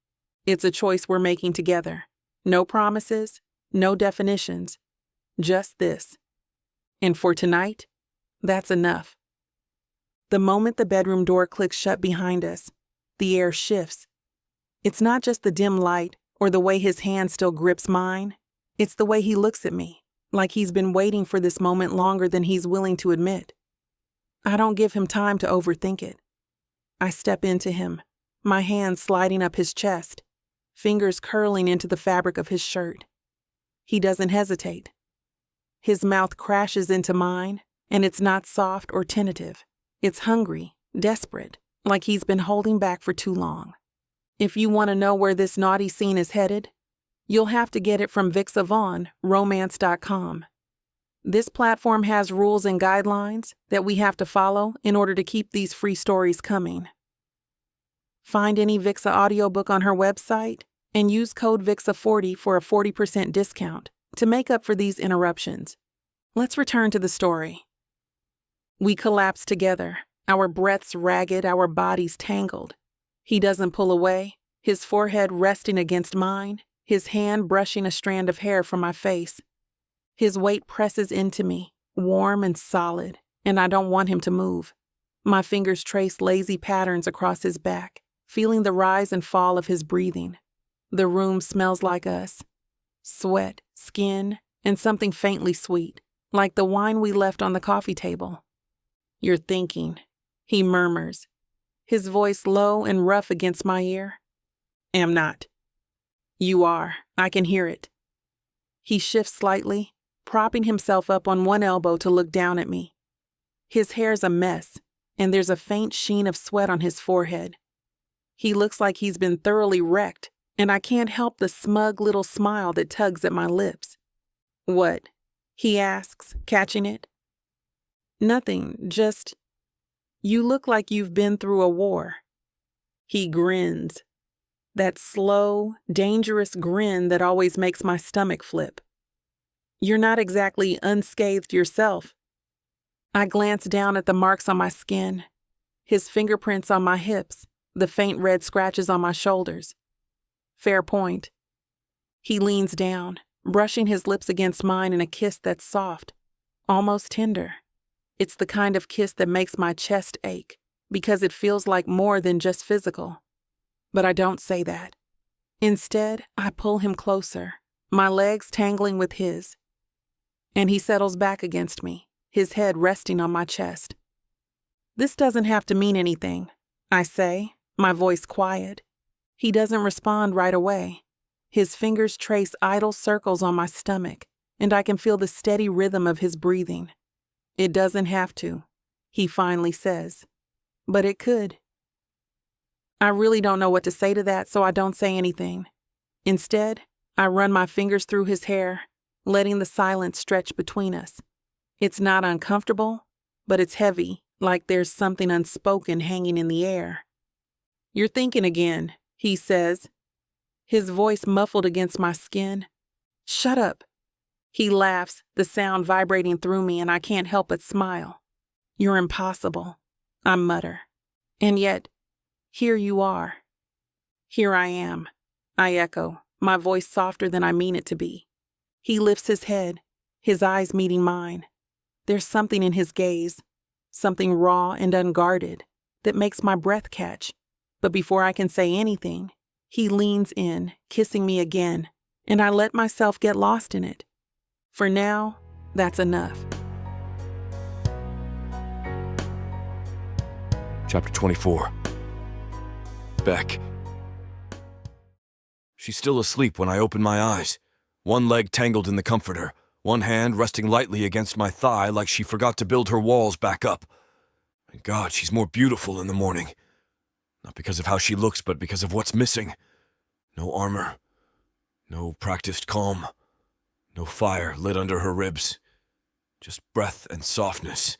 Speaker 2: It's a choice we're making together. No promises, no definitions. Just this. And for tonight, that's enough. The moment the bedroom door clicks shut behind us, the air shifts. It's not just the dim light or the way his hand still grips mine. It's the way he looks at me, like he's been waiting for this moment longer than he's willing to admit. I don't give him time to overthink it. I step into him, my hands sliding up his chest, fingers curling into the fabric of his shirt. He doesn't hesitate. His mouth crashes into mine, and it's not soft or tentative. It's hungry, desperate, like he's been holding back for too long. If you want to know where this naughty scene is headed, you'll have to get it from BWWM, This platform has rules and guidelines that we have to follow in order to keep these free stories coming. Find any Vixa audiobook on her website and use code VIXA40 for a 40% discount to make up for these interruptions. Let's return to the story. We collapse together, our breaths ragged, our bodies tangled. He doesn't pull away, his forehead resting against mine, his hand brushing a strand of hair from my face. His weight presses into me, warm and solid, and I don't want him to move. My fingers trace lazy patterns across his back, feeling the rise and fall of his breathing. The room smells like us. Sweat, skin, and something faintly sweet, like the wine we left on the coffee table. You're thinking, he murmurs, his voice low and rough against my ear. Am not. You are. I can hear it. He shifts slightly, propping himself up on one elbow to look down at me. His hair's a mess, and there's a faint sheen of sweat on his forehead. He looks like he's been thoroughly wrecked, and I can't help the smug little smile that tugs at my lips. What? He asks, catching it. Nothing, just, you look like you've been through a war. He grins. That slow, dangerous grin that always makes my stomach flip. You're not exactly unscathed yourself. I glance down at the marks on my skin, his fingerprints on my hips, the faint red scratches on my shoulders. Fair point. He leans down, brushing his lips against mine in a kiss that's soft, almost tender. It's the kind of kiss that makes my chest ache, because it feels like more than just physical. But I don't say that. Instead, I pull him closer, my legs tangling with his. And he settles back against me, his head resting on my chest. This doesn't have to mean anything, I say, my voice quiet. He doesn't respond right away. His fingers trace idle circles on my stomach, and I can feel the steady rhythm of his breathing. It doesn't have to, he finally says. But it could. I really don't know what to say to that, so I don't say anything. Instead, I run my fingers through his hair, letting the silence stretch between us. It's not uncomfortable, but it's heavy, like there's something unspoken hanging in the air. You're thinking again, he says, his voice muffled against my skin. Shut up. He laughs, the sound vibrating through me, and I can't help but smile. You're impossible, I mutter. And yet, here you are. Here I am, I echo, my voice softer than I mean it to be. He lifts his head, his eyes meeting mine. There's something in his gaze, something raw and unguarded, that makes my breath catch. But before I can say anything, he leans in, kissing me again, and I let myself get lost in it. For now, that's enough.
Speaker 3: Chapter 24. Beck. She's still asleep when I open my eyes, one leg tangled in the comforter, one hand resting lightly against my thigh like she forgot to build her walls back up. And God, she's more beautiful in the morning. Not because of how she looks, but because of what's missing. No armor. No practiced calm. No fire lit under her ribs. Just breath and softness,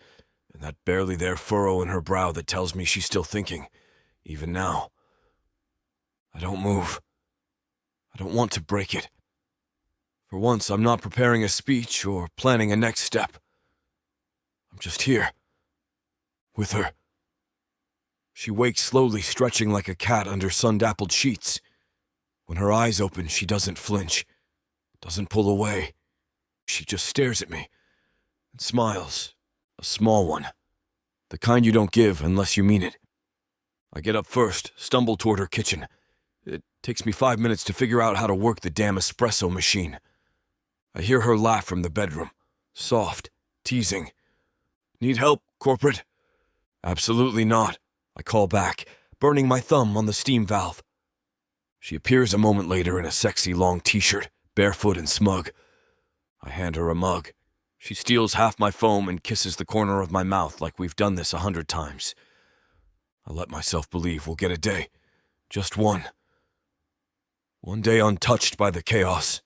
Speaker 3: and that barely there furrow in her brow that tells me she's still thinking, even now. I don't move. I don't want to break it. For once, I'm not preparing a speech or planning a next step. I'm just here. With her. She wakes slowly, stretching like a cat under sun-dappled sheets. When her eyes open, she doesn't flinch, doesn't pull away. She just stares at me and smiles, a small one, the kind you don't give unless you mean it. I get up first, stumble toward her kitchen. It takes me 5 minutes to figure out how to work the damn espresso machine. I hear her laugh from the bedroom, soft, teasing. Need help, corporate? Absolutely not, I call back, burning my thumb on the steam valve. She appears a moment later in a sexy long t-shirt, barefoot and smug. I hand her a mug. She steals half my foam and kisses the corner of my mouth like we've done this 100 times. I let myself believe we'll get a day. Just one. One day untouched by the chaos.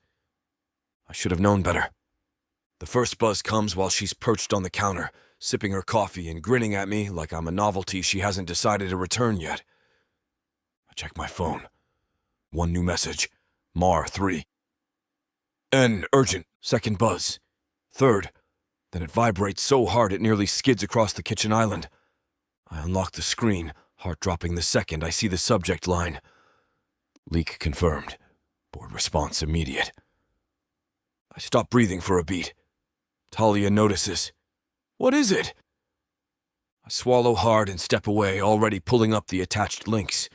Speaker 3: I should have known better. The first buzz comes while she's perched on the counter, sipping her coffee and grinning at me like I'm a novelty she hasn't decided to return yet. I check my phone. One new message. Mar 3. N, urgent. Second buzz. Third. Then it vibrates so hard it nearly skids across the kitchen island. I unlock the screen, heart dropping the second I see the subject line. Leak confirmed. Board response immediate. I stop breathing for a beat. Talia notices. What is it? I swallow hard and step away, already pulling up the attached links.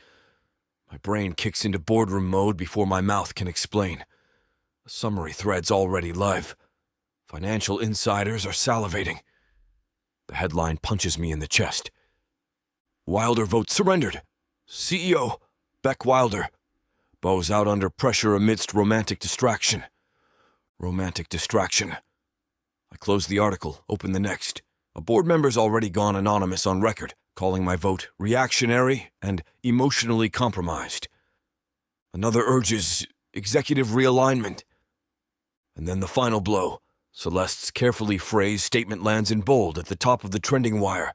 Speaker 3: My brain kicks into boardroom mode before my mouth can explain. The summary thread's already live. Financial insiders are salivating. The headline punches me in the chest. Wilder vote surrendered. CEO, Beck Wilder. Bows out under pressure amidst romantic distraction. Romantic distraction. I close the article, open the next. A board member's already gone anonymous on record, calling my vote reactionary and emotionally compromised. Another urges executive realignment. And then the final blow. Celeste's carefully phrased statement lands in bold at the top of the trending wire.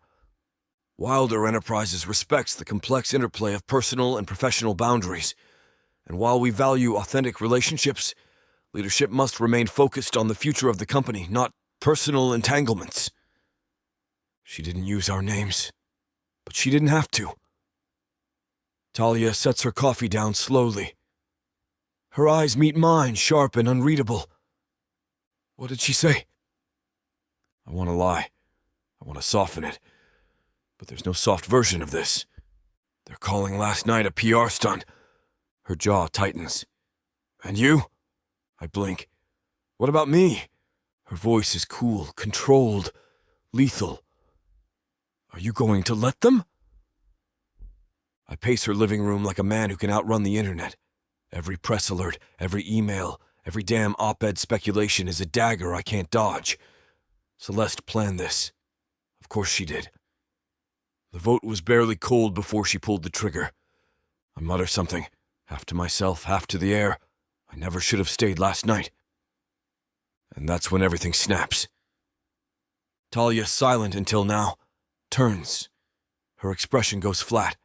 Speaker 3: Wilder Enterprises respects the complex interplay of personal and professional boundaries. And while we value authentic relationships, leadership must remain focused on the future of the company, not personal entanglements. She didn't use our names, but she didn't have to. Talia sets her coffee down slowly. Her eyes meet mine, sharp and unreadable. What did she say? I want to lie. I want to soften it. But there's no soft version of this. They're calling last night a PR stunt. Her jaw tightens. And you? I blink. What about me? Her voice is cool, controlled, lethal. Are you going to let them? I pace her living room like a man who can outrun the internet. Every press alert, every email, every damn op-ed speculation is a dagger I can't dodge. Celeste planned this. Of course she did. The vote was barely cold before she pulled the trigger. I mutter something, half to myself, half to the air. I never should have stayed last night. And that's when everything snaps. Talia, silent until now, turns. Her expression goes flat.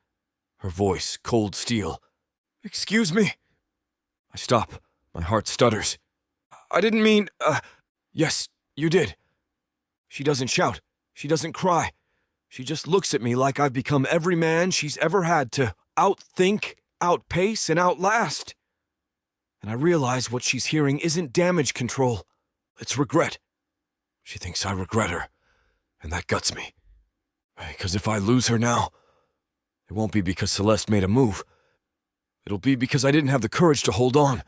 Speaker 3: Her voice, cold steel. Excuse me? I stop. My heart stutters. I didn't mean, yes, you did. She doesn't shout. She doesn't cry. She just looks at me like I've become every man she's ever had to outthink, outpace, and outlast. And I realize what she's hearing isn't damage control. It's regret. She thinks I regret her, and that guts me. Because if I lose her now, it won't be because Celeste made a move. It'll be because I didn't have the courage to hold on.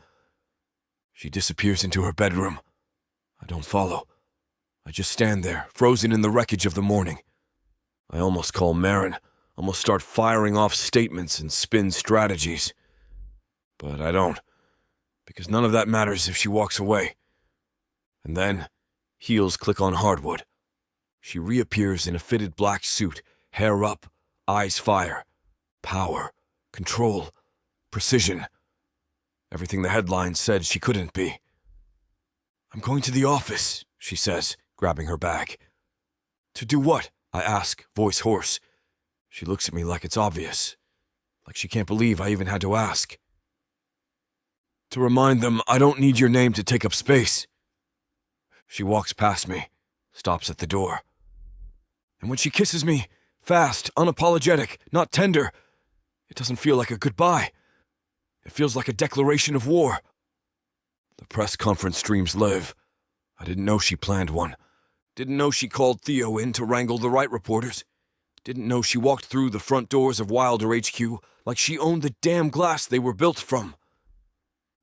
Speaker 3: She disappears into her bedroom. I don't follow. I just stand there, frozen in the wreckage of the morning. I almost call Marin, almost start firing off statements and spin strategies. But I don't, because none of that matters if she walks away. And then, heels click on hardwood. She reappears in a fitted black suit, hair up, eyes fire. Power, control, precision. Everything the headline said she couldn't be. "I'm going to the office," she says, grabbing her bag. "To do what?" I ask, voice hoarse. She looks at me like it's obvious, like she can't believe I even had to ask. "To remind them I don't need your name to take up space." She walks past me, stops at the door. And when she kisses me, fast, unapologetic, not tender, it doesn't feel like a goodbye. It feels like a declaration of war. The press conference streams live. I didn't know she planned one. Didn't know she called Theo in to wrangle the right reporters. Didn't know she walked through the front doors of Wilder HQ like she owned the damn glass they were built from.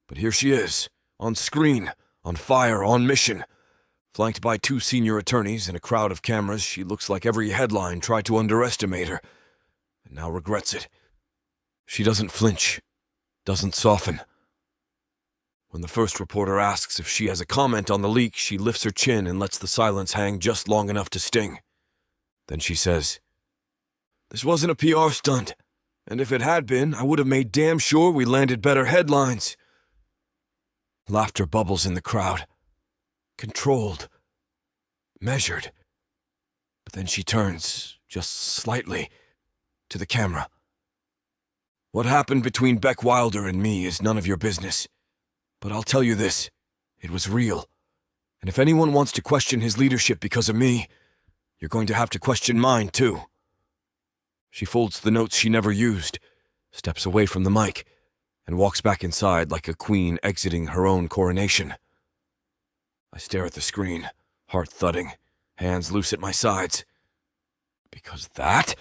Speaker 3: But here she is, on screen, on fire, on mission. Flanked by 2 senior attorneys and a crowd of cameras, she looks like every headline tried to underestimate her, and now regrets it. She doesn't flinch, doesn't soften. When the first reporter asks if she has a comment on the leak, she lifts her chin and lets the silence hang just long enough to sting. Then she says, "This wasn't a PR stunt, and if it had been, I would have made damn sure we landed better headlines." Laughter bubbles in the crowd. Controlled. Measured. But then she turns, just slightly, to the camera. "What happened between Beck Wilder and me is none of your business. But I'll tell you this, it was real. And if anyone wants to question his leadership because of me, you're going to have to question mine too." She folds the notes she never used, steps away from the mic, and walks back inside like a queen exiting her own coronation. I stare at the screen, heart thudding, hands loose at my sides. Because that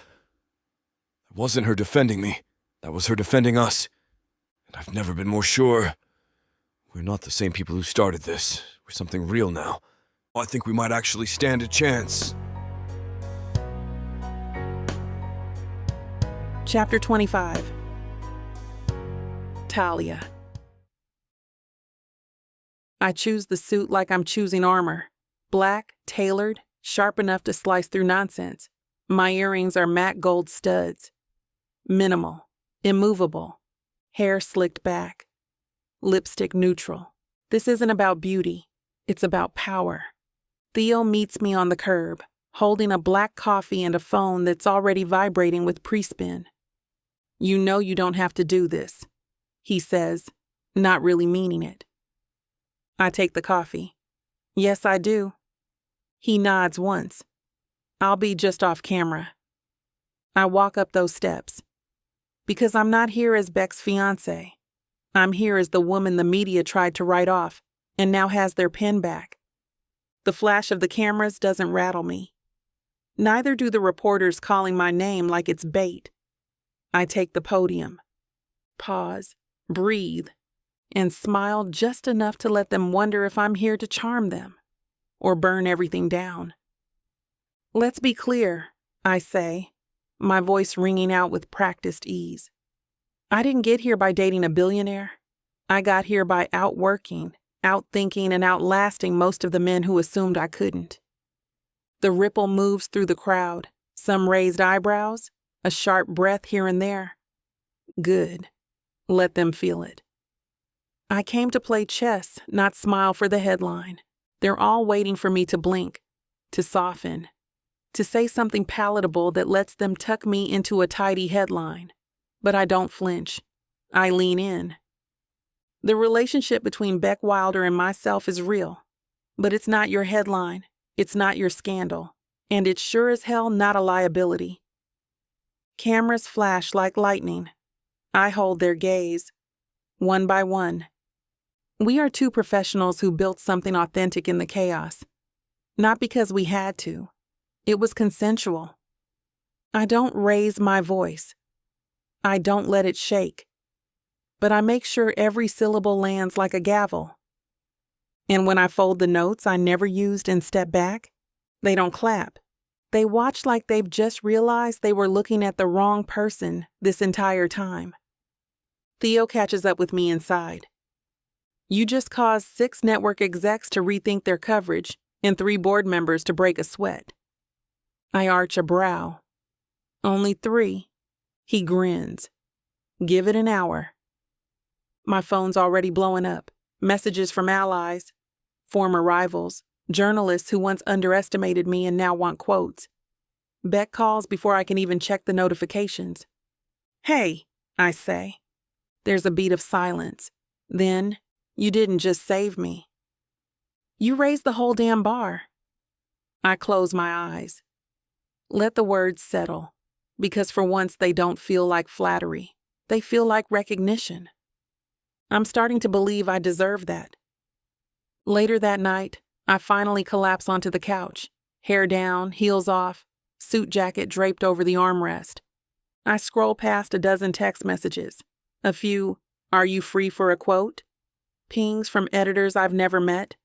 Speaker 3: wasn't her defending me. That was her defending us. And I've never been more sure. We're not the same people who started this. We're something real now. I think we might actually stand a chance.
Speaker 2: Chapter 25. Talia. I choose the suit like I'm choosing armor. Black, tailored, sharp enough to slice through nonsense. My earrings are matte gold studs. Minimal, immovable, hair slicked back. Lipstick neutral. This isn't about beauty. It's about power. Theo meets me on the curb, holding a black coffee and a phone that's already vibrating with pre-spin. "You know you don't have to do this," he says, not really meaning it. I take the coffee. "Yes, I do." He nods once. "I'll be just off camera." I walk up those steps. Because I'm not here as Beck's fiancé. I'm here as the woman the media tried to write off and now has their pen back. The flash of the cameras doesn't rattle me. Neither do the reporters calling my name like it's bait. I take the podium. Pause, breathe, and smile just enough to let them wonder if I'm here to charm them or burn everything down. "Let's be clear," I say, my voice ringing out with practiced ease. I didn't get here by dating a billionaire. I got here by outworking, outthinking, and outlasting most of the men who assumed I couldn't. The ripple moves through the crowd, some raised eyebrows, a sharp breath here and there. Good. Let them feel it. I came to play chess, not smile for the headline. They're all waiting for me to blink, to soften, to say something palatable that lets them tuck me into a tidy headline. But I don't flinch. I lean in. The relationship between Beck Wilder and myself is real, but it's not your headline, it's not your scandal, and it's sure as hell not a liability. Cameras flash like lightning. I hold their gaze, one by one. We are 2 professionals who built something authentic in the chaos. Not because we had to. It was consensual. I don't raise my voice. I don't let it shake. But I make sure every syllable lands like a gavel, And when I fold the notes I never used and step back, they don't clap. They watch like they've just realized they were looking at the wrong person this entire time. Theo catches up with me inside. You just caused 6 network execs to rethink their coverage and 3 board members to break a sweat. I arch a brow. Only 3. He grins. Give it an hour. My phone's already blowing up. Messages from allies, former rivals, journalists who once underestimated me and now want quotes. Beck calls before I can even check the notifications. Hey, I say. There's a beat of silence. Then, you didn't just save me. You raised the whole damn bar. I close my eyes. Let the words settle, because for once they don't feel like flattery. They feel like recognition. I'm starting to believe I deserve that. Later that night, I finally collapse onto the couch, hair down, heels off, suit jacket draped over the armrest. I scroll past a dozen text messages, a few, "Are you free for a quote?" pings from editors I've never met,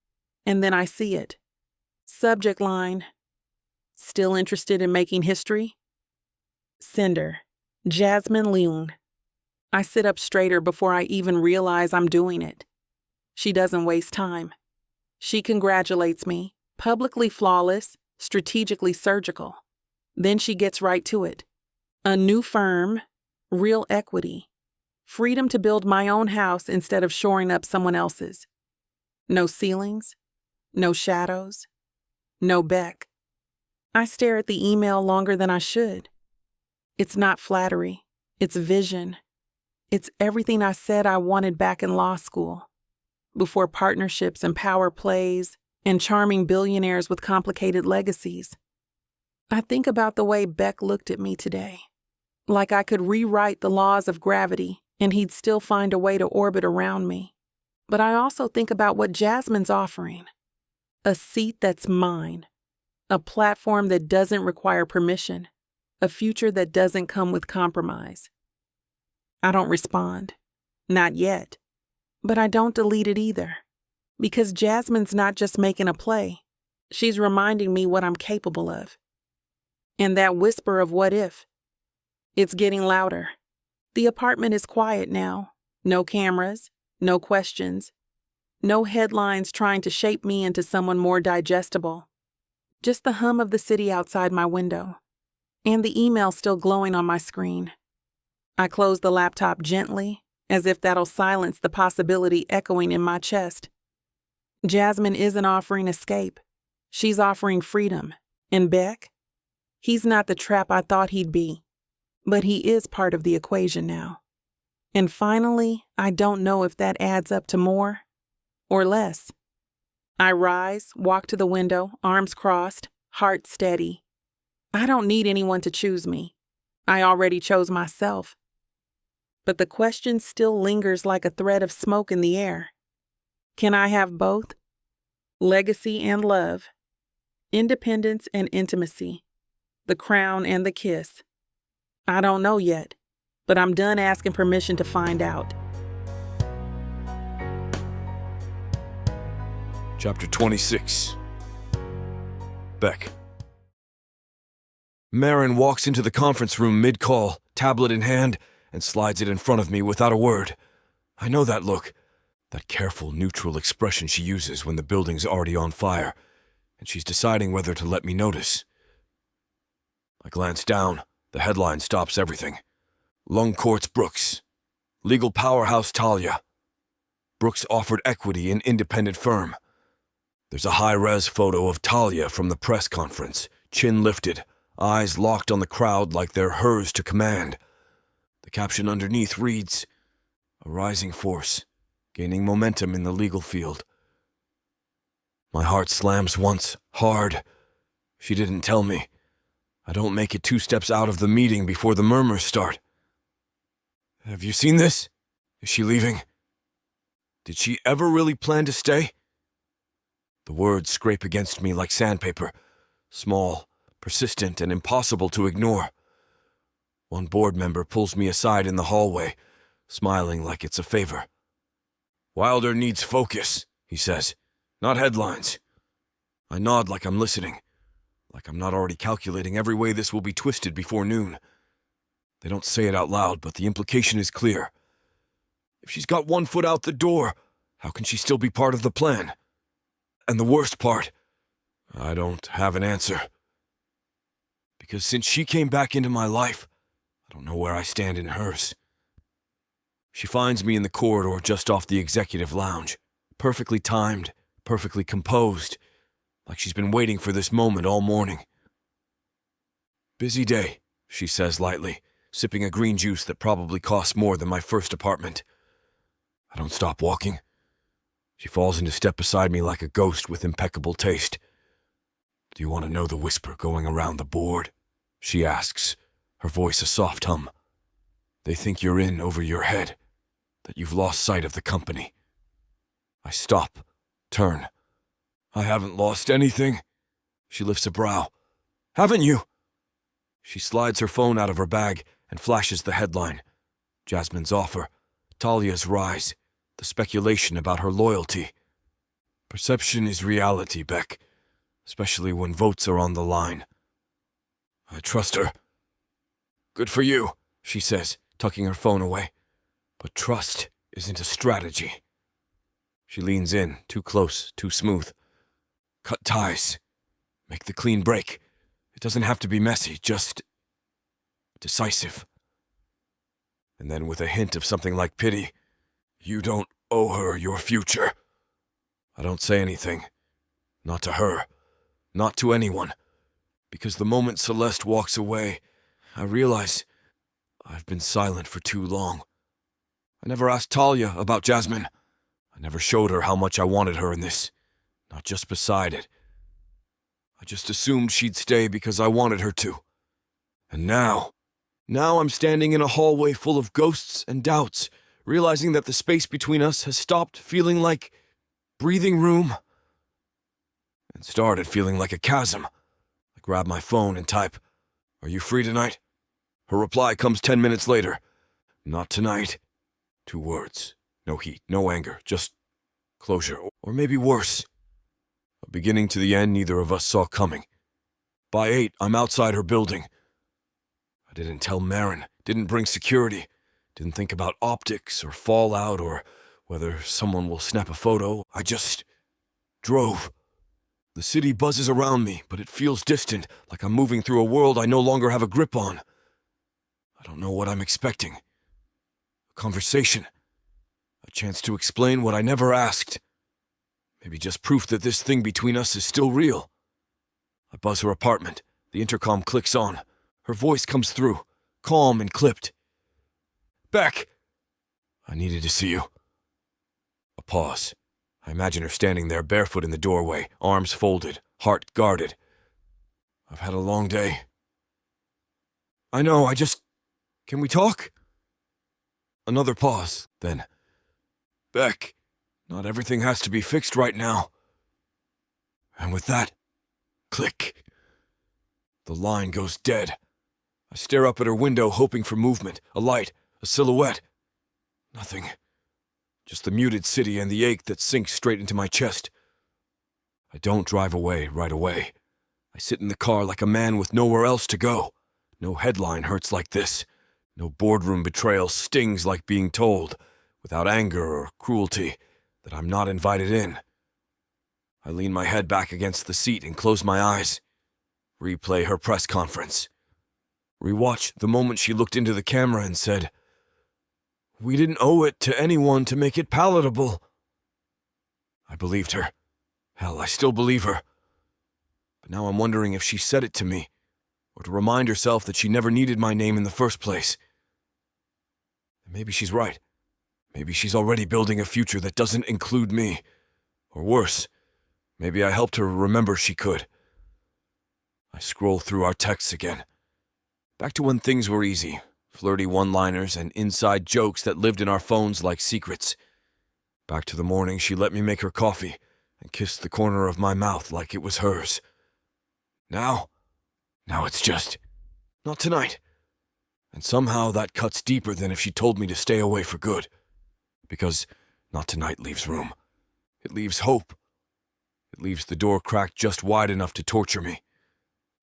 Speaker 2: and then I see it. Subject line, "Still interested in making history?" Sender, Jasmine Leung. I sit up straighter before I even realize I'm doing it. She doesn't waste time. She congratulates me, publicly flawless, strategically surgical. Then she gets right to it. A new firm, real equity, freedom to build my own house instead of shoring up someone else's. No ceilings, no shadows, no Beck. I stare at the email longer than I should. It's not flattery, it's vision. It's everything I said I wanted back in law school, before partnerships and power plays and charming billionaires with complicated legacies. I think about the way Beck looked at me today, like I could rewrite the laws of gravity and he'd still find a way to orbit around me. But I also think about what Jasmine's offering. A seat that's mine, a platform that doesn't require permission, a future that doesn't come with compromise. I don't respond. Not yet. But I don't delete it either. Because Jasmine's not just making a play. She's reminding me what I'm capable of. And that whisper of what if. It's getting louder. The apartment is quiet now. No cameras, no questions, no headlines trying to shape me into someone more digestible. Just the hum of the city outside my window. And the email still glowing on my screen. I close the laptop gently, as if that'll silence the possibility echoing in my chest. Jasmine isn't offering escape. She's offering freedom. And Beck? He's not the trap I thought he'd be. But he is part of the equation now. And finally, I don't know if that adds up to more or less. I rise, walk to the window, arms crossed, heart steady. I don't need anyone to choose me. I already chose myself. But the question still lingers like a thread of smoke in the air. Can I have both? Legacy and love. Independence and intimacy. The crown and the kiss. I don't know yet, but I'm done asking permission to find out.
Speaker 3: Chapter 26. Beck. Marin walks into the conference room mid-call, tablet in hand, and slides it in front of me without a word. I know that look, that careful, neutral expression she uses when the building's already on fire, and she's deciding whether to let me notice. I glance down. The headline stops everything. Lung Courts Brooks. Legal powerhouse Talia. Brooks offered equity in independent firm. There's a high-res photo of Talia from the press conference, chin lifted, eyes locked on the crowd like they're hers to command. The caption underneath reads, "A rising force, gaining momentum in the legal field." My heart slams once, hard. She didn't tell me. I don't make it 2 steps out of the meeting before the murmurs start. Have you seen this? Is she leaving? Did she ever really plan to stay? The words scrape against me like sandpaper, small, persistent, and impossible to ignore. One board member pulls me aside in the hallway, smiling like it's a favor. "Wilder needs focus," he says. Not headlines. I nod like I'm listening, like I'm not already calculating every way this will be twisted before noon. They don't say it out loud, but the implication is clear. If she's got one foot out the door, how can she still be part of the plan? And the worst part, I don't have an answer. Because since she came back into my life, I don't know where I stand in hers. She finds me in the corridor just off the executive lounge, perfectly timed, perfectly composed, like she's been waiting for this moment all morning. "Busy day," she says lightly, sipping a green juice that probably costs more than my first apartment. I don't stop walking. She falls into step beside me like a ghost with impeccable taste. "Do you want to know the whisper going around the board?" she asks, her voice a soft hum. "They think you're in over your head, that you've lost sight of the company." I stop, turn. "I haven't lost anything." She lifts a brow. "Haven't you?" She slides her phone out of her bag and flashes the headline. Jasmine's offer, Talia's rise, the speculation about her loyalty. Perception is reality, Beck, especially when votes are on the line. I trust her. "Good for you," she says, tucking her phone away. "But trust isn't a strategy." She leans in, too close, too smooth. "Cut ties. Make the clean break. It doesn't have to be messy, just decisive." And then with a hint of something like pity, "You don't owe her your future." I don't say anything. Not to her. Not to anyone. Because the moment Celeste walks away, I realize I've been silent for too long. I never asked Talia about Jasmine. I never showed her how much I wanted her in this, not just beside it. I just assumed she'd stay because I wanted her to. And now I'm standing in a hallway full of ghosts and doubts, realizing that the space between us has stopped feeling like breathing room and started feeling like a chasm. I grab my phone and type, "Are you free tonight?" Her reply comes 10 minutes later. "Not tonight." 2 words. No heat, no anger, just closure, or maybe worse. A beginning to the end neither of us saw coming. By 8, I'm outside her building. I didn't tell Marin, didn't bring security, didn't think about optics or fallout or whether someone will snap a photo. I just drove. The city buzzes around me, but it feels distant, like I'm moving through a world I no longer have a grip on. I don't know what I'm expecting. A conversation. A chance to explain what I never asked. Maybe just proof that this thing between us is still real. I buzz her apartment. The intercom clicks on. Her voice comes through, calm and clipped. "Beck!" "I needed to see you." A pause. I imagine her standing there barefoot in the doorway, arms folded, heart guarded. "I've had a long day." "I know, Can we talk?" Another pause, then, "Beck, not everything has to be fixed right now." And with that, click. The line goes dead. I stare up at her window, hoping for movement, a light, a silhouette. Nothing. Just the muted city and the ache that sinks straight into my chest. I don't drive away right away. I sit in the car like a man with nowhere else to go. No headline hurts like this. No boardroom betrayal stings like being told, without anger or cruelty, that I'm not invited in. I lean my head back against the seat and close my eyes. Replay her press conference. Rewatch the moment she looked into the camera and said, "We didn't owe it to anyone to make it palatable." I believed her. Hell, I still believe her. But now I'm wondering if she said it to me, or to remind herself that she never needed my name in the first place. And maybe she's right. Maybe she's already building a future that doesn't include me. Or worse, maybe I helped her remember she could. I scroll through our texts again. Back to when things were easy. Flirty one-liners and inside jokes that lived in our phones like secrets. Back to the morning she let me make her coffee and kissed the corner of my mouth like it was hers. Now it's just, "Not tonight." And somehow that cuts deeper than if she told me to stay away for good. Because "not tonight" leaves room. It leaves hope. It leaves the door cracked just wide enough to torture me.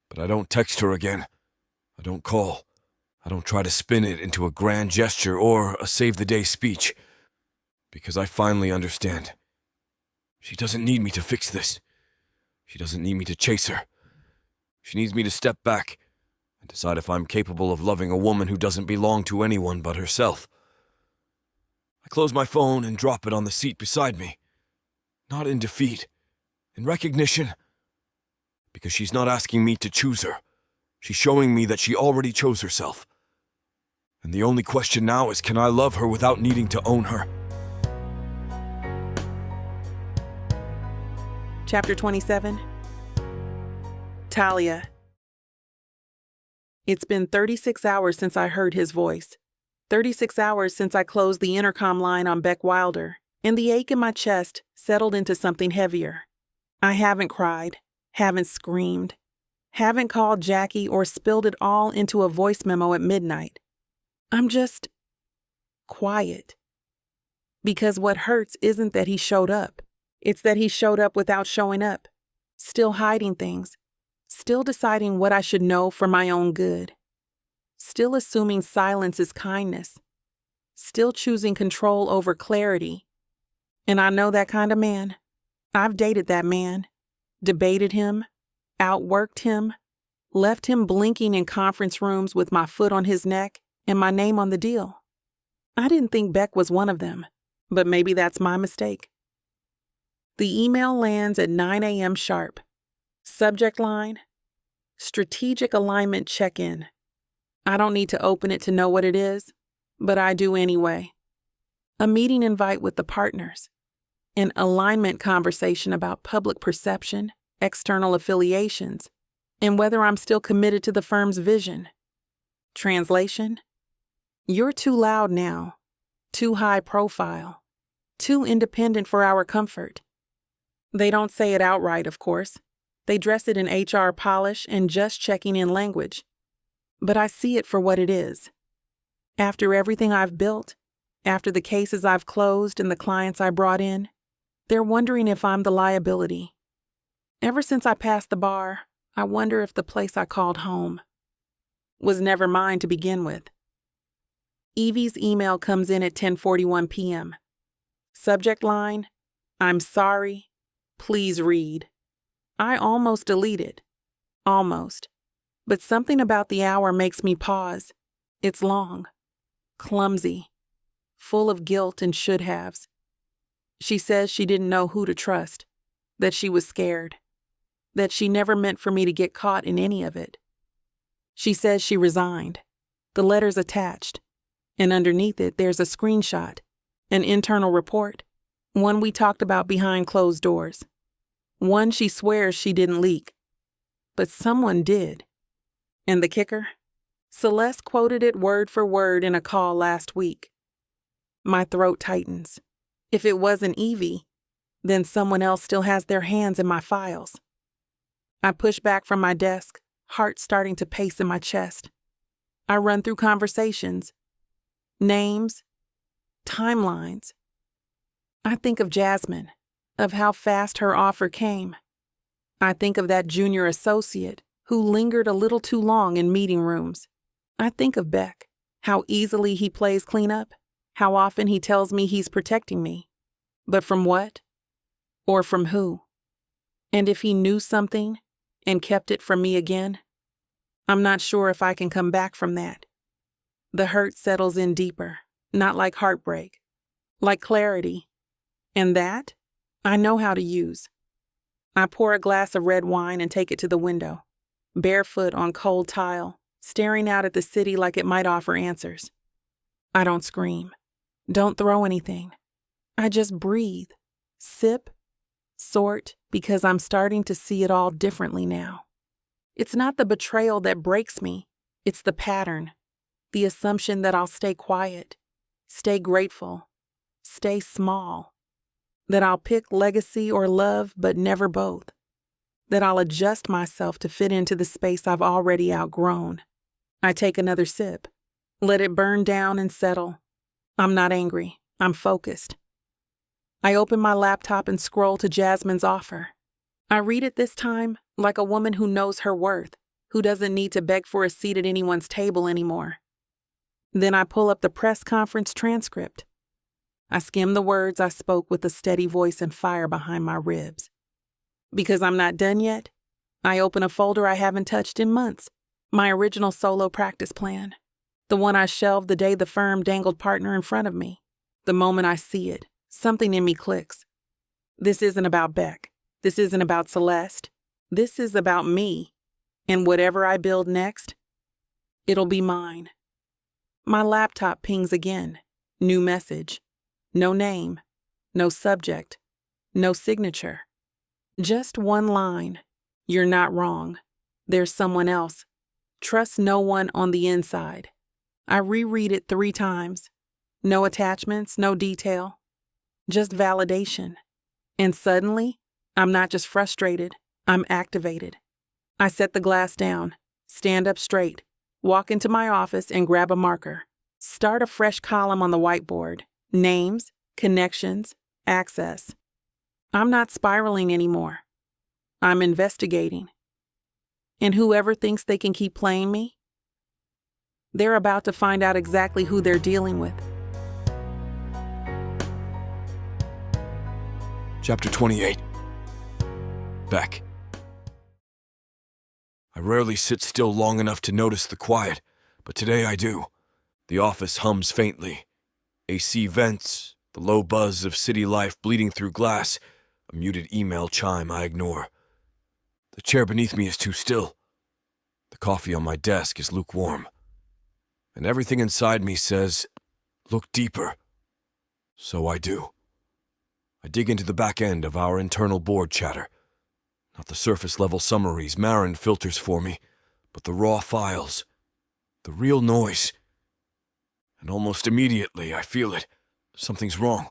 Speaker 3: But I don't text her again. I don't call. I don't try to spin it into a grand gesture or a save-the-day speech. Because I finally understand. She doesn't need me to fix this. She doesn't need me to chase her. She needs me to step back and decide if I'm capable of loving a woman who doesn't belong to anyone but herself. I close my phone and drop it on the seat beside me. Not in defeat, in recognition. Because she's not asking me to choose her. She's showing me that she already chose herself. And the only question now is, can I love her without needing to own her?
Speaker 2: Chapter 27. Talia. It's been 36 hours since I heard his voice. 36 hours since I closed the intercom line on Beck Wilder, and the ache in my chest settled into something heavier. I haven't cried, haven't screamed, haven't called Jackie or spilled it all into a voice memo at midnight. I'm just quiet. Because what hurts isn't that he showed up. It's that he showed up without showing up, still hiding things, still deciding what I should know for my own good, still assuming silence is kindness, still choosing control over clarity. And I know that kind of man. I've dated that man, debated him, outworked him, left him blinking in conference rooms with my foot on his neck and my name on the deal. I didn't think Beck was one of them, but maybe that's my mistake. The email lands at 9 a.m. sharp. Subject line, strategic alignment check-in. I don't need to open it to know what it is, but I do anyway. A meeting invite with the partners. An alignment conversation about public perception, external affiliations, and whether I'm still committed to the firm's vision. Translation: you're too loud now, too high profile, too independent for our comfort. They don't say it outright, of course. They dress it in HR polish and just checking in language. But I see it for what it is. After everything I've built, after the cases I've closed and the clients I brought in, they're wondering if I'm the liability. Ever since I passed the bar, I wonder if the place I called home was never mine to begin with. Evie's email comes in at 10:41 p.m. Subject line: I'm sorry. Please read. I almost delete it. Almost. But something about the hour makes me pause. It's long, clumsy, full of guilt and should-haves. She says she didn't know who to trust, that she was scared, that she never meant for me to get caught in any of it. She says she resigned. The letter's attached, and underneath it there's a screenshot, an internal report, one we talked about behind closed doors. One she swears she didn't leak. But someone did. And the kicker? Celeste quoted it word for word in a call last week. My throat tightens. If it wasn't Evie, then someone else still has their hands in my files. I push back from my desk, heart starting to pace in my chest. I run through conversations, names, timelines. I think of Jasmine, of how fast her offer came. I think of that junior associate who lingered a little too long in meeting rooms. I think of Beck, how easily he plays cleanup, how often he tells me he's protecting me. But from what? Or from who? And if he knew something and kept it from me again? I'm not sure if I can come back from that. The hurt settles in deeper, not like heartbreak, like clarity. And that, I know how to use. I pour a glass of red wine and take it to the window, barefoot on cold tile, staring out at the city like it might offer answers. I don't scream, don't throw anything. I just breathe, sip, sort, because I'm starting to see it all differently now. It's not the betrayal that breaks me, it's the pattern, the assumption that I'll stay quiet, stay grateful, stay small. That I'll pick legacy or love, but never both. That I'll adjust myself to fit into the space I've already outgrown. I take another sip. Let it burn down and settle. I'm not angry. I'm focused. I open my laptop and scroll to Jasmine's offer. I read it this time like a woman who knows her worth, who doesn't need to beg for a seat at anyone's table anymore. Then I pull up the press conference transcript. I skim the words I spoke with a steady voice and fire behind my ribs. Because I'm not done yet, I open a folder I haven't touched in months, my original solo practice plan, the one I shelved the day the firm dangled partner in front of me. The moment I see it, something in me clicks. This isn't about Beck. This isn't about Celeste. This is about me. And whatever I build next, it'll be mine. My laptop pings again. New message. No name. No subject. No signature. Just one line. You're not wrong. There's someone else. Trust no one on the inside. I reread it 3 times. No attachments, no detail. Just validation. And suddenly, I'm not just frustrated, I'm activated. I set the glass down, stand up straight, walk into my office and grab a marker. Start a fresh column on the whiteboard. Names, connections, access. I'm not spiraling anymore. I'm investigating. And whoever thinks they can keep playing me, they're about to find out exactly who they're dealing with.
Speaker 3: Chapter 28. Beck. I rarely sit still long enough to notice the quiet, but today I do. The office hums faintly. AC vents, the low buzz of city life bleeding through glass, a muted email chime I ignore. The chair beneath me is too still. The coffee on my desk is lukewarm. And everything inside me says, look deeper. So I do. I dig into the back end of our internal board chatter. Not the surface-level summaries Marin filters for me, but the raw files. The real noise. And almost immediately I feel it. Something's wrong.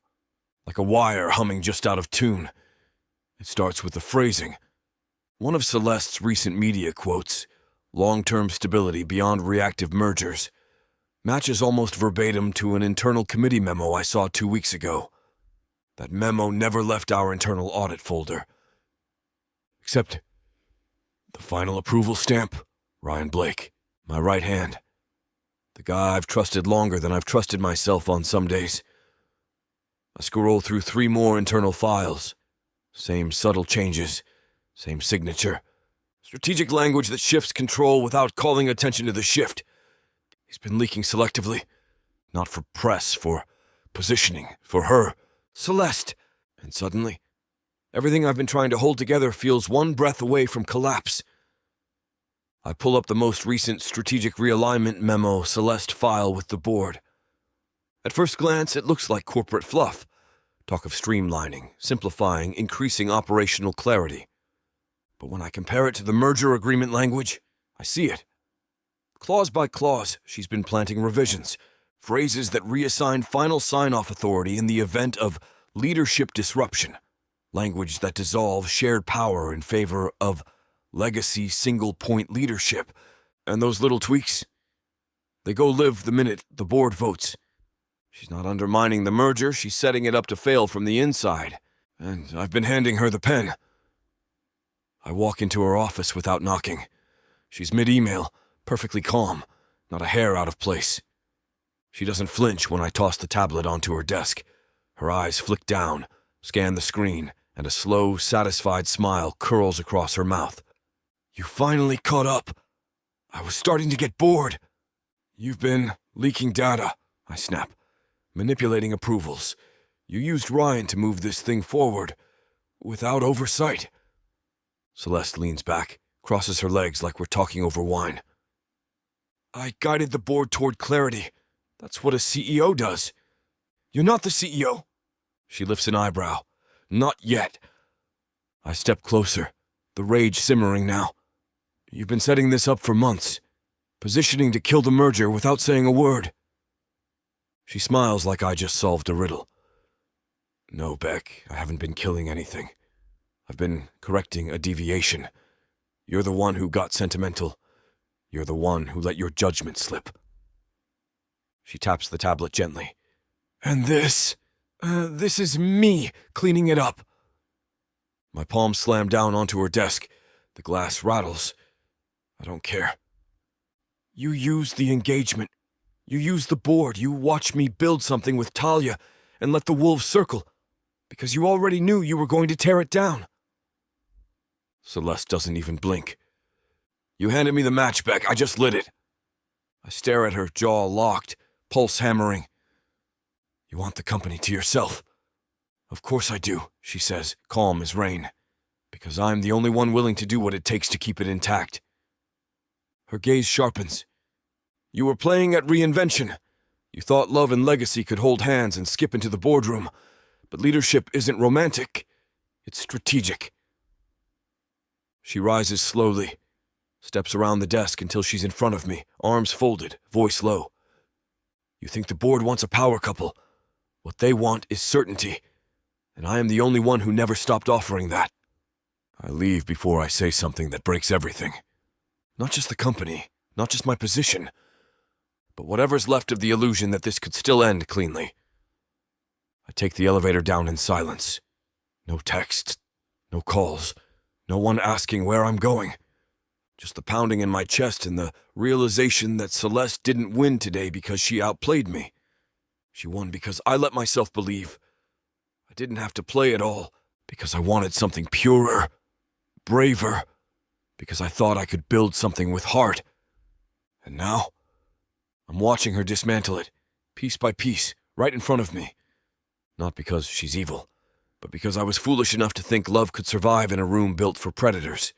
Speaker 3: Like a wire humming just out of tune. It starts with the phrasing. One of Celeste's recent media quotes, long-term stability beyond reactive mergers, matches almost verbatim to an internal committee memo I saw 2 weeks ago. That memo never left our internal audit folder. Except the final approval stamp, Ryan Blake, my right hand. The guy I've trusted longer than I've trusted myself on some days. I scroll through 3 more internal files. Same subtle changes, same signature. Strategic language that shifts control without calling attention to the shift. He's been leaking selectively. Not for press, for positioning, for her. Celeste. And suddenly, everything I've been trying to hold together feels one breath away from collapse. I pull up the most recent strategic realignment memo Celeste file with the board. At first glance, it looks like corporate fluff. Talk of streamlining, simplifying, increasing operational clarity. But when I compare it to the merger agreement language, I see it. Clause by clause, she's been planting revisions. Phrases that reassign final sign-off authority in the event of leadership disruption. Language that dissolves shared power in favor of legacy single-point leadership. And those little tweaks, they go live the minute the board votes. She's not undermining the merger, she's setting it up to fail from the inside. And I've been handing her the pen. I walk into her office without knocking. She's mid-email, perfectly calm, not a hair out of place. She doesn't flinch when I toss the tablet onto her desk. Her eyes flick down, scan the screen, and a slow, satisfied smile curls across her mouth. You finally caught up. I was starting to get bored. You've been leaking data, I snap. Manipulating approvals. You used Ryan to move this thing forward, without oversight. Celeste leans back, crosses her legs like we're talking over wine. I guided the board toward clarity. That's what a CEO does. You're not the CEO. She lifts an eyebrow. Not yet. I step closer, the rage simmering now. You've been setting this up for months, positioning to kill the merger without saying a word. She smiles like I just solved a riddle. No, Beck, I haven't been killing anything. I've been correcting a deviation. You're the one who got sentimental. You're the one who let your judgment slip. She taps the tablet gently. And this is me cleaning it up. My palms slam down onto her desk. The glass rattles. I don't care. You used the engagement. You used the board. You watched me build something with Talia and let the wolves circle, because you already knew you were going to tear it down. Celeste doesn't even blink. You handed me the match back. I just lit it. I stare at her, jaw locked, pulse hammering. You want the company to yourself? Of course I do, she says, calm as rain, because I'm the only one willing to do what it takes to keep it intact. Her gaze sharpens. You were playing at reinvention. You thought love and legacy could hold hands and skip into the boardroom, but leadership isn't romantic. It's strategic. She rises slowly, steps around the desk until she's in front of me, arms folded, voice low. You think the board wants a power couple. What they want is certainty, and I am the only one who never stopped offering that. I leave before I say something that breaks everything. Not just the company, not just my position, but whatever's left of the illusion that this could still end cleanly. I take the elevator down in silence. No texts, no calls, no one asking where I'm going. Just the pounding in my chest and the realization that Celeste didn't win today because she outplayed me. She won because I let myself believe. I didn't have to play at all because I wanted something purer, braver, because I thought I could build something with heart. And now, I'm watching her dismantle it, piece by piece, right in front of me. Not because she's evil, but because I was foolish enough to think love could survive in a room built for predators.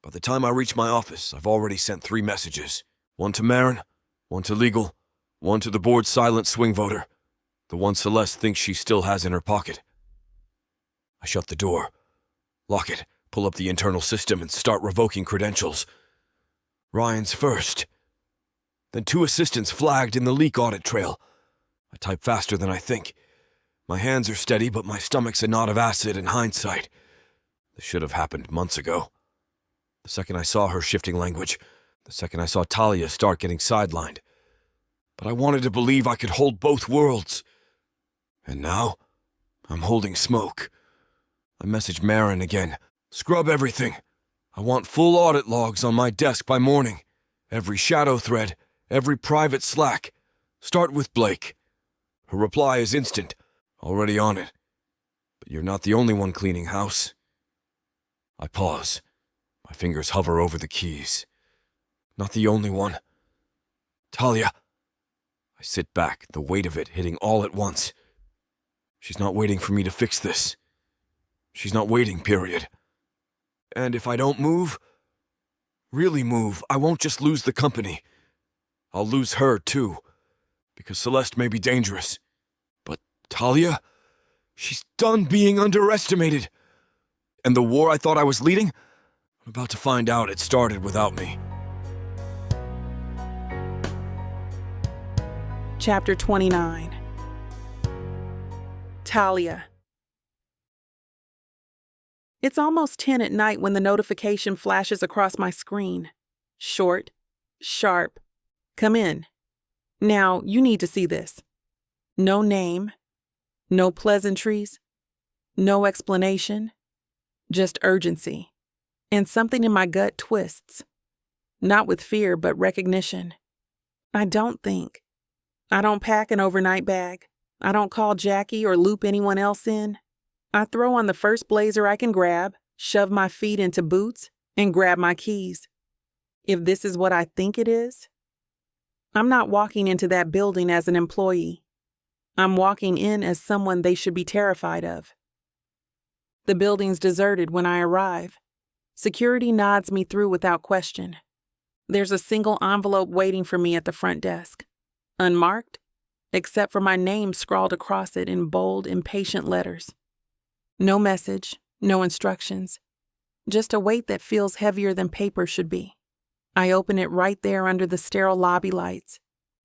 Speaker 3: By the time I reach my office, I've already sent 3 messages. One to Marin, one to legal, one to the board's silent swing voter, the one Celeste thinks she still has in her pocket. I shut the door, lock it, pull up the internal system, and start revoking credentials. Ryan's first. Then 2 assistants flagged in the leak audit trail. I type faster than I think. My hands are steady, but my stomach's a knot of acid in hindsight. This should have happened months ago. The second I saw her shifting language, the second I saw Talia start getting sidelined. But I wanted to believe I could hold both worlds. And now, I'm holding smoke. I message Marin again. Scrub everything. I want full audit logs on my desk by morning. Every shadow thread, every private Slack. Start with Blake. Her reply is instant. Already on it. But you're not the only one cleaning house. I pause. My fingers hover over the keys. Not the only one. Talia. I sit back, the weight of it hitting all at once. She's not waiting for me to fix this. She's not waiting, period. And if I don't move, really move, I won't just lose the company. I'll lose her, too. Because Celeste may be dangerous. But Talia, she's done being underestimated. And the war I thought I was leading, I'm about to find out it started without me.
Speaker 2: Chapter 29. Talia. It's almost 10 at night when the notification flashes across my screen. Short, sharp. Come in. Now, you need to see this. No name, no pleasantries, no explanation, just urgency. And something in my gut twists. Not with fear, but recognition. I don't think. I don't pack an overnight bag. I don't call Jackie or loop anyone else in. I throw on the first blazer I can grab, shove my feet into boots, and grab my keys. If this is what I think it is, I'm not walking into that building as an employee. I'm walking in as someone they should be terrified of. The building's deserted when I arrive. Security nods me through without question. There's a single envelope waiting for me at the front desk. Unmarked, except for my name scrawled across it in bold, impatient letters. No message, no instructions. Just a weight that feels heavier than paper should be. I open it right there under the sterile lobby lights.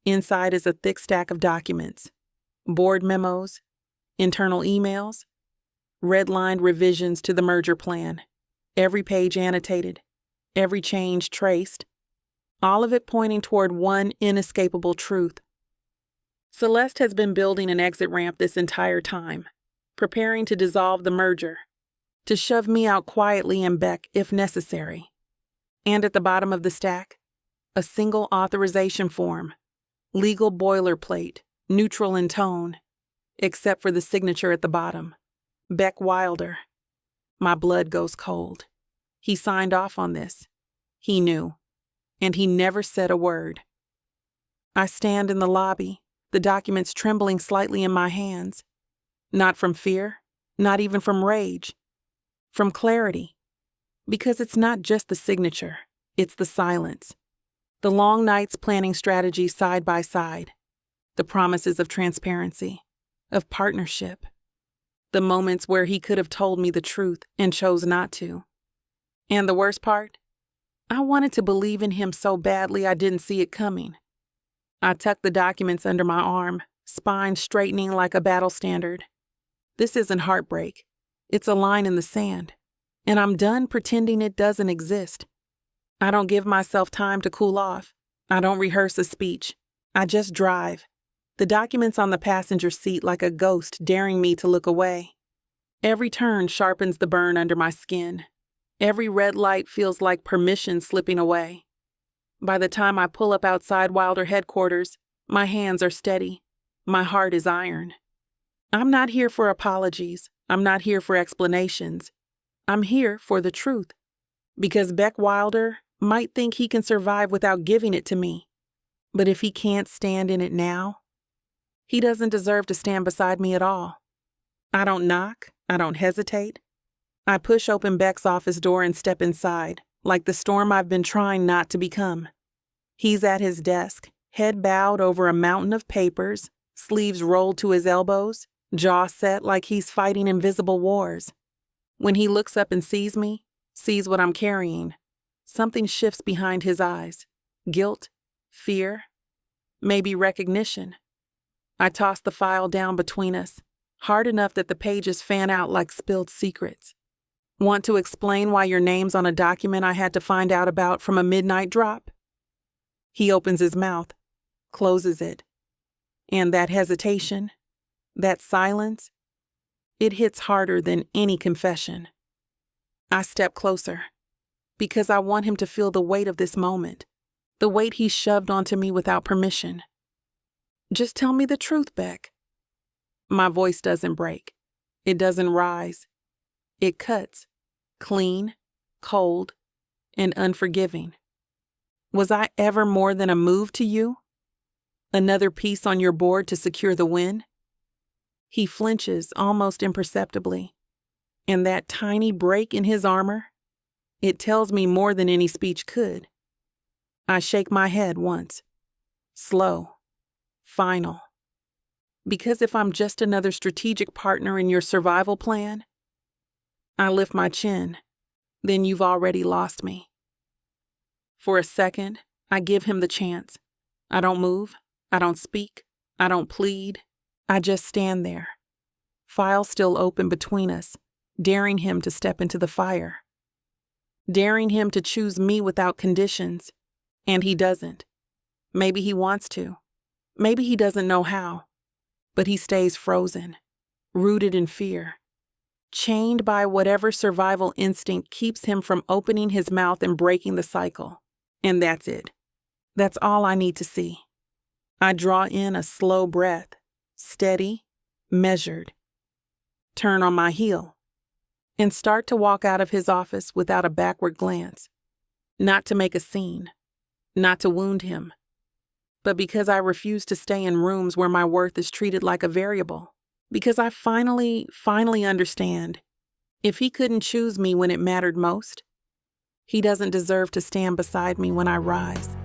Speaker 2: Inside is a thick stack of documents. Board memos, internal emails, red-lined revisions to the merger plan. Every page annotated, every change traced, all of it pointing toward one inescapable truth. Celeste has been building an exit ramp this entire time, preparing to dissolve the merger, to shove me out quietly and Beck if necessary. And at the bottom of the stack, a single authorization form, legal boilerplate, neutral in tone, except for the signature at the bottom. Beck Wilder. My blood goes cold. He signed off on this. He knew. And he never said a word. I stand in the lobby, the documents trembling slightly in my hands. Not from fear, not even from rage. From clarity. Because it's not just the signature, it's the silence. The long nights planning strategies side by side. The promises of transparency, of partnership. The moments where he could have told me the truth and chose not to. And the worst part? I wanted to believe in him so badly I didn't see it coming. I tucked the documents under my arm, spine straightening like a battle standard. This isn't heartbreak. It's a line in the sand. And I'm done pretending it doesn't exist. I don't give myself time to cool off. I don't rehearse a speech. I just drive. The documents on the passenger seat like a ghost daring me to look away. Every turn sharpens the burn under my skin. Every red light feels like permission slipping away. By the time I pull up outside Wilder headquarters, my hands are steady. My heart is iron. I'm not here for apologies. I'm not here for explanations. I'm here for the truth. Because Beck Wilder might think he can survive without giving it to me. But if he can't stand in it now, he doesn't deserve to stand beside me at all. I don't knock. I don't hesitate. I push open Beck's office door and step inside, like the storm I've been trying not to become. He's at his desk, head bowed over a mountain of papers, sleeves rolled to his elbows, jaw set like he's fighting invisible wars. When he looks up and sees me, sees what I'm carrying, something shifts behind his eyes. Guilt, fear, maybe recognition. I toss the file down between us, hard enough that the pages fan out like spilled secrets. Want to explain why your name's on a document I had to find out about from a midnight drop? He opens his mouth, closes it. And that hesitation, that silence, it hits harder than any confession. I step closer, because I want him to feel the weight of this moment, the weight he shoved onto me without permission. Just tell me the truth, Beck. My voice doesn't break. It doesn't rise. It cuts, clean, cold, and unforgiving. Was I ever more than a move to you? Another piece on your board to secure the win? He flinches almost imperceptibly, and that tiny break in his armor, it tells me more than any speech could. I shake my head once, slow, final. Because if I'm just another strategic partner in your survival plan, I lift my chin, then you've already lost me. For a second, I give him the chance. I don't move, I don't speak, I don't plead, I just stand there. File still open between us, daring him to step into the fire. Daring him to choose me without conditions, and he doesn't. Maybe he wants to. Maybe he doesn't know how. But he stays frozen, rooted in fear, chained by whatever survival instinct keeps him from opening his mouth and breaking the cycle. And that's it. That's all I need to see. I draw in a slow breath, steady, measured. Turn on my heel, and start to walk out of his office without a backward glance. Not to make a scene, not to wound him, but because I refuse to stay in rooms where my worth is treated like a variable. Because I finally understand. If he couldn't choose me when it mattered most, he doesn't deserve to stand beside me when I rise.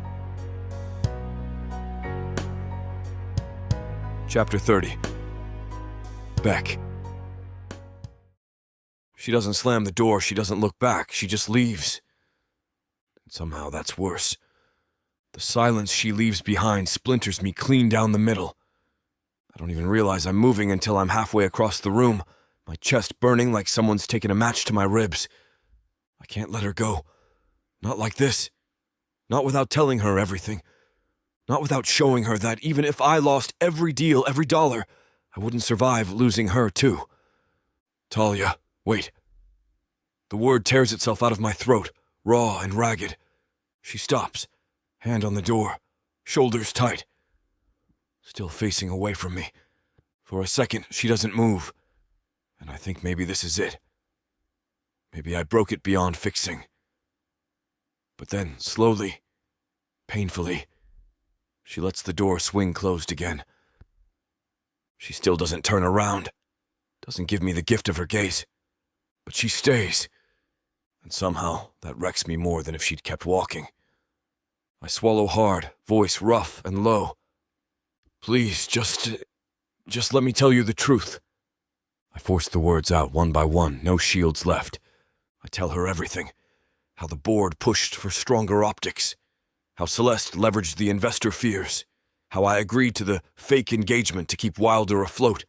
Speaker 3: Chapter 30. Beck. She doesn't slam the door, she doesn't look back, she just leaves. And somehow that's worse. The silence she leaves behind splinters me clean down the middle. I don't even realize I'm moving until I'm halfway across the room, my chest burning like someone's taken a match to my ribs. I can't let her go. Not like this. Not without telling her everything. Not without showing her that even if I lost every deal, every dollar, I wouldn't survive losing her too. Talia, wait. The word tears itself out of my throat, raw and ragged. She stops, hand on the door, shoulders tight. Still facing away from me. For a second, she doesn't move. And I think maybe this is it. Maybe I broke it beyond fixing. But then, slowly, painfully, she lets the door swing closed again. She still doesn't turn around, doesn't give me the gift of her gaze. But she stays. And somehow, that wrecks me more than if she'd kept walking. I swallow hard, voice rough and low. Please, just let me tell you the truth. I force the words out one by one, no shields left. I tell her everything. How the board pushed for stronger optics. How Celeste leveraged the investor fears. How I agreed to the fake engagement to keep Wilder afloat.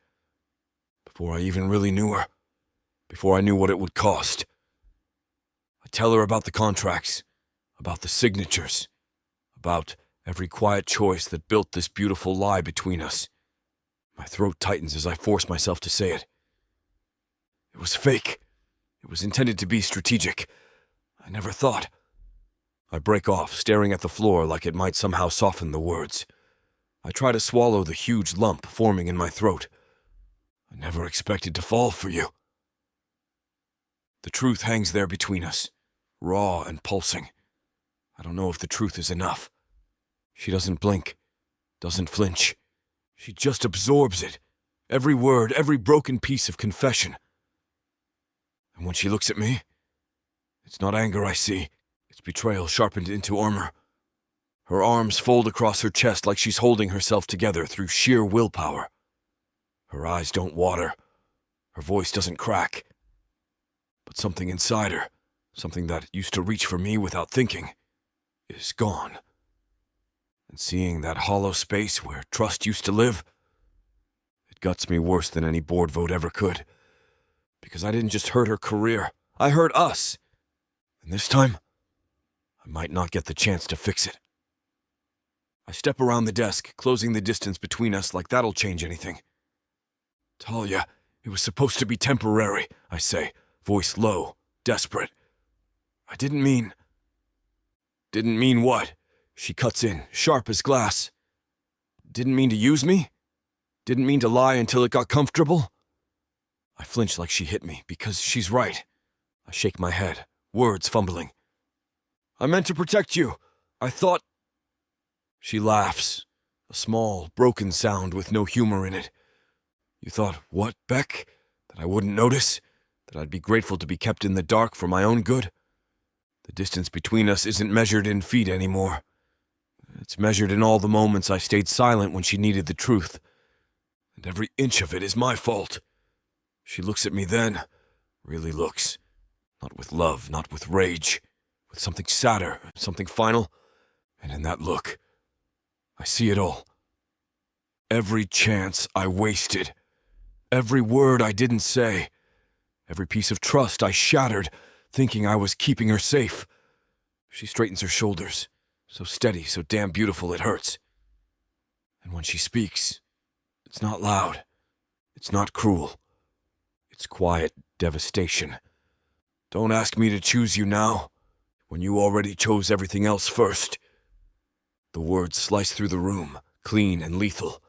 Speaker 3: Before I even really knew her. Before I knew what it would cost. I tell her about the contracts. About the signatures. About every quiet choice that built this beautiful lie between us. My throat tightens as I force myself to say it. It was fake. It was intended to be strategic. I never thought. I break off, staring at the floor like it might somehow soften the words. I try to swallow the huge lump forming in my throat. I never expected to fall for you. The truth hangs there between us, raw and pulsing. I don't know if the truth is enough. She doesn't blink, doesn't flinch. She just absorbs it. Every word, every broken piece of confession. And when she looks at me, it's not anger I see. It's betrayal sharpened into armor. Her arms fold across her chest like she's holding herself together through sheer willpower. Her eyes don't water. Her voice doesn't crack. But something inside her, something that used to reach for me without thinking, is gone. And seeing that hollow space where trust used to live, it guts me worse than any board vote ever could. Because I didn't just hurt her career, I hurt us. And this time, I might not get the chance to fix it. I step around the desk, closing the distance between us like that'll change anything. Talia, it was supposed to be temporary, I say, voice low, desperate. I didn't mean... Didn't mean what? She cuts in, sharp as glass. Didn't mean to use me? Didn't mean to lie until it got comfortable? I flinch like she hit me, because she's right. I shake my head, words fumbling. I meant to protect you. I thought... She laughs, a small, broken sound with no humor in it. You thought, what, Beck? That I wouldn't notice? That I'd be grateful to be kept in the dark for my own good? The distance between us isn't measured in feet anymore. It's measured in all the moments I stayed silent when she needed the truth. And every inch of it is my fault. She looks at me then, really looks. Not with love, not with rage. With something sadder, something final. And in that look, I see it all. Every chance I wasted. Every word I didn't say. Every piece of trust I shattered, thinking I was keeping her safe. She straightens her shoulders. So steady, so damn beautiful it hurts. And when she speaks, it's not loud. It's not cruel. It's quiet devastation. Don't ask me to choose you now, when you already chose everything else first. The words slice through the room, clean and lethal.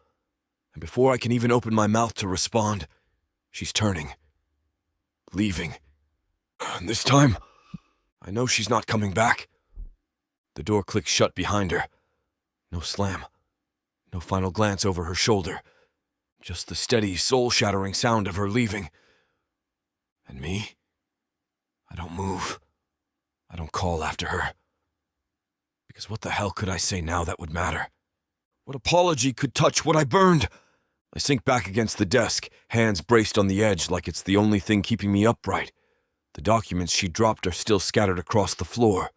Speaker 3: And before I can even open my mouth to respond, she's turning. Leaving. And this time, I know she's not coming back. The door clicks shut behind her. No slam. No final glance over her shoulder. Just the steady, soul-shattering sound of her leaving. And me? I don't move. I don't call after her. Because what the hell could I say now that would matter? What apology could touch what I burned? I sink back against the desk, hands braced on the edge like it's the only thing keeping me upright. The documents she dropped are still scattered across the floor.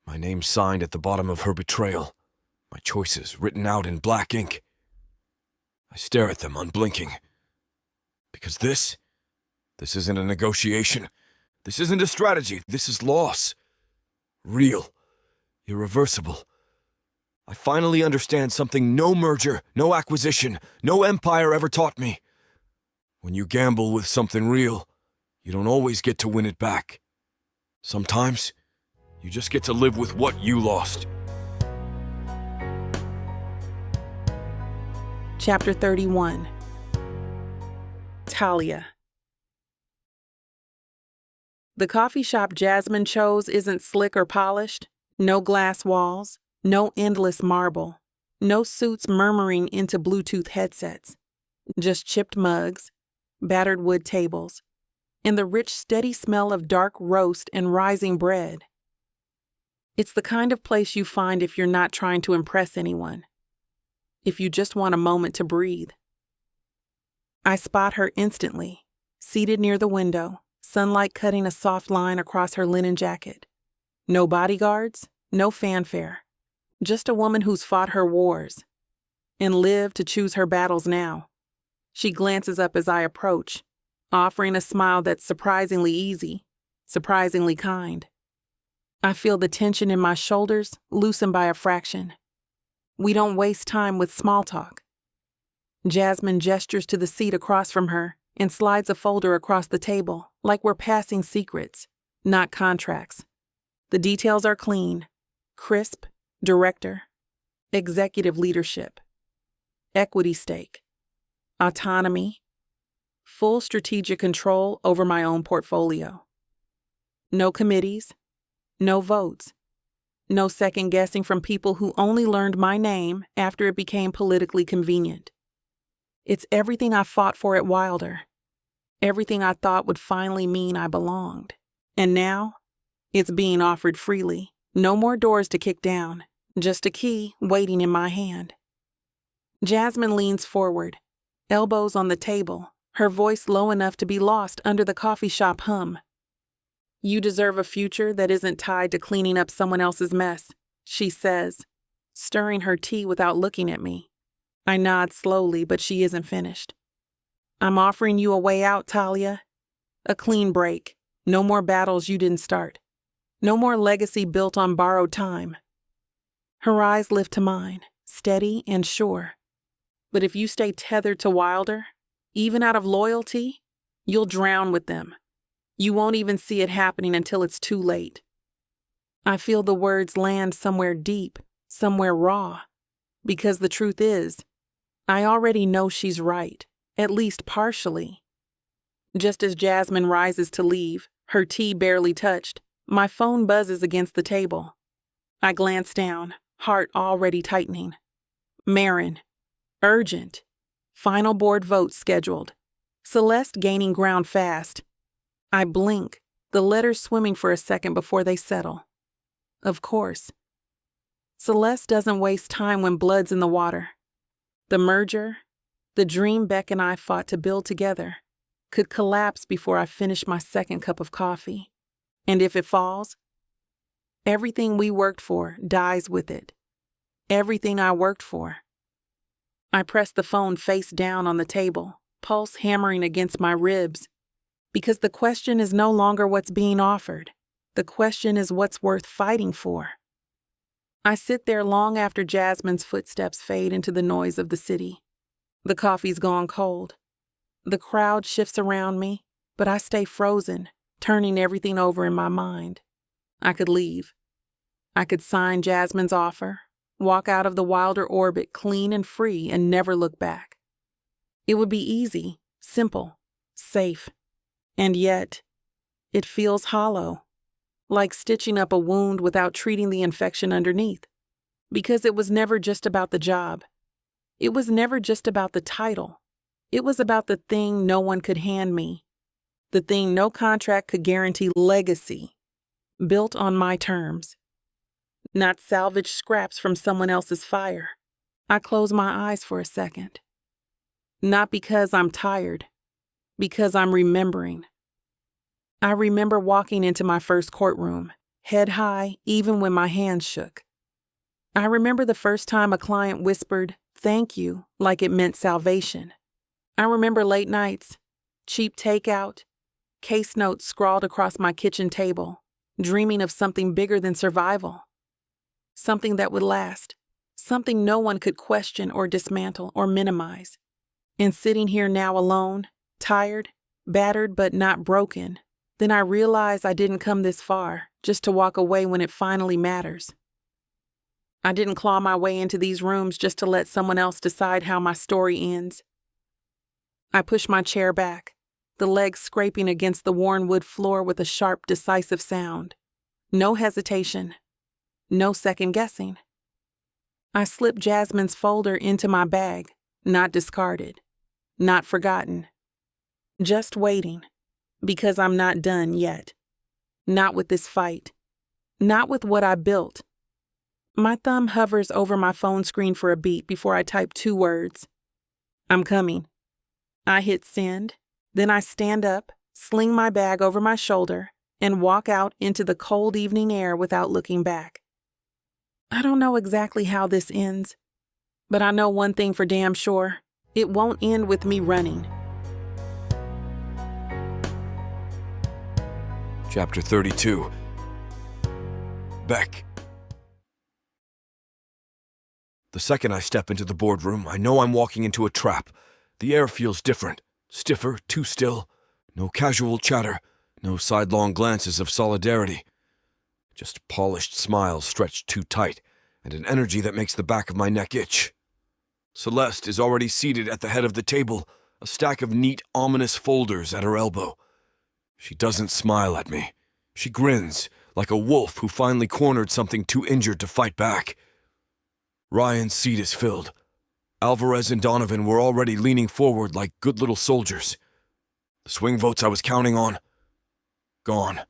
Speaker 3: My name signed at the bottom of her betrayal. My choices written out in black ink. I stare at them, unblinking. Because this isn't a negotiation. This isn't a strategy. This is loss. Real. Irreversible. I finally understand something no merger, no acquisition, no empire ever taught me. When you gamble with something real, You don't always get to win it back. Sometimes, you just get to live with what you lost.
Speaker 2: Chapter 31. Talia. The coffee shop Jasmine chose isn't slick or polished. No glass walls, no endless marble, no suits murmuring into Bluetooth headsets. Just chipped mugs, battered wood tables, and the rich, steady smell of dark roast and rising bread. It's the kind of place you find if you're not trying to impress anyone, if you just want a moment to breathe. I spot her instantly, seated near the window, sunlight cutting a soft line across her linen jacket. No bodyguards, no fanfare, just a woman who's fought her wars and lived to choose her battles now. She glances up as I approach, offering a smile that's surprisingly easy, surprisingly kind. I feel the tension in my shoulders loosen by a fraction. We don't waste time with small talk. Jasmine gestures to the seat across from her and slides a folder across the table like we're passing secrets, not contracts. The details are clean, crisp, director, executive leadership, equity stake, autonomy, full strategic control over my own portfolio. No committees, no votes, no second guessing from people who only learned my name after it became politically convenient. It's everything I fought for at Wilder, everything I thought would finally mean I belonged. And now, it's being offered freely. No more doors to kick down, just a key waiting in my hand. Jasmine leans forward, elbows on the table, her voice low enough to be lost under the coffee shop hum. "You deserve a future that isn't tied to cleaning up someone else's mess," she says, stirring her tea without looking at me. I nod slowly, but she isn't finished. "I'm offering you a way out, Talia. A clean break. No more battles you didn't start. No more legacy built on borrowed time." Her eyes lift to mine, steady and sure. "But if you stay tethered to Wilder, even out of loyalty, you'll drown with them. You won't even see it happening until it's too late." I feel the words land somewhere deep, somewhere raw, because the truth is, I already know she's right, at least partially. Just as Jasmine rises to leave, her tea barely touched, my phone buzzes against the table. I glance down, heart already tightening. Marin. Urgent. Final board vote scheduled. Celeste gaining ground fast. I blink, the letters swimming for a second before they settle. Of course. Celeste doesn't waste time when blood's in the water. The merger, the dream Beck and I fought to build together, could collapse before I finish my second cup of coffee. And if it falls, everything we worked for dies with it. Everything I worked for. I press the phone face down on the table, pulse hammering against my ribs, because the question is no longer what's being offered. The question is what's worth fighting for. I sit there long after Jasmine's footsteps fade into the noise of the city. The coffee's gone cold. The crowd shifts around me, but I stay frozen, turning everything over in my mind. I could leave. I could sign Jasmine's offer, walk out of the Wilder orbit clean and free and never look back. It would be easy, simple, safe. And yet, it feels hollow, like stitching up a wound without treating the infection underneath. Because it was never just about the job. It was never just about the title. It was about the thing no one could hand me. The thing no contract could guarantee: legacy, built on my terms. Not salvaged scraps from someone else's fire. I close my eyes for a second. Not because I'm tired, because I'm remembering. I remember walking into my first courtroom, head high, even when my hands shook. I remember the first time a client whispered, "Thank you," like it meant salvation. I remember late nights, cheap takeout, case notes scrawled across my kitchen table, dreaming of something bigger than survival. Something that would last, something no one could question or dismantle or minimize. And sitting here now alone, tired, battered but not broken. Then I realized I didn't come this far just to walk away when it finally matters. I didn't claw my way into these rooms just to let someone else decide how my story ends. I pushed my chair back, the legs scraping against the worn wood floor with a sharp, decisive sound. No hesitation. No second guessing. I slipped Jasmine's folder into my bag, not discarded, not forgotten. Just waiting, because I'm not done yet. Not with this fight. Not with what I built. My thumb hovers over my phone screen for a beat before I type 2 words. I'm coming. I hit send, then I stand up, sling my bag over my shoulder, and walk out into the cold evening air without looking back. I don't know exactly how this ends, but I know one thing for damn sure. It won't end with me running.
Speaker 3: Chapter 32. Beck. The second I step into the boardroom, I know I'm walking into a trap. The air feels different, stiffer, too still. No casual chatter, no sidelong glances of solidarity. Just polished smiles stretched too tight, and an energy that makes the back of my neck itch. Celeste is already seated at the head of the table, a stack of neat, ominous folders at her elbow. She doesn't smile at me. She grins, like a wolf who finally cornered something too injured to fight back. Ryan's seat is filled. Alvarez and Donovan were already leaning forward like good little soldiers. The swing votes I was counting on, gone.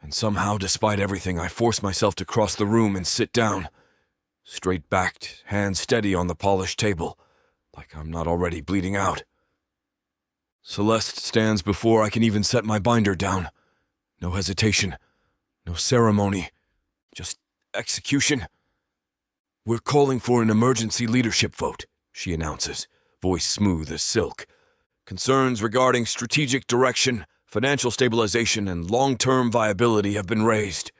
Speaker 3: And somehow, despite everything, I force myself to cross the room and sit down, straight-backed, hands steady on the polished table, like I'm not already bleeding out. Celeste stands before I can even set my binder down. No hesitation, no ceremony, just execution. We're calling for an emergency leadership vote, she announces, voice smooth as silk. Concerns regarding strategic direction, financial stabilization, and long-term viability have been raised.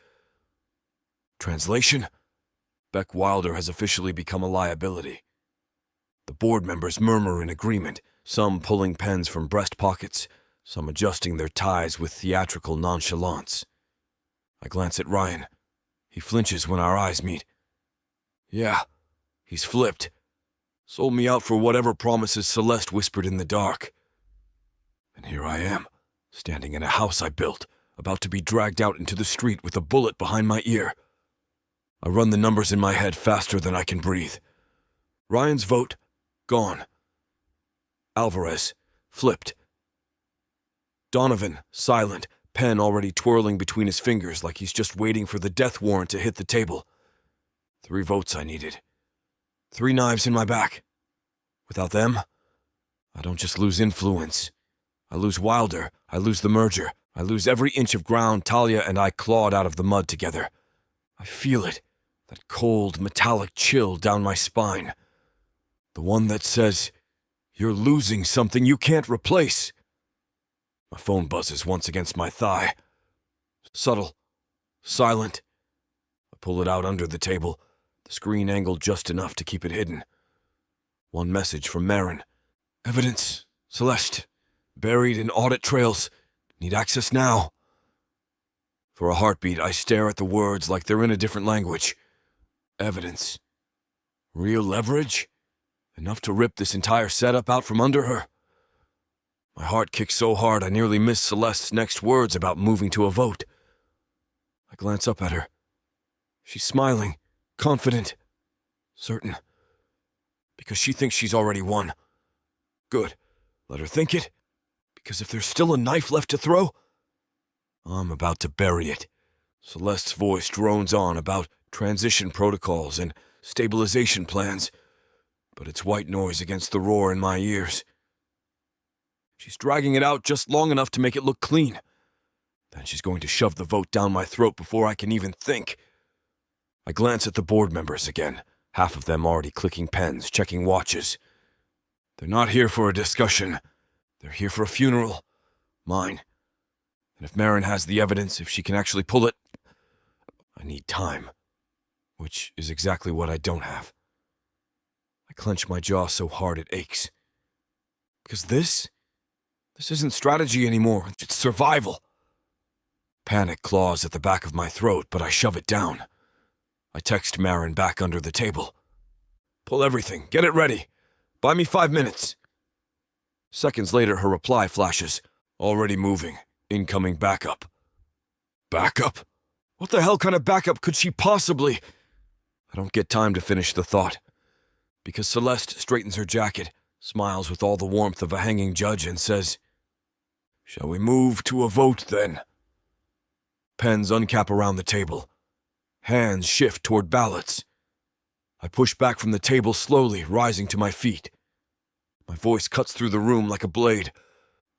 Speaker 3: Translation? Beck Wilder has officially become a liability. The board members murmur in agreement, some pulling pens from breast pockets, some adjusting their ties with theatrical nonchalance. I glance at Ryan. He flinches when our eyes meet. Yeah, he's flipped. Sold me out for whatever promises Celeste whispered in the dark. And here I am, standing in a house I built, about to be dragged out into the street with a bullet behind my ear. I run the numbers in my head faster than I can breathe. Ryan's vote, gone. Alvarez, flipped. Donovan, silent, pen already twirling between his fingers like he's just waiting for the death warrant to hit the table. 3 votes I needed. 3 knives in my back. Without them, I don't just lose influence. I lose Wilder, I lose the merger, I lose every inch of ground Talia and I clawed out of the mud together. I feel it, that cold, metallic chill down my spine. The one that says, you're losing something you can't replace. My phone buzzes once against my thigh. Subtle, silent. I pull it out under the table, the screen angled just enough to keep it hidden. One message from Marin. Evidence, Celeste. Buried in audit trails. Need access now. For a heartbeat, I stare at the words like they're in a different language. Evidence. Real leverage? Enough to rip this entire setup out from under her? My heart kicks so hard I nearly miss Celeste's next words about moving to a vote. I glance up at her. She's smiling, confident, certain. Because she thinks she's already won. Good. Let her think it. Because if there's still a knife left to throw, I'm about to bury it. Celeste's voice drones on about transition protocols and stabilization plans, but it's white noise against the roar in my ears. She's dragging it out just long enough to make it look clean. Then she's going to shove the vote down my throat before I can even think. I glance at the board members again, half of them already clicking pens, checking watches. They're not here for a discussion. They're here for a funeral. Mine. And if Marin has the evidence, if she can actually pull it, I need time. Which is exactly what I don't have. I clench my jaw so hard it aches. Because this This isn't strategy anymore, it's survival. Panic claws at the back of my throat, but I shove it down. I text Marin back under the table. Pull everything, get it ready. Buy me 5 minutes. Seconds later, her reply flashes. Already moving. Incoming backup. Backup? What the hell kind of backup could she possibly... I don't get time to finish the thought, because Celeste straightens her jacket, smiles with all the warmth of a hanging judge, and says, "Shall we move to a vote, then?" Pens uncap around the table. Hands shift toward ballots. I push back from the table slowly, rising to my feet. My voice cuts through the room like a blade.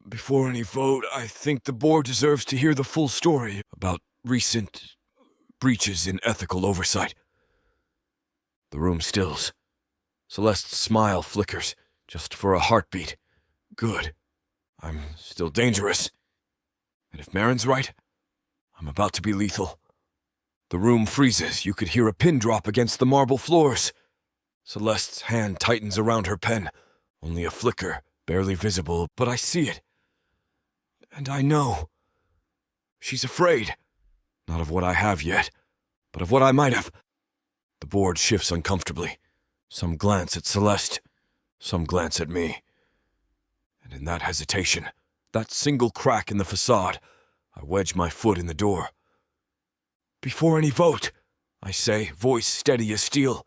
Speaker 3: Before any vote, I think the board deserves to hear the full story about recent breaches in ethical oversight. The room stills. Celeste's smile flickers, just for a heartbeat. Good. I'm still dangerous. And if Marin's right, I'm about to be lethal. The room freezes. You could hear a pin drop against the marble floors. Celeste's hand tightens around her pen. Only a flicker, barely visible, but I see it. And I know. She's afraid. Not of what I have yet, but of what I might have. The board shifts uncomfortably. Some glance at Celeste, some glance at me. And in that hesitation, that single crack in the facade, I wedge my foot in the door. Before any vote, I say, voice steady as steel,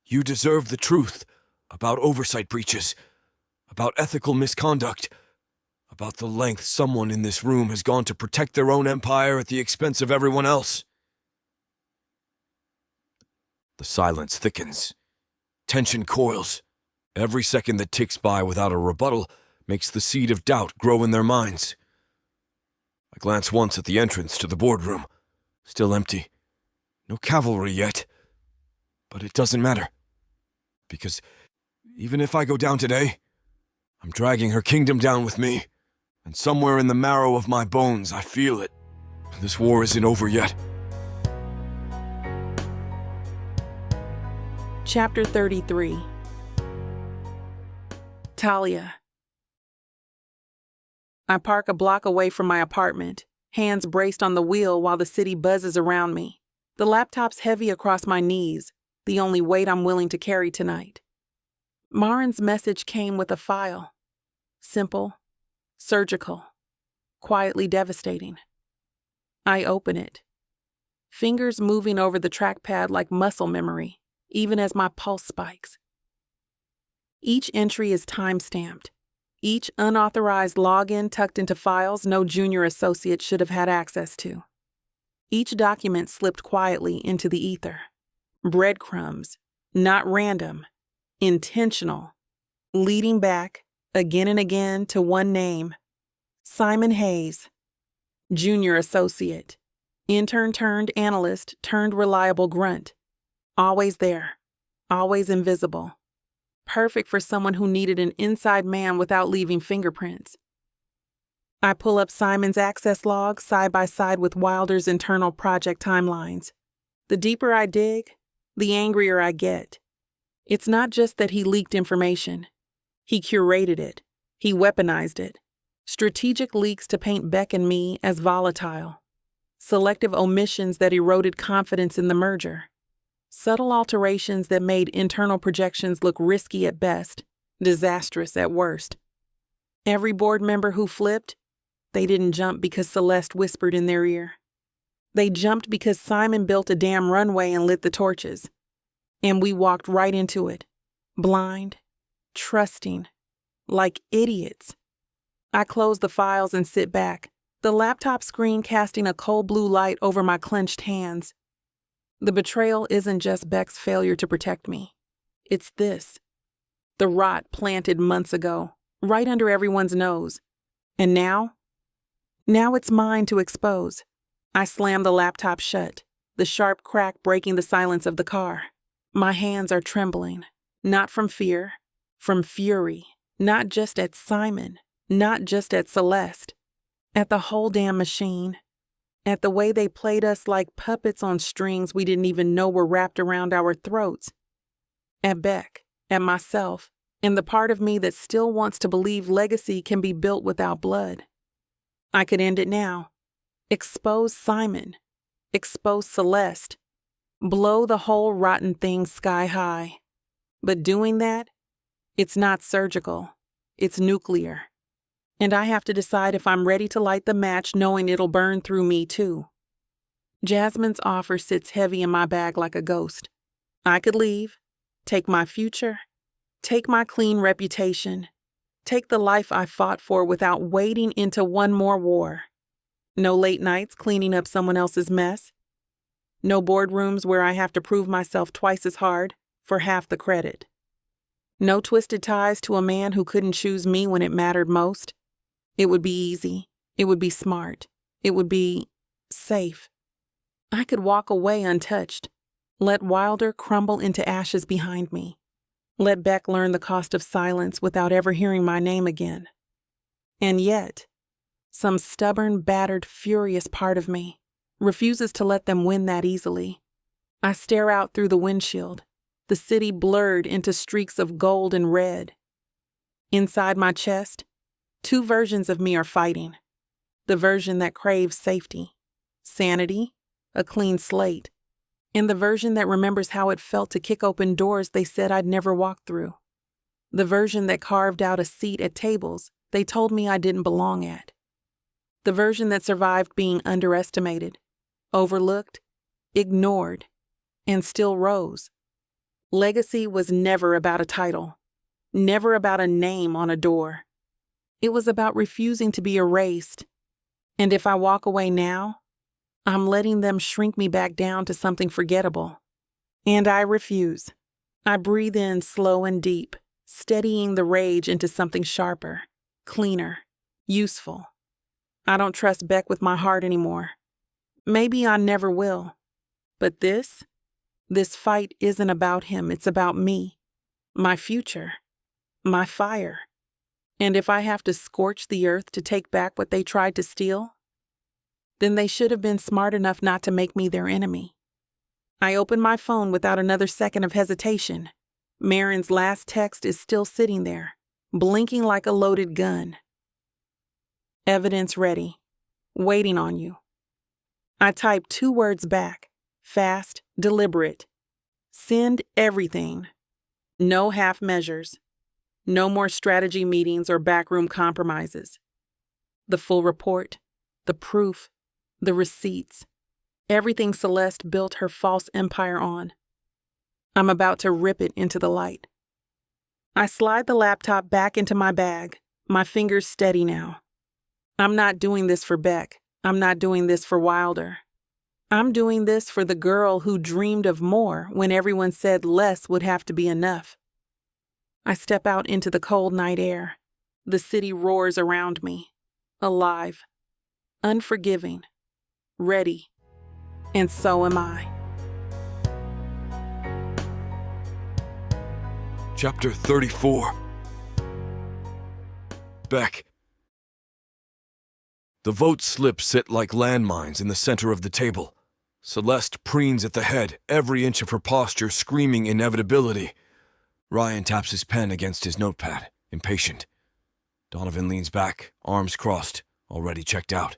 Speaker 3: you deserve the truth about oversight breaches, about ethical misconduct, about the length someone in this room has gone to protect their own empire at the expense of everyone else. The silence thickens. Tension coils. Every second that ticks by without a rebuttal makes the seed of doubt grow in their minds. I glance once at the entrance to the boardroom. Still empty. No cavalry yet. But it doesn't matter. Because even if I go down today, I'm dragging her kingdom down with me. And somewhere in the marrow of my bones, I feel it. This war isn't over yet.
Speaker 2: Chapter 33. Talia. I park a block away from my apartment, hands braced on the wheel while the city buzzes around me. The laptop's heavy across my knees, the only weight I'm willing to carry tonight. Marin's message came with a file. Simple, surgical, quietly devastating. I open it, fingers moving over the trackpad like muscle memory, even as my pulse spikes. Each entry is time-stamped. Each unauthorized login tucked into files no junior associate should have had access to. Each document slipped quietly into the ether. Breadcrumbs, not random, intentional, leading back, again and again, to one name. Simon Hayes, junior associate, intern turned analyst turned reliable grunt. Always there, always invisible. Perfect for someone who needed an inside man without leaving fingerprints. I pull up Simon's access log side by side with Wilder's internal project timelines. The deeper I dig, the angrier I get. It's not just that he leaked information. He curated it. He weaponized it. Strategic leaks to paint Beck and me as volatile. Selective omissions that eroded confidence in the merger. Subtle alterations that made internal projections look risky at best, disastrous at worst. Every board member who flipped, they didn't jump because Celeste whispered in their ear. They jumped because Simon built a damn runway and lit the torches. And we walked right into it, blind, trusting, like idiots. I close the files and sit back, the laptop screen casting a cold blue light over my clenched hands. The betrayal isn't just Beck's failure to protect me. It's this. The rot planted months ago, right under everyone's nose. And now? Now it's mine to expose. I slam the laptop shut, the sharp crack breaking the silence of the car. My hands are trembling, not from fear, from fury, not just at Simon, not just at Celeste, at the whole damn machine. At the way they played us like puppets on strings we didn't even know were wrapped around our throats. At Beck, at myself, and the part of me that still wants to believe legacy can be built without blood. I could end it now. Expose Simon. Expose Celeste. Blow the whole rotten thing sky high. But doing that, it's not surgical. It's nuclear. And I have to decide if I'm ready to light the match knowing it'll burn through me too. Jasmine's offer sits heavy in my bag like a ghost. I could leave, take my future, take my clean reputation, take the life I fought for without wading into one more war. No late nights cleaning up someone else's mess. No boardrooms where I have to prove myself twice as hard for half the credit. No twisted ties to a man who couldn't choose me when it mattered most. It would be easy. It would be smart. It would be safe. I could walk away untouched. Let Wilder crumble into ashes behind me. Let Beck learn the cost of silence without ever hearing my name again. And yet, some stubborn, battered, furious part of me refuses to let them win that easily. I stare out through the windshield, the city blurred into streaks of gold and red. Inside my chest, two versions of me are fighting. The version that craves safety, sanity, a clean slate, and the version that remembers how it felt to kick open doors they said I'd never walk through. The version that carved out a seat at tables they told me I didn't belong at. The version that survived being underestimated, overlooked, ignored, and still rose. Legacy was never about a title, never about a name on a door. It was about refusing to be erased. And if I walk away now, I'm letting them shrink me back down to something forgettable. And I refuse. I breathe in slow and deep, steadying the rage into something sharper, cleaner, useful. I don't trust Beck with my heart anymore. Maybe I never will. But this fight isn't about him, it's about me, my future, my fire. And if I have to scorch the earth to take back what they tried to steal, then they should have been smart enough not to make me their enemy. I open my phone without another second of hesitation. Marin's last text is still sitting there, blinking like a loaded gun. Evidence ready, waiting on you. I type 2 words back, fast, deliberate. Send everything. No half measures. No more strategy meetings or backroom compromises. The full report, the proof, the receipts, everything Celeste built her false empire on. I'm about to rip it into the light. I slide the laptop back into my bag, my fingers steady now. I'm not doing this for Beck. I'm not doing this for Wilder. I'm doing this for the girl who dreamed of more when everyone said less would have to be enough. I step out into the cold night air. The city roars around me, alive, unforgiving, ready, and so am I.
Speaker 3: Chapter 34. Beck. The vote slips sit like landmines in the center of the table. Celeste preens at the head, every inch of her posture screaming inevitability. Ryan taps his pen against his notepad, impatient. Donovan leans back, arms crossed, already checked out.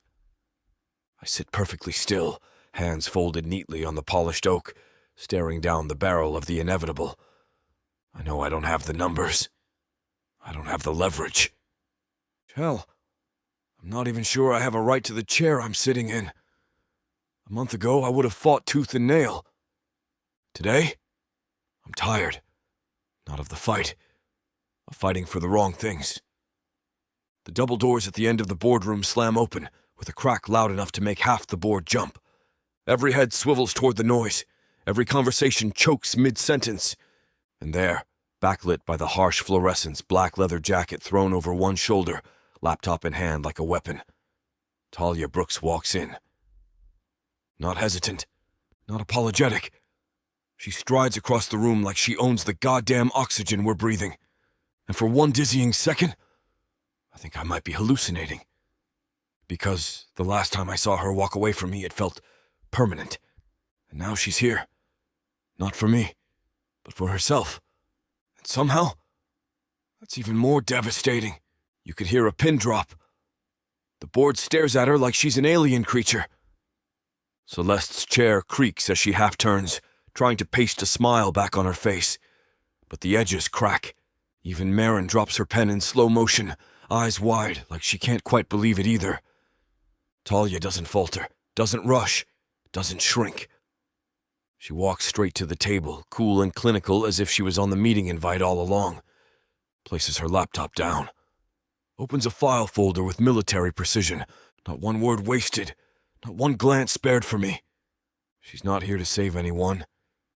Speaker 3: I sit perfectly still, hands folded neatly on the polished oak, staring down the barrel of the inevitable. I know I don't have the numbers. I don't have the leverage. Hell, I'm not even sure I have a right to the chair I'm sitting in. A month ago, I would have fought tooth and nail. Today, I'm tired. Not of the fight, of fighting for the wrong things. The double doors at the end of the boardroom slam open, with a crack loud enough to make half the board jump. Every head swivels toward the noise. Every conversation chokes mid-sentence. And there, backlit by the harsh fluorescence black leather jacket thrown over one shoulder, laptop in hand like a weapon, Talia Brooks walks in. Not hesitant, not apologetic. She strides across the room like she owns the goddamn oxygen we're breathing. And for one dizzying second, I think I might be hallucinating. Because the last time I saw her walk away from me, it felt permanent. And now she's here. Not for me, but for herself. And somehow, That's even more devastating. You could hear a pin drop. The board stares at her like she's an alien creature. Celeste's chair creaks as she half turns, trying to paste a smile back on her face. But the edges crack. Even Marin drops her pen in slow motion, eyes wide, like she can't quite believe it either. Talia doesn't falter, doesn't rush, doesn't shrink. She walks straight to the table, cool and clinical as if she was on the meeting invite all along. Places her laptop down. Opens a file folder with military precision. Not one word wasted. Not one glance spared for me. She's not here to save anyone.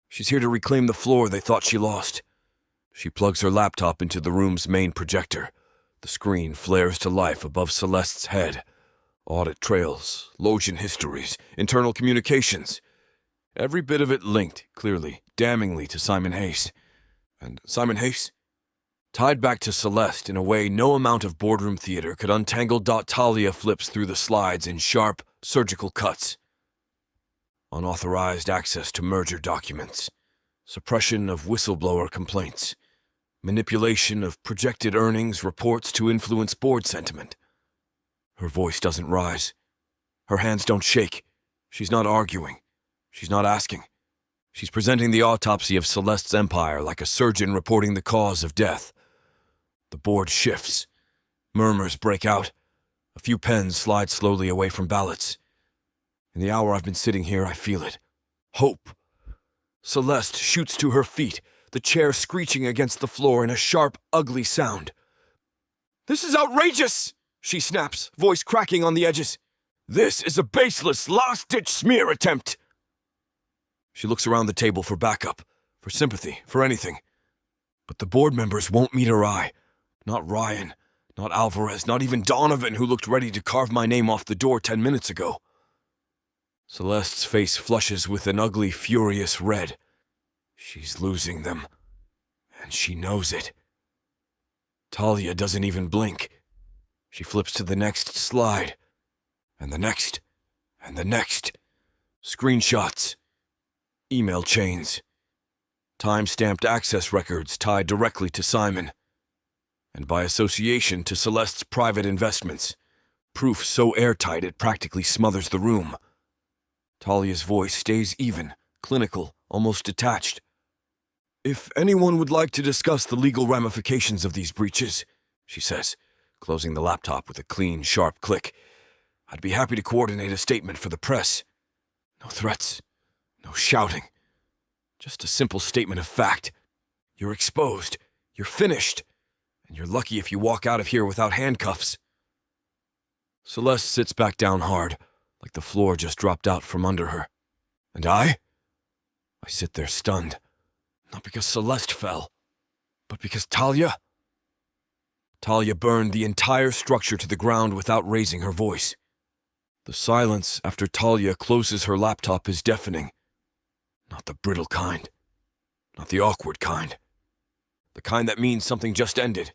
Speaker 3: She's here to reclaim the floor they thought she lost. She plugs her laptop into the room's main projector. The screen flares to life above Celeste's head. Audit trails, Logian histories, internal communications. Every bit of it linked, clearly, damningly to Simon Hayes. And Simon Hayes? Tied back to Celeste in a way no amount of boardroom theater could untangle. Talia flips through the slides in sharp, surgical cuts. Unauthorized access to merger documents. Suppression of whistleblower complaints. Manipulation of projected earnings reports to influence board sentiment. Her voice doesn't rise. Her hands don't shake. She's not arguing. She's not asking. She's presenting the autopsy of Celeste's empire like a surgeon reporting the cause of death. The board shifts. Murmurs break out. A few pens slide slowly away from ballots. In the hour I've been sitting here, I feel it. Hope. Celeste shoots to her feet, the chair screeching against the floor in a sharp, ugly sound. "This is outrageous!" she snaps, voice cracking on the edges. "This is a baseless, last-ditch smear attempt!" She looks around the table for backup, for sympathy, for anything. But the board members won't meet her eye. Not Ryan, not Alvarez, not even Donovan, who looked ready to carve my name off the door 10 minutes ago. Celeste's face flushes with an ugly, furious red. She's losing them. And she knows it. Talia doesn't even blink. She flips to the next slide. And the next. And the next. Screenshots. Email chains. Time-stamped access records tied directly to Simon. And by association to Celeste's private investments. Proof so airtight it practically smothers the room. Talia's voice stays even, clinical, almost detached. "If anyone would like to discuss the legal ramifications of these breaches," she says, closing the laptop with a clean, sharp click, "I'd be happy to coordinate a statement for the press. No threats, no shouting. Just a simple statement of fact. You're exposed, you're finished, and you're lucky if you walk out of here without handcuffs." Celeste sits back down hard, like the floor just dropped out from under her. And I sit there stunned. Not because Celeste fell, but because Talia burned the entire structure to the ground without raising her voice. The silence after Talia closes her laptop is deafening. Not the brittle kind. Not the awkward kind. The kind that means something just ended.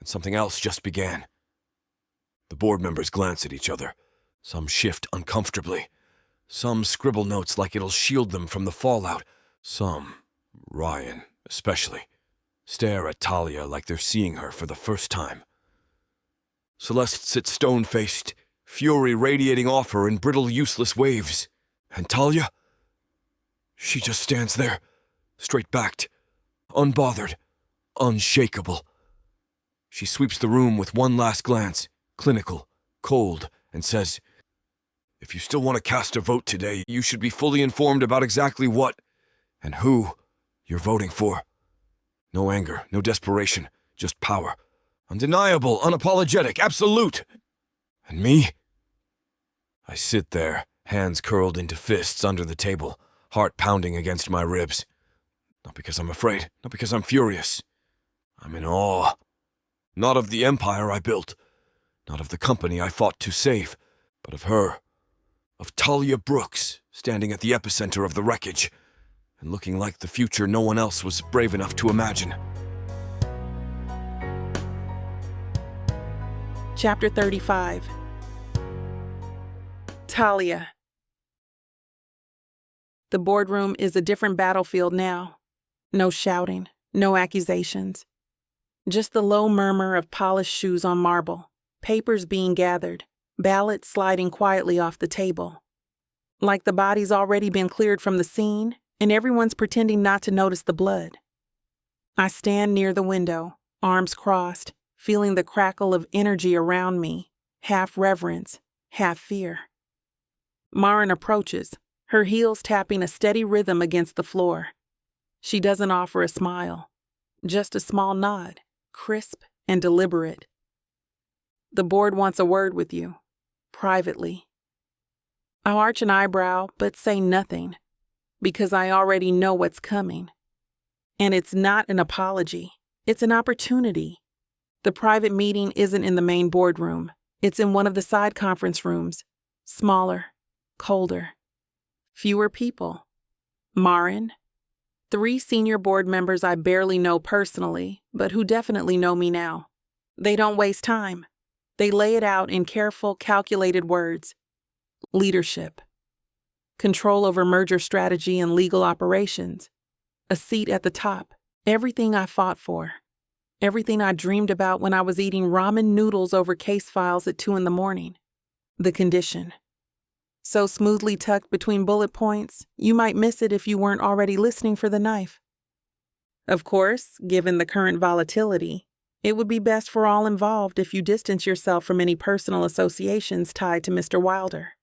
Speaker 3: And something else just began. The board members glance at each other. Some shift uncomfortably. Some scribble notes like it'll shield them from the fallout. Some, Ryan especially, stare at Talia like they're seeing her for the first time. Celeste sits stone-faced, fury radiating off her in brittle, useless waves. And Talia? She just stands there, straight-backed, unbothered, unshakable. She sweeps the room with one last glance, clinical, cold, and says, "If you still want to cast a vote today, you should be fully informed about exactly what and who you're voting for. No anger, no desperation, just power. Undeniable, unapologetic, absolute. And me?" I sit there, hands curled into fists under the table, heart pounding against my ribs. Not because I'm afraid, not because I'm furious. I'm in awe. Not of the empire I built, not of the company I fought to save, but of her, of Talia Brooks, standing at the epicenter of the wreckage, and looking like the future no one else was brave enough to imagine.
Speaker 2: Chapter 35. Talia. The boardroom is a different battlefield now. No shouting, no accusations. Just the low murmur of polished shoes on marble, papers being gathered, ballots sliding quietly off the table. Like the body's already been cleared from the scene, and everyone's pretending not to notice the blood. I stand near the window, arms crossed, feeling the crackle of energy around me, half reverence, half fear. Marin approaches, her heels tapping a steady rhythm against the floor. She doesn't offer a smile, just a small nod, crisp and deliberate. "The board wants a word with you, privately." I arch an eyebrow, but say nothing, because I already know what's coming. And it's not an apology, it's an opportunity. The private meeting isn't in the main boardroom, it's in one of the side conference rooms, smaller, colder, fewer people. Marin, 3 senior board members I barely know personally, but who definitely know me now. They don't waste time. They lay it out in careful, calculated words. Leadership. Control over merger strategy and legal operations. A seat at the top. Everything I fought for. Everything I dreamed about when I was eating ramen noodles over case files at 2 a.m. The condition. So smoothly tucked between bullet points, you might miss it if you weren't already listening for the knife. Of course, given the current volatility, it would be best for all involved if you distance yourself from any personal associations tied to Mr. Wilder.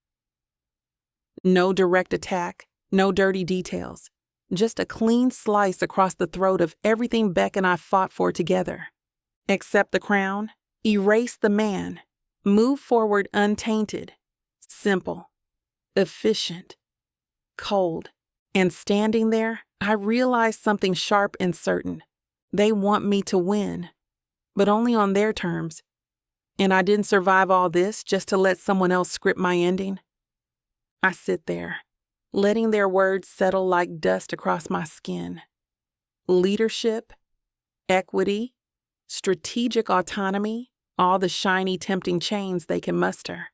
Speaker 2: No direct attack, no dirty details, just a clean slice across the throat of everything Beck and I fought for together. Accept the crown, erase the man, move forward untainted, simple, efficient, cold. And standing there, I realized something sharp and certain. They want me to win, but only on their terms. And I didn't survive all this just to let someone else script my ending. I sit there, letting their words settle like dust across my skin. Leadership, equity, strategic autonomy, all the shiny, tempting chains they can muster.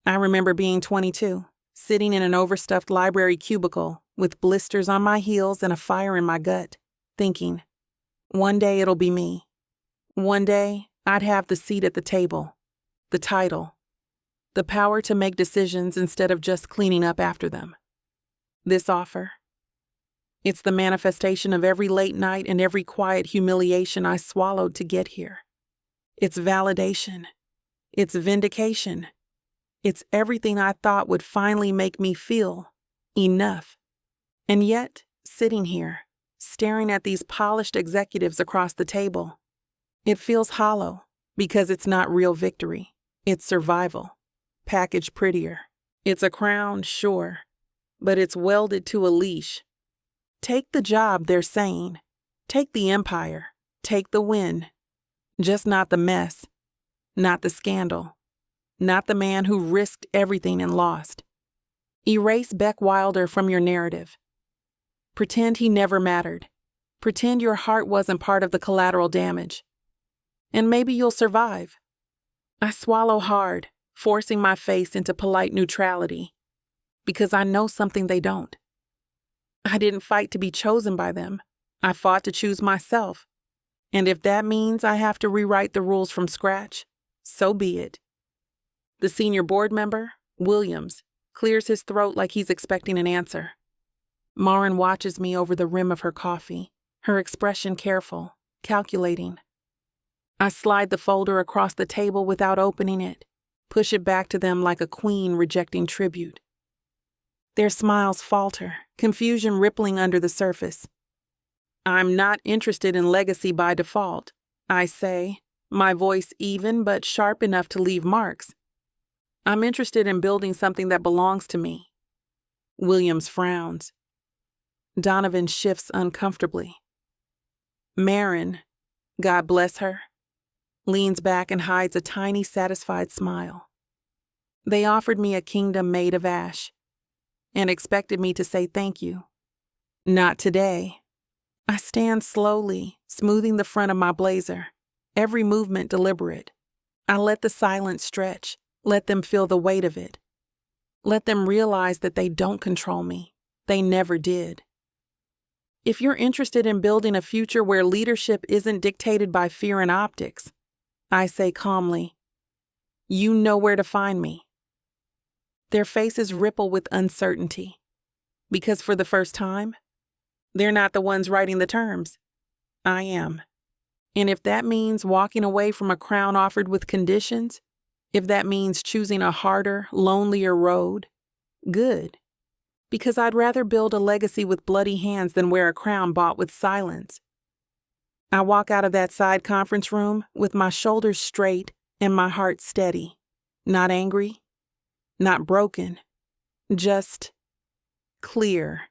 Speaker 2: I remember being 22, sitting in an overstuffed library cubicle with blisters on my heels and a fire in my gut, thinking, one day it'll be me. One day I'd have the seat at the table, the title, the power to make decisions instead of just cleaning up after them. This offer, it's the manifestation of every late night and every quiet humiliation I swallowed to get here. It's validation. It's vindication. It's everything I thought would finally make me feel enough. And yet, sitting here, staring at these polished executives across the table, it feels hollow because it's not real victory. It's survival, packaged prettier. It's a crown, sure, but it's welded to a leash. Take the job, they're saying. Take the empire. Take the win. Just not the mess. Not the scandal. Not the man who risked everything and lost. Erase Beck Wilder from your narrative. Pretend he never mattered. Pretend your heart wasn't part of the collateral damage. And maybe you'll survive. I swallow hard, forcing my face into polite neutrality, because I know something they don't. I didn't fight to be chosen by them. I fought to choose myself. And if that means I have to rewrite the rules from scratch, so be it. The senior board member, Williams, clears his throat like he's expecting an answer. Marin watches me over the rim of her coffee, her expression careful, calculating. I slide the folder across the table without opening it, push it back to them like a queen rejecting tribute. Their smiles falter, confusion rippling under the surface. I'm not interested in legacy by default, I say, my voice even but sharp enough to leave marks. I'm interested in building something that belongs to me. Williams frowns. Donovan shifts uncomfortably. Marin, God bless her, leans back and hides a tiny, satisfied smile. They offered me a kingdom made of ash and expected me to say thank you. Not today. I stand slowly, smoothing the front of my blazer, every movement deliberate. I let the silence stretch, let them feel the weight of it. Let them realize that they don't control me. They never did. If you're interested in building a future where leadership isn't dictated by fear and optics, I say calmly, you know where to find me. Their faces ripple with uncertainty, because for the first time, they're not the ones writing the terms. I am. And if that means walking away from a crown offered with conditions, if that means choosing a harder, lonelier road, good. Because I'd rather build a legacy with bloody hands than wear a crown bought with silence. I walk out of that side conference room with my shoulders straight and my heart steady. Not angry, not broken, just clear.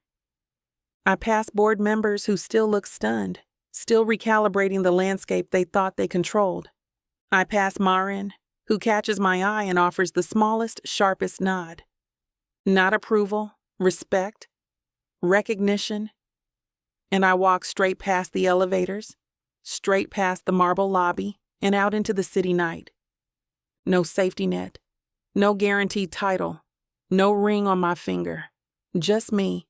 Speaker 2: I pass board members who still look stunned, still recalibrating the landscape they thought they controlled. I pass Marin, who catches my eye and offers the smallest, sharpest nod. Not approval, respect, recognition, and I walk straight past the elevators, straight past the marble lobby, and out into the city night. No safety net, no guaranteed title, no ring on my finger, just me,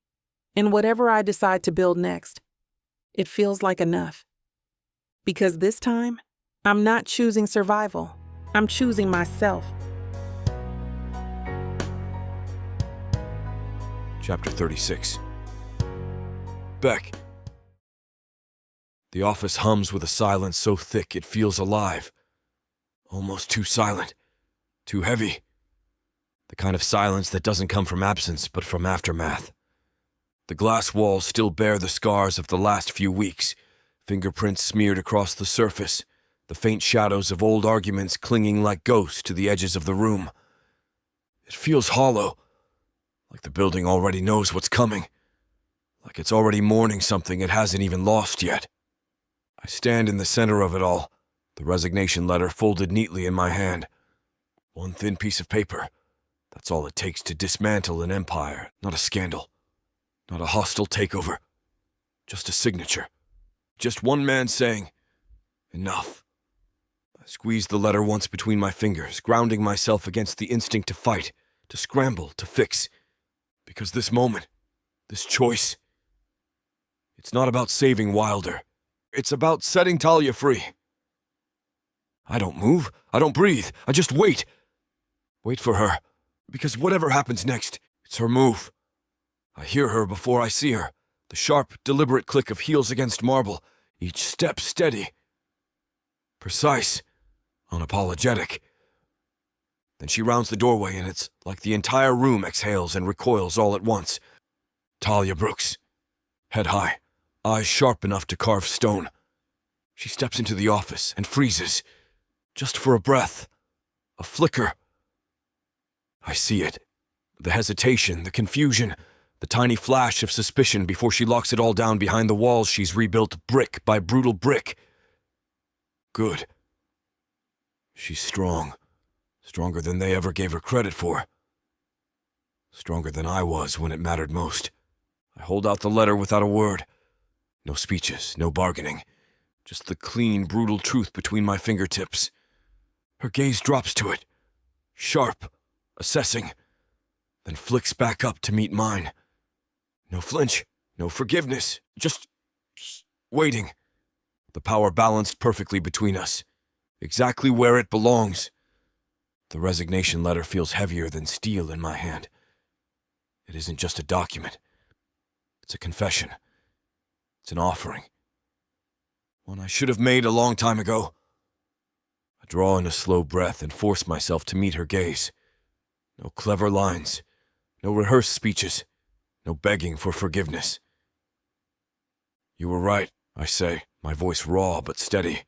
Speaker 2: and whatever I decide to build next. It feels like enough. Because this time, I'm not choosing survival, I'm choosing myself.
Speaker 3: Chapter 36. Beck. The office hums with a silence so thick it feels alive. Almost too silent. Too heavy. The kind of silence that doesn't come from absence, but from aftermath. The glass walls still bear the scars of the last few weeks, fingerprints smeared across the surface, the faint shadows of old arguments clinging like ghosts to the edges of the room. It feels hollow. Like the building already knows what's coming. Like it's already mourning something it hasn't even lost yet. I stand in the center of it all, the resignation letter folded neatly in my hand. One thin piece of paper. That's all it takes to dismantle an empire, not a scandal. Not a hostile takeover. Just a signature. Just one man saying, enough. I squeezed the letter once between my fingers, grounding myself against the instinct to fight, to scramble, to fix. Because this moment, this choice, it's not about saving Wilder. It's about setting Talia free. I don't move. I don't breathe. I just wait. Wait for her. Because whatever happens next, it's her move. I hear her before I see her. The sharp, deliberate click of heels against marble. Each step steady. Precise. Unapologetic. Then she rounds the doorway and it's like the entire room exhales and recoils all at once. Talia Brooks. Head high. Eyes sharp enough to carve stone. She steps into the office and freezes. Just for a breath. A flicker. I see it. The hesitation, the confusion, the tiny flash of suspicion before she locks it all down behind the walls she's rebuilt brick by brutal brick. Good. She's strong. Stronger than they ever gave her credit for. Stronger than I was when it mattered most. I hold out the letter without a word. No speeches, no bargaining. Just the clean, brutal truth between my fingertips. Her gaze drops to it. Sharp, assessing, then flicks back up to meet mine. No flinch, no forgiveness, just waiting. The power balanced perfectly between us. Exactly where it belongs. The resignation letter feels heavier than steel in my hand. It isn't just a document. It's a confession. It's an offering. One I should have made a long time ago. I draw in a slow breath and force myself to meet her gaze. No clever lines. No rehearsed speeches. No begging for forgiveness. You were right, I say, my voice raw but steady.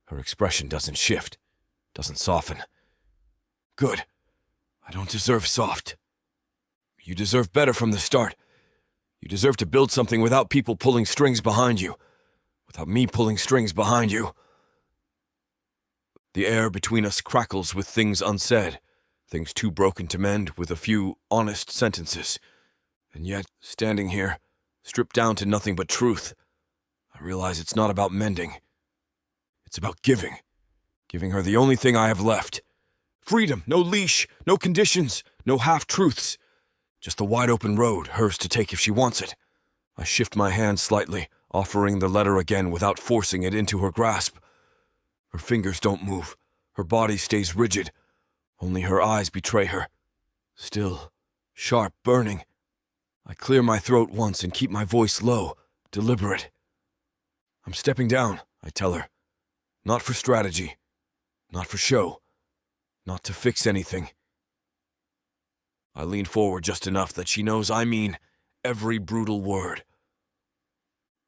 Speaker 3: Her expression doesn't shift, doesn't soften. Good. I don't deserve soft. You deserve better from the start. You deserve to build something without people pulling strings behind you. Without me pulling strings behind you. The air between us crackles with things unsaid. Things too broken to mend with a few honest sentences. And yet, standing here, stripped down to nothing but truth, I realize it's not about mending. It's about giving. Giving her the only thing I have left. Freedom, no leash, no conditions, no half-truths. Just the wide-open road, hers to take if she wants it. I shift my hand slightly, offering the letter again without forcing it into her grasp. Her fingers don't move. Her body stays rigid. Only her eyes betray her. Still, sharp, burning. I clear my throat once and keep my voice low, deliberate. I'm stepping down, I tell her. Not for strategy. Not for show. Not to fix anything. I lean forward just enough that she knows I mean every brutal word.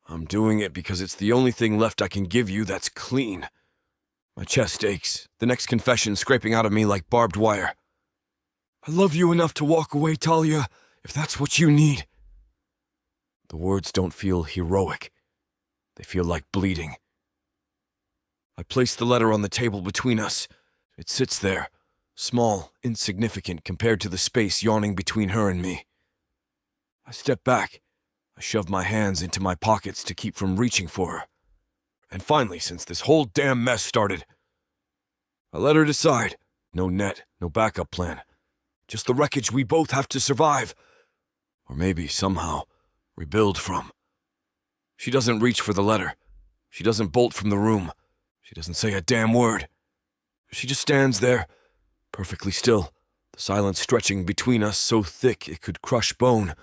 Speaker 3: I'm doing it because it's the only thing left I can give you that's clean. My chest aches, the next confession scraping out of me like barbed wire. I love you enough to walk away, Talia, if that's what you need. The words don't feel heroic. They feel like bleeding. I place the letter on the table between us. It sits there, small, insignificant compared to the space yawning between her and me. I step back. I shove my hands into my pockets to keep from reaching for her. And finally, since this whole damn mess started, I let her decide. No net, no backup plan. Just the wreckage we both have to survive. Or maybe, somehow, rebuild from. She doesn't reach for the letter. She doesn't bolt from the room. She doesn't say a damn word. She just stands there, perfectly still, the silence stretching between us so thick it could crush bone.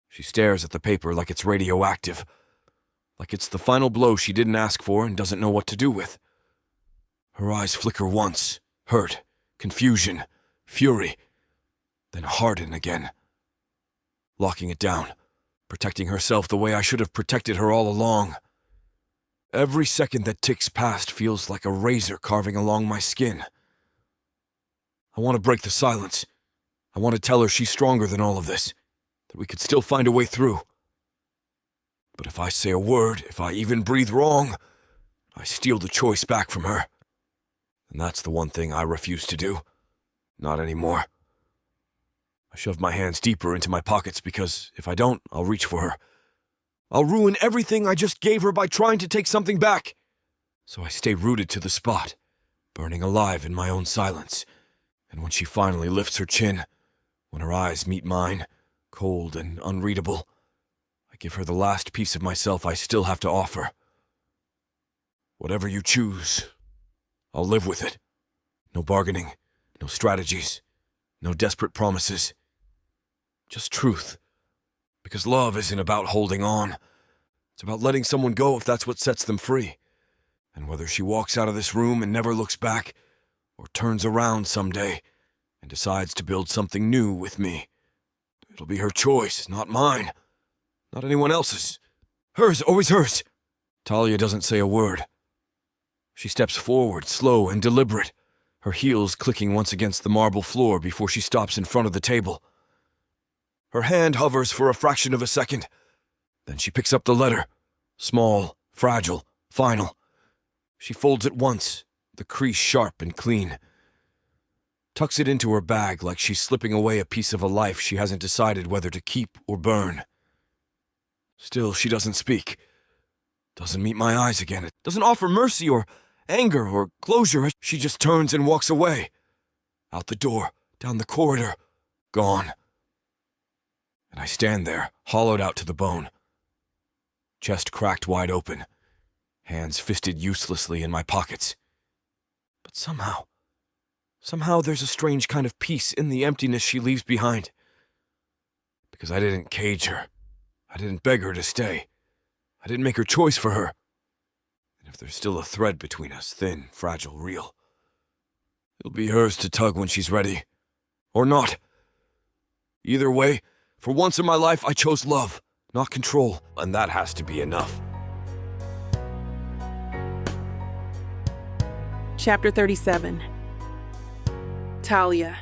Speaker 3: She stares at the paper like it's radioactive, like it's the final blow she didn't ask for and doesn't know what to do with. Her eyes flicker once, hurt, confusion, fury, then harden again. Locking it down, protecting herself the way I should have protected her all along. Every second that ticks past feels like a razor carving along my skin. I want to break the silence. I want to tell her she's stronger than all of this, that we could still find a way through. But if I say a word, if I even breathe wrong, I steal the choice back from her. And that's the one thing I refuse to do. Not anymore. I shove my hands deeper into my pockets because if I don't, I'll reach for her. I'll ruin everything I just gave her by trying to take something back. So I stay rooted to the spot, burning alive in my own silence. And when she finally lifts her chin, when her eyes meet mine, cold and unreadable, I give her the last piece of myself I still have to offer. Whatever you choose, I'll live with it. No bargaining, no strategies, no desperate promises. Just truth. Because love isn't about holding on. It's about letting someone go if that's what sets them free. And whether she walks out of this room and never looks back, or turns around someday and decides to build something new with me, it'll be her choice, not mine. Not anyone else's. Hers, always hers. Talia doesn't say a word. She steps forward, slow and deliberate, her heels clicking once against the marble floor before she stops in front of the table. Her hand hovers for a fraction of a second. Then she picks up the letter. Small, fragile, final. She folds it once, the crease sharp and clean. Tucks it into her bag like she's slipping away a piece of a life she hasn't decided whether to keep or burn. Still, she doesn't speak. Doesn't meet my eyes again. It doesn't offer mercy or anger or closure. She just turns and walks away. Out the door, down the corridor, gone. And I stand there, hollowed out to the bone. Chest cracked wide open, hands fisted uselessly in my pockets. But somehow there's a strange kind of peace in the emptiness she leaves behind. Because I didn't cage her. I didn't beg her to stay. I didn't make her choice for her. And if there's still a thread between us, thin, fragile, real, it'll be hers to tug when she's ready. Or not. Either way, for once in my life, I chose love, not control, and that has to be enough.
Speaker 2: Chapter 37. Talia.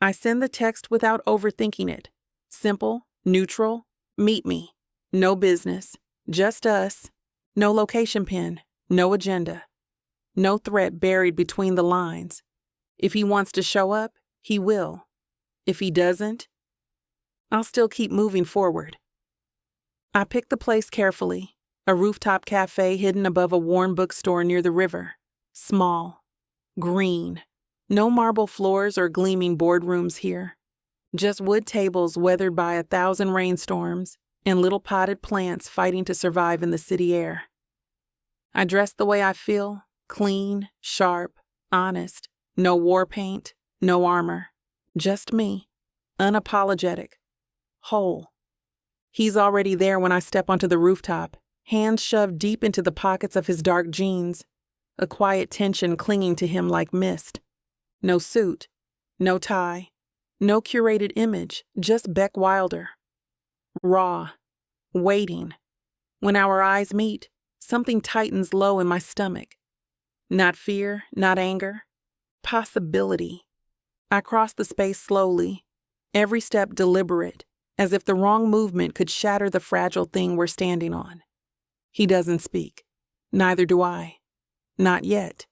Speaker 2: I send the text without overthinking it. Simple, neutral, meet me. No business, just us. No location pin, no agenda. No threat buried between the lines. If he wants to show up, he will. If he doesn't, I'll still keep moving forward. I pick the place carefully, a rooftop cafe hidden above a worn bookstore near the river. Small, green, no marble floors or gleaming boardrooms here. Just wood tables weathered by 1,000 rainstorms and little potted plants fighting to survive in the city air. I dress the way I feel, clean, sharp, honest, no war paint, no armor, just me, unapologetic, whole. He's already there when I step onto the rooftop, hands shoved deep into the pockets of his dark jeans, a quiet tension clinging to him like mist. No suit, no tie, no curated image, just Beck Wilder. Raw, waiting. When our eyes meet, something tightens low in my stomach. Not fear, not anger. Possibility. I cross the space slowly, every step deliberate, as if the wrong movement could shatter the fragile thing we're standing on. He doesn't speak. Neither do I. Not yet.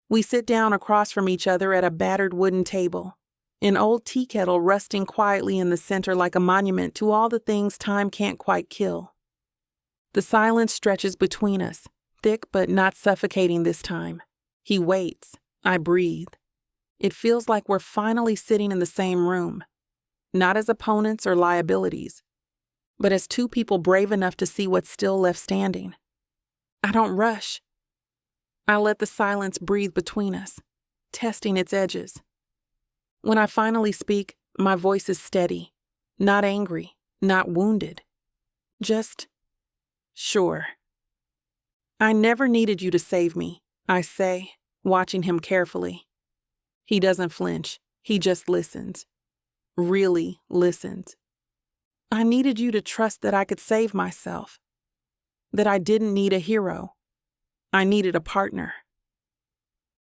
Speaker 2: We sit down across from each other at a battered wooden table, an old tea kettle rusting quietly in the center like a monument to all the things time can't quite kill. The silence stretches between us, thick but not suffocating this time. He waits. I breathe. It feels like we're finally sitting in the same room, not as opponents or liabilities, but as two people brave enough to see what's still left standing. I don't rush. I let the silence breathe between us, testing its edges. When I finally speak, my voice is steady, not angry, not wounded. Just sure. I never needed you to save me, I say, watching him carefully. He doesn't flinch. He just listens. Really listens. I needed you to trust that I could save myself. That I didn't need a hero. I needed a partner.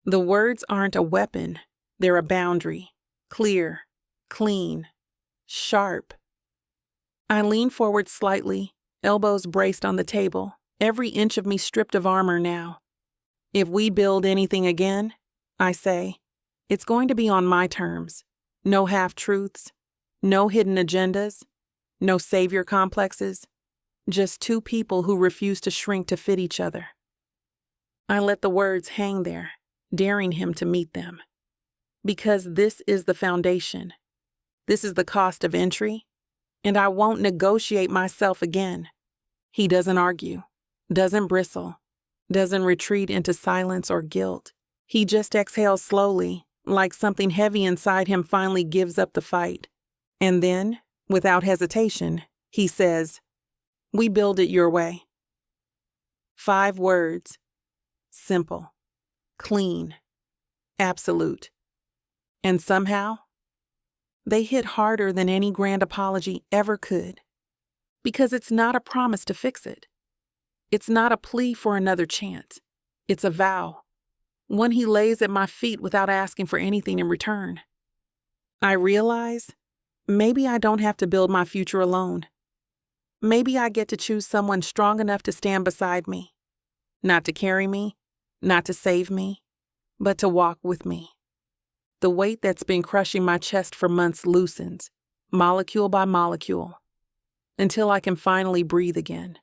Speaker 2: The words aren't a weapon. They're a boundary. Clear, clean, sharp. I lean forward slightly, elbows braced on the table, every inch of me stripped of armor now. If we build anything again, I say, it's going to be on my terms. No half-truths, no hidden agendas, no savior complexes, just two people who refuse to shrink to fit each other. I let the words hang there, daring him to meet them. Because this is the foundation. This is the cost of entry, and I won't negotiate myself again. He doesn't argue, doesn't bristle, doesn't retreat into silence or guilt. He just exhales slowly, like something heavy inside him finally gives up the fight. And then, without hesitation, he says, "We build it your way." 5 words. Simple. Clean. Absolute. And somehow, they hit harder than any grand apology ever could. Because it's not a promise to fix it. It's not a plea for another chance. It's a vow. One he lays at my feet without asking for anything in return. I realize maybe I don't have to build my future alone. Maybe I get to choose someone strong enough to stand beside me. Not to carry me, not to save me, but to walk with me. The weight that's been crushing my chest for months loosens, molecule by molecule, until I can finally breathe again.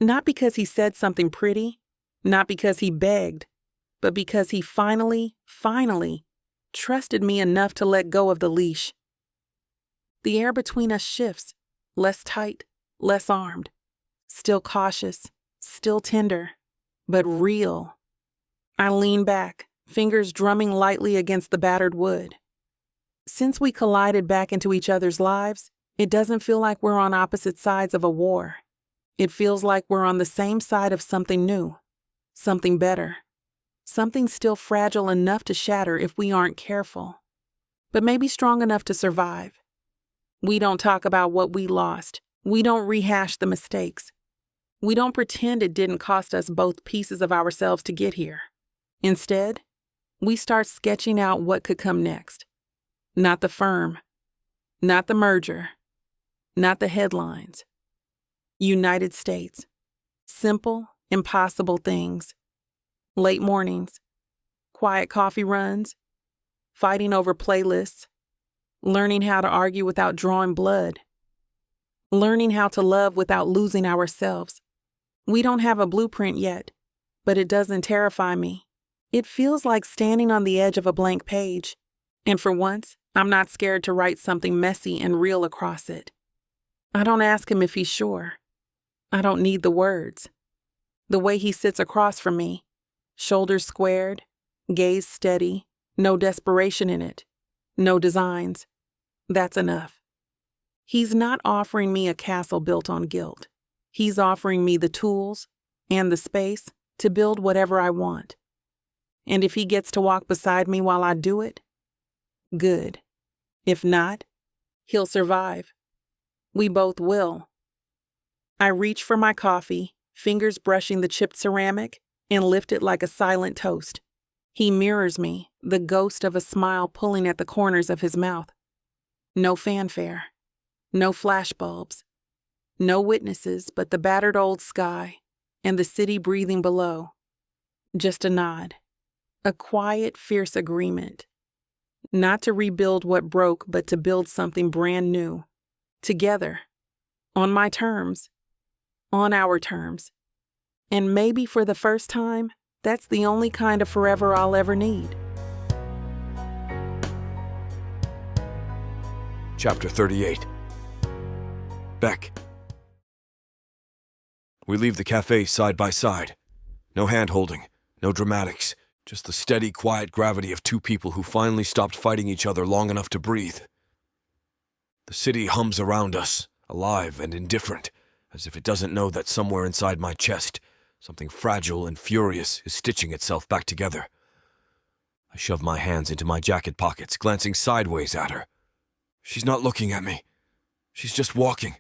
Speaker 2: Not because he said something pretty, not because he begged, but because he finally trusted me enough to let go of the leash. The air between us shifts, less tight, less armed, still cautious, still tender, but real. I lean back, fingers drumming lightly against the battered wood. Since we collided back into each other's lives, it doesn't feel like we're on opposite sides of a war. It feels like we're on the same side of something new, something better, something still fragile enough to shatter if we aren't careful, but maybe strong enough to survive. We don't talk about what we lost. We don't rehash the mistakes. We don't pretend it didn't cost us both pieces of ourselves to get here. Instead, we start sketching out what could come next. Not the firm, not the merger, not the headlines. United States. Simple, impossible things. Late mornings, quiet coffee runs, fighting over playlists, learning how to argue without drawing blood, learning how to love without losing ourselves. We don't have a blueprint yet, but it doesn't terrify me. It feels like standing on the edge of a blank page, and for once, I'm not scared to write something messy and real across it. I don't ask him if he's sure. I don't need the words. The way he sits across from me, shoulders squared, gaze steady, no desperation in it, no designs. That's enough. He's not offering me a castle built on guilt. He's offering me the tools and the space to build whatever I want. And if he gets to walk beside me while I do it, good. If not, he'll survive. We both will. I reach for my coffee, fingers brushing the chipped ceramic, and lift it like a silent toast. He mirrors me, the ghost of a smile pulling at the corners of his mouth. No fanfare, no flashbulbs, no witnesses but the battered old sky and the city breathing below. Just a nod, a quiet, fierce agreement. Not to rebuild what broke, but to build something brand new. Together. On my terms. On our terms. And maybe for the first time, that's the only kind of forever I'll ever need.
Speaker 3: Chapter 38. Beck. We leave the cafe side by side. No hand-holding, no dramatics, just the steady, quiet gravity of two people who finally stopped fighting each other long enough to breathe. The city hums around us, alive and indifferent, as if it doesn't know that somewhere inside my chest, something fragile and furious is stitching itself back together. I shove my hands into my jacket pockets, glancing sideways at her. She's not looking at me. She's just walking,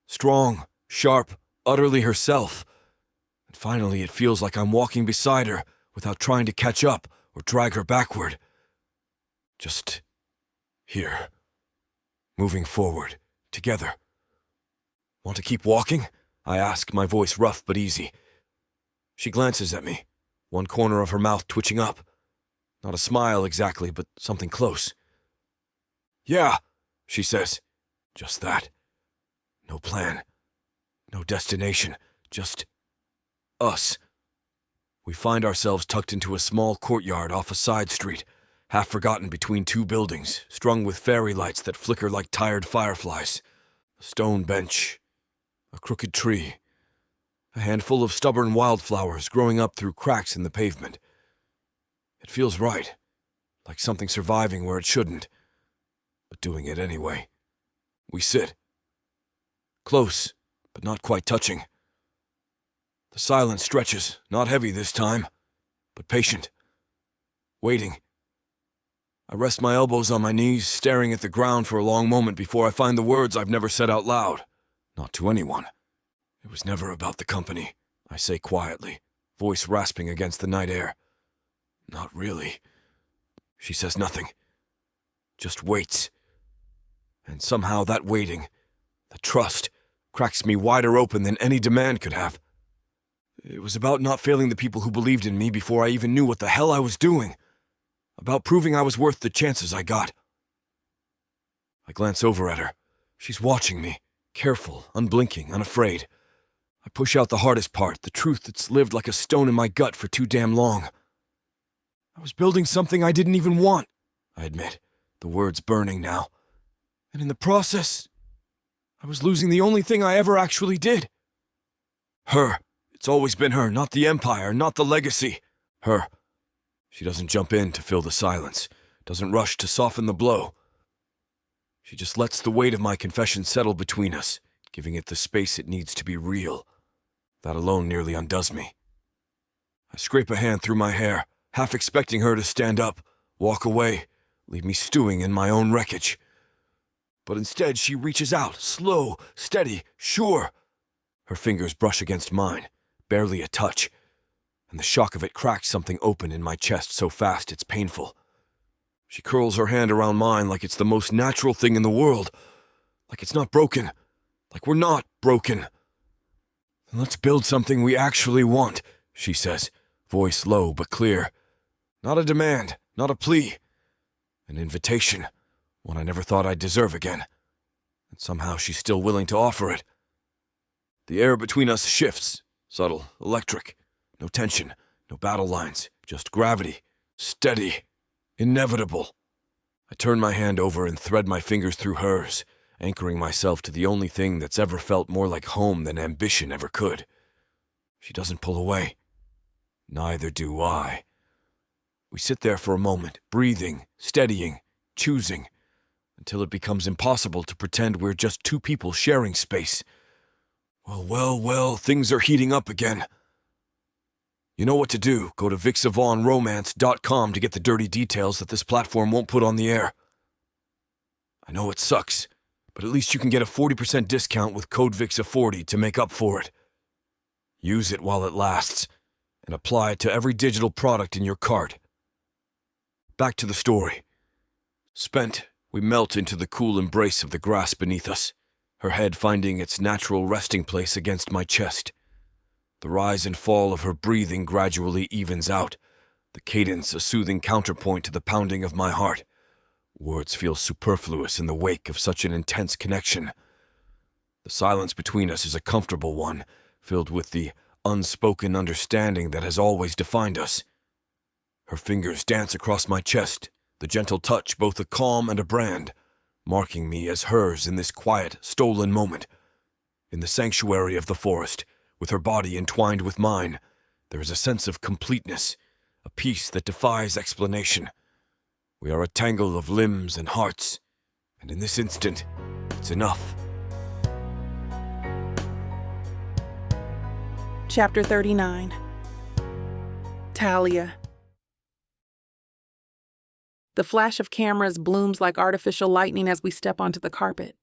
Speaker 3: strong, sharp, utterly herself. And finally, it feels like I'm walking beside her without trying to catch up or drag her backward. Just here. Moving forward, together. Want to keep walking? I ask, my voice rough but easy. She glances at me, one corner of her mouth twitching up. Not a smile exactly, but something close. Yeah, she says. Just that. No plan. No destination. Just us. We find ourselves tucked into a small courtyard off a side street, half forgotten between two buildings, strung with fairy lights that flicker like tired fireflies. A stone bench. A crooked tree. A handful of stubborn wildflowers growing up through cracks in the pavement. It feels right, like something surviving where it shouldn't, but doing it anyway. We sit. Close, but not quite touching. The silence stretches, not heavy this time, but patient. Waiting. I rest my elbows on my knees, staring at the ground for a long moment before I find the words I've never said out loud. Not to anyone. It was never about the company, I say quietly, voice rasping against the night air. Not really. She says nothing. Just waits. And somehow that waiting, the trust, cracks me wider open than any demand could have. It was about not failing the people who believed in me before I even knew what the hell I was doing. About proving I was worth the chances I got. I glance over at her. She's watching me, careful, unblinking, unafraid. I push out the hardest part, the truth that's lived like a stone in my gut for too damn long. I was building something I didn't even want, I admit, the words burning now. And in the process, I was losing the only thing I ever actually did. Her. It's always been her, not the empire, not the legacy. Her. She doesn't jump in to fill the silence, doesn't rush to soften the blow. She just lets the weight of my confession settle between us, giving it the space it needs to be real. That alone nearly undoes me. I scrape a hand through my hair, half expecting her to stand up, walk away, leave me stewing in my own wreckage. But instead she reaches out, slow, steady, sure. Her fingers brush against mine, barely a touch, and the shock of it cracks something open in my chest so fast it's painful. She curls her hand around mine like it's the most natural thing in the world, like it's not broken, like we're not broken. Let's build something we actually want, she says, voice low but clear. Not a demand, not a plea. An invitation, one I never thought I'd deserve again. And somehow she's still willing to offer it. The air between us shifts, subtle, electric. No tension, no battle lines, just gravity, steady, inevitable. I turn my hand over and thread my fingers through hers, anchoring myself to the only thing that's ever felt more like home than ambition ever could. She doesn't pull away. Neither do I. We sit there for a moment, breathing, steadying, choosing, until it becomes impossible to pretend we're just two people sharing space. Well, things are heating up again. You know what to do. Go to billionaire.com to get the dirty details that this platform won't put on the air. I know it sucks, but at least you can get a 40% discount with code VIXA40 to make up for it. Use it while it lasts, and apply it to every digital product in your cart. Back to the story. Spent, we melt into the cool embrace of the grass beneath us, her head finding its natural resting place against my chest. The rise and fall of her breathing gradually evens out, the cadence a soothing counterpoint to the pounding of my heart. Words feel superfluous in the wake of such an intense connection. The silence between us is a comfortable one, filled with the unspoken understanding that has always defined us. Her fingers dance across my chest, the gentle touch both a calm and a brand, marking me as hers in this quiet, stolen moment. In the sanctuary of the forest, with her body entwined with mine, there is a sense of completeness, a peace that defies explanation. We are a tangle of limbs and hearts, and in this instant, it's enough.
Speaker 2: Chapter 39. Talia. The flash of cameras blooms like artificial lightning as we step onto the carpet.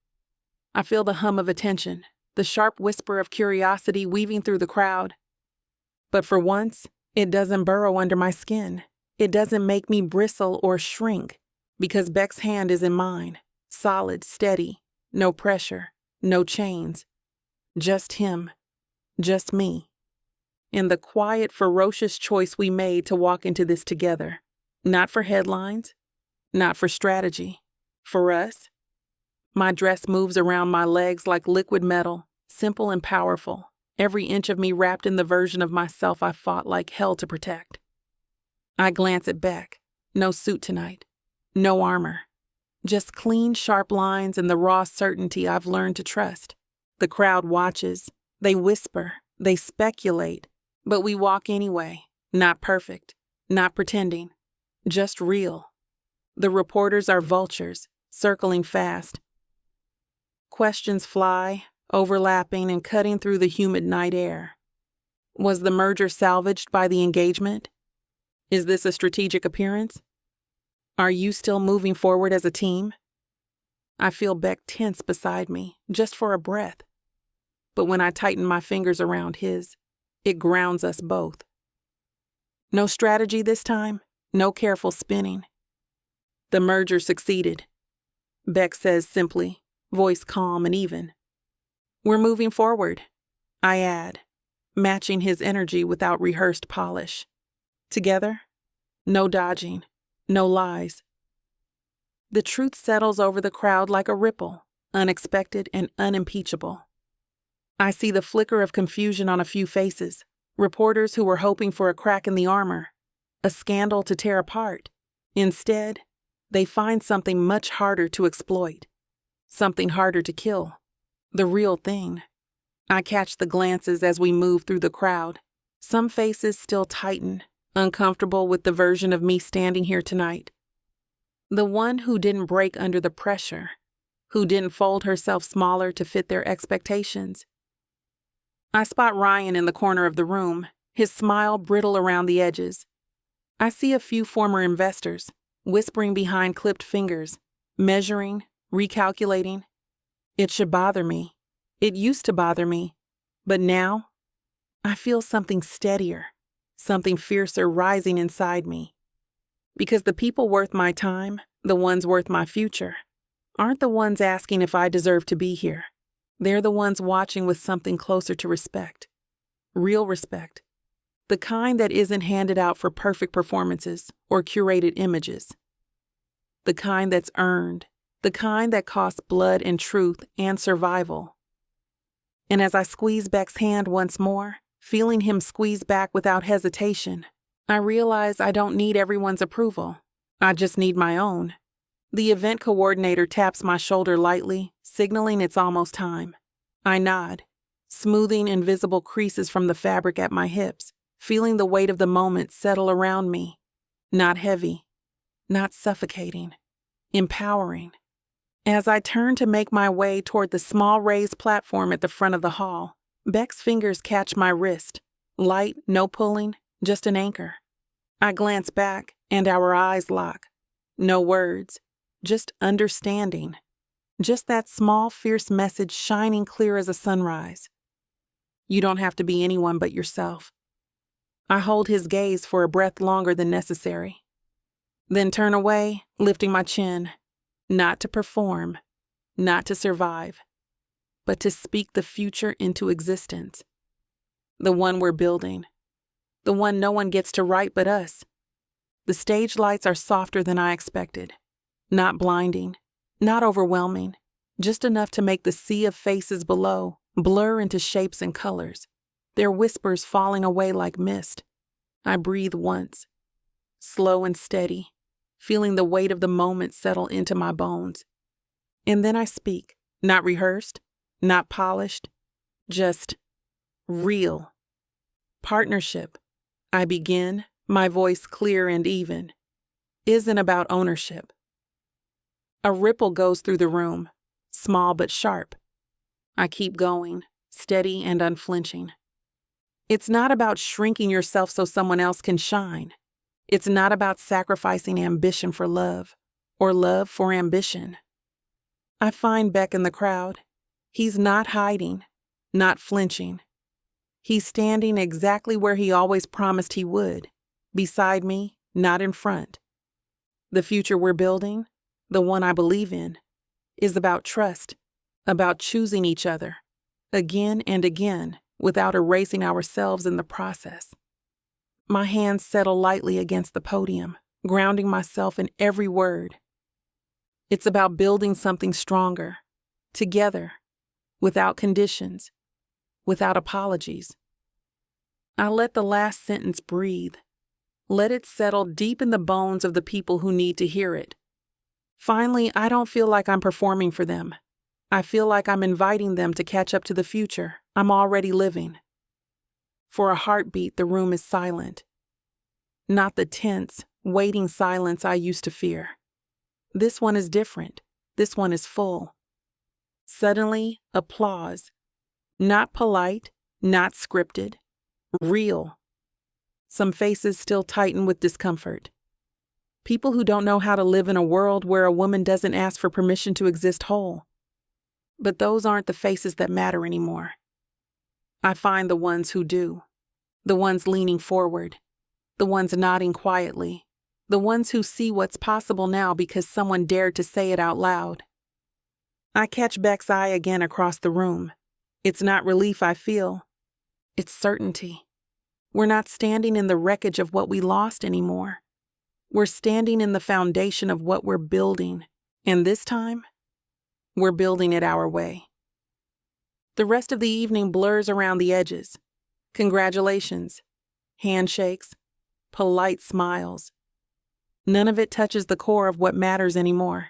Speaker 2: I feel the hum of attention, the sharp whisper of curiosity weaving through the crowd. But for once, it doesn't burrow under my skin. It doesn't make me bristle or shrink, because Beck's hand is in mine, solid, steady, no pressure, no chains. Just him, just me. And the quiet, ferocious choice we made to walk into this together. Not for headlines, not for strategy. For us. My dress moves around my legs like liquid metal, simple and powerful, every inch of me wrapped in the version of myself I fought like hell to protect. I glance at Beck. No suit tonight. No armor. Just clean, sharp lines and the raw certainty I've learned to trust. The crowd watches. They whisper. They speculate. But we walk anyway. Not perfect. Not pretending. Just real. The reporters are vultures, circling fast. Questions fly, overlapping and cutting through the humid night air. Was the merger salvaged by the engagement? Is this a strategic appearance? Are you still moving forward as a team? I feel Beck tense beside me, just for a breath. But when I tighten my fingers around his, it grounds us both. No strategy this time, no careful spinning. The merger succeeded. Beck says simply, voice calm and even. We're moving forward, I add, matching his energy without rehearsed polish. Together, no dodging, no lies. The truth settles over the crowd like a ripple, unexpected and unimpeachable. I see the flicker of confusion on a few faces, reporters who were hoping for a crack in the armor, a scandal to tear apart. Instead, they find something much harder to exploit, something harder to kill, the real thing. I catch the glances as we move through the crowd. Some faces still tighten, uncomfortable with the version of me standing here tonight. The one who didn't break under the pressure, who didn't fold herself smaller to fit their expectations. I spot Ryan in the corner of the room, his smile brittle around the edges. I see a few former investors, whispering behind clipped fingers, measuring, recalculating. It should bother me. It used to bother me. But now, I feel something steadier, something fiercer rising inside me. Because the people worth my time, the ones worth my future, aren't the ones asking if I deserve to be here. They're the ones watching with something closer to respect. Real respect. The kind that isn't handed out for perfect performances or curated images. The kind that's earned. The kind that costs blood and truth and survival. And as I squeeze Beck's hand once more, feeling him squeeze back without hesitation, I realize I don't need everyone's approval. I just need my own. The event coordinator taps my shoulder lightly, signaling it's almost time. I nod, smoothing invisible creases from the fabric at my hips, feeling the weight of the moment settle around me. Not heavy, not suffocating, empowering. As I turn to make my way toward the small raised platform at the front of the hall, Beck's fingers catch my wrist. Light, no pulling, just an anchor. I glance back, and our eyes lock. No words, just understanding. Just that small, fierce message shining clear as a sunrise. You don't have to be anyone but yourself. I hold his gaze for a breath longer than necessary. Then turn away, lifting my chin. Not to perform, not to survive, but to speak the future into existence. The one we're building. The one no one gets to write but us. The stage lights are softer than I expected. Not blinding, not overwhelming, just enough to make the sea of faces below blur into shapes and colors, their whispers falling away like mist. I breathe once, slow and steady, feeling the weight of the moment settle into my bones. And then I speak, not rehearsed, not polished, just real. Partnership, I begin, my voice clear and even, isn't about ownership. A ripple goes through the room, small but sharp. I keep going, steady and unflinching. It's not about shrinking yourself so someone else can shine. It's not about sacrificing ambition for love, or love for ambition. I find Beck in the crowd. He's not hiding, not flinching. He's standing exactly where he always promised he would, beside me, not in front. The future we're building, the one I believe in, is about trust, about choosing each other, again and again, without erasing ourselves in the process. My hands settle lightly against the podium, grounding myself in every word. It's about building something stronger, together, without conditions, without apologies. I let the last sentence breathe. Let it settle deep in the bones of the people who need to hear it. Finally, I don't feel like I'm performing for them. I feel like I'm inviting them to catch up to the future I'm already living. For a heartbeat, the room is silent. Not the tense, waiting silence I used to fear. This one is different. This one is full. Suddenly, applause. Not polite, not scripted. Real. Some faces still tighten with discomfort. People who don't know how to live in a world where a woman doesn't ask for permission to exist whole. But those aren't the faces that matter anymore. I find the ones who do. The ones leaning forward. The ones nodding quietly. The ones who see what's possible now because someone dared to say it out loud. I catch Beck's eye again across the room. It's not relief I feel. It's certainty. We're not standing in the wreckage of what we lost anymore. We're standing in the foundation of what we're building. And this time, we're building it our way. The rest of the evening blurs around the edges. Congratulations, handshakes, polite smiles. None of it touches the core of what matters anymore.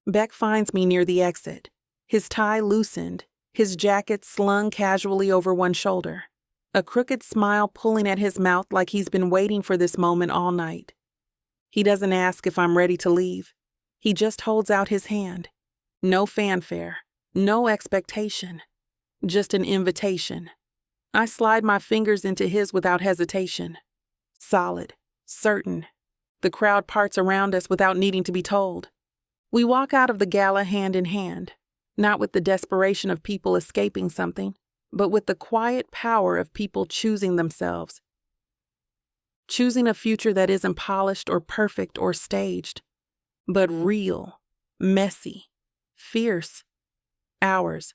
Speaker 2: Beck finds me near the exit, his tie loosened, his jacket slung casually over one shoulder, a crooked smile pulling at his mouth like he's been waiting for this moment all night. He doesn't ask if I'm ready to leave. He just holds out his hand. No fanfare, no expectation, just an invitation. I slide my fingers into his without hesitation. Solid, certain. The crowd parts around us without needing to be told. We walk out of the gala hand in hand, not with the desperation of people escaping something, but with the quiet power of people choosing themselves. Choosing a future that isn't polished or perfect or staged, but real, messy, fierce, ours.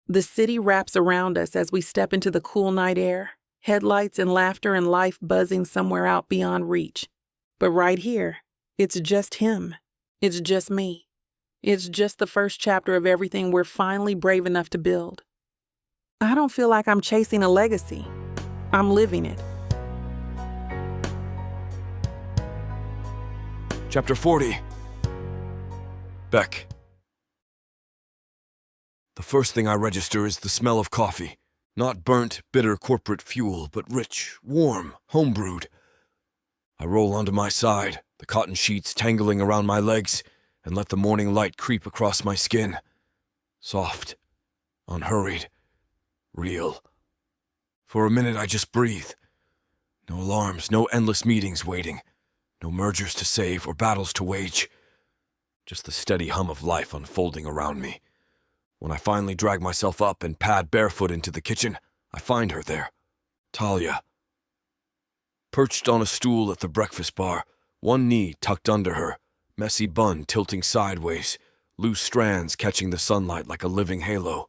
Speaker 2: The city wraps around us as we step into the cool night air, headlights and laughter and life buzzing somewhere out beyond reach. But right here, it's just him. It's just me. It's just the first chapter of everything we're finally brave enough to build. I don't feel like I'm chasing a legacy. I'm living it.
Speaker 3: Chapter 40. Beck. The first thing I register is the smell of coffee. Not burnt, bitter corporate fuel, but rich, warm, homebrewed. I roll onto my side, the cotton sheets tangling around my legs, and let the morning light creep across my skin. Soft, unhurried, real. For a minute I just breathe. No alarms, no endless meetings waiting, no mergers to save or battles to wage. Just the steady hum of life unfolding around me. When I finally drag myself up and pad barefoot into the kitchen, I find her there, Talia. Perched on a stool at the breakfast bar, one knee tucked under her, messy bun tilting sideways, loose strands catching the sunlight like a living halo.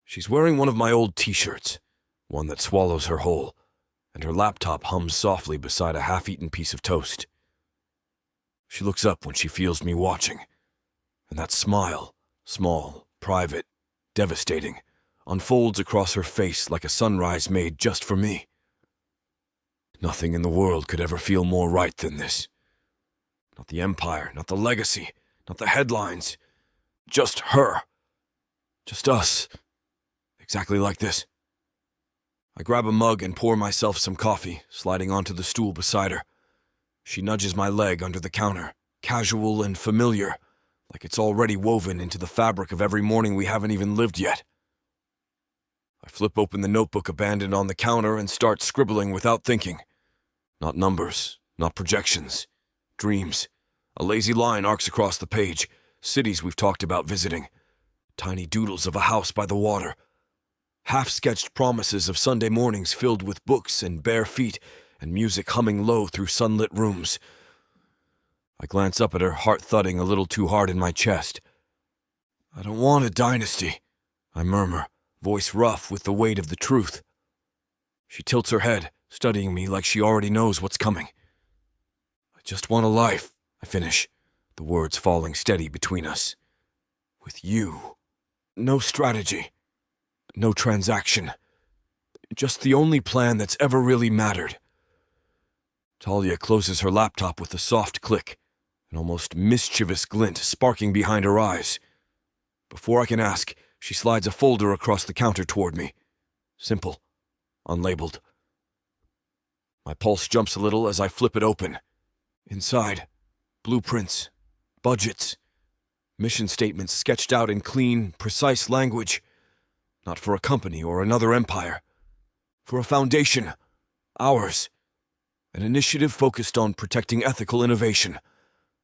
Speaker 3: She's wearing one of my old t-shirts, one that swallows her whole, and her laptop hums softly beside a half-eaten piece of toast. She looks up when she feels me watching, and that smile, small, private, devastating, unfolds across her face like a sunrise made just for me. Nothing in the world could ever feel more right than this. Not the empire, not the legacy, not the headlines. Just her. Just us. Exactly like this. I grab a mug and pour myself some coffee, sliding onto the stool beside her. She nudges my leg under the counter, casual and familiar, like it's already woven into the fabric of every morning we haven't even lived yet. I flip open the notebook abandoned on the counter and start scribbling without thinking. Not numbers, not projections. Dreams. A lazy line arcs across the page. Cities we've talked about visiting. Tiny doodles of a house by the water. Half-sketched promises of Sunday mornings filled with books and bare feet and music humming low through sunlit rooms. I glance up at her, heart thudding a little too hard in my chest. I don't want a dynasty, I murmur, voice rough with the weight of the truth. She tilts her head, studying me like she already knows what's coming. I just want a life, I finish, the words falling steady between us. With you. No strategy. No transaction. Just the only plan that's ever really mattered. Talia closes her laptop with a soft click, an almost mischievous glint sparking behind her eyes. Before I can ask, she slides a folder across the counter toward me. Simple. Unlabeled. My pulse jumps a little as I flip it open. Inside, blueprints, budgets, mission statements sketched out in clean, precise language. Not for a company or another empire. For a foundation. Ours. An initiative focused on protecting ethical innovation,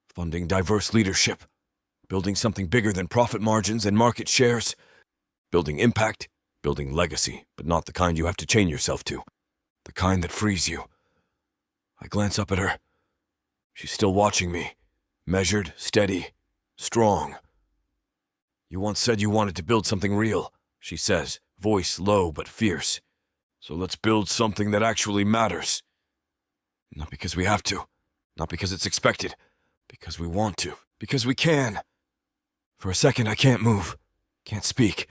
Speaker 3: funding diverse leadership, building something bigger than profit margins and market shares, building impact, building legacy, but not the kind you have to chain yourself to. The kind that frees you. I glance up at her. She's still watching me. Measured, steady, strong. You once said you wanted to build something real, she says, voice low but fierce. So let's build something that actually matters. Not because we have to. Not because it's expected. Because we want to. Because we can. For a second, I can't move. Can't speak.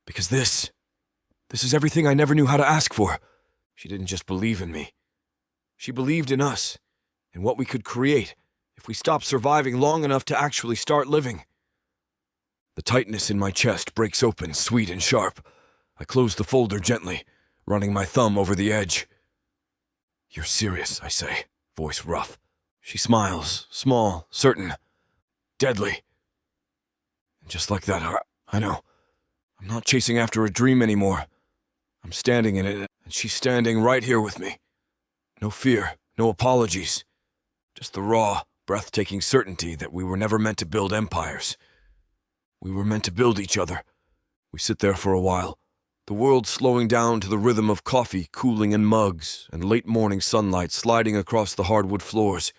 Speaker 3: Because this is everything I never knew how to ask for. She didn't just believe in me. She believed in us, in what we could create, if we stopped surviving long enough to actually start living. The tightness in my chest breaks open, sweet and sharp. I close the folder gently, running my thumb over the edge. You're serious, I say, voice rough. She smiles, small, certain, deadly. And just like that, I know. I'm not chasing after a dream anymore. I'm standing in it, and she's standing right here with me. No fear, no apologies. Just the raw, breathtaking certainty that we were never meant to build empires. We were meant to build each other. We sit there for a while, the world slowing down to the rhythm of coffee cooling in mugs and late morning sunlight sliding across the hardwood floors.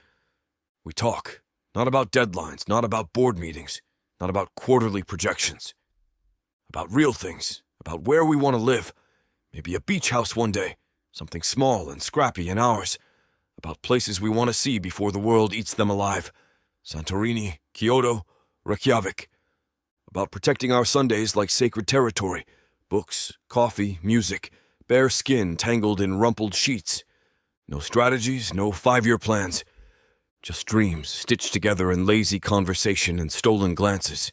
Speaker 3: We talk, not about deadlines, not about board meetings, not about quarterly projections. About real things, about where we want to live. Maybe a beach house one day, something small and scrappy and ours. About places we want to see before the world eats them alive. Santorini, Kyoto, Reykjavik. About protecting our Sundays like sacred territory. Books, coffee, music, bare skin tangled in rumpled sheets. No strategies, no 5-year plans. Just dreams stitched together in lazy conversation and stolen glances.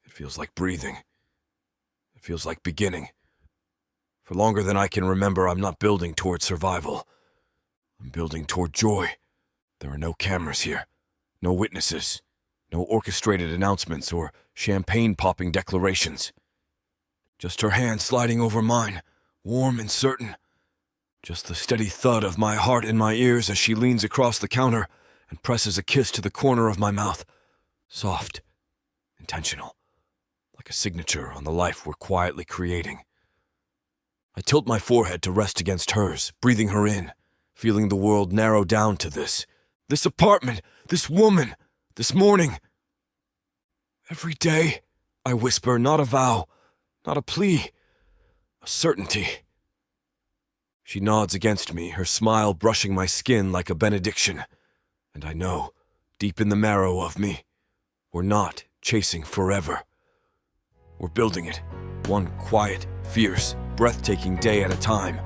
Speaker 3: It feels like breathing. It feels like beginning. For longer than I can remember, I'm not building toward survival. I'm building toward joy. There are no cameras here, no witnesses, no orchestrated announcements or champagne-popping declarations. Just her hand sliding over mine, warm and certain. Just the steady thud of my heart in my ears as she leans across the counter and presses a kiss to the corner of my mouth. Soft, intentional, like a signature on the life we're quietly creating. I tilt my forehead to rest against hers, breathing her in, feeling the world narrow down to this apartment, this woman, this morning. Every day, I whisper, not a vow, not a plea, a certainty. She nods against me, her smile brushing my skin like a benediction. And I know, deep in the marrow of me, we're not chasing forever. We're building it, one quiet, fierce, breathtaking day at a time.